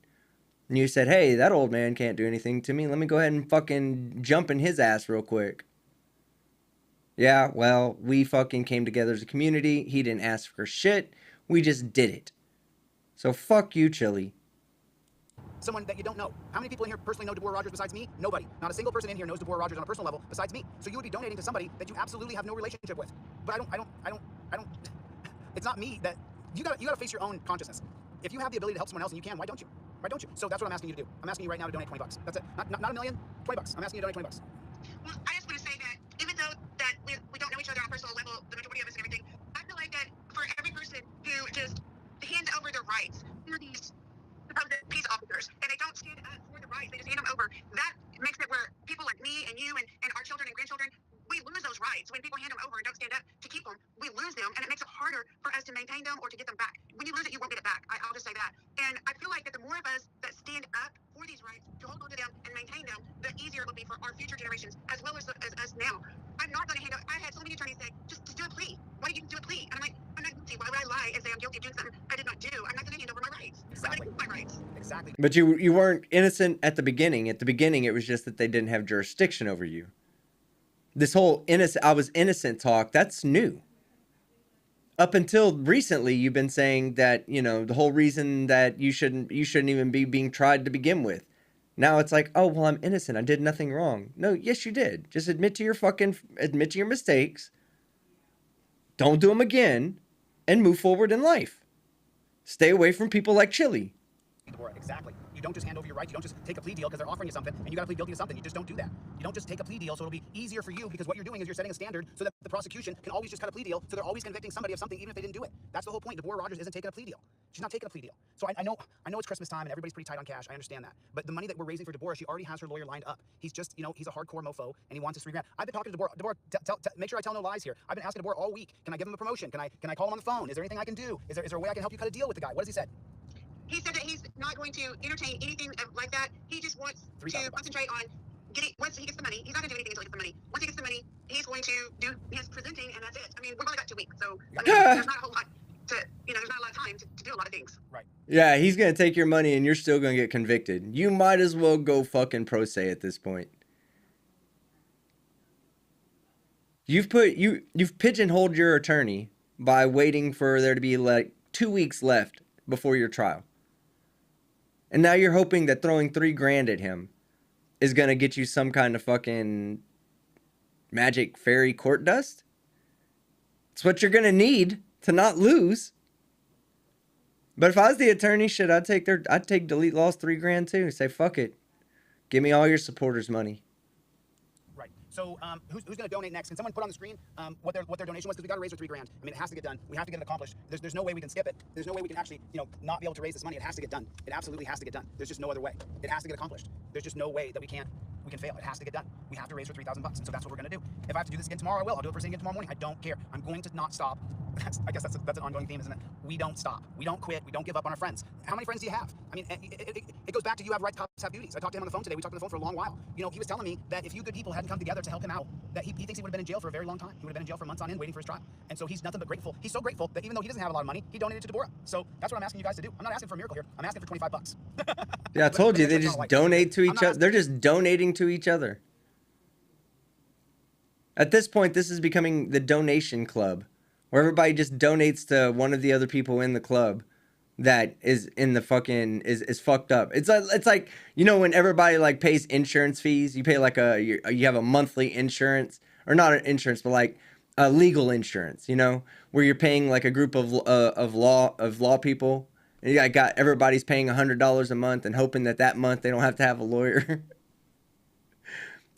And you said, hey, that old man can't do anything to me. Let me go ahead and fucking jump in his ass real quick. Yeah, well, we fucking came together as a community. He didn't ask for shit. We just did it. So fuck you, Chili. Someone that you don't know. How many people in here personally know Deborah Rogers besides me? Nobody. Not a single person in here knows Deborah Rogers on a personal level besides me. So you would be donating to somebody that you absolutely have no relationship with. But I don't. It's not me that you gotta face your own consciousness. If you have the ability to help someone else and you can, why don't you? Why don't you? So that's what I'm asking you to do. I'm asking you right now to donate $20. That's it. Not $1 million. $20. I'm asking you to donate $20. Well, I just want to say that even though that we don't know each other on a personal level, the majority of us and everything, I feel like that for every person who just hands over their rights to these supposed peace officers and they don't stand up for the rights, they just hand them over, that makes it where people like me and you and our children and grandchildren, we lose those rights. When people hand them over and don't stand up to keep them, we lose them, and it makes it harder for us to maintain them or to get them back. When you lose it, you won't get it back. I'll just say that. And I feel like that the more of us that stand up for these rights, to hold on to them and maintain them, the easier it will be for our future generations, as well as us now. I'm not going to hand over. I had so many attorneys say, just do a plea. Why do you do a plea? And I'm like, I'm not guilty. Why would I lie and say I'm guilty of doing something I did not do? I'm not going to hand over my rights. Exactly. I'm going to keep my rights. Exactly. But you weren't innocent at the beginning. At the beginning, it was just that they didn't have jurisdiction over you. This whole I was innocent talk, that's new. Up until recently, you've been saying that, you know, the whole reason that you shouldn't even be being tried to begin with. Now it's like, oh, well, I'm innocent. I did nothing wrong. No, yes, you did. Just admit to your mistakes. Don't do them again and move forward in life. Stay away from people like Chili. Exactly. You don't just hand over your rights. You don't just take a plea deal because they're offering you something and you got to plead guilty to something. You just don't do that. You don't just take a plea deal so it'll be easier for you, because what you're doing is you're setting a standard so that the prosecution can always just cut a plea deal, so they're always convicting somebody of something even if they didn't do it. That's the whole point. Deborah Rogers isn't taking a plea deal. She's not taking a plea deal. So I know it's Christmas time and everybody's pretty tight on cash. I understand that. But the money that we're raising for Deborah, she already has her lawyer lined up. He's just, he's a hardcore mofo and he wants us $3 grand. I've been talking to Deborah. Deborah, make sure I tell no lies here. I've been asking Deborah all week. Can I give him a promotion? Can I call him on the phone? Is there anything I can do? Is there a way I can help you cut a deal with the guy? What has he said? He said that he's not going to entertain anything like that. He just wants to concentrate on once he gets the money. He's not going to do anything until he gets the money. Once he gets the money, he's going to do his presenting, and that's it. I mean, we've only got 2 weeks, so I mean, there's not a whole lot there's not a lot of time to do a lot of things. Right. Yeah, he's going to take your money and you're still going to get convicted. You might as well go fucking pro se at this point. You've pigeonholed your attorney by waiting for there to be like 2 weeks left before your trial. And now you're hoping that throwing $3 grand at him is going to get you some kind of fucking magic fairy court dust? It's what you're gonna need to not lose. But if I was the attorney, shit, I'd take delete loss $3,000 too. Say fuck it, give me all your supporters' money. Right. So who's going to donate next? Can someone put on the screen what their donation was? Because we got to raise for $3,000. I mean, it has to get done. We have to get it accomplished. There's no way we can skip it. There's no way we can actually, not be able to raise this money. It has to get done. It absolutely has to get done. There's just no other way. It has to get accomplished. There's just no way that we can fail. It has to get done. We have to raise for $3,000, and so that's what we're going to do. If I have to do this again tomorrow, I will. I'll do it first thing again tomorrow morning. I don't care. I'm going to not stop. I guess that's an ongoing theme, isn't it? We don't stop. We don't quit. We don't give up on our friends. How many friends do you have? I mean, it goes back to you have rights, cops have duties. I talked to him on the phone today. We talked on the phone for a long while. He was telling me that if you good people hadn't come together to help him out, that he thinks he would have been in jail for a very long time. He would have been in jail for months on end waiting for his trial. And so he's nothing but grateful. He's so grateful that even though he doesn't have a lot of money, he donated to Deborah. So that's what I'm asking you guys to do. I'm not asking for a miracle here. I'm asking for $25. Yeah, I told you, they just donate to each other. They're just donating to each other. At this point, this is becoming the donation club, where everybody just donates to one of the other people in the club that is in the fucking is fucked up. It's like when everybody like pays insurance fees, you pay like you have a monthly insurance, or not an insurance, but like a legal insurance, where you're paying like a group of law people, and you got everybody's paying $100 a month and hoping that month they don't have to have a lawyer.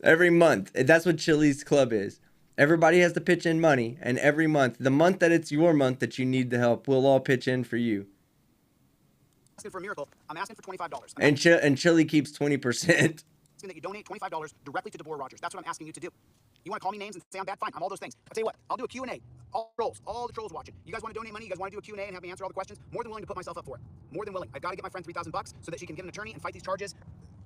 Every month. That's what Chili's Club is. Everybody has to pitch in money, and every month, the month that it's your month that you need the help, we'll all pitch in for you. I'm asking for a miracle. I'm asking for $25. And Chili keeps 20%. Asking that you donate $25 directly to Deborah Rogers. That's what I'm asking you to do. You want to call me names and say I'm bad? Fine. I'm all those things. I'll tell you what. I'll do a Q&A. All the trolls watching. You guys want to donate money? You guys want to do a Q&A and have me answer all the questions? More than willing to put myself up for it. More than willing. I've got to get my friend $3,000 so that she can get an attorney and fight these charges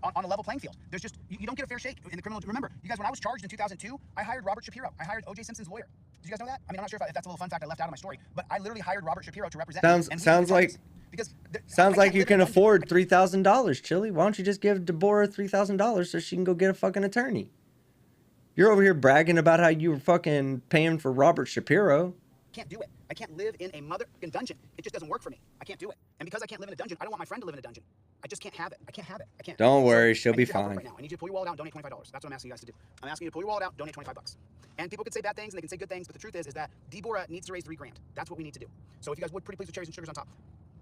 on a level playing field. There's just, you don't get a fair shake in the criminal. Remember, you guys, when I was charged in 2002, I hired Robert Shapiro. I hired O.J. Simpson's lawyer. Did you guys know that? I mean, I'm not sure if that's a little fun fact I left out of my story, but I literally hired Robert Shapiro to represent me. Sounds like you can afford $3,000, Chili. Why don't you just give Deborah $3,000 so she can go get a fucking attorney? You're over here bragging about how you were fucking paying for Robert Shapiro. Can't do it. I can't live in a motherfucking dungeon. It just doesn't work for me. I can't do it. And because I can't live in a dungeon, I don't want my friend to live in a dungeon. I just can't have it. I can't have it. I can't. Don't worry, she'll be fine. Right now. I need you to pull your wallet out and donate $25. That's what I'm asking you guys to do. I'm asking you to pull your wallet out, donate $25. And people can say bad things and they can say good things, but the truth is that Deborah needs to raise $3,000. That's what we need to do. So if you guys would, pretty please, with cherries and sugars on top,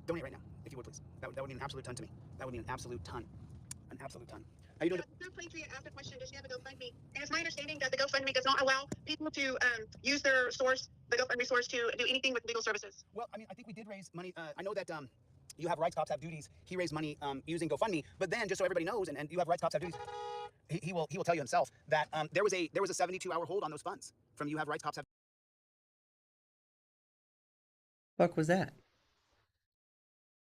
donate right now, if you would please. That would mean an absolute ton to me. That would mean an absolute ton. An absolute ton. How you doing? Please ask a question. Does she have a GoFundMe? And it's my understanding that the GoFundMe does not allow people to use their source, the GoFundMe source, to do anything with legal services. Well, I mean, I think we did raise money. I know that you have rights, cops have duties. He raised money using GoFundMe, but then just so everybody knows, and you have rights, cops have duties. He will tell you himself that there was a 72-hour hold on those funds from you have rights, cops have. Fuck was that?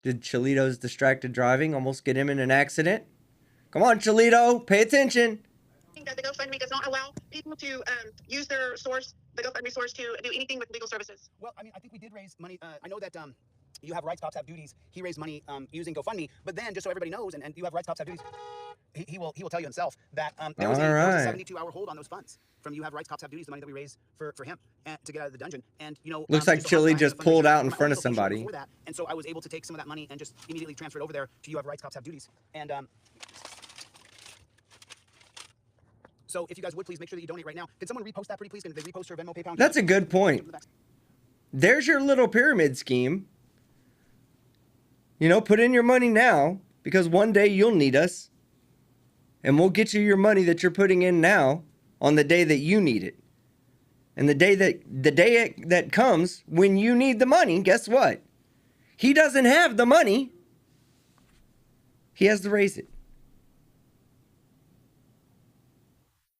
Did Cholito's distracted driving almost get him in an accident? Come on, Cholito, pay attention. That the GoFundMe does not allow people to use their source, the GoFundMe source, to do anything with legal services. Well, I mean, I think we did raise money. I know that you have rights, cops have duties. He raised money using GoFundMe, but then just so everybody knows, and you have rights, cops have duties. He will tell you himself that there was a 72-hour hold on those funds from you have rights, cops have duties, the money that we raised for him to get out of the dungeon. And looks like Chili just pulled out in front of somebody. And so I was able to take some of that money and just immediately transfer it over there to you have rights, cops have duties. And so if you guys would please make sure that you donate right now. Can someone repost that pretty please? Can they repost her Venmo, PayPal? That's a good point. There's your little pyramid scheme. Put in your money now, because one day you'll need us. And we'll get you your money that you're putting in now on the day that you need it. And the day that comes when you need the money, guess what? He doesn't have the money. He has to raise it.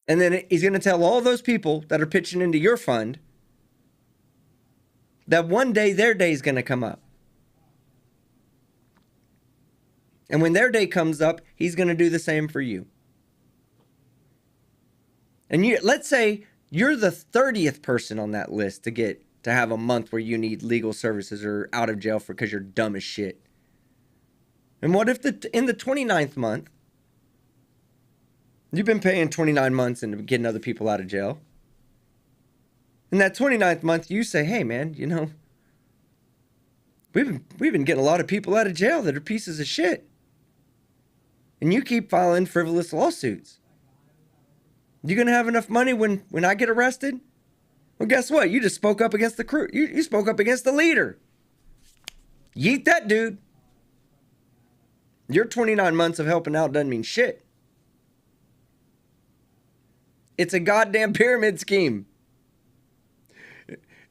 And then he's going to tell all those people that are pitching into your fund that one day their day is going to come up. And when their day comes up, he's going to do the same for you. And let's say you're the 30th person on that list to have a month where you need legal services or out of jail because you're dumb as shit. And what if in the 29th month, you've been paying 29 months into getting other people out of jail. In that 29th month, you say, hey, man, we've been getting a lot of people out of jail that are pieces of shit. And you keep filing frivolous lawsuits. You going to have enough money when I get arrested? Well, guess what? You just spoke up against the crew. You spoke up against the leader. Yeet that dude. Your 29 months of helping out doesn't mean shit. It's a goddamn pyramid scheme.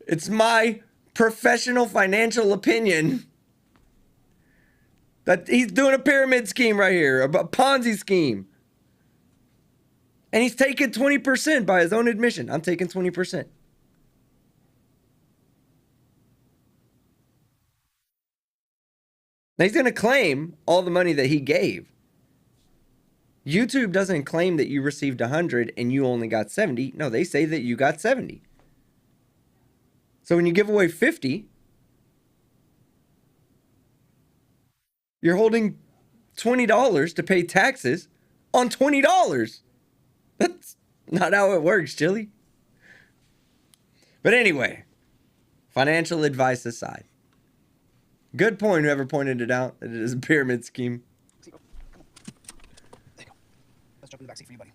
It's my professional financial opinion that he's doing a pyramid scheme right here, a Ponzi scheme. And he's taking 20% by his own admission. I'm taking 20%. Now he's going to claim all the money that he gave. YouTube doesn't claim that you received 100 and you only got 70. No, they say that you got 70. So when you give away 50, you're holding $20 to pay taxes on $20. That's not how it works, Chili. But anyway, financial advice aside. Good point, whoever pointed it out, that it is a pyramid scheme. Let's jump in the back seat for you, buddy.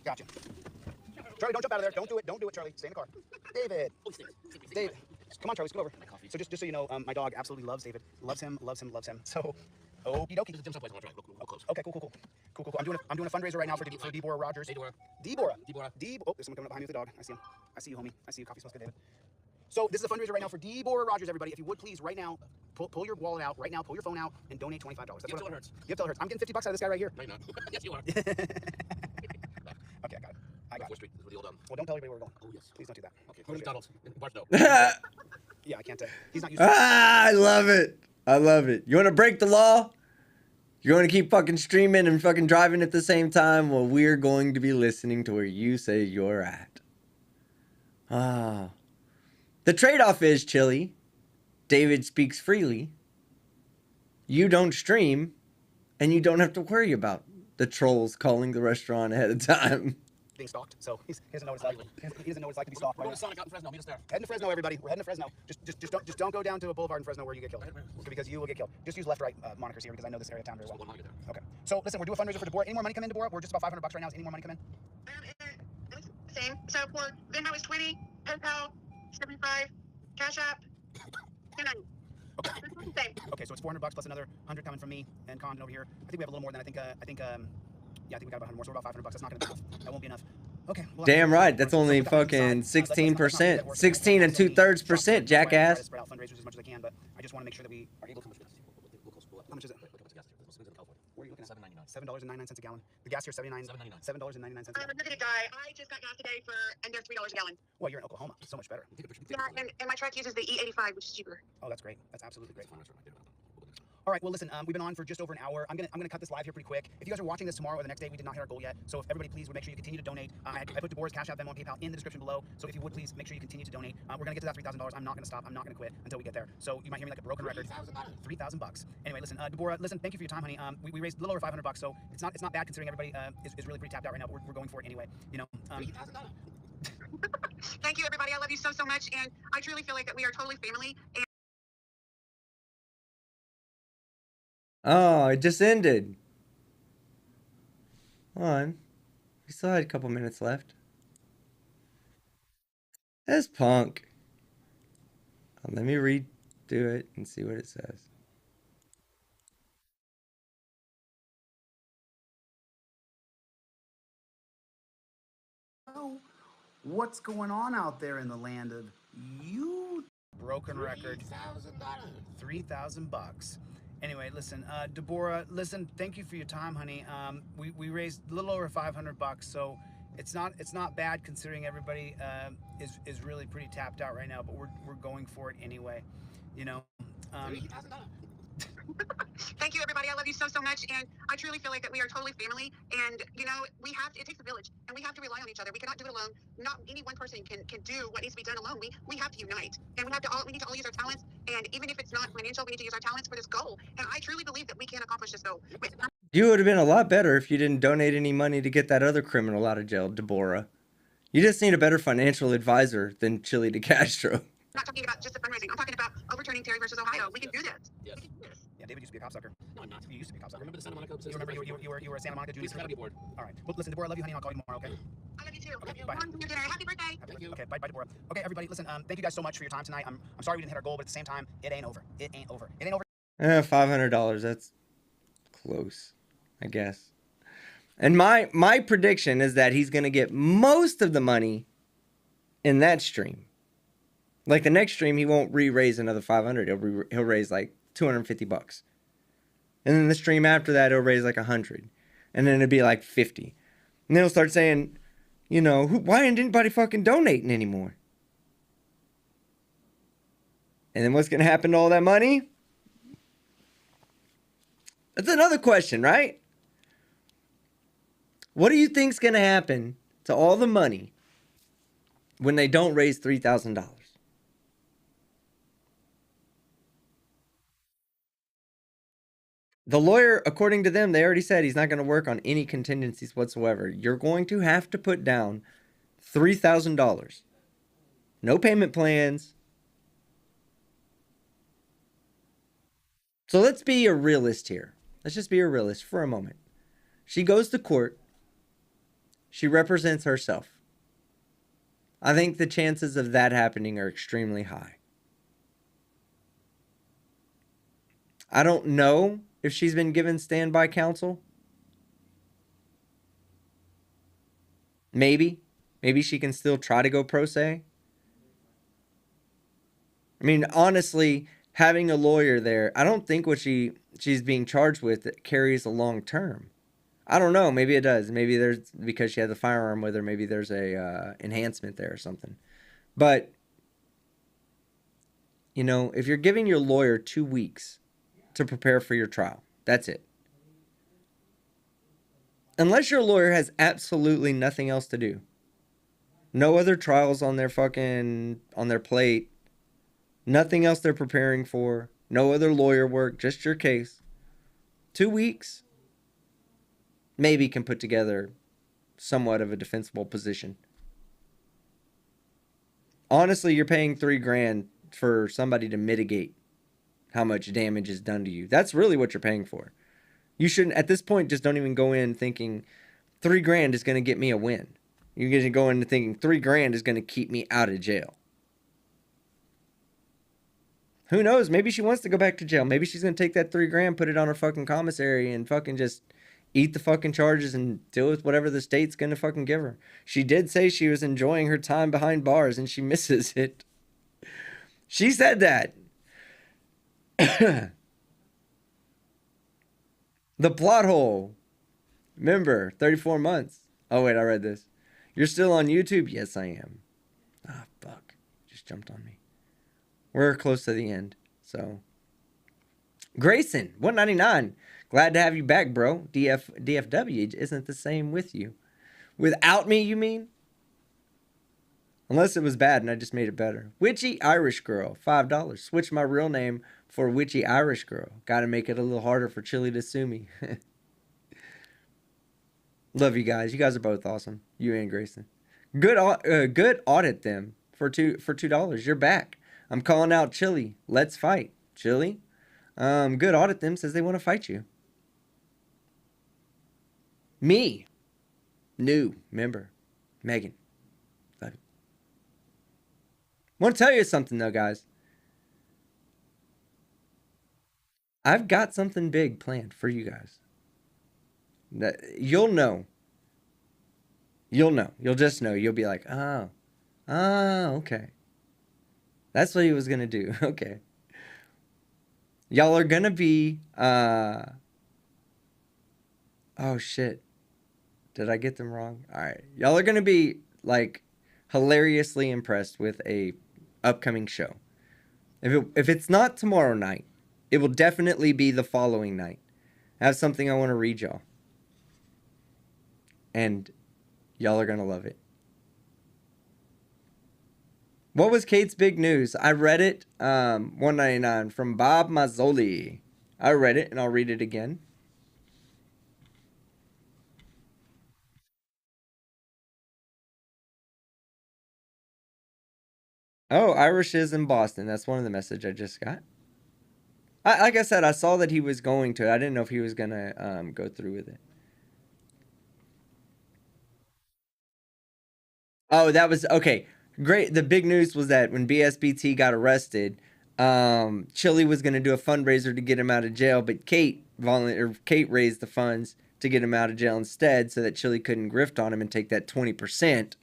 Gotcha. Charlie, don't jump out of there. Don't do it. Don't do it, Charlie. Stay in the car. David. David. Come on, Charlie, scoot over. So just so you know, my dog absolutely loves David. Loves him. So, okie dokie. Okay, cool. I'm doing a fundraiser right now for Deborah Rogers. Deborah. Oh, there's someone coming up behind me with the dog. I see him. I see you, homie. I see you. Coffee smells good, David. So this is a fundraiser right now for Deborah Rogers, everybody. If you would please, right now, pull your wallet out, right now, pull your phone out, and donate $25. That's what it hurts. You have to tell it hurts. I'm getting $50 out of this guy right here. No, you're not. Yes, you are. Okay, I got it. I got it. Street. Well, don't tell everybody where we're going. Oh, yes. Please don't do that. Okay. Go to McDonald's. Yeah, I can't tell. He's not used to it. I love it. I love it. You want to break the law? You want to keep fucking streaming and fucking driving at the same time? Well, we're going to be listening to where you say you're at. Ah. The trade-off is, Chili, David speaks freely, you don't stream, and you don't have to worry about the trolls calling the restaurant ahead of time. Being stalked, so he doesn't know what it's like. He doesn't know what it's like to be stalked. We're going to Sonic out in Fresno. Meet us there. Heading to Fresno, everybody. We're heading to Fresno. Just don't go down to a boulevard in Fresno where you get killed, because you will get killed. Just use left-right monikers here because I know this area of town very well. Okay. So listen, we're doing a fundraiser for Deborah. Any more money come in, Deborah? We're just about $500 right now. Is any more money come in? Same. So for Venmo is 20, PayPal 75, Cash App 10. Okay. Okay, so it's $400 plus another 100 coming from me and Con over here. I think we have a little more than I think we got about 100 more, so we're about $500. That's not going to be enough. That won't be enough. Okay. Well, damn right. That's only fucking 16%. 16 2/3%, jackass. Spread out fundraisers as much as I can, but I just want to make sure that we are able to. How much is it? Where are you looking at? $7.99 a gallon. The gas here $7.99. $7.99 a gallon. I'm a guy. I just got gas today for under $3 a gallon. Well, you're in Oklahoma. So much better. Yeah, and my truck uses the E85, which is cheaper. Oh, that's great. That's absolutely great. All right, well, listen, we've been on for just over an hour. I'm gonna cut this live here pretty quick. If you guys are watching this tomorrow or the next day, we did not hit our goal yet. So if everybody please would make sure you continue to donate. I put Deborah's Cash App, Venmo, and PayPal in the description below. So if you would please make sure you continue to donate. We're gonna get to that $3,000. I'm not gonna stop. I'm not gonna quit until we get there. So you might hear me like a broken record. $3,000. Anyway, listen, Deborah, listen, thank you for your time, honey. We raised a little over $500, so it's not bad considering everybody is really pretty tapped out right now. But we're going for it anyway. You know. Thank you, everybody. I love you so much, and I truly feel like that we are totally family. And Oh, it just ended. Hold on. We still had a couple minutes left. That's punk. Let me redo it and see what it says. What's going on out there in the land of you? Broken record. $3,000. Anyway, listen, Deborah, listen, thank you for your time, honey. We raised a little over $500, so it's not bad considering everybody is really pretty tapped out right now, but we're going for it anyway, you know. Thank you, everybody. I love you so much, and I truly feel like that we are totally family. And you know, it takes a village, and we have to rely on each other. We cannot do it alone. Not any one person can do what needs to be done alone. We have to unite, and we need to all use our talents. And even if it's not financial, we need to use our talents for this goal. And I truly believe that we can accomplish this goal. You would have been a lot better if you didn't donate any money to get that other criminal out of jail, Deborah. You just need a better financial advisor than Chili DeCastro. I'm not talking about just the fundraising. I'm talking about overturning Terry versus Ohio. We can do this. Yes. Yeah, David used to be a cocksucker. No, I'm not. You used to be a cocksucker. Remember the Santa Monica? You remember you were a Santa Monica junior? Please gotta be bored. All right. Well, listen, Deborah, I love you, honey. I'll call you tomorrow, okay? love you too. Okay, bye. Happy birthday. Thank you. Okay, bye, Deborah. Okay, everybody, listen. Thank you guys so much for your time tonight. I'm sorry we didn't hit our goal, but at the same time, it ain't over. It ain't over. It ain't over. $500. That's close, I guess. And my prediction is that he's gonna get most of the money in that stream. Like the next stream, he won't raise another 500. He'll raise like $250, and then the stream after that, he'll raise like 100, and then it'll be like 50, and then he'll start saying, you know, why ain't anybody fucking donating anymore? And then what's gonna happen to all that money? That's another question, right? What do you think's gonna happen to all the money when they don't raise $3,000? The lawyer, according to them, they already said he's not going to work on any contingencies whatsoever. You're going to have to put down $3,000. No payment plans. So let's be a realist here. Let's just be a realist for a moment. She goes to court. She represents herself. I think the chances of that happening are extremely high. I don't know if she's been given standby counsel. Maybe she can still try to go pro se. I mean, honestly, having a lawyer there, I don't think what she's being charged with carries a long term. I don't know. Maybe it does. Maybe there's, because she had the firearm with her, maybe there's a enhancement there or something. But, you know, if you're giving your lawyer 2 weeks to prepare for your trial, that's it. Unless your lawyer has absolutely nothing else to do. No other trials on their plate. Nothing else they're preparing for. No other lawyer work, just your case. 2 weeks, maybe can put together somewhat of a defensible position. Honestly, you're paying $3,000 for somebody to mitigate how much damage is done to you. That's really what you're paying for. You shouldn't, at this point, just don't even go in thinking $3,000 is going to get me a win. You're going to go in thinking $3,000 is going to keep me out of jail. Who knows? Maybe she wants to go back to jail. Maybe she's going to take that $3,000, put it on her fucking commissary, and fucking just eat the fucking charges and deal with whatever the state's going to fucking give her. She did say she was enjoying her time behind bars and she misses it. She said that. The plot hole. Remember, 34 months. Oh, wait, I read this. You're still on YouTube? Yes, I am. Ah, fuck. Just jumped on me. We're close to the end, so. Grayson, 199. Glad to have you back, bro. DFW isn't the same with you. Without me, you mean? Unless it was bad and I just made it better. Witchy Irish Girl, $5. Switch my real name for Witchy Irish Girl. Gotta make it a little harder for Chili to sue me. Love you guys. You guys are both awesome. You and Grayson. Good audit them for $2. You're back. I'm calling out Chili. Let's fight. Chili? Good audit them says they want to fight you. Me. New member. Megan. Love you. Want to tell you something though, guys. I've got something big planned for you guys. That you'll know. You'll know. You'll just know. You'll be like, oh, okay. That's what he was gonna do. Okay. Y'all are gonna be oh shit. Did I get them wrong? Alright. Y'all are gonna be like hilariously impressed with a upcoming show. If it's not tomorrow night, it will definitely be the following night. I have something I want to read y'all. And y'all are gonna love it. What was Kate's big news? I read it, 199 from Bob Mazzoli. I read it and I'll read it again. Oh, Irish is in Boston. That's one of the messages I just got. Like I said, I saw that he was going to it. I didn't know if he was gonna go through with it. Oh, that was okay. Great. The big news was that when BSBT got arrested, Chili was going to do a fundraiser to get him out of jail, but Kate raised the funds to get him out of jail instead, so that Chili couldn't grift on him and take that 20%.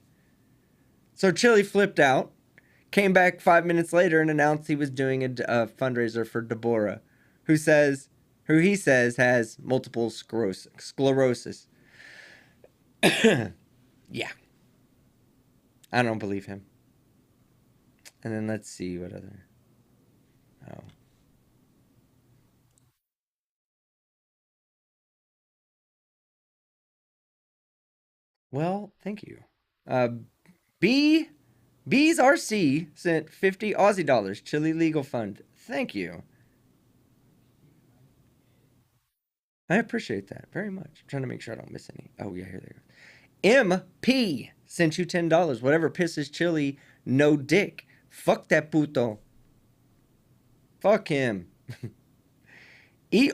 So Chili flipped out, came back 5 minutes later and announced he was doing a fundraiser for Deborah, who he says has multiple sclerosis. Yeah. I don't believe him. And then let's see what other. Oh. Well, thank you. B's RC sent 50 Aussie dollars. Chili Legal Fund. Thank you. I appreciate that very much. I'm trying to make sure I don't miss any. Oh, yeah, here they go. MP sent you $10. Whatever pisses Chili, no dick. Fuck that puto. Fuck him.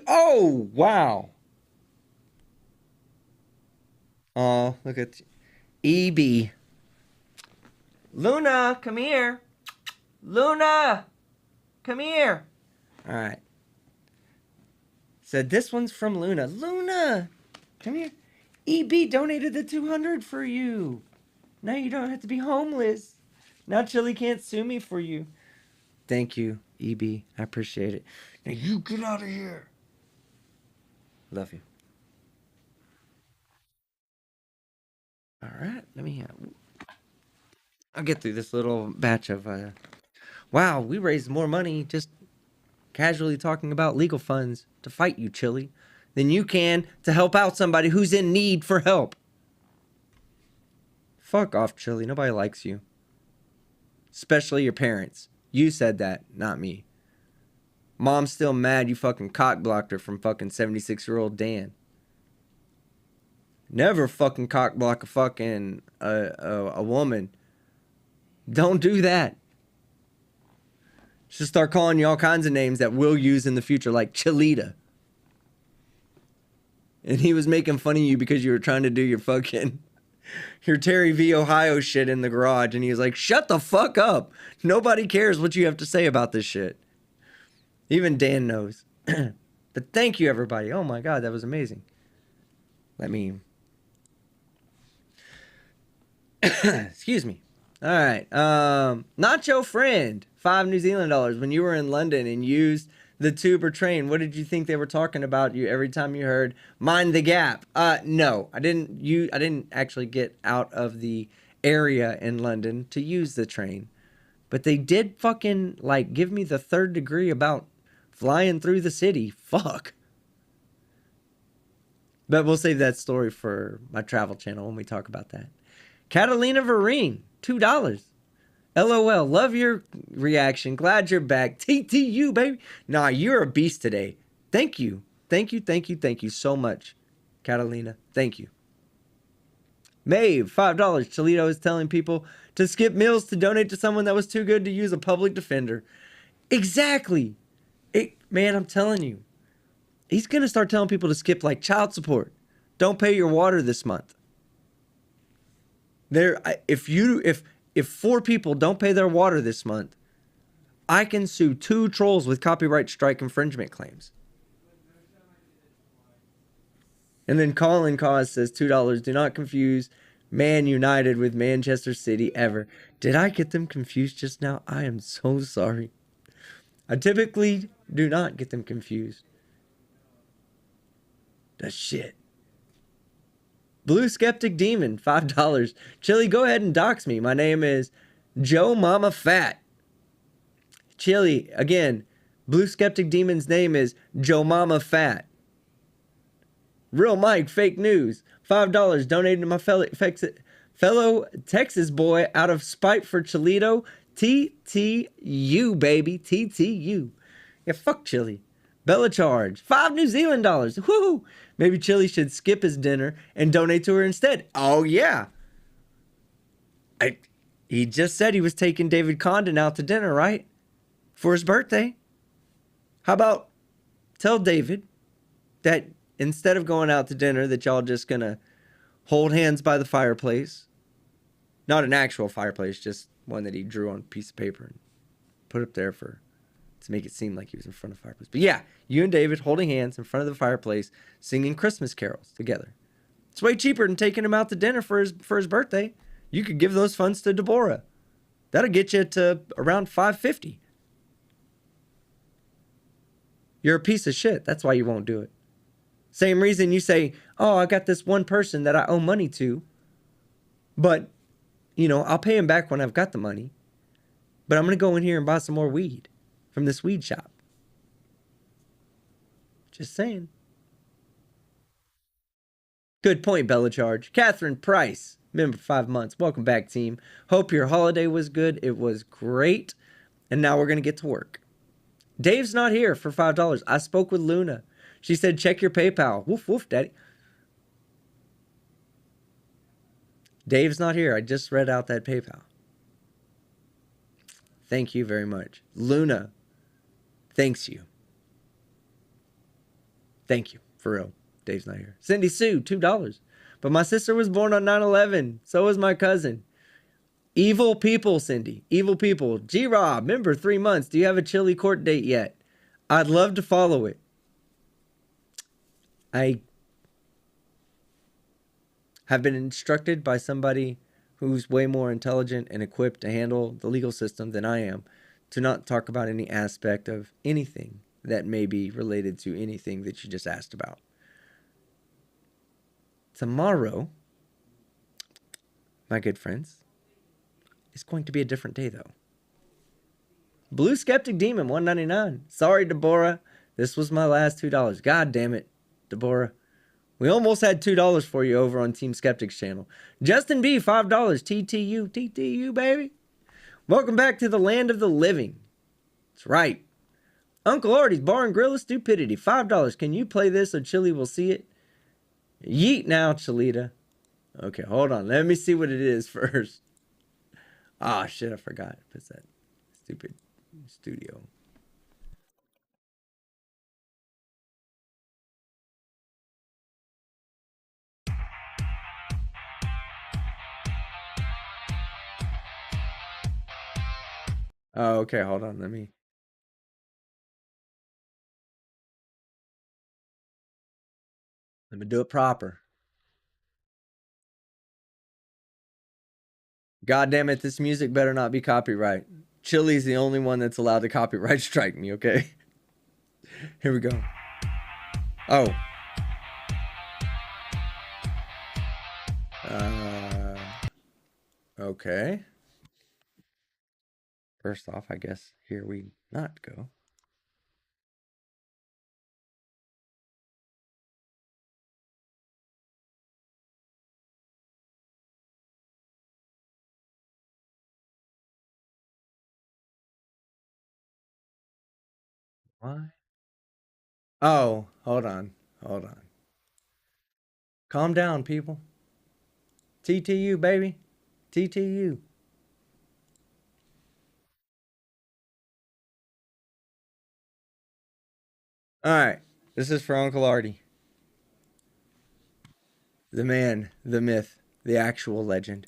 Oh, wow. Oh, look at EB. Luna, come here. Luna, come here. All right. Said this one's from Luna. Luna, come here. EB donated the 200 for you. Now you don't have to be homeless. Now Chili can't sue me for you. Thank you, EB. I appreciate it. Now you get out of here. Love you. All right, let me. I'll get through this little batch of. Wow, we raised more money just casually talking about legal funds to fight you, Chili, than you can to help out somebody who's in need for help. Fuck off, Chili. Nobody likes you. Especially your parents. You said that, not me. Mom's still mad you fucking cock blocked her from fucking 76-year-old Dan. Never fucking cock block a fucking a woman. Don't do that. She'll start calling you all kinds of names that we'll use in the future, like Chilita. And he was making fun of you because you were trying to do your fucking your Terry V. Ohio shit in the garage, and he was like, shut the fuck up. Nobody cares what you have to say about this shit. Even Dan knows. But thank you, everybody. Oh my God, that was amazing. Let me... Excuse me. All right. Nacho Friend, 5 New Zealand dollars. When you were in London and used the tube or train, what did you think they were talking about you every time you heard mind the gap? No, I didn't actually get out of the area in London to use the train, but they did fucking like give me the 3rd degree about flying through the city. Fuck. But we'll save that story for my travel channel when we talk about that. Catalina Vereen, $2. LOL, love your reaction. Glad you're back. TTU, baby. Nah, you're a beast today. Thank you. Thank you so much, Catalina. Thank you. Maeve, $5. Cholito is telling people to skip meals to donate to someone that was too good to use a public defender. Exactly. Man, I'm telling you. He's going to start telling people to skip like child support. Don't pay your water this month. If 4 people don't pay their water this month, I can sue 2 trolls with copyright strike infringement claims. And then Colin Cause says $2. Do not confuse Man United with Manchester City ever. Did I get them confused just now? I am so sorry. I typically do not get them confused. The shit. Blue Skeptic Demon, $5. Chili, go ahead and dox me. My name is Joe Mama Fat. Chili, again, Blue Skeptic Demon's name is Joe Mama Fat. Real Mike, fake news, $5. Donated to my fellow Texas boy out of spite for Chilito. TTU, baby. TTU. Yeah, fuck Chili. Bella Charge, 5 New Zealand dollars. Woohoo! Maybe Chili should skip his dinner and donate to her instead. Oh, yeah. He just said he was taking David Condon out to dinner, right? For his birthday. How about tell David that instead of going out to dinner, that y'all just gonna hold hands by the fireplace Not an actual fireplace, just one that he drew on a piece of paper and put up there to make it seem like he was in front of the fireplace. But yeah, you and David holding hands in front of the fireplace, singing Christmas carols together. It's way cheaper than taking him out to dinner for his birthday. You could give those funds to Deborah. That'll get you to around $550. You're a piece of shit. That's why you won't do it. Same reason you say, oh, I got this one person that I owe money to, but, you know, I'll pay him back when I've got the money. But I'm going to go in here and buy some more weed from this weed shop. Just saying. Good point, Bella Charge. Catherine Price, member 5 months. Welcome back, team. Hope your holiday was good. It was great. And now we're going to get to work. Dave's not here for $5. I spoke with Luna. She said, check your PayPal. Woof, woof, daddy. Dave's not here. I just read out that PayPal. Thank you very much. Luna, thanks you. Thank you, for real. Dave's not here. Cindy Sue, $2. But my sister was born on 9/11. So was my cousin. Evil people, Cindy. Evil people. G-Rob, member 3 months. Do you have a chili court date yet? I'd love to follow it. I have been instructed by somebody who's way more intelligent and equipped to handle the legal system than I am to not talk about any aspect of anything that may be related to anything that you just asked about. Tomorrow, my good friends, is going to be a different day, though. Blue Skeptic Demon, $1.99. Sorry, Deborah. This was my last $2. God damn it, Deborah. We almost had $2 for you over on Team Skeptic's channel. Justin B, $5. TTU, TTU, baby. Welcome back to the land of the living. That's right. Uncle Artie's Bar and Grill of Stupidity, $5. Can you play this so Chili will see it? Yeet now, Chalita. Okay, hold on. Let me see what it is first. Ah, shit, I forgot. What's that stupid studio? Oh, okay, hold on. Let me do it proper. God damn it, this music better not be copyright. Chili's the only one that's allowed to copyright strike me, okay? Here we go. Oh. Okay. First off, I guess here we not go. Why? Oh, hold on. Hold on. Calm down, people. TTU, baby. TTU. All right. This is for Uncle Artie. The man, the myth, the actual legend.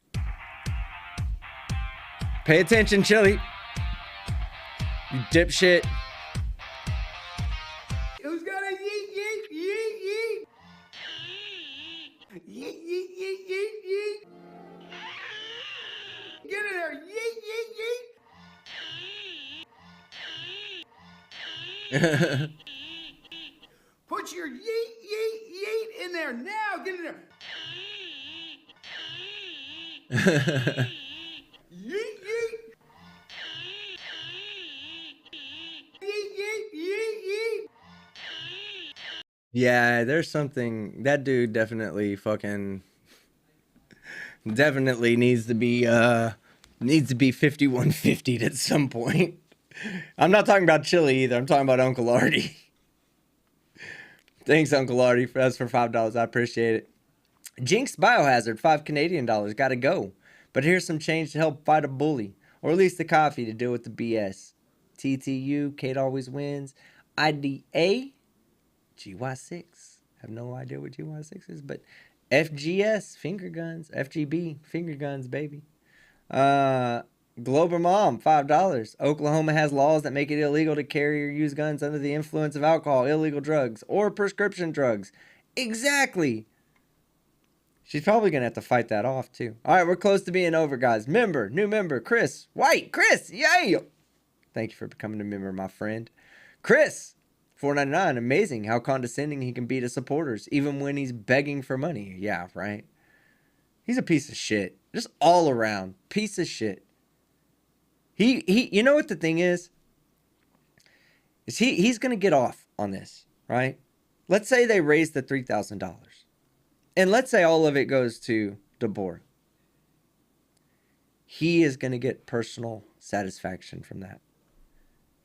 Pay attention, Chili. You dipshit. Who's got a yeet, yeet, yeet, yeet? Yeet, yeet, yeet, yeet, yeet. Get in there, yeet, yeet, yeet. Put your yeet, yeet, yeet in there now. Get in there. Yeet, yeet. Yeet, yeet, yeet, yeet. Yeah, there's something. That dude definitely needs to be 5150'd at some point. I'm not talking about Chili either. I'm talking about Uncle Artie. Thanks, Uncle Artie. That's for $5. I appreciate it. Jinx Biohazard, $5 Canadian. Gotta go. But here's some change to help fight a bully. Or at least the coffee to deal with the BS. TTU, Kate always wins. IDA, GY6. Have no idea what GY6 is, but FGS, finger guns. FGB, finger guns, baby. Glober Mom, $5. Oklahoma has laws that make it illegal to carry or use guns under the influence of alcohol, illegal drugs, or prescription drugs. Exactly. She's probably going to have to fight that off, too. All right, we're close to being over, guys. New member, Chris White. Chris, yay! Thank you for becoming a member, my friend. Chris, $4.99. Amazing how condescending he can be to supporters, even when he's begging for money. Yeah, right? He's a piece of shit. Just all around. Piece of shit. He you know what the thing is? He's going to get off on this, right? Let's say they raise the $3,000. And let's say all of it goes to Deborah. He is going to get personal satisfaction from that.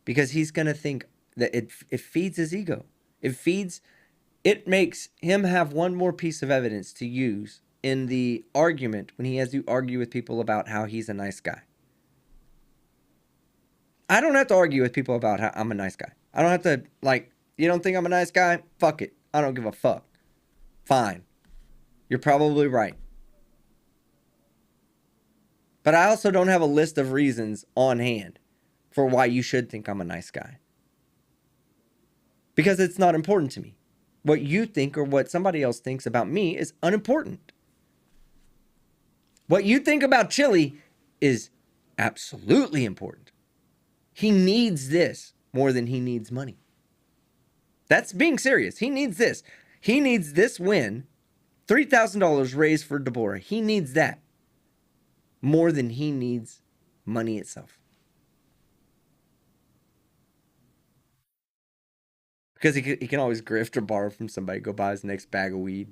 Because he's going to think that it feeds his ego. It makes him have one more piece of evidence to use in the argument when he has to argue with people about how he's a nice guy. I don't have to argue with people about how I'm a nice guy. I don't have to, you don't think I'm a nice guy? Fuck it. I don't give a fuck. Fine. You're probably right. But I also don't have a list of reasons on hand for why you should think I'm a nice guy. Because it's not important to me. What you think or what somebody else thinks about me is unimportant. What you think about Chili is absolutely important. He needs this more than he needs money. That's being serious. He needs this. He needs this win. $3,000 raised for Deborah. He needs that more than he needs money itself. Because he can always grift or borrow from somebody, go buy his next bag of weed.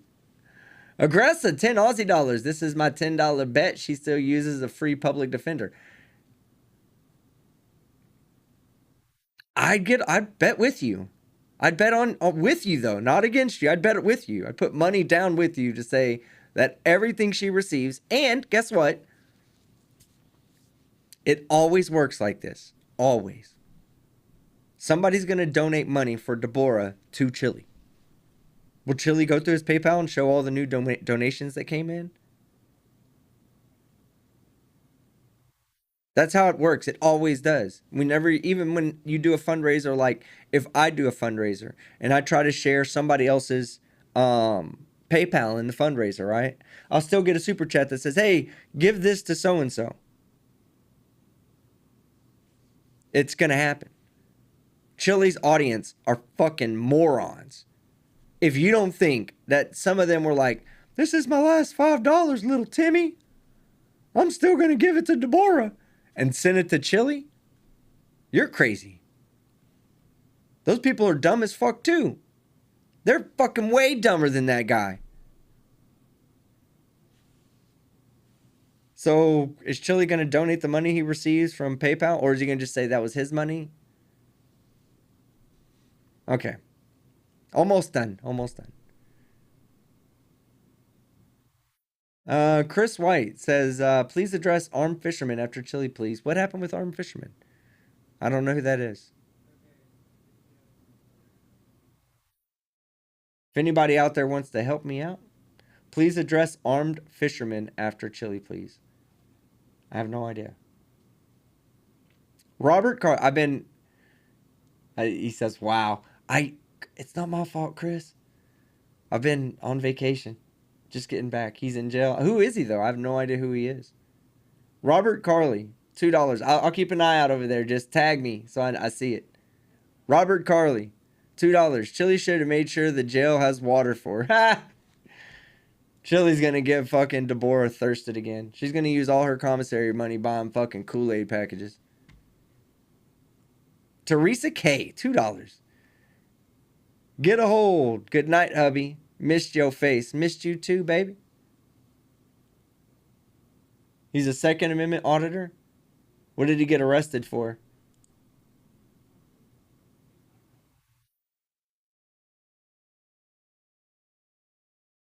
Aggressa, 10 Aussie dollars. This is my $10 bet. She still uses a free public defender. I'd bet with you. I'd bet on with you, though, not against you. I'd bet it with you. I'd put money down with you to say that everything she receives, and guess what? It always works like this. Always. Somebody's going to donate money for Deborah to Chili. Will Chili go through his PayPal and show all the new donations that came in? That's how it works. It always does. Even when you do a fundraiser, like if I do a fundraiser and I try to share somebody else's PayPal in the fundraiser, right? I'll still get a super chat that says, hey, give this to so-and-so. It's going to happen. Chili's audience are fucking morons. If you don't think that some of them were like, this is my last $5, little Timmy. I'm still going to give it to Deborah and send it to Chili, you're crazy. Those people are dumb as fuck too. They're fucking way dumber than that guy. So is Chili going to donate the money he receives from PayPal, or is he going to just say that was his money? Okay. Almost done. Almost done. Chris White says, please address Armed Fisherman after Chili, please. What happened with Armed Fisherman? I don't know who that is. If anybody out there wants to help me out, please address Armed Fisherman after Chili, please. I have no idea. Robert Carr, he says, wow. It's not my fault, Chris. I've been on vacation. Just getting back. He's in jail. Who is he, though? I have no idea who he is. Robert Carley, $2. I'll keep an eye out over there. Just tag me so I see it. Robert Carley, $2. Chili should have made sure the jail has water for her. Chili's going to get fucking Deborah thirsted again. She's going to use all her commissary money buying fucking Kool-Aid packages. Teresa K, $2. Get a hold. Good night, hubby. Missed your face. Missed you too, baby. He's a Second Amendment auditor? What did he get arrested for?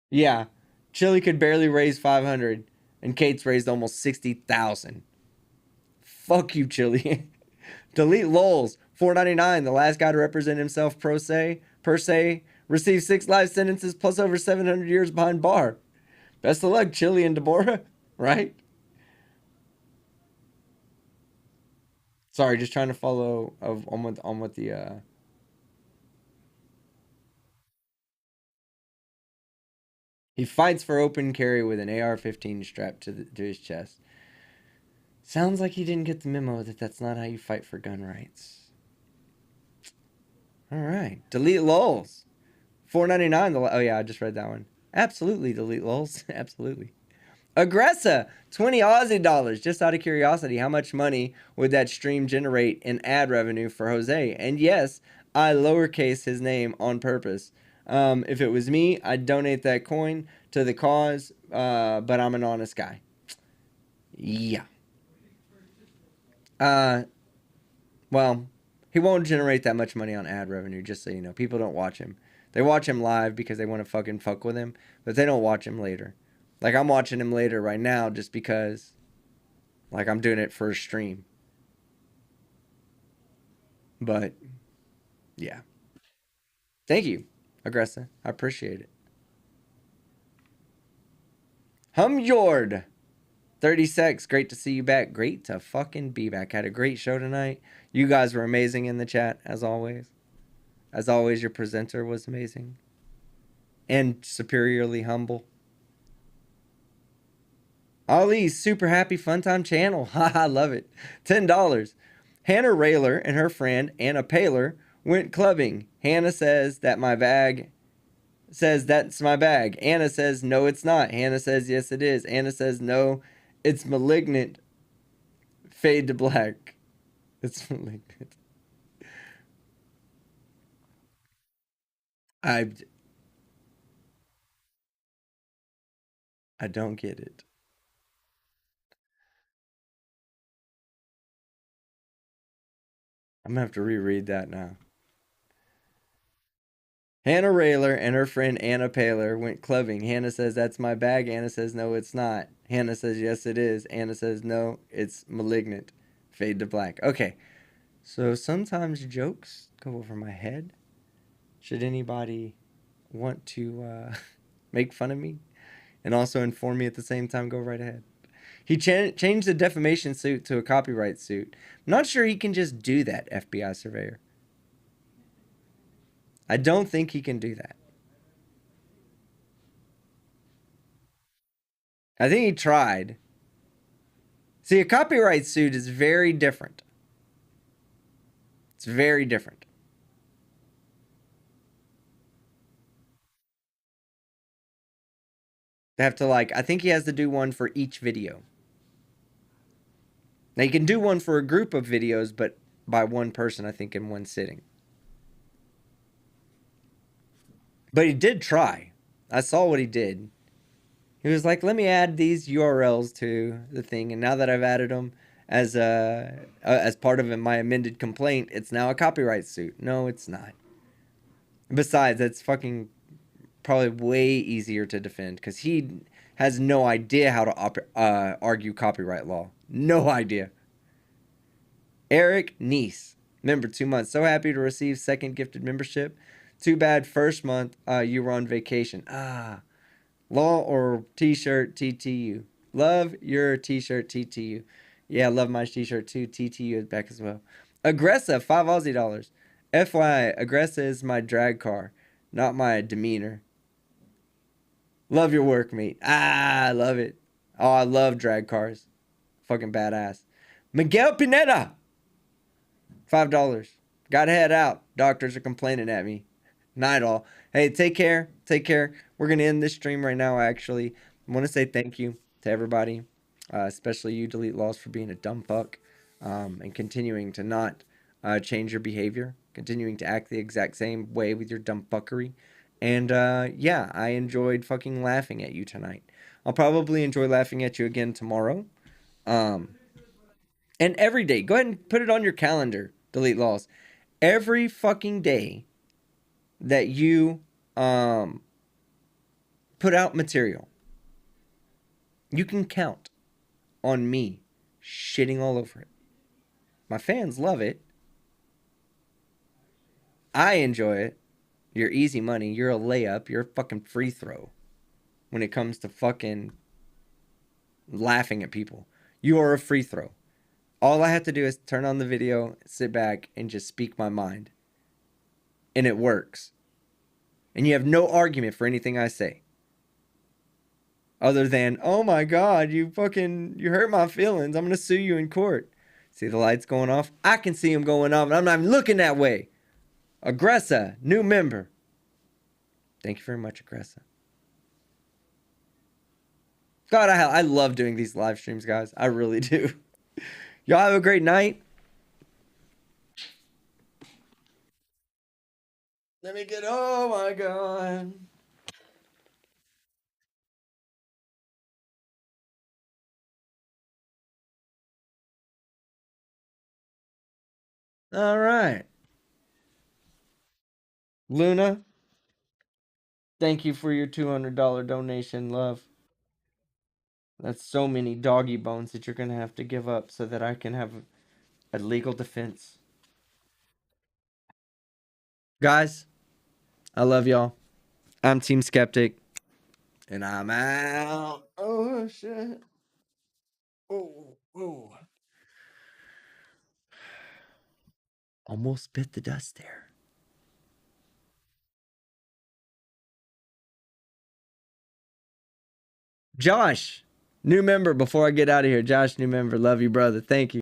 Yeah. Chili could barely raise 500 and Kate's raised almost 60,000. Fuck you, Chili. Delete lols. $4.99. The last guy to represent himself per se, received 6 life sentences plus over 700 years behind bar. Best of luck, Chili and Deborah, right? Sorry, just trying to follow on what the he fights for open carry with an AR-15 strapped to his chest. Sounds like he didn't get the memo that that's not how you fight for gun rights. All right, delete lulz. $4.99. Oh yeah, I just read that one. Absolutely, delete lulz. Absolutely. Aggressa, 20 Aussie dollars. Just out of curiosity, how much money would that stream generate in ad revenue for Jose? And yes, I lowercase his name on purpose. If it was me, I'd donate that coin to the cause, but I'm an honest guy. Yeah. Well, he won't generate that much money on ad revenue, just so you know. People don't watch him. They watch him live because they want to fucking fuck with him, but they don't watch him later. Like, I'm watching him later right now just because, like, I'm doing it for a stream. But, yeah. Thank you, Aggressa. I appreciate it. Humjord, 30 secs. Great to see you back. Great to fucking be back. Had a great show tonight. You guys were amazing in the chat, as always. As always, your presenter was amazing. And superiorly humble. Ali's super happy fun time channel. Haha, love it. $10. Hannah Railer and her friend Anna Paler went clubbing. Hannah says that's my bag. Anna says no, it's not. Hannah says yes, it is. Anna says no, it's malignant. Fade to black. It's malignant. I don't get it. I'm gonna have to reread that now. Hannah Railer and her friend Anna Paler went clubbing. Hannah says that's my bag. Anna says no, it's not. Hannah says yes, it is. Anna says no, it's malignant. Fade to black. Okay, so sometimes jokes go over my head. Should anybody want to make fun of me and also inform me at the same time, go right ahead. He changed the defamation suit to a copyright suit. I'm not sure he can just do that, FBI surveyor. I don't think he can do that. I think he tried. See, a copyright suit is very different. It's very different. They have to, like, I think he has to do one for each video. Now, you can do one for a group of videos, but by one person, I think, in one sitting. But he did try. I saw what he did. He was like, let me add these URLs to the thing, and now that I've added them as part of my amended complaint, it's now a copyright suit. No, it's not. Besides, that's fucking probably way easier to defend because he has no idea how to argue copyright law. No idea. Eric Neese, member 2 months. So happy to receive second gifted membership. Too bad first month you were on vacation. Law or t-shirt TTU. Love your t-shirt TTU. Yeah, love my t-shirt too. TTU is back as well. Aggressa, 5 Aussie dollars. FYI, Aggressa is my drag car, not my demeanor. Love your work, mate. I love it. Oh, I love drag cars. Fucking badass. Miguel Pineda, $5. Gotta head out. Doctors are complaining at me. Night all. Hey, take care. Take care. We're going to end this stream right now, actually. I want to say thank you to everybody, especially you, Delete Laws, for being a dumb fuck and continuing to not change your behavior, continuing to act the exact same way with your dumb fuckery. And yeah, I enjoyed fucking laughing at you tonight. I'll probably enjoy laughing at you again tomorrow. And every day. Go ahead and put it on your calendar, Delete Laws. Every fucking day that you put out material, you can count on me shitting all over it. My fans love it. I enjoy it. You're easy money. You're a layup. You're a fucking free throw when it comes to fucking laughing at people. You are a free throw. All I have to do is turn on the video, sit back, and just speak my mind. And it works. And you have no argument for anything I say. Other than, oh my God, you hurt my feelings. I'm going to sue you in court. See the lights going off? I can see them going off, and I'm not even looking that way. Aggressa, new member. Thank you very much, Aggressa. God, I love doing these live streams, guys. I really do. Y'all have a great night. Let me get, oh my God. All right. Luna, thank you for your $200 donation, love. That's so many doggy bones that you're going to have to give up so that I can have a legal defense. Guys, I love y'all. I'm Team Skeptic, and I'm out. Oh, shit. Oh. Almost bit the dust there. Josh, new member before I get out of here. Josh, new member. Love you, brother. Thank you.